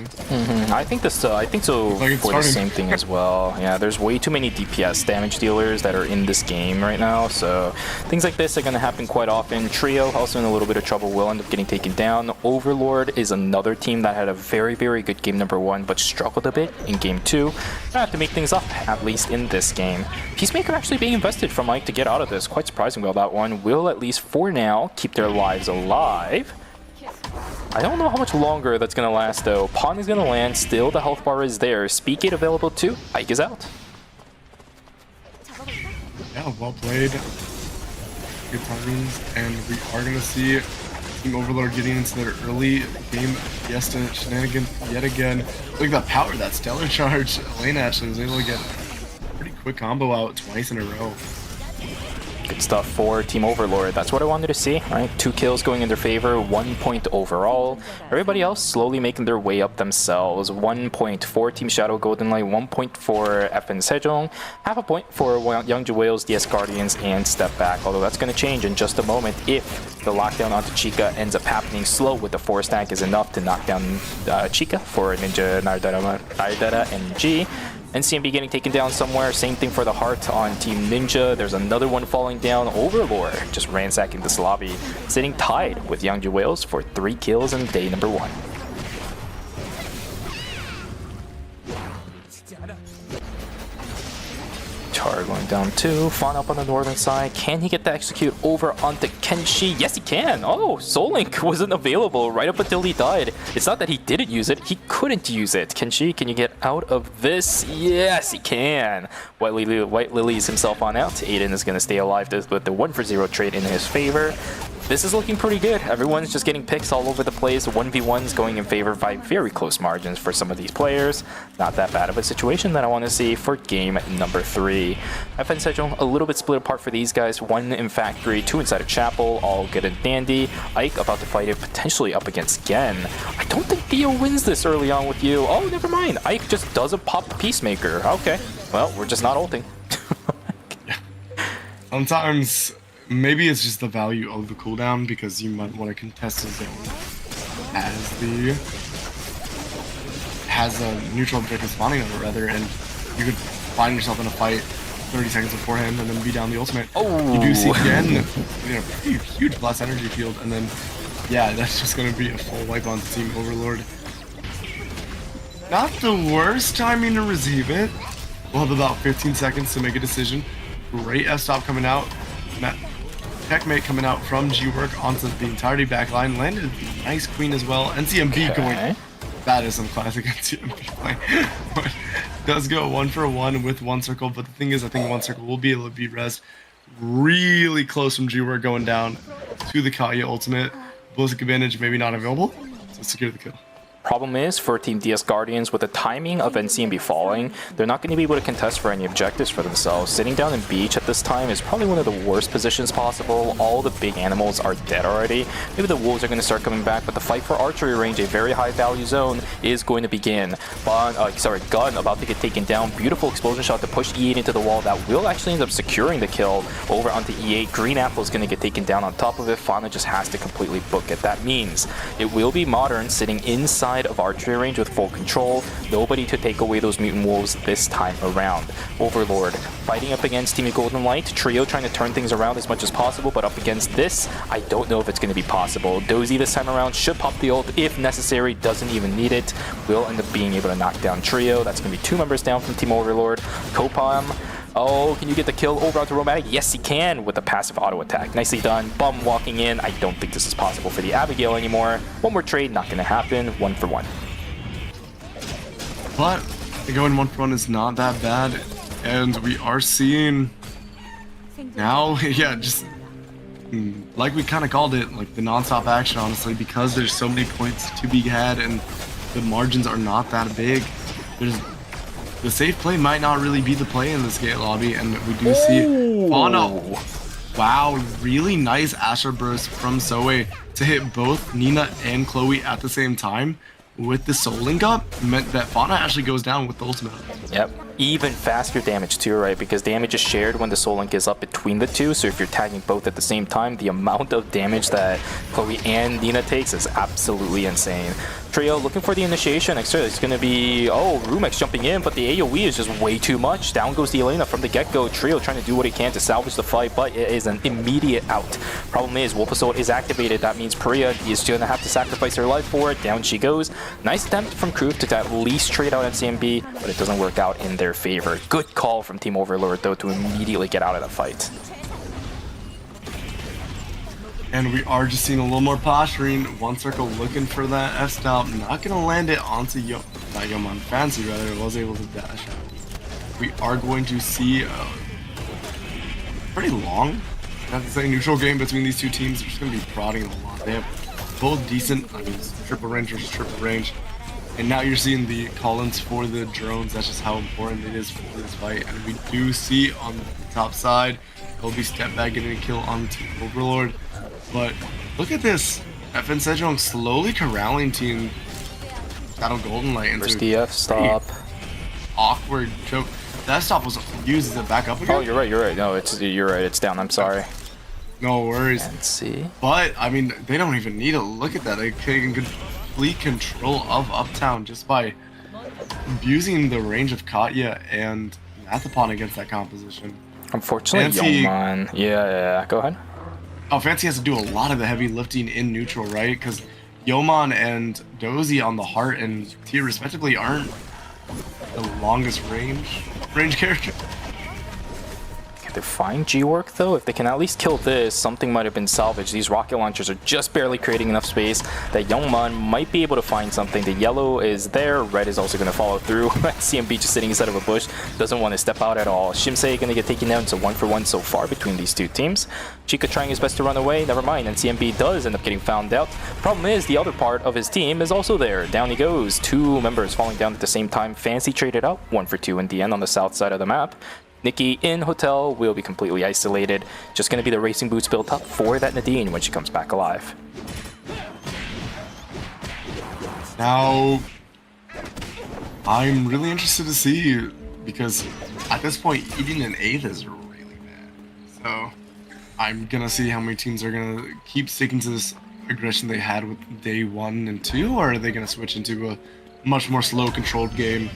I think so like for the same thing as well. Yeah, there's way too many DPS damage dealers that are in this game right now, so things like this are going to happen quite often. Trio also in a little bit of trouble, will end up getting taken down. Overlord is another team that had a very, very good game number 1 but struggled a bit in game 2. I have to make things up, at least in this game. Peacemaker actually being invested from Mike to get out of this. Quite surprising about that one. Will, at least for now, keep their lives alive. I don't know how much longer that's going to last though. Pawn is going to land, still the health bar is there. Speed Gate available too. Ike is out. Yeah, well played. Good timings, and we are going to see Team Overlord getting into their early game Fiesta shenanigans yet again. Look at that power, that stellar charge. Elena actually was able to get a pretty quick combo out twice in a row. Good stuff for Team Overlord. That's what I wanted to see, right? 2 kills going in their favor, 1 point overall. Everybody else slowly making their way up themselves. 1 point for Team Shadow Golden Light, 1 point for FN Sejong, half a point for Youngju Whales, DS Guardians, and Step Back. Although that's going to change in just a moment if the lockdown onto Chica ends up happening slow with the 4 stack is enough to knock down Chica for Ninja Nardara and G. NCMB getting taken down somewhere. Same thing for the Heart on Team Ninja. There's another one falling down. Overlord just ransacking this lobby, sitting tied with Youngju Whales for 3 kills in day number 1. Char going down 2. Fawn up on the northern side. Can he get the execute over onto Kenshi? Yes, he can. Oh, Soul Link wasn't available right up until he died. It's not that he didn't use it. He couldn't use it. Kenshi, can you get out of this? Yes, he can. White Lily's himself on out. Aiden is going to stay alive with the 1-for-0 trade in his favor. This is looking pretty good. Everyone's just getting picks all over the place. 1v1s going in favor by very close margins for some of these players. Not that bad of a situation that I want to see for game number 3. FN Sejong, a little bit split apart for these guys. 1 in Factory, 2 inside of Chapel, all good and dandy. Ike about to fight it potentially up against Gen. I don't think Theo wins this early on with you. Oh, never mind. Ike just doesn't pop Peacemaker. Okay, well, we're just not ulting. Sometimes maybe it's just the value of the cooldown, because you might want to contest a zone has a neutral objective spawning on it rather, and you could find yourself in a fight 30 seconds beforehand and then be down the ultimate. Oh. You do see again, pretty huge blast energy field, and then yeah, that's just gonna be a full wipe on Team Overlord. Not the worst timing to receive it. We'll have about 15 seconds to make a decision. Great F-stop coming out. Checkmate coming out from G-Work onto the entirety backline. Landed a nice queen as well. NCMB going. That is some classic NCMB play. But does go 1 for 1 with 1 circle. But the thing is, I think 1 circle will be able to be res really close from G-Work going down to the Kaya ultimate. Ballistic advantage maybe not available. So secure the kill. Problem is, for Team DS Guardians, with the timing of NCMB falling, they're not going to be able to contest for any objectives for themselves. Sitting down in Beach at this time is probably one of the worst positions possible. All the big animals are dead already. Maybe the wolves are going to start coming back, but the fight for archery range, a very high value zone, is going to begin. Gun about to get taken down. Beautiful explosion shot to push E8 into the wall. That will actually end up securing the kill over onto E8. Green Apple is going to get taken down on top of it. Fauna just has to completely book it. That means it will be Modern sitting inside of archery range with full control. Nobody to take away those mutant wolves this time around. Overlord fighting up against Team Golden Light. Trio trying to turn things around as much as possible, but up against this, I don't know if it's going to be possible. Dozy this time around should pop the ult if necessary, doesn't even need it. Will end up being able to knock down Trio. That's going to be 2 members down from Team Overlord. Kopam. Oh, can you get the kill over onto Romantic? Yes, he can with a passive auto attack. Nicely done. Bum walking in. I don't think this is possible for the Abigail anymore. One more trade, not going to happen. 1 for 1. But going 1 for 1 is not that bad. And we are seeing now, yeah, just like we kind of called it, like the non-stop action, honestly, because there's so many points to be had and the margins are not that big. The safe play might not really be the play in this gate lobby, and we do see Fauna. Wow, really nice Asher burst from Zoe to hit both Nina and Chloe at the same time. With the Soul Link up, meant that Fauna actually goes down with the ultimate. Yep. Even faster damage too, right? Because damage is shared when the Soul Link is up between the two, so if you're tagging both at the same time, the amount of damage that Chloe and Nina takes is absolutely insane. Trio looking for the initiation. Extra, it's going to be, Rumex jumping in, but the AoE is just way too much. Down goes the Elena from the get-go. Trio trying to do what he can to salvage the fight, but it is an immediate out. Problem is, Wolf Assault is activated. That means Priya is going to have to sacrifice her life for it. Down she goes. Nice attempt from Kroof to at least trade out NCMB, but it doesn't work out in their favor. Good call from Team Overlord, though, to immediately get out of the fight. And we are just seeing a little more posturing. 1 circle looking for that F-stop. Not going to land it onto Yeoman. Fancy, rather. Was able to dash. We are going to see a pretty long, I have to say, neutral game between these two teams. They're just going to be prodding a lot. They have both decent, triple range versus triple range. And now you're seeing the call-ins for the drones. That's just how important it is for this fight. And we do see on the top side, LB step back getting a kill on Team Overlord. But look at this. FN Sejong slowly corralling Team Shadow Golden Light into First DF stop. Awkward choke. That stop was used as it back up again. Oh, you're right. No, you're right. It's down. I'm sorry. No worries. Let's see. But I mean, they don't even need to look at that. They can complete control of Uptown just by abusing the range of Katya and Mathapon against that composition. Unfortunately, Yeoman. Yeah. Go ahead. Oh, Fancy has to do a lot of the heavy lifting in neutral, right? Because Yeoman and Dozy on the heart and tier respectively aren't the longest range character. They're fine G-Work though. If they can at least kill this, something might have been salvaged. These rocket launchers are just barely creating enough space that Youngman might be able to find something. The yellow is there. Red is also going to follow through. CMB just sitting inside of a bush. Doesn't want to step out at all. Shimsei going to get taken down. It's a 1 for 1 so far between these two teams. Chica trying his best to run away. Never mind. And CMB does end up getting found out. Problem is, the other part of his team is also there. Down he goes. 2 members falling down at the same time. Fancy traded out. 1 for 2 in the end on the south side of the map. Nikki in Hotel will be completely isolated. Just going to be the racing boots built up for that Nadine when she comes back alive. Now, I'm really interested to see, because at this point, eating an 8th is really bad. So, I'm going to see how many teams are going to keep sticking to this aggression they had with day 1 and 2, or are they going to switch into a much more slow, controlled game?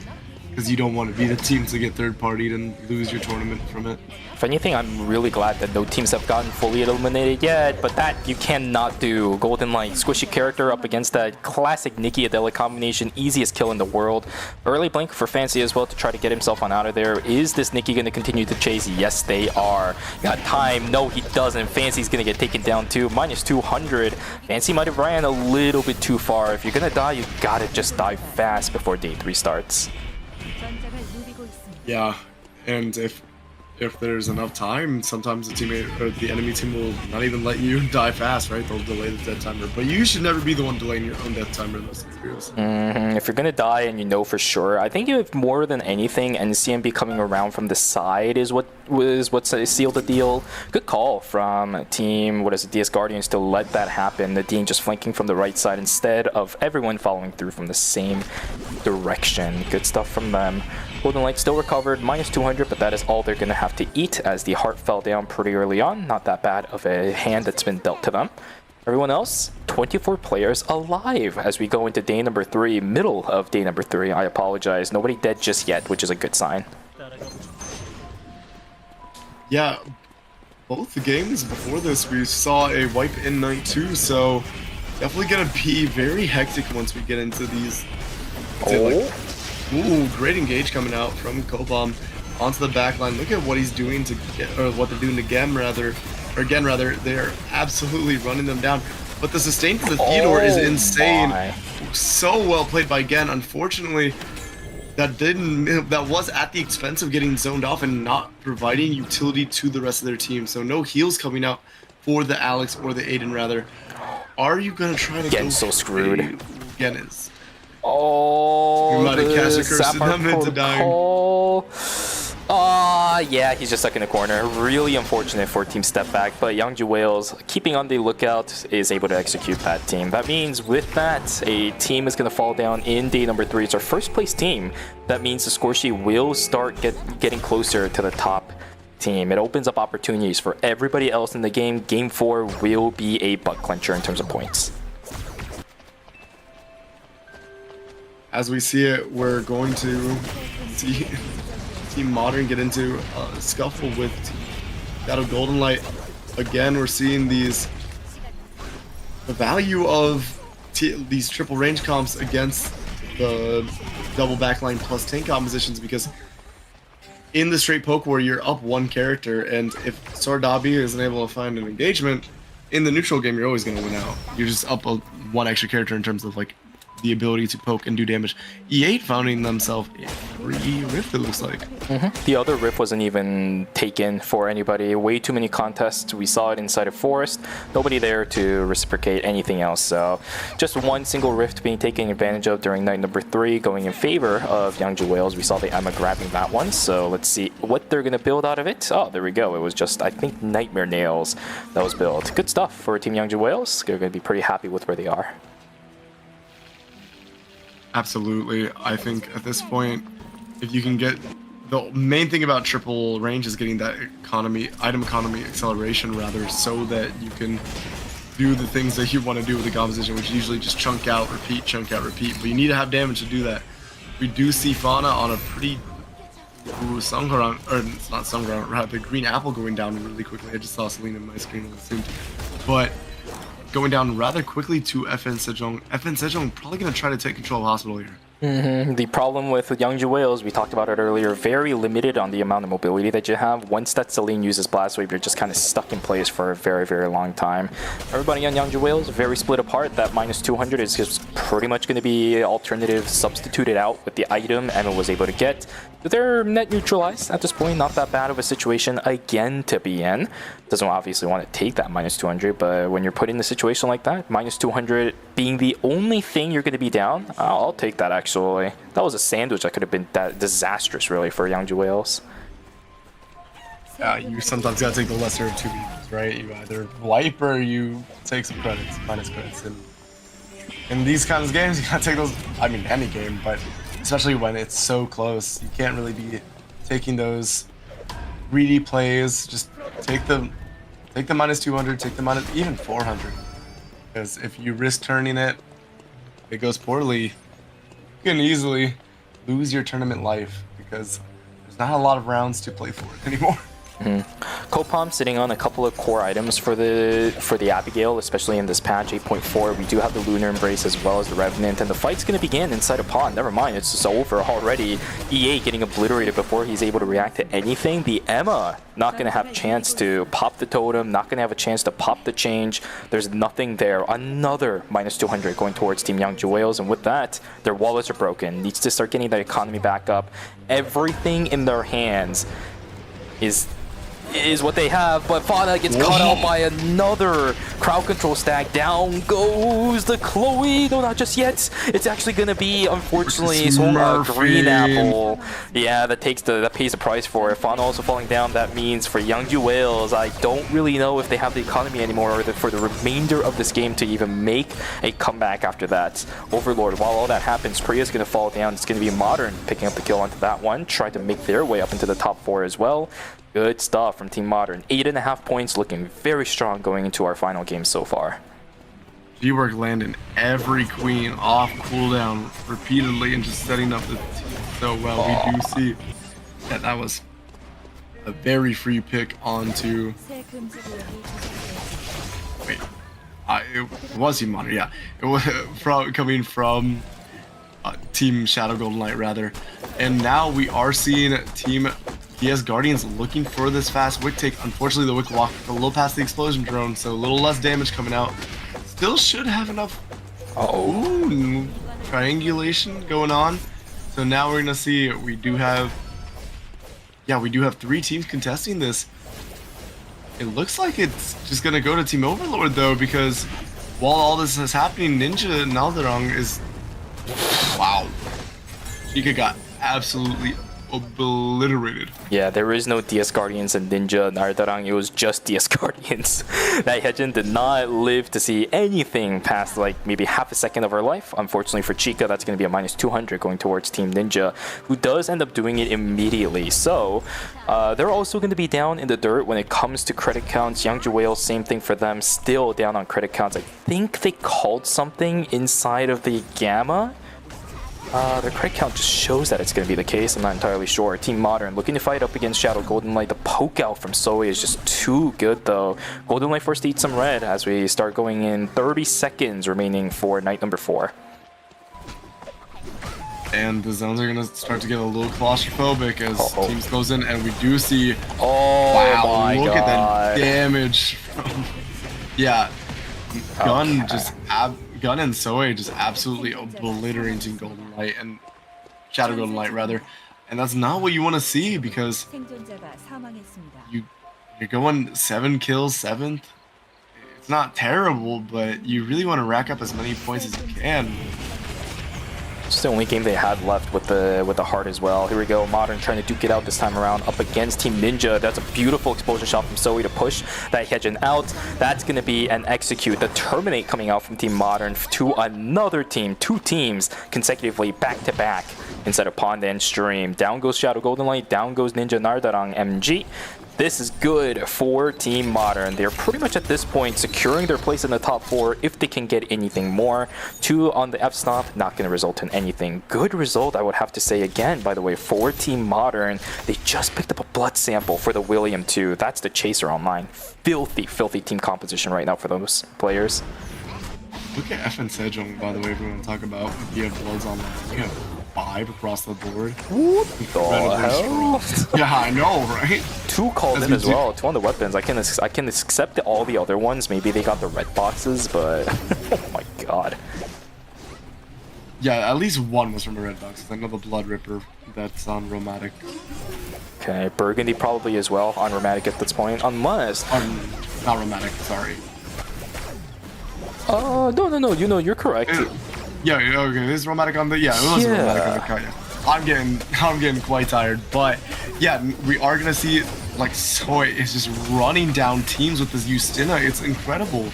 because you don't want to be the team to get third partied and lose your tournament from it. If anything, I'm really glad that no teams have gotten fully eliminated yet, but that you cannot do. Golden Light, squishy character up against that classic Nikki Adela combination, easiest kill in the world. Early blink for Fancy as well to try to get himself on out of there. Is this Nikki going to continue to chase? Yes, they are. Got time. No, he doesn't. Fancy's going to get taken down too. Minus 200. Fancy might have ran a little bit too far. If you're going to die, you got to just die fast before day 3 starts. Yeah, and if there's enough time, sometimes the teammate or the enemy team will not even let you die fast, right? They'll delay the death timer. But you should never be the one delaying your own death timer in those scenarios. If you're gonna die and you know for sure, I think if more than anything, NCMB coming around from the side is what sealed the deal. Good call from team, DS Guardians to let that happen. The team just flanking from the right side instead of everyone following through from the same direction. Good stuff from them. Golden Light still recovered, minus 200, but that is all they're going to have to eat as the heart fell down pretty early on. Not that bad of a hand that's been dealt to them. Everyone else, 24 players alive as we go into day number 3, middle of day number 3. I apologize. Nobody dead just yet, which is a good sign. Yeah, both the games before this, we saw a wipe in night 2, so definitely going to be very hectic once we get into these. Ooh, great engage coming out from Kobam onto the backline. Look at what he's doing to get, or what they're doing to Gen rather. They're absolutely running them down. But the sustain to the Theodore is insane. So well played by Gen. Unfortunately, that was at the expense of getting zoned off and not providing utility to the rest of their team. So no heals coming out for the Alex or the Aiden rather. Are you gonna try to Gen's so screwed. Gen is. Oh, you might have cast a curse in them into dying. Yeah, he's just stuck in the corner. Really unfortunate for Team Step Back, but Youngju Wales, keeping on the lookout, is able to execute that team. That means with that, a team is going to fall down in day number 3. It's our first place team. That means the score sheet will start getting closer to the top team. It opens up opportunities for everybody else in the game. Game 4 will be a butt clencher in terms of points. As we see it, we're going to see Team Modern get into a scuffle with Shadow Golden Light. Again, we're seeing the value of these triple range comps against the double backline plus tank compositions, because in the straight poke where you're up one character, and if Sardabi isn't able to find an engagement, in the neutral game you're always going to win out. You're just up one extra character in terms of like the ability to poke and do damage. E8 finding themselves a free rift, it looks like. The other rift wasn't even taken for anybody. Way too many contests. We saw it inside of Forest. Nobody there to reciprocate anything else. So just one single rift being taken advantage of during night number 3, going in favor of Youngju Wales. We saw the Emma grabbing that one. So let's see what they're going to build out of it. Oh, there we go. It was just, I think, Nightmare Nails that was built. Good stuff for Team Youngju Wales. They're going to be pretty happy with where they are. Absolutely. I think at this point, if you can get the main thing about triple range is getting that item economy acceleration rather, so that you can do the things that you want to do with the composition, which usually just chunk out, repeat, but you need to have damage to do that. We do see Fauna on a pretty Sungran, or it's not Sungran, rather Green Apple going down really quickly. I just saw Selena on my screen and assumed, but going down rather quickly to FN Sejong. FN Sejong probably going to try to take control of Hospital here. The problem with Youngju Wales, we talked about it earlier, very limited on the amount of mobility that you have. Once that Celine uses Blast Wave, you're just kind of stuck in place for a very, very long time. Everybody on Youngju Wales, very split apart. That minus 200 is just pretty much going to be alternative substituted out with the item Emma was able to get. They're net neutralized at this point. Not that bad of a situation again to be in. Doesn't obviously want to take that minus 200, but when you're put in a situation like that, minus 200 being the only thing you're going to be down, I'll take that actually. That was a sandwich that could have been that disastrous really for Youngju Wales. Yeah, you sometimes gotta take the lesser of two evils, right? You either wipe or you take some credits, minus credits. And in these kinds of games, you gotta take those. I mean, any game, but especially when it's so close, you can't really be taking those greedy plays. Just take the minus 200, take the minus even 400, because if you risk turning it, it goes poorly. You can easily lose your tournament life because there's not a lot of rounds to play for it anymore. Kopam sitting on a couple of core items for the Abigail, especially in this patch 8.4. We do have the Lunar Embrace as well as the Revenant, and the fight's going to begin inside a pond. Never mind, it's just over already. EA getting obliterated before he's able to react to anything. The Emma not going to have a chance to pop the totem, not going to have a chance to pop the change. There's nothing there. Another -200 going towards Team Young Whales, and with that, their wallets are broken. Needs to start getting the economy back up. Everything in their hands is what they have, but Fana gets caught out by another crowd control stack. Down goes the Chloe. No, not just yet. It's actually gonna be, unfortunately, Green Apple. Yeah, that pays the price for it. Fana also falling down. That means for Youngju Whales, I don't really know if they have the economy anymore or for the remainder of this game to even make a comeback after that. Overlord, while all that happens, Priya's gonna fall down. It's gonna be Modern picking up the kill onto that one. Try to make their way up into the top 4 as well. Good stuff from Team Modern. 8.5 points, looking very strong going into our final game so far. G-Work landing every queen off cooldown repeatedly and just setting up the team so well. We do see that that was a very free pick onto... Wait, it was Team Modern, yeah. It was coming from Team Shadow Golden Light, rather. And now we are seeing Team PS Guardians looking for this fast Wick take. Unfortunately, the Wick walked a little past the explosion drone, so a little less damage coming out. Still should have enough triangulation going on. So now we're gonna see we do have 3 teams contesting this. It looks like it's just gonna go to Team Overlord though, because while all this is happening, Ninja Naldarang is wow. Chica got absolutely obliterated. Yeah, there is no DS Guardians and Ninja Nardarang. It was just DS Guardians. That Hyejin did not live to see anything past like maybe half a second of her life. Unfortunately for Chica, that's going to be a -200 going towards Team Ninja, who does end up doing it immediately. So they're also going to be down in the dirt when it comes to credit counts. Youngju Whales, same thing for them, still down on credit counts. I think they called something inside of the Gamma. Their credit count just shows that it's going to be the case. I'm not entirely sure. Team Modern looking to fight up against Shadow Golden Light. The poke out from Zoe is just too good though. Golden Light forced to eat some red as we start going in 30 seconds remaining for night number 4. And the zones are going to start to get a little claustrophobic as teams goes in, and we do see... wow, look at that damage. Yeah, Gun just... Gun and Zoe just absolutely obliterating Golden Light and Shadow Golden Light rather, and that's not what you want to see because you're going 7 kills 7th. It's not terrible, but you really want to rack up as many points as you can. It's the only game they had left with the heart as well. Here we go, Modern trying to duke it out this time around up against Team Ninja. That's a beautiful explosion shot from Zoe to push that Hyejin out. That's going to be an execute. The Terminate coming out from Team Modern to another team. 2 teams consecutively back-to-back inside of Pond and Stream. Down goes Shadow Golden Light, down goes Ninja Nardarang MG. This is good for Team Modern. They're pretty much at this point securing their place in the top 4 if they can get anything more. 2 on the F-stop, not going to result in anything. Good result, I would have to say again, by the way, for Team Modern. They just picked up a blood sample for the William 2. That's the Chaser online. Filthy, filthy team composition right now for those players. Look at F and Sejong, by the way, if we want to talk about if you have bloods online. You have 5 across the board. What the hell? Yeah, I know, right? 2 called in as well. 2 on the weapons. I can accept all the other ones. Maybe they got the red boxes, but oh my god. Yeah, at least 1 was from a red box. I know the Blood Ripper that's on Romatic. Okay, Burgundy probably as well on Romatic at this point, unless... not Romatic, sorry. No, you know, you're correct. Yeah, okay, this is Romatic on the... Yeah, it was Romatic on the cut, yeah. I'm getting quite tired, but yeah, we are gonna see, like, Soy is just running down teams with this Justina. It's incredible.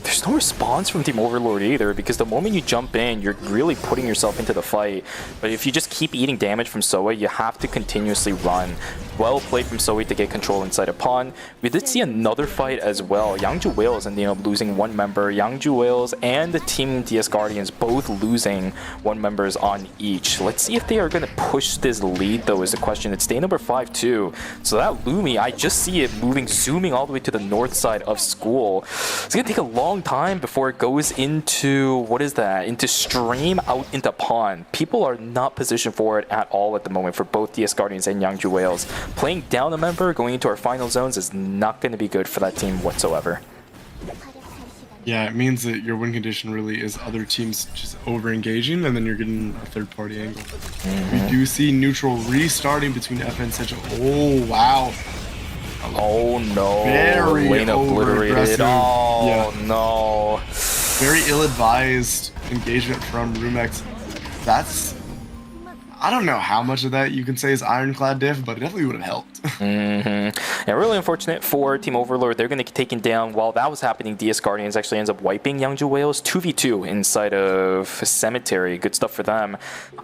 There's no response from Team Overlord either, because the moment you jump in, you're really putting yourself into the fight. But if you just keep eating damage from Soa, you have to continuously run. Well played from Zoe to get control inside of pawn. We did see another fight as well. Yangju Whales ended up losing one member. Yangju Whales and the Team DS Guardians both losing one members on each. Let's see if they are going to push this lead though is the question. It's day number 5 too. So that Lumi, I just see it zooming all the way to the north side of school. It's going to take a long time before it goes into, what is that? Into stream out into pawn. People are not positioned for it at all at the moment for both DS Guardians and Yangju Whales. Playing down a member going into our final zones is not going to be good for that team whatsoever. Yeah, it means that your win condition really is other teams just over-engaging, and then you're getting a third-party angle. We do see neutral restarting between FN and Central. Oh, wow. Oh, no. Very lane obliterated. Oh, yeah. no. Very ill-advised engagement from Rumex. That's... I don't know how much of that you can say is ironclad diff, but it definitely would have helped. And really unfortunate for Team Overlord. They're going to get taken down. While that was happening, DS Guardians actually ends up wiping Yangju Whales 2v2 inside of Cemetery. Good stuff for them.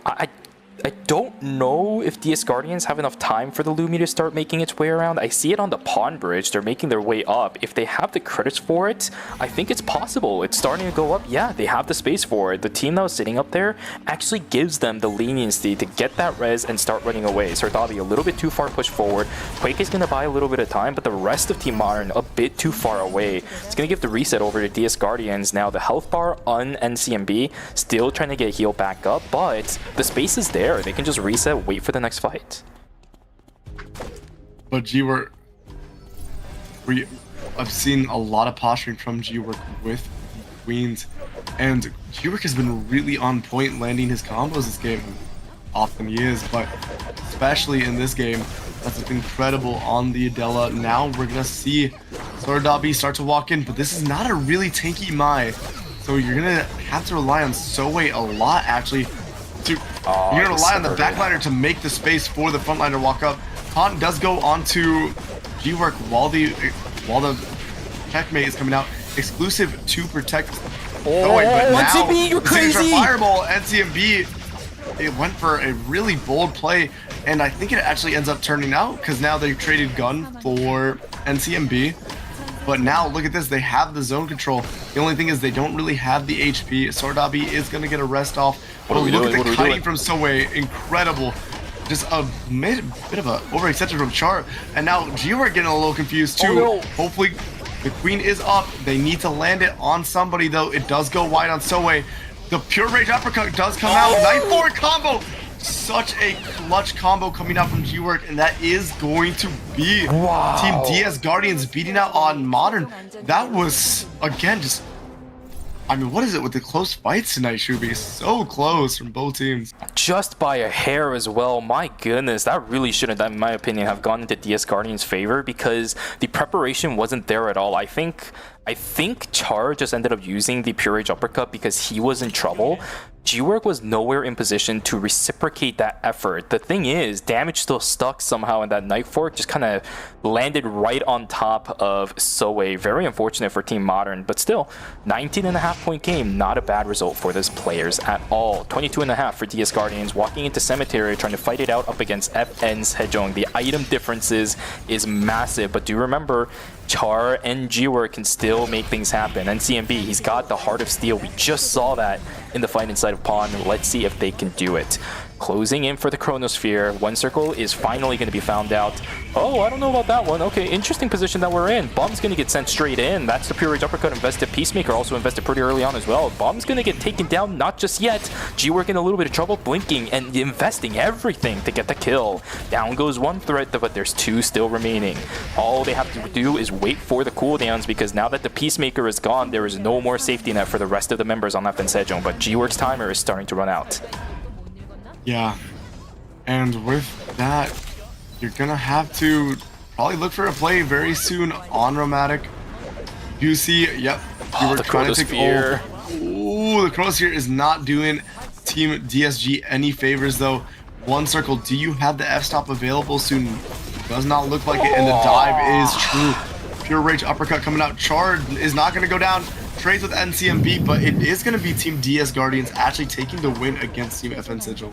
I don't know if DS Guardians have enough time for the Lumi to start making its way around. I see it on the pawn bridge. They're making their way up. If they have the credits for it, I think it's possible. It's starting to go up. Yeah, they have the space for it. The team that was sitting up there actually gives them the leniency to get that res and start running away. Sardabi a little bit too far pushed forward. Quake is going to buy a little bit of time, but the rest of Team Modern a bit too far away. It's going to give the reset over to DS Guardians. Now the health bar on NCMB still trying to get healed back up, but the space is there. They can just reset, wait for the next fight. But G-Work, I've seen a lot of posturing from G-Work with Queens, and G-Work has been really on point landing his combos this game. Often he is, but especially in this game, that's incredible on the Adela. Now we're gonna see Sardabi start to walk in, but this is not a really tanky Mai, so you're gonna have to rely on Soe a lot actually. You're going to rely on the backliner to make the space for the frontliner walk up. Pawn does go onto G-Work while the checkmate is coming out. Exclusive to protect. Oh, but now, NCMB, you're crazy! Fireball, NCMB, it went for a really bold play, and I think it actually ends up turning out because now they've traded gun for NCMB. But now, look at this, they have the zone control. The only thing is they don't really have the HP. Sardabi is going to get a rest off. But look at the kiting from Soe, incredible. Just a bit of a overextension from Char. And now G-Work getting a little confused too. Oh, no. Hopefully the Queen is up. They need to land it on somebody though. It does go wide on Soe. The Pure Rage Uppercut does come out. Knife forward combo. Such a clutch combo coming out from G-Work, and that is going to be Team DS Guardians beating out on Modern. That was, again, just... I mean, what is it with the close fights tonight, Shubi? So close from both teams. Just by a hair as well. My goodness, that really shouldn't, in my opinion, have gone into DS Guardians' favor because the preparation wasn't there at all. I think Char just ended up using the Pure Rage Uppercut because he was in trouble. G-Work was nowhere in position to reciprocate that effort. The thing is, damage still stuck somehow, and that knife fork just kind of landed right on top of Soe. Very unfortunate for Team Modern, but still, 19.5-point game, not a bad result for these players at all. 22.5 for DS Guardians, walking into Cemetery, trying to fight it out up against FN's Hejong. The item differences is massive, but do remember, Char and G-Work can still make things happen. NCMB, he's got the Heart of Steel. We just saw that in the fight inside of Pawn. Let's see if they can do it. Closing in for the Chronosphere. One circle is finally going to be found out. Oh, I don't know about that one. Okay, interesting position that we're in. Bomb's going to get sent straight in. That's the Pure Rage Uppercut invested. Peacemaker also invested pretty early on as well. Bomb's going to get taken down, not just yet. G-Work in a little bit of trouble, blinking and investing everything to get the kill. Down goes one threat, but there's two still remaining. All they have to do is wait for the cooldowns because now that the Peacemaker is gone, there is no more safety net for the rest of the members on FN Sejong, but G-Work's timer is starting to run out. Yeah, and with that, you're gonna have to probably look for a play very soon on Romatic. You see, yep, you were trying to take Ooh, the Chronosphere is not doing Team DSG any favors though. One circle, do you have the F-stop available soon? Does not look like it, and the dive is true. Pure Rage Uppercut coming out. Char is not gonna go down. trades with NCMB, but it is going to be Team DS Guardians actually taking the win against Team FN Sigil.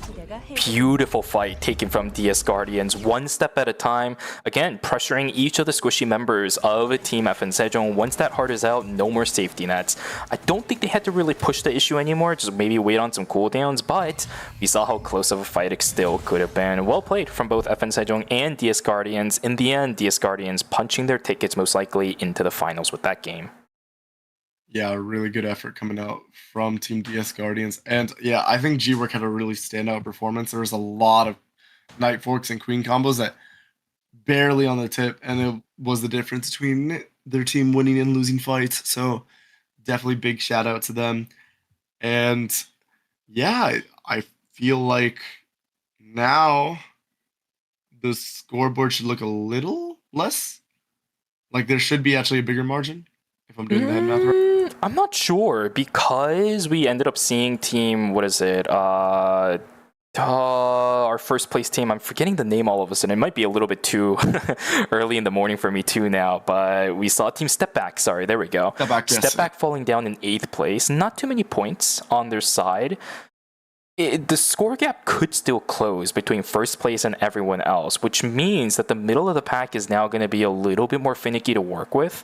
Beautiful fight taken from DS Guardians, one step at a time. Again, pressuring each of the squishy members of Team FN Sejong. Once that heart is out, no more safety nets. I don't think they had to really push the issue anymore, just maybe wait on some cooldowns, but we saw how close of a fight it still could have been. Well played from both FN Sejong and DS Guardians. In the end, DS Guardians punching their tickets most likely into the finals with that game. Yeah, really good effort coming out from Team DS Guardians. And yeah, I think G-Work had a really standout performance. There was a lot of Knight Forks and Queen combos that barely on the tip, and it was the difference between their team winning and losing fights. So definitely big shout out to them. And yeah, I feel like now the scoreboard should look a little less. Like there should be actually a bigger margin, if I'm doing the head math right. I'm not sure, because we ended up seeing team, what is it? Our first place team, I'm forgetting the name all of a sudden. It might be a little bit too early in the morning for me too now, but we saw Team Step Back, sorry, there we go. Step Back falling down in 8th place. Not too many points on their side. The score gap could still close between first place and everyone else, which means that the middle of the pack is now going to be a little bit more finicky to work with.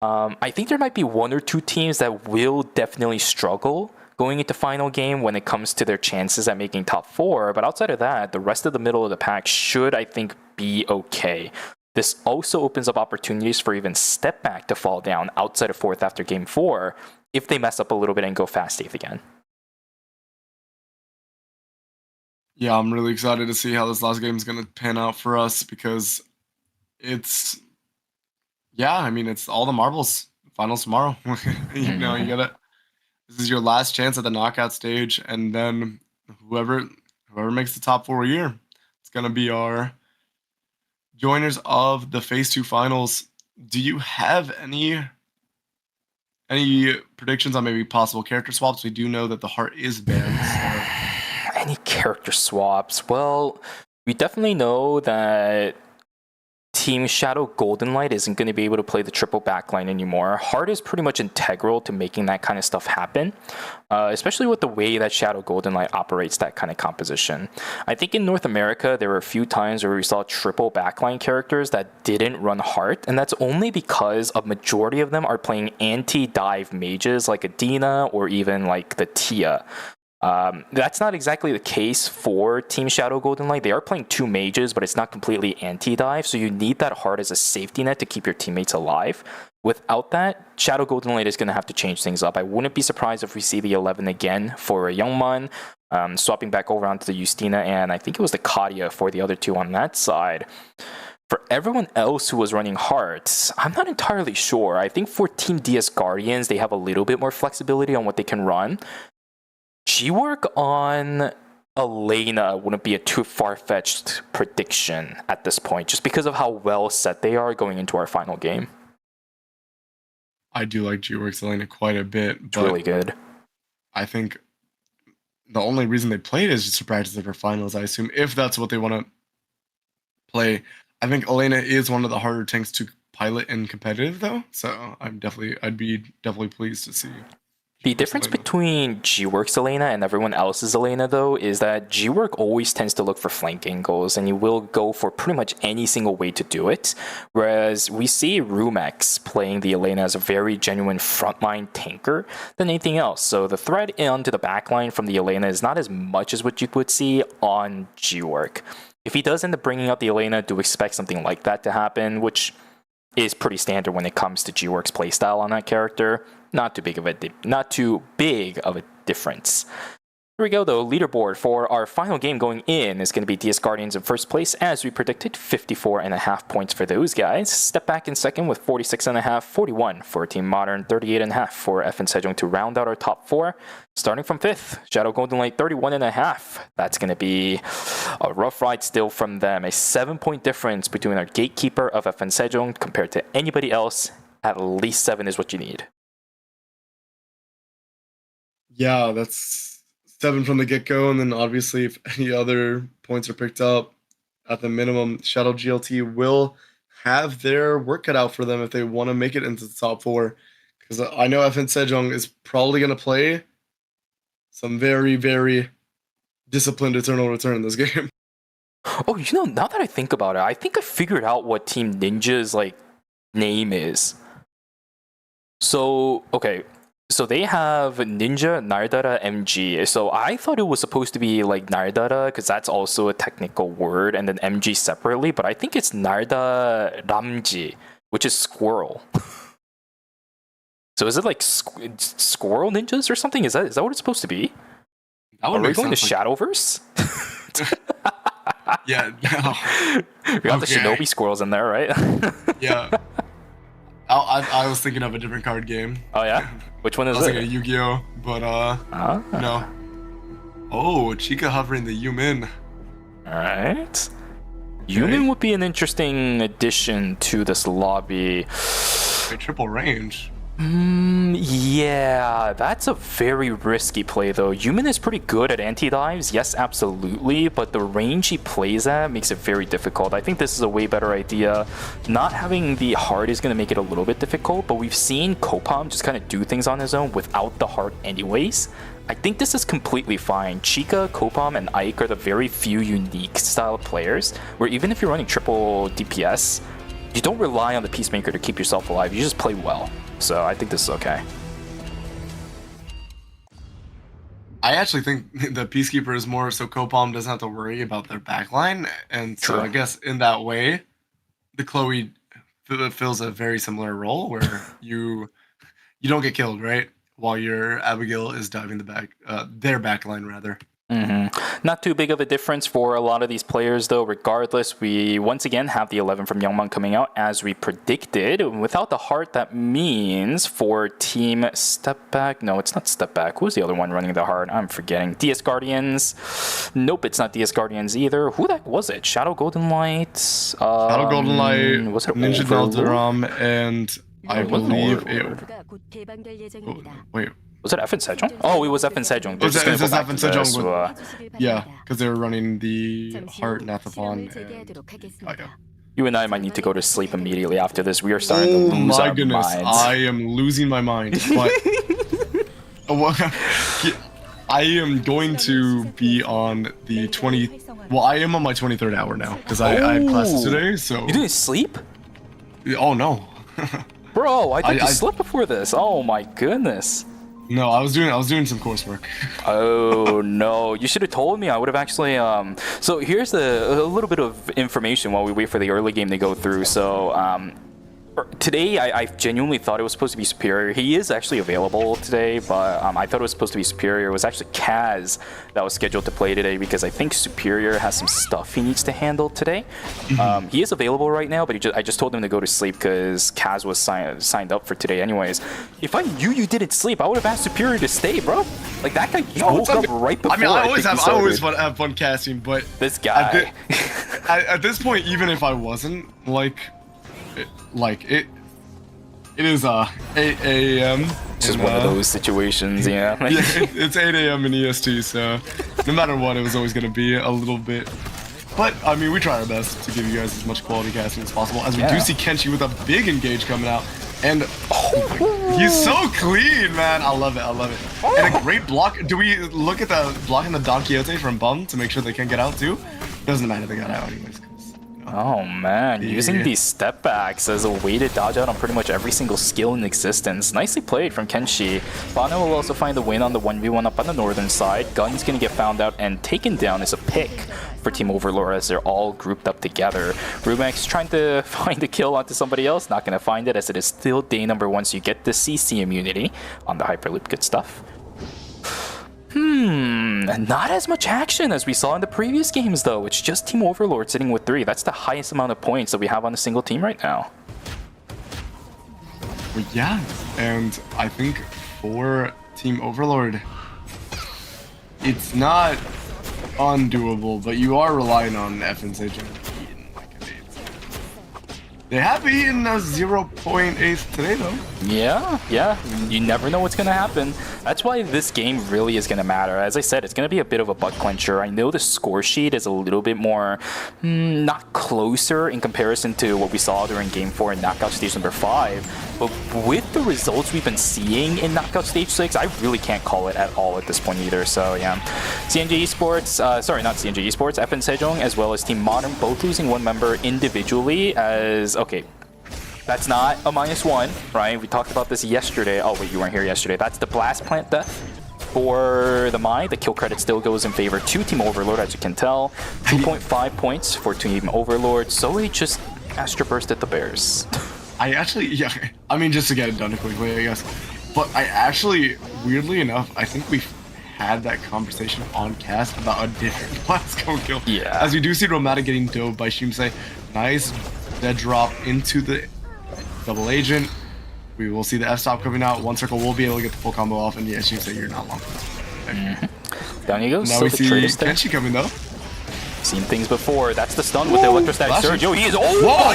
I think there might be one or two teams that will definitely struggle going into final game when it comes to their chances at making top 4, but outside of that, the rest of the middle of the pack should, I think, be okay. This also opens up opportunities for even Step Back to fall down outside of 4th after game 4 if they mess up a little bit and go fast 8th again. Yeah, I'm really excited to see how this last game is going to pan out for us, because it's, yeah, I mean, it's all the marbles. Finals tomorrow. You know, you gotta, this is your last chance at the knockout stage, and then whoever makes the top 4 here, it's going to be our joiners of the Phase 2 finals. Do you have any predictions on maybe possible character swaps? We do know that the heart is banned. So. Any character swaps? Well, we definitely know that Team Shadow Golden Light isn't going to be able to play the triple backline anymore. Heart is pretty much integral to making that kind of stuff happen, especially with the way that Shadow Golden Light operates that kind of composition. I think in North America, there were a few times where we saw triple backline characters that didn't run Heart, and that's only because a majority of them are playing anti-dive mages like Adina or even like the Tia. That's not exactly the case for Team Shadow Golden Light. They are playing 2 mages, but it's not completely anti-dive, so you need that heart as a safety net to keep your teammates alive. Without that, Shadow Golden Light is going to have to change things up. I wouldn't be surprised if we see the 11 again for Youngman, swapping back over onto the Justina, and I think it was the Kadia for the other 2 on that side. For everyone else who was running Hearts, I'm not entirely sure. I think for Team DS Guardians, they have a little bit more flexibility on what they can run. G-Work on Elena wouldn't be a too far-fetched prediction at this point, just because of how well set they are going into our final game. I do like G-Work's Elena quite a bit. It's really good. I think the only reason they played is just to practice it for finals, I assume, if that's what they want to play. I think Elena is one of the harder tanks to pilot in competitive, though, so I'd be definitely pleased to see. The difference between G-Work's Elena and everyone else's Elena, though, is that G-Work always tends to look for flank angles, and you will go for pretty much any single way to do it, whereas we see Rumex playing the Elena as a very genuine frontline tanker than anything else. So the threat onto the backline from the Elena is not as much as what you would see on G-Work. If he does end up bringing out the Elena, do expect something like that to happen, which is pretty standard when it comes to G-Work's playstyle on that character. Not too big of a difference. Here we go, though. Leaderboard for our final game going in is going to be DS Guardians in first place, as we predicted. 54.5 points for those guys. Step Back in second with 46.5, 41 for Team Modern, 38.5 for FN Sejong to round out our top 4. Starting from 5th, Shadow Golden Light, 31.5. That's going to be a rough ride still from them. A 7-point difference between our gatekeeper of FN Sejong compared to anybody else. At least 7 is what you need. Yeah, that's 7 from the get-go, and then obviously if any other points are picked up, at the minimum, Shadow GLT will have their work cut out for them if they want to make it into the top 4, Because I know FN Sejong is probably going to play some very, very disciplined Eternal Return in this game. Oh, you know, now that I think about it, I think I figured out what Team Ninja's like name is. So, okay. So they have Ninja, Nardara, MG. So I thought it was supposed to be like Nardara because that's also a technical word, and then MG separately, but I think it's Narda Ramji, which is squirrel. So is it like squirrel ninjas or something? Is that what it's supposed to be? Are we going to Shadowverse? Yeah. We got the Shinobi squirrels in there, right? Yeah. I was thinking of a different card game. Oh yeah? Which one is it? I was thinking of Yu-Gi-Oh, but no. Oh, Chica hovering the Yumin. Alright. Yumin would be an interesting addition to this lobby. A triple range. Yeah, that's a very risky play though. Yumin is pretty good at anti-dives, yes, absolutely, but the range he plays at makes it very difficult. I think this is a way better idea. Not having the heart is going to make it a little bit difficult, but we've seen Kopam just kind of do things on his own without the heart anyways. I think this is completely fine. Chica, Kopam, and Ike are the very few unique style players where even if you're running triple DPS, you don't rely on the Peacemaker to keep yourself alive, you just play well. So I think this is okay. I actually think the Peacekeeper is more so Kopam doesn't have to worry about their backline, and so I guess in that way, the Chloe fills a very similar role where you don't get killed, right? While your Abigail is diving their backline rather. Not too big of a difference for a lot of these players though. Regardless, we once again have the 11 from Youngman coming out as we predicted. Without the heart, that means for Team Step Back, no, it's not Step Back. Who's the other one running the heart? I'm forgetting. DS Guardians. Nope, it's not DS Guardians either. Who the heck was it? Shadow Golden Light. Shadow Golden Light. Was it Ninja Valderam and I believe wait. Was it FN Sejong? Oh, it was FN Sejong. It was FN Sejong. Yeah, because they were running the Heart, Nathapon, and You and I might need to go to sleep immediately after this. We are starting to lose our minds. I am losing my mind. But I am going to be on the 20. Well, I am on my 23rd hour now because I had classes today. So you didn't sleep? Oh no, bro! I thought you slept before this. Oh my goodness. No, I was doing some coursework. Oh no, you should have told me. I would have actually so here's a little bit of information while we wait for the early game to go through. So today I genuinely thought it was supposed to be Superior. He is actually available today, but I thought it was supposed to be Superior. It was actually Kaz that was scheduled to play today because I think Superior has some stuff he needs to handle today. He is available right now, but I just told him to go to sleep because Kaz was signed up for today anyways. If I knew you didn't sleep, I would have asked Superior to stay, bro. Like that guy woke up right before. I mean, I always have fun casting, but this guy. At this point, even if I wasn't it is 8 a.m. This is one of those situations, yeah. Yeah, it's 8 a.m. in EST, so no matter what, it was always going to be a little bit. But I mean, we try our best to give you guys as much quality casting as possible. As we do see Kenshi with a big engage coming out, and he's so clean, man. I love it. I love it. And a great block. Do we look at the blocking the Don Quixote from Bum to make sure they can't get out too? Doesn't matter, they got out anyways. Oh man, using these step backs as a way to dodge out on pretty much every single skill in existence. Nicely played from Kenshi. Bana will also find the win on the 1v1 up on the northern side. Gun's gonna get found out and taken down as a pick for Team Overlord as they're all grouped up together. Rubex trying to find a kill onto somebody else, not gonna find it as it is still day number 1, so you get the CC immunity on the Hyperloop. Good stuff. Not as much action as we saw in the previous games though. It's just Team Overlord sitting with 3. That's the highest amount of points that we have on a single team right now. Well, yeah, and I think for Team Overlord, it's not undoable, but you are relying on FN Sejong. They have eaten a 0.8 today though. Yeah, you never know what's gonna happen. That's why this game really is going to matter. As I said, it's going to be a bit of a butt clencher. I know the score sheet is a little bit more, not closer in comparison to what we saw during Game 4 in Knockout Stage number 5. But with the results we've been seeing in Knockout Stage 6, I really can't call it at all at this point either. So yeah, CNJ Esports, sorry, not CNJ Esports, 8ㅅPhase Sejong, as well as Team Modern, both losing one member individually as, okay, that's not a -1, right? We talked about this yesterday. Oh wait, you weren't here yesterday. That's the Blast Plant death for the Mai. The kill credit still goes in favor to Team Overlord, as you can tell. 2.5 points for Team Overlord. Zoe just Astro Bursted the Bears. I actually, yeah, I mean, just to get it done quickly, I guess. But I actually, weirdly enough, I think we've had that conversation on cast about a different Glasgow kill. Yeah. As we do see Romantic getting dove by Shimsei. Nice dead drop into the double agent. We will see the F-stop coming out. One circle will be able to get the full combo off, and yeah, Shimsei, you're not long. Down you go. Now we see Kenshi coming though. Seen things before. That's the stun with the electrostatic surge. Yo, he is. Oh, whoa!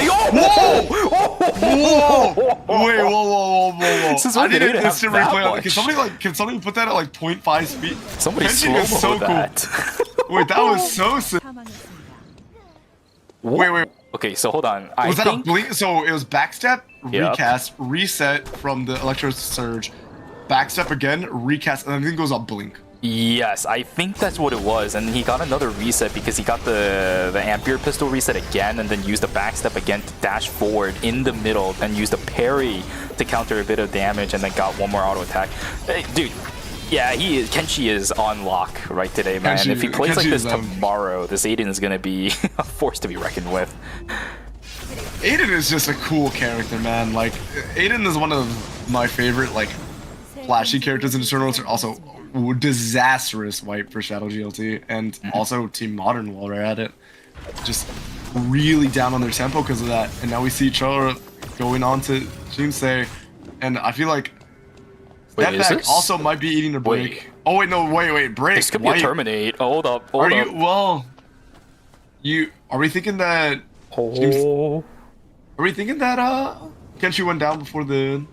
Wait, whoa! I need an instant replay on it. Can somebody put that at like 0.5 speed? Somebody Kenshi is so that. Cool. Wait, that was so sick. Wait. Okay, so hold on. Was that a blink? So it was backstep, recast, reset from the electro surge, backstep again, recast, and then it goes up blink. Yes, I think that's what it was, and he got another reset because he got the Ampere pistol reset again, and then used the backstep again to dash forward in the middle, then used a parry to counter a bit of damage, and then got one more auto attack. Hey, dude, yeah, Kenshi is on lock right today, man. If he plays like this tomorrow, this Aiden is gonna be a force to be reckoned with. Aiden is just a cool character, man. Like, Aiden is one of my favorite, like, flashy characters in the tournaments. Also, disastrous wipe for Shadow GLT, and also Team Modern while we're at it. Just really down on their tempo because of that. And now we see Chara going on to Shimsei, and I feel like that back also might be eating a break. Oh wait, no, wait, break. This could be a terminate. Oh, hold up. Are we thinking that? Are we thinking that Kenshi went down before the?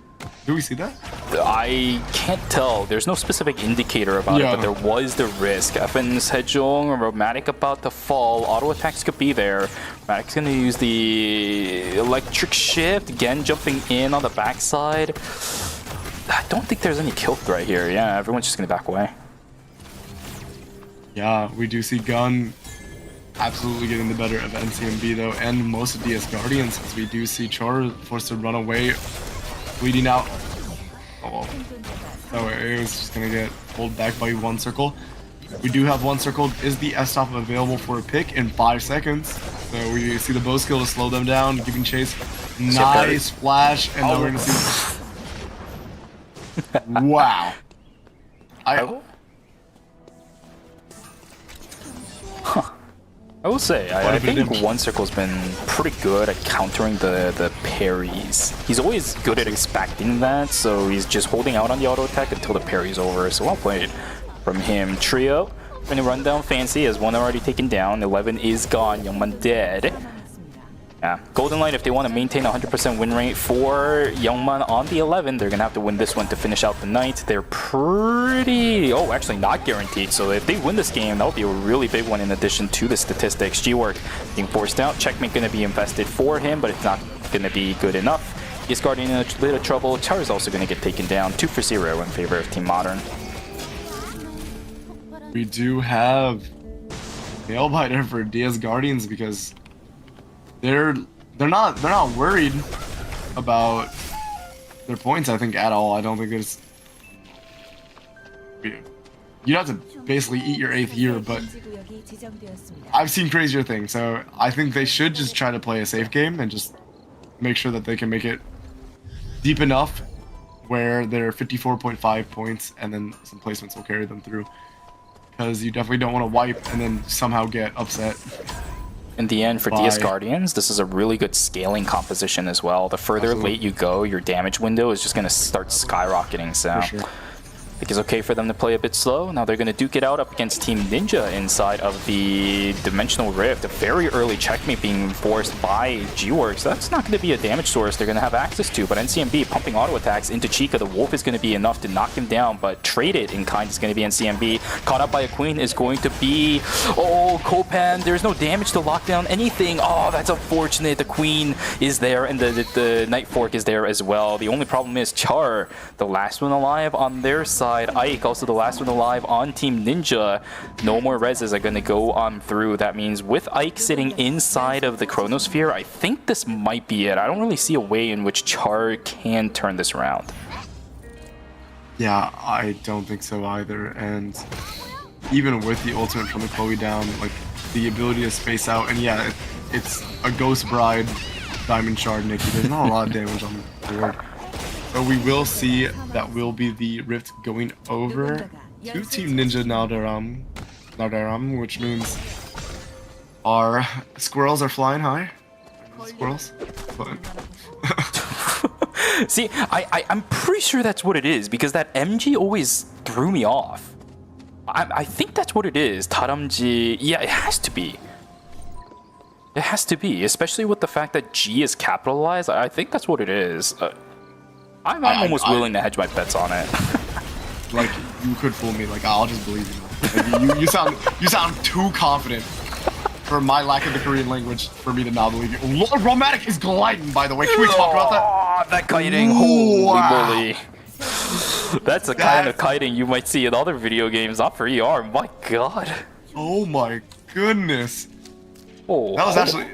Do we see that? I can't tell. There's no specific indicator about it, but there was the risk. 8ㅅPhase Sejong, Romantic about to fall. Auto attacks could be there. Romantic's gonna use the electric shift again, jumping in on the backside. I don't think there's any kill threat here. Yeah, everyone's just gonna back away. Yeah, we do see Gun absolutely getting the better of NCMB though, and most of DS Guardians, as we do see Chor forced to run away, bleeding out. Oh, it was just gonna get pulled back by one circle. We do have one circle. Is the F-stop available for a pick in 5 seconds? So we see the bow skill to slow them down, giving chase. Nice flash, and now we're gonna see. Wow. I will say, I think One Circle's been pretty good at countering the parries. He's always good at expecting that, so he's just holding out on the auto attack until the parry's over. So well played from him. Trio, gonna run down Fancy as one already taken down. 11 is gone, Youngman dead. Yeah, Golden Light, if they want to maintain 100% win rate for Youngman on the 11, they're going to have to win this one to finish out the night. They're pretty... Oh, actually not guaranteed. So if they win this game, that would be a really big one in addition to the statistics. G-Work being forced out. Checkmate going to be invested for him, but it's not going to be good enough. He's Guardian in a bit of trouble. Chara's also going to get taken down. 2-0 in favor of Team Modern. We do have Nailbiter for DS Guardians because they're not worried about their points, I think, at all. I don't think there's... You have to basically eat your 8th year, but I've seen crazier things, so I think they should just try to play a safe game and just make sure that they can make it deep enough where they're 54.5 points and then some placements will carry them through. Because you definitely don't want to wipe and then somehow get upset. In the end, for DS Guardians, this is a really good scaling composition as well. The further late you go, your damage window is just going to start skyrocketing. So, I think it's okay for them to play a bit slow. Now they're going to duke it out up against Team Ninja inside of the Dimensional Rift. A very early checkmate being forced by G-Works. That's not going to be a damage source they're going to have access to, but NCMB pumping auto attacks into Chica. The Wolf is going to be enough to knock him down, but traded in kind is going to be NCMB. Caught up by a Queen is going to be... Oh, Kopan, there's no damage to lock down anything. Oh, that's unfortunate. The Queen is there, and the Night Fork is there as well. The only problem is Char, the last one alive on their side. Ike, also the last one alive on Team Ninja. No more reses are going to go on through. That means with Ike sitting inside of the Chronosphere, I think this might be it. I don't really see a way in which Char can turn this around. Yeah, I don't think so either. And even with the ultimate from the Chloe down, like the ability to space out, and yeah, it's a Ghost Bride, Diamond Shard, Nikki. There's not a lot of damage on the board. So we will see that will be the Rift going over to Team Ninja Nadaram, which means our squirrels are flying high. Squirrels? But see, I'm pretty sure that's what it is, because that MG always threw me off. I think that's what it is. Taramji, yeah, it has to be. It has to be, especially with the fact that G is capitalized. I think that's what it is. I'm almost willing to hedge my bets on it. Like, you could fool me. Like, I'll just believe you. Like, you sound too confident for my lack of the Korean language for me to not believe you. Romantic is gliding, by the way. Can we talk about that? Oh, that kiting. Holy moly. That's the kind of kiting you might see in other video games, not for ER. My god. Oh my goodness. Oh. That was actually...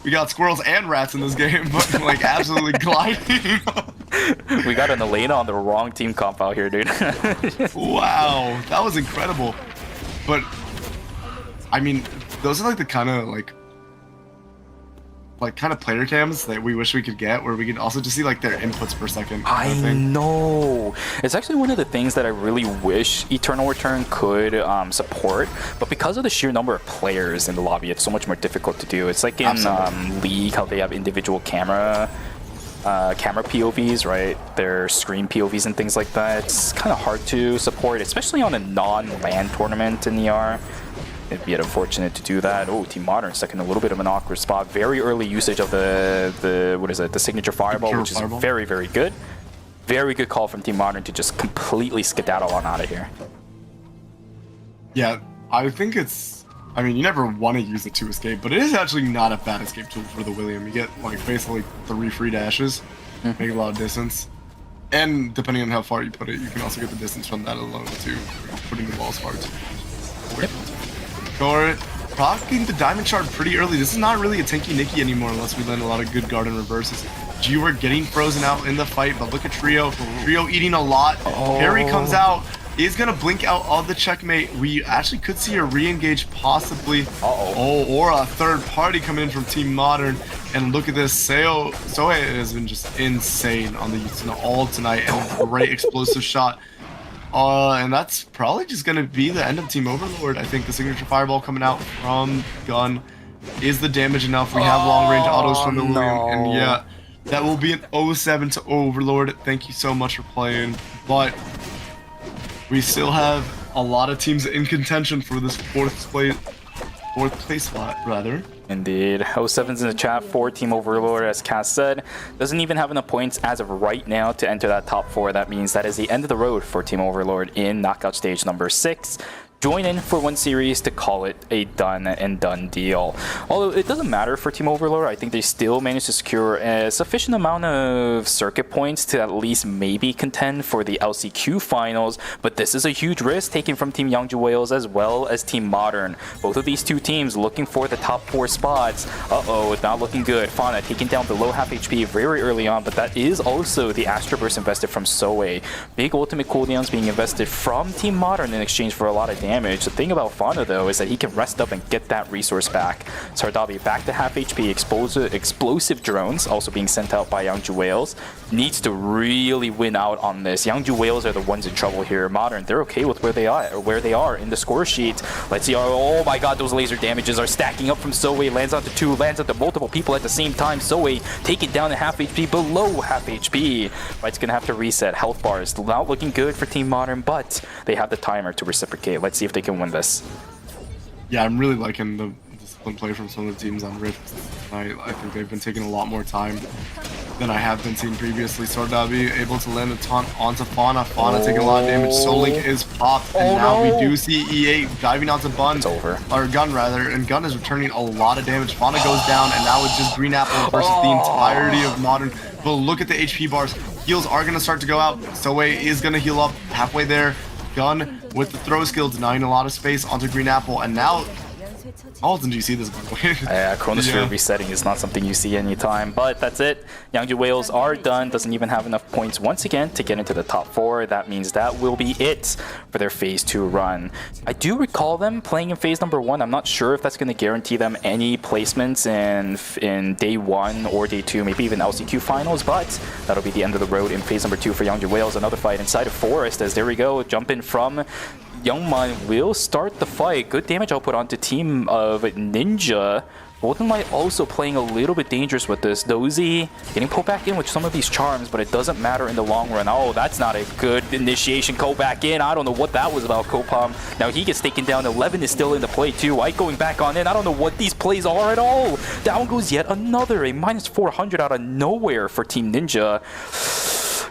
We got squirrels and rats in this game, but like absolutely gliding. We got an Elena on the wrong team comp out here, dude. Wow, that was incredible. But I mean, those are like the kind of player cams that we wish we could get, where we could also just see like their inputs per second. I know. It's actually one of the things that I really wish Eternal Return could support, but because of the sheer number of players in the lobby, it's so much more difficult to do. It's like in League, how they have individual camera POVs, right? Their screen POVs and things like that. It's kind of hard to support, especially on a non-LAN tournament in ER. It'd be unfortunate to do that. Oh, Team Modern stuck in a little bit of an awkward spot. Very early usage of the what is it? The signature fireball, which is very, very good. Very good call from Team Modern to just completely skedaddle on out of here. Yeah, I think it's... I mean, you never want to use it to escape, but it is actually not a bad escape tool for the William. You get like basically 3 free dashes, make a lot of distance. And depending on how far you put it, you can also get the distance from that alone too, putting the balls far too. Yep. Or rocking the Diamond Shard pretty early. This is not really a tanky Nikki anymore unless we land a lot of good Garden reverses. G-Work getting frozen out in the fight, but look at Trio. Trio eating a lot. Harry comes out, is going to blink out all the checkmate. We actually could see a re-engage possibly. Or a third party coming in from Team Modern. And look at this, Sohei has been just insane on the Yutsuna all tonight, and a great explosive shot. And that's probably just going to be the end of Team Overlord. I think the signature fireball coming out from Gun is the damage enough. We have long range autos from the William, and yeah, that will be an 0-7 to Overlord. Thank you so much for playing, but we still have a lot of teams in contention for this fourth place spot, rather. Indeed. 07's in the chat for Team Overlord, as Cass said. Doesn't even have enough points as of right now to enter that top 4. That means that is the end of the road for Team Overlord in knockout stage number 6. Join in for one series to call it a done deal. Although it doesn't matter for Team Overlord, I think they still managed to secure a sufficient amount of circuit points to at least maybe contend for the LCQ finals, but this is a huge risk taken from Team Yangju Whales as well as Team Modern. Both of these two teams looking for the top 4 spots. It's not looking good. Fauna taking down below half HP very early on, but that is also the Astro Burst invested from Sohei. Big ultimate cooldowns being invested from Team Modern in exchange for a lot of damage. damage. The thing about Fauna though is that he can rest up and get that resource back. Sardabi back to half HP, explosive drones also being sent out by Yangju Whales. Needs to really win out on this. Yangju Whales are the ones in trouble here. Modern, they're okay with where they are in the score sheet. Let's see. Oh my god, those laser damages are stacking up from Soe. Lands onto 2, lands onto multiple people at the same time. Soe taken down to half HP, below half HP. Fight's gonna have to reset. Health bar is not looking good for Team Modern, but they have the timer to reciprocate. Let's see if they can win this. Yeah, I'm really liking the disciplined play from some of the teams on Rift tonight. I think they've been taking a lot more time than I have been seeing previously. Sardabi able to land a taunt onto Fauna. Fauna taking a lot of damage. Solink is popped, and now we do see E8 diving onto Bun. It's over. Or Gun rather, and Gun is returning a lot of damage. Fauna goes down, and now it's just Green Apple versus the entirety of Modern. But look at the HP bars. Heals are gonna start to go out. Soe is gonna heal up halfway there. Gun with the throw skill denying a lot of space onto Green Apple, and now how often do you see this, by the way? Yeah, Chronosphere resetting is not something you see anytime, but that's it. Yangju Whales are done. Doesn't even have enough points once again to get into the top 4. That means that will be it for their Phase 2 run. I do recall them playing in Phase number 1. I'm not sure if that's going to guarantee them any placements in Day 1 or Day 2, maybe even LCQ finals, but that'll be the end of the road in Phase number 2 for Yangju Whales. Another fight inside of Forest, as there we go, jump in from Youngman will start the fight. Good damage output onto team of Ninja. Golden Light also playing a little bit dangerous with this. Dozy getting pulled back in with some of these charms, but it doesn't matter in the long run. Oh, that's not a good initiation. Go back in. I don't know what that was about, Kopam. Now he gets taken down. 11 is still in the play too. White going back on in. I don't know what these plays are at all. Down goes yet another. A minus 400 out of nowhere for Team Ninja.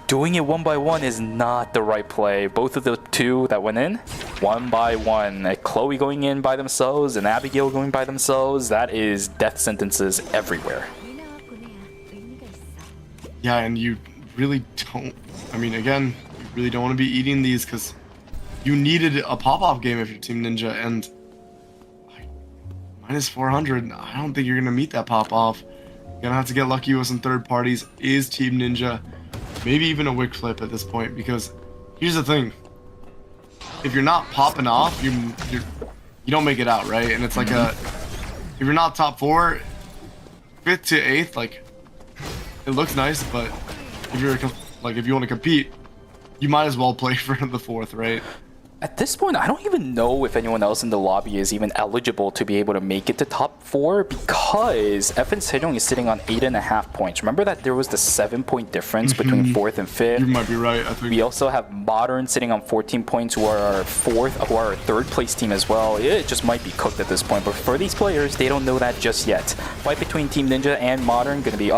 Doing it one by one is not the right play. Both of the two that went in, one by one. Chloe going in by themselves and Abigail going by themselves. That is death sentences everywhere. Yeah, and you really don't, I mean, again, you really don't want to be eating these because you needed a pop-off game if you're Team Ninja, and minus 400, I don't think you're going to meet that pop-off. You're going to have to get lucky with some third parties. Is Team Ninja. Maybe even a wick flip at this point, because here's the thing. If you're not popping off, you don't make it out, right? And it's like if you're not top 4, 5th to 8th, like, it looks nice, but if you're like, if you want to compete, you might as well play for the 4th, right? At this point, I don't even know if anyone else in the lobby is even eligible to be able to make it to top 4, because FN Sejong is sitting on 8.5 points. Remember that there was the 7-point difference between 4th and 5th? You might be right, I think. We also have Modern sitting on 14 points, who are our 3rd place team as well. It just might be cooked at this point, but for these players, they don't know that just yet. Fight between Team Ninja and Modern gonna be,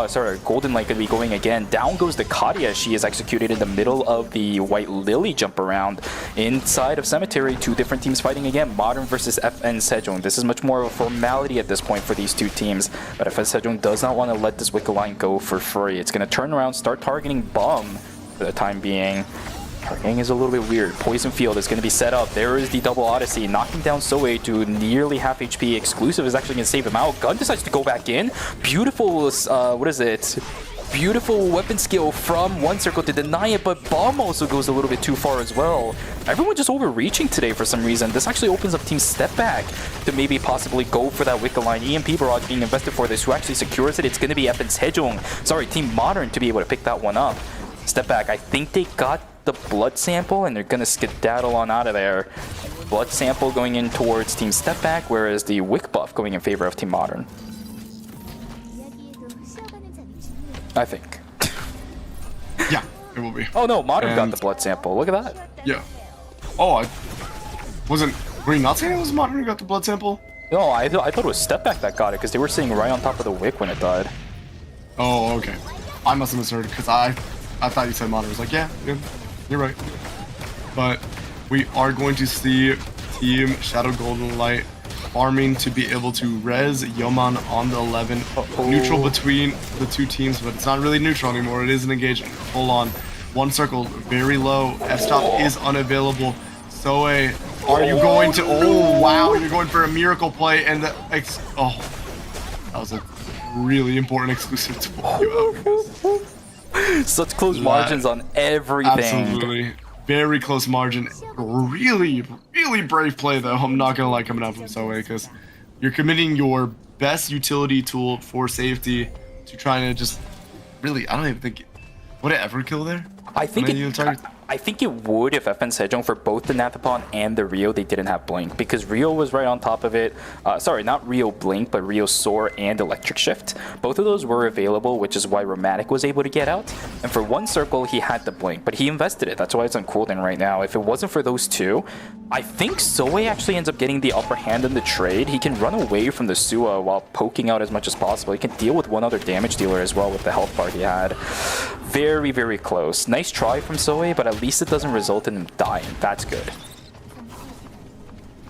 Golden Light gonna be going again. Down goes the Kadia. She is executed in the middle of the White Lily jump around. Inside of Cemetery, 2 different teams fighting again. Modern versus FN Sejong. This is much more of a formality at this point for these 2 teams, but FN Sejong does not want to let this Wicked Line go for free. It's going to turn around, start targeting Bum for the time being. Targeting is a little bit weird. Poison Field is going to be set up. There is the double Odyssey, knocking down Soe to nearly half HP. Exclusive is actually going to save him out. Gun decides to go back in. Beautiful, beautiful weapon skill from One Circle to deny it, but Bomb also goes a little bit too far as well. Everyone just overreaching today for some reason. This actually opens up Team Step Back to maybe possibly go for that Wicked Line. EMP barrage being invested for this. Who actually secures it? It's going to be FN Sejong. Sorry, Team Modern to be able to pick that one up. Step Back, I think they got the blood sample and they're going to skedaddle on out of there. Blood sample going in towards Team Step Back, whereas the Wick buff going in favor of Team Modern. I think. Yeah, it will be. Oh no, Modern got the blood sample. Look at that. Yeah. Oh, were you not saying it was Modern who got the blood sample? No, I thought it was Step Back that got it, because they were sitting right on top of the Wick when it died. Oh, okay. I must have misheard, because I thought you said Modern. I was like, yeah, you're right. But we are going to see Team Shadow Golden Light farming to be able to res Yoman on the 11. Neutral between the 2 teams, but it's not really neutral anymore. It is an engagement. Full on. One circle, very low. F-stop is unavailable. Soe, are you going to... Oh, wow. You're going for a miracle play, and the... that was a really important exclusive to pull you out. Such close margins on everything. Absolutely. very close margin. Really, really brave play though. I'm not gonna lie coming out from Soe because you're committing your best utility tool for safety to trying to just really. I don't even think would it ever kill there. I think it would if FN Sejong for both the Nathapon and the Rio they didn't have Blink because Rio was right on top of it. Sorry, not Rio Blink, but Rio Soar and Electric Shift. Both of those were available, which is why Romantic was able to get out. And for one circle, he had the Blink, but he invested it. That's why it's on cooldown right now. If it wasn't for those two, I think Soe actually ends up getting the upper hand in the trade. He can run away from the Sua while poking out as much as possible. He can deal with one other damage dealer as well with the health bar he had. Very, very close. Nice try from Soe, but at least it doesn't result in him dying. That's good.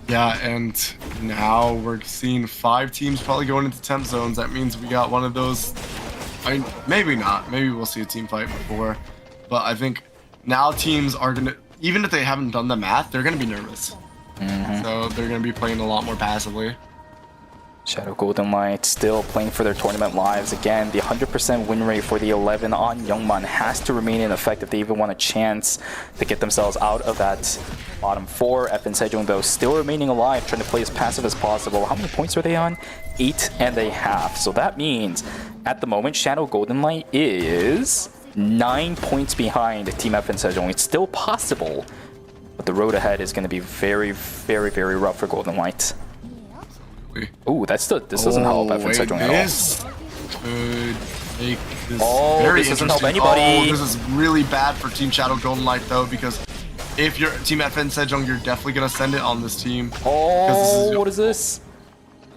Yeah, and now we're seeing 5 teams probably going into temp zones. That means we got one of those. I mean, maybe not. Maybe we'll see a team fight before. But I think now teams are going to, even if they haven't done the math, they're going to be nervous. So they're going to be playing a lot more passively. Shadow Golden Light still playing for their tournament lives. Again, the 100% win rate for the 11 on Youngman has to remain in effect if they even want a chance to get themselves out of that bottom 4. FN Sejong, though, still remaining alive, trying to play as passive as possible. How many points are they on? 8.5. So that means, at the moment, Shadow Golden Light is 9 points behind Team FN Sejong. It's still possible, but the road ahead is going to be very, very, very rough for Golden Light. Ooh, this doesn't help FN Sejong at all. This could make this this doesn't help anybody. This is really bad for Team Shadow Golden Light though, because if you're Team FN Sejong, you're definitely gonna send it on this team. What is this?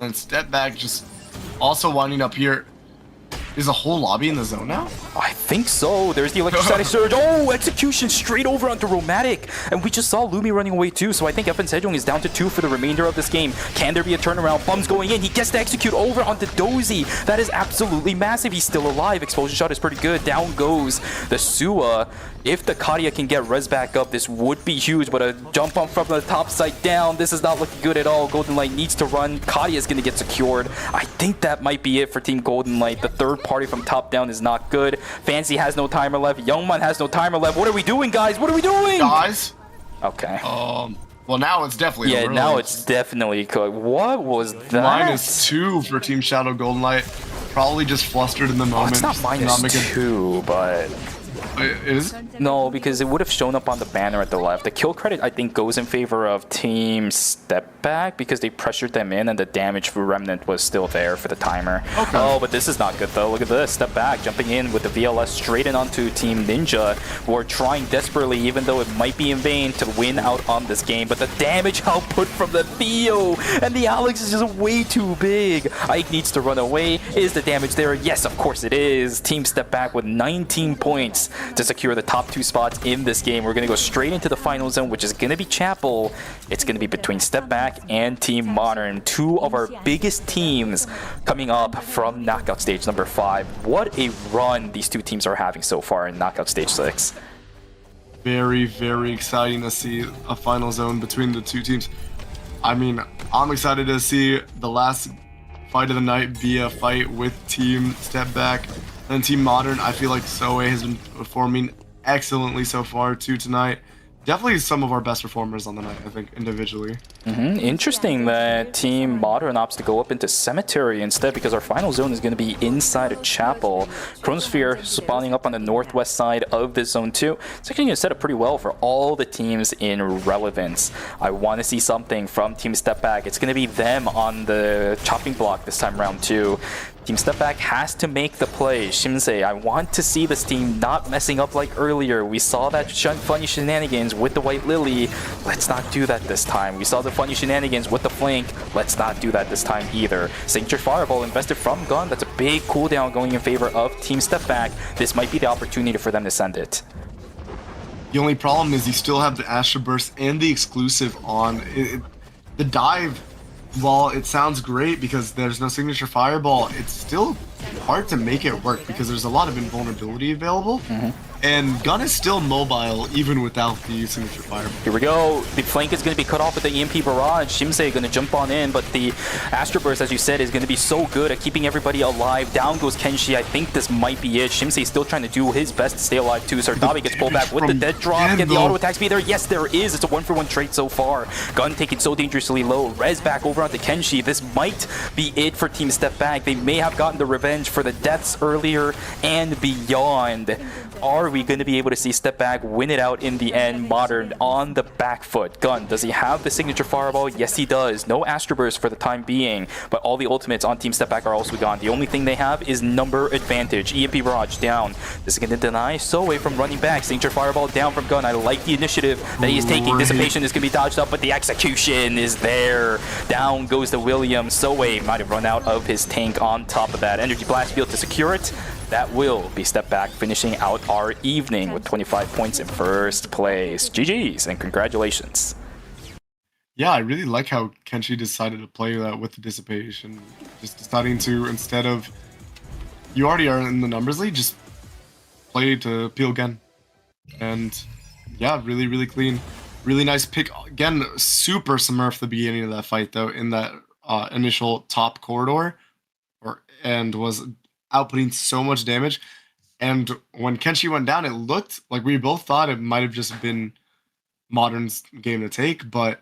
And step back, just also winding up here. Is the whole lobby in the zone now? I think so. There's the electrostatic surge. Oh, execution straight over onto Romantic. And we just saw Lumi running away too. So I think FN Sejong is down to 2 for the remainder of this game. Can there be a turnaround? Bums going in. He gets to execute over onto Dozy. That is absolutely massive. He's still alive. Explosion shot is pretty good. Down goes the Sua. If the Karia can get res back up, this would be huge. But a jump on from the top side down. This is not looking good at all. Golden Light needs to run. Karia is going to get secured. I think that might be it for Team Golden Light. The third party from top down is not good. Fancy has no timer left. Youngman has no timer left. What are we doing, guys? What are we doing? Guys? Okay. Well, now it's definitely over. Now it's definitely cooked. What was that? -2 for Team Shadow Golden Light. Probably just flustered in the moment. It's not -2, but... It is? No, because it would have shown up on the banner at the left. The kill credit, I think, goes in favor of Team Step Back because they pressured them in and the damage for Remnant was still there for the timer. Okay. Oh, but this is not good, though. Look at this. Step Back, jumping in with the VLS straight in onto Team Ninja, who are trying desperately, even though it might be in vain, to win out on this game. But the damage output from the Theo and the Alex is just way too big. Ike needs to run away. Is the damage there? Yes, of course it is. Team Step Back with 19 points to secure the top 2 spots in this game. We're going to go straight into the final zone, which is going to be Chapel. It's going to be between Step Back and Team Modern, 2 of our biggest teams coming up from knockout stage number 5. What a run these 2 teams are having so far in knockout stage 6. Very, very exciting to see a final zone between the 2 teams. I mean, I'm excited to see the last fight of the night be a fight with Team Step Back. And Team Modern, I feel like Soe has been performing excellently so far too tonight. Definitely some of our best performers on the night, I think, individually. Interesting that Team Modern opts to go up into Cemetery instead because our final zone is going to be inside of Chapel. Chronosphere spawning up on the northwest side of this zone too. It's actually going to set up pretty well for all the teams in relevance. I want to see something from Team Step Back. It's going to be them on the chopping block this time around too. Team Step Back has to make the play. Shimsei, I want to see this team not messing up like earlier. We saw that funny shenanigans with the White Lily. Let's not do that this time. We saw the funny shenanigans with the flank. Let's not do that this time either. Signature Fireball invested from Gun. That's a big cooldown going in favor of Team Step Back. This might be the opportunity for them to send it. The only problem is you still have the Astro Burst and the exclusive on. The dive, while it sounds great because there's no signature fireball, it's still hard to make it work because there's a lot of invulnerability available. And Gun is still mobile even without the signature fireball. Here we go. The flank is going to be cut off with the EMP barrage. Shimsei going to jump on in, but the Astro Burst, as you said, is going to be so good at keeping everybody alive. Down goes Kenshi. I think this might be it. Shimsei still trying to do his best to stay alive too. Sardabi gets pulled back with the dead drop. Can the auto attacks be there? Yes, there is. It's a 1-for-1 trade so far. Gun taken so dangerously low. Rez back over onto Kenshi. This might be it for Team Step Back. They may have gotten the revenge for the deaths earlier and beyond. Are we going to be able to see Step Back win it out in the end? Modern on the back foot. Gun, does he have the signature fireball? Yes, he does. No Astro Burst for the time being, but all the ultimates on Team Step Back are also gone. The only thing they have is number advantage. EMP Barrage down. This is going to deny Soe from running back. Signature fireball down from Gun. I like the initiative that he is taking. Dissipation is going to be dodged up, but the execution is there. Down goes the William. Soe might have run out of his tank on top of that. Energy Blast Field to secure it. That will be Step Back finishing out our evening with 25 points in first place. GG's and congratulations. Yeah, I really like how Kenshi decided to play that with the Dissipation. Just deciding to, instead of, you already are in the numbers lead, just play to peel again. And yeah, really, really clean. Really nice pick. Again, super smurf the beginning of that fight though, in that initial top corridor, and was outputting so much damage. And when Kenshi went down, it looked like we both thought it might have just been Modern's game to take, but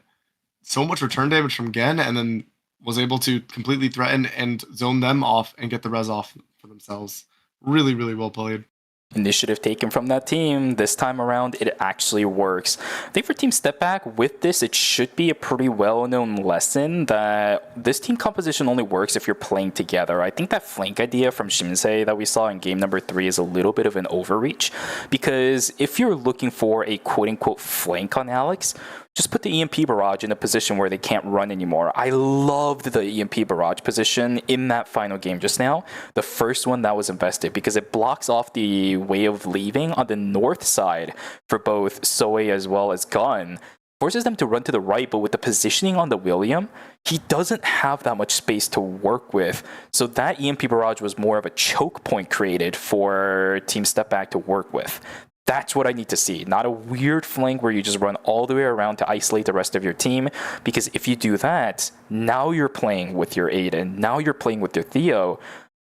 so much return damage from Gen, and then was able to completely threaten and zone them off and get the res off for themselves. Really, really well played. Initiative taken from that team. This time around, it actually works. I think for Team Step Back, with this, it should be a pretty well-known lesson that this team composition only works if you're playing together. I think that flank idea from Shimsei that we saw in game number 3 is a little bit of an overreach, because if you're looking for a quote-unquote flank on Alex, just put the EMP barrage in a position where they can't run anymore. I loved the EMP barrage position in that final game just now. The first one that was invested, because it blocks off the way of leaving on the north side for both Soe as well as Gun. Forces them to run to the right, but with the positioning on the William, he doesn't have that much space to work with. So that EMP barrage was more of a choke point created for Team Step Back to work with. That's what I need to see. Not a weird flank where you just run all the way around to isolate the rest of your team. Because if you do that, now you're playing with your Aiden. Now you're playing with your Theo.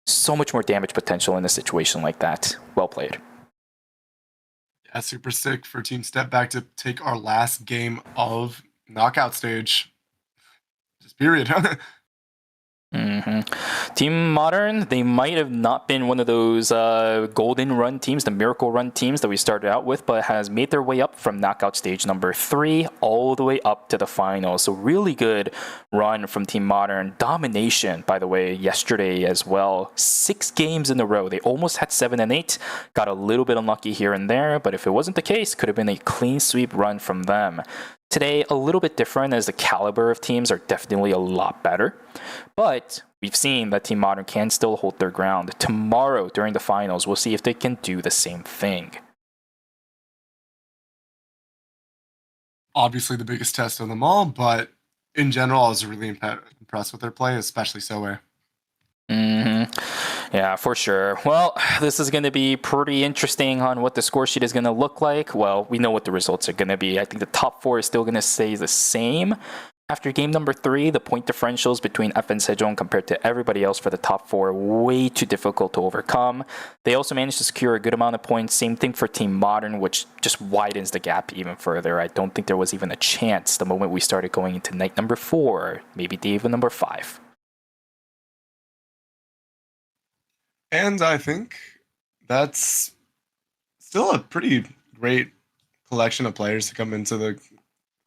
So much more damage potential in a situation like that. Well played. Yeah, super sick for Team Step Back to take our last game of knockout stage. Just period. Team Modern, they might have not been one of those golden run teams, the miracle run teams that we started out with, but has made their way up from knockout stage number 3 all the way up to the final. So really good run from Team Modern. Domination, by the way, yesterday as well. 6 games in a row. They almost had 7 and 8. Got a little bit unlucky here and there, but if it wasn't the case, could have been a clean sweep run from them. Today, a little bit different as the caliber of teams are definitely a lot better. But we've seen that Team Modern can still hold their ground. Tomorrow, during the finals, we'll see if they can do the same thing. Obviously the biggest test of them all, but in general, I was really impressed with their play, especially Soe. Yeah, for sure. Well, this is going to be pretty interesting on what the score sheet is going to look like. Well, we know what the results are going to be. I think the top 4 is still going to stay the same. After game number 3, the point differentials between FN Sejong compared to everybody else for the top 4 way too difficult to overcome. They also managed to secure a good amount of points. Same thing for Team Modern, which just widens the gap even further. I don't think there was even a chance the moment we started going into night number 4, maybe even number 5. And I think that's still a pretty great collection of players to come into the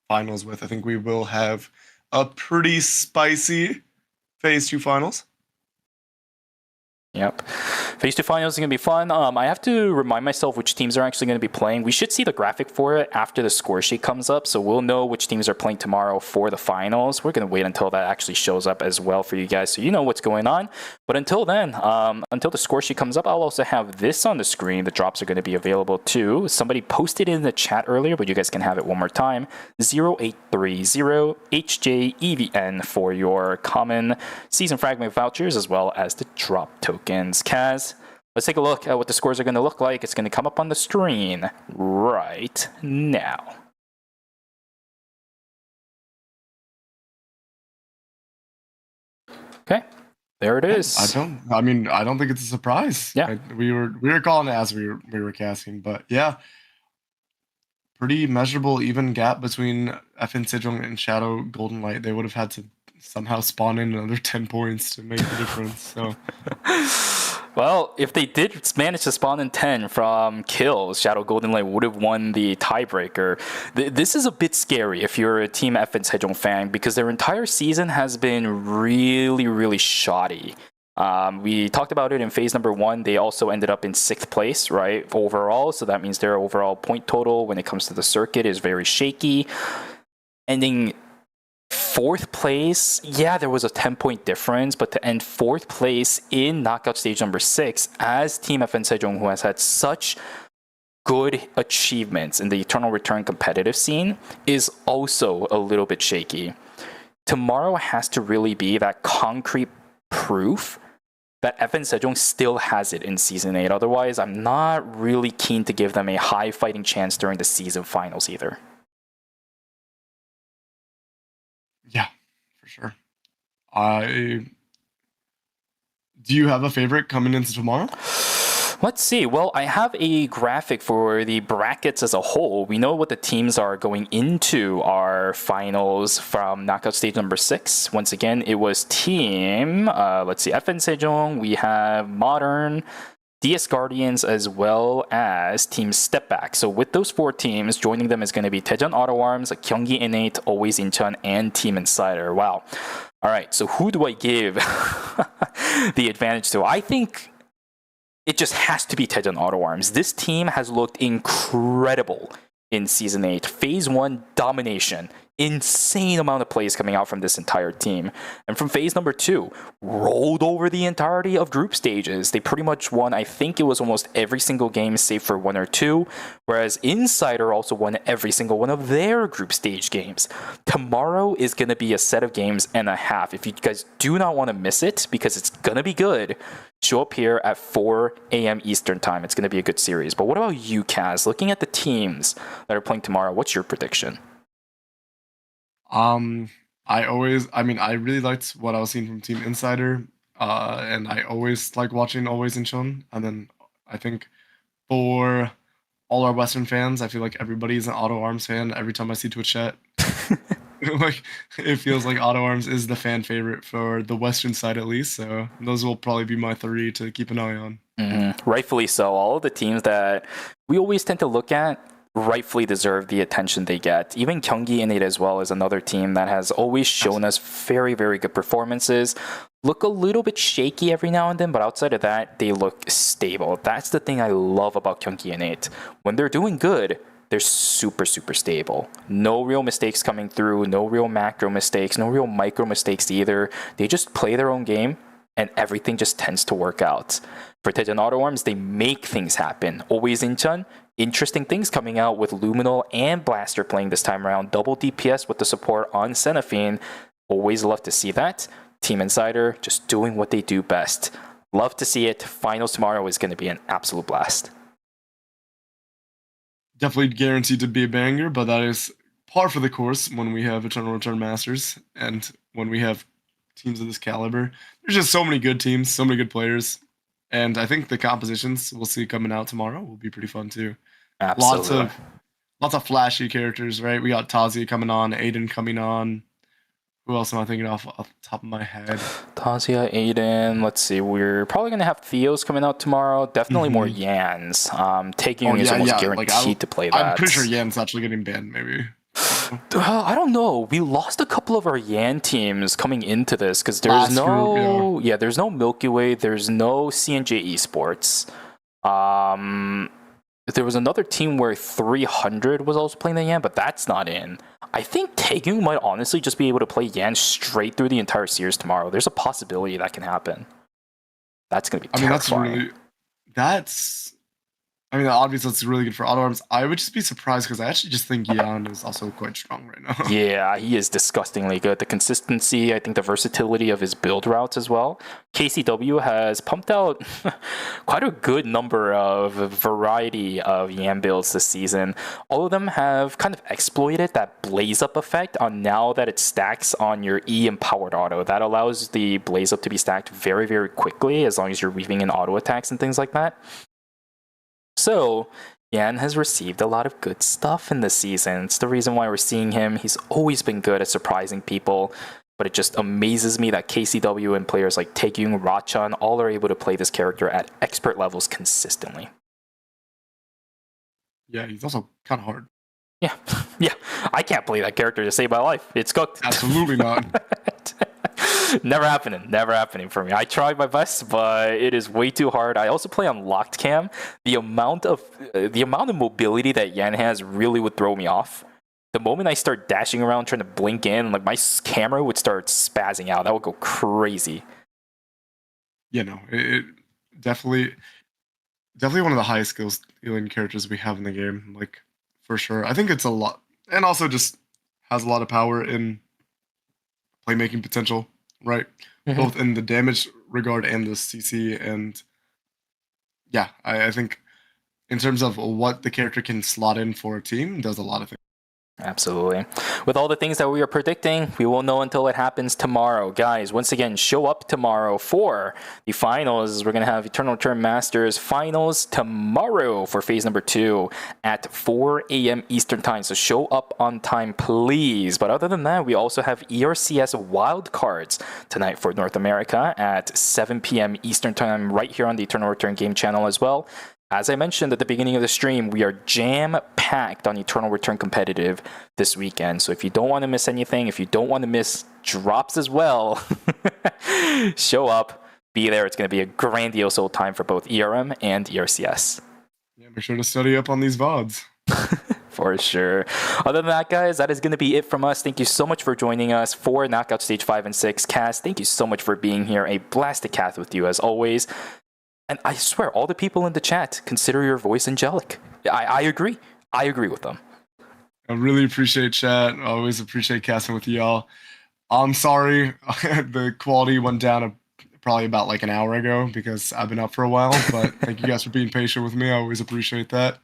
finals with. I think we will have a pretty spicy Phase 2 finals. Yep. Phase 2 finals is going to be fun. I have to remind myself which teams are actually going to be playing. We should see the graphic for it after the score sheet comes up, so we'll know which teams are playing tomorrow for the finals. We're going to wait until that actually shows up as well for you guys, so you know what's going on. But until then, until the score sheet comes up, I'll also have this on the screen. The drops are going to be available too. Somebody posted in the chat earlier, but you guys can have it one more time. 0830HJEVN for your common season fragment vouchers, as well as the drop token. begins. Kaz, let's take a look at what the scores are going to look like. It's going to come up on the screen right now. Okay, there it is. I don't think it's a surprise. Yeah. We were calling it as we were casting, but yeah. Pretty measurable even gap between FN Sejong and Shadow Golden Light. They would have had to somehow spawn in another 10 points to make the difference. So well, if they did manage to spawn in 10 from kills, Shadow Golden Light would have won the tiebreaker. This is a bit scary if you're a Team FN Sejong fan, because their entire season has been really, really shoddy. We talked about it in phase number 1. They also ended up in 6th place, right, overall. So that means their overall point total when it comes to the circuit is very shaky. Ending 4th place, yeah, there was a 10-point difference, but to end 4th place in knockout stage number 6 as Team FN Sejong, who has had such good achievements in the Eternal Return competitive scene, is also a little bit shaky. Tomorrow has to really be that concrete proof that FN Sejong still has it in Season 8. Otherwise, I'm not really keen to give them a high fighting chance during the season finals either. Yeah, for sure. Do you have a favorite coming into tomorrow? Let's see. Well, I have a graphic for the brackets as a whole. We know what the teams are going into our finals from knockout stage number 6. Once again, it was team, let's see, FN Sejong, we have Modern, DS Guardians, as well as Team Step Back. So with those 4 teams, joining them is going to be Daejeon Auto Arms, Gyeonggi Innate, Always Incheon, and Team Insider. Wow. All right, so who do I give the advantage to? I think it just has to be Daejeon Auto Arms. This team has looked incredible in Season 8. Phase 1 domination. Insane amount of plays coming out from this entire team. And from phase number 2, rolled over the entirety of group stages. They pretty much won, I think it was almost every single game save for 1 or 2, whereas Insider also won every single one of their group stage games. Tomorrow is going to be a set of games and a half. If you guys do not want to miss it, because it's going to be good, show up here at 4 a.m. Eastern Time. It's going to be a good series. But what about you, Kaz? Looking at the teams that are playing tomorrow, what's your prediction? I really liked what I was seeing from Team Insider, and I always like watching Always Incheon. And then I think for all our Western fans, I feel like everybody's an Auto Arms fan every time I see Twitch chat. Like, it feels like Auto Arms is the fan favorite for the Western side at least, so those will probably be my 3 to keep an eye on. Mm-hmm. Rightfully so. All of the teams that we always tend to look at rightfully deserve the attention they get. Even Gyeonggi Innate as well is another team that has always shown us very, very good performances. Look a little bit shaky every now and then, but outside of that, they look stable. That's the thing I love about Gyeonggi Innate. When they're doing good, they're super, super stable. No real mistakes coming through, no real macro mistakes, no real micro mistakes either. They just play their own game, and everything just tends to work out. For Daejeon Auto Arms, they make things happen. Always Incheon, interesting things coming out with Luminal and Blaster playing this time around. Double DPS with the support on Seraphine. Always love to see that. Team Insider just doing what they do best. Love to see it. Finals tomorrow is going to be an absolute blast. Definitely guaranteed to be a banger, but that is par for the course when we have Eternal Return Masters and when we have teams of this caliber. There's just so many good teams, so many good players. And I think the compositions we'll see coming out tomorrow will be pretty fun too. Absolutely. Lots of flashy characters, right? We got Tazi coming on, Aiden coming on. Who else am I thinking off the top of my head? Tazia, Aiden. Let's see. We're probably going to have Theos coming out tomorrow. Definitely more Yans. Taking is almost guaranteed to play that. I'm pretty sure Yan's actually getting banned, maybe. I don't know. We lost a couple of our Yan teams coming into this because there's there's no Milky Way, there's no CNJ Esports. There was another team where 300 was also playing the Yan, but that's not in. I think Taegyung might honestly just be able to play Yan straight through the entire series tomorrow. There's a possibility that can happen. That's going to be terrifying. That's I mean, obviously, it's really good for auto arms. I would just be surprised because I actually just think Yan is also quite strong right now. Yeah, he is disgustingly good. The consistency, I think the versatility of his build routes as well. KCW has pumped out quite a good number of variety of Yan builds this season. All of them have kind of exploited that blaze up effect on now that it stacks on your E empowered auto. That allows the blaze up to be stacked very, very quickly as long as you're weaving in auto attacks and things like that. So, Yan has received a lot of good stuff in this season. It's the reason why we're seeing him. He's always been good at surprising people, but it just amazes me that KCW and players like Taegyung, Rachan all are able to play this character at expert levels consistently. Yeah, he's also kind of hard. Yeah, yeah. I can't play that character to save my life. It's cooked. Absolutely not. Never happening for me. I tried my best, but it is way too hard. I also play on locked cam. The amount of mobility that Yan has really would throw me off. The moment I start dashing around trying to blink in, like my camera would start spazzing out. That would go crazy. Yeah, no, it definitely one of the highest skills healing characters we have in the game, like for sure. I think it's a lot, and also just has a lot of power in playmaking potential. Right, both in the damage regard and the CC, and yeah, I think in terms of what the character can slot in for a team, does a lot of things. Absolutely. With all the things that we are predicting, we won't know until it happens tomorrow. Guys, once again, show up tomorrow for the finals. We're going to have Eternal Return Masters finals tomorrow for phase number 2 at 4 a.m. Eastern time. So show up on time, please. But other than that, we also have ERCS wildcards tonight for North America at 7 p.m. Eastern time right here on the Eternal Return game channel as well. As I mentioned at the beginning of the stream, we are jam-packed on Eternal Return Competitive this weekend. So if you don't want to miss anything, if you don't want to miss drops as well, show up, be there. It's going to be a grandiose old time for both ERM and ERCS. Yeah, make sure to study up on these VODs. For sure. Other than that, guys, that is going to be it from us. Thank you so much for joining us for Knockout Stage 5 and 6. Cass, thank you so much for being here. A blast to chat with you as always. And I swear, all the people in the chat consider your voice angelic. I agree. I agree with them. I really appreciate chat. I always appreciate casting with y'all. I'm sorry the quality went down probably about like an hour ago because I've been up for a while. But thank you guys for being patient with me. I always appreciate that.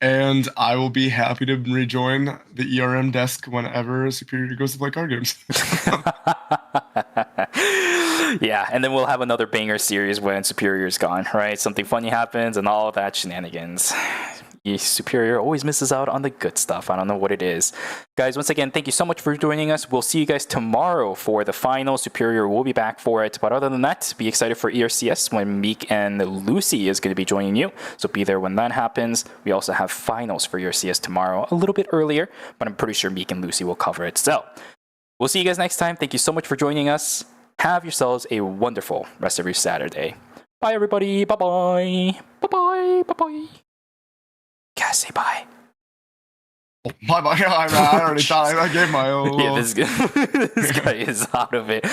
And I will be happy to rejoin the ERM desk whenever Superior goes to play card games. Yeah, and then we'll have another banger series when Superior's gone, right? Something funny happens and all of that shenanigans. Superior always misses out on the good stuff. I don't know what it is. Guys, once again, thank you so much for joining us. We'll see you guys tomorrow for the final. Superior will be back for it. But other than that, be excited for ERCS when Meek and Lucy is going to be joining you. So be there when that happens. We also have finals for ERCS tomorrow, a little bit earlier, but I'm pretty sure Meek and Lucy will cover it. So we'll see you guys next time. Thank you so much for joining us. Have yourselves a wonderful rest of your Saturday. Bye, everybody. Bye-bye. Bye-bye. Bye-bye. Guys, say bye. Oh, bye-bye. I already thought I gave my own. Yeah, this guy is out of it.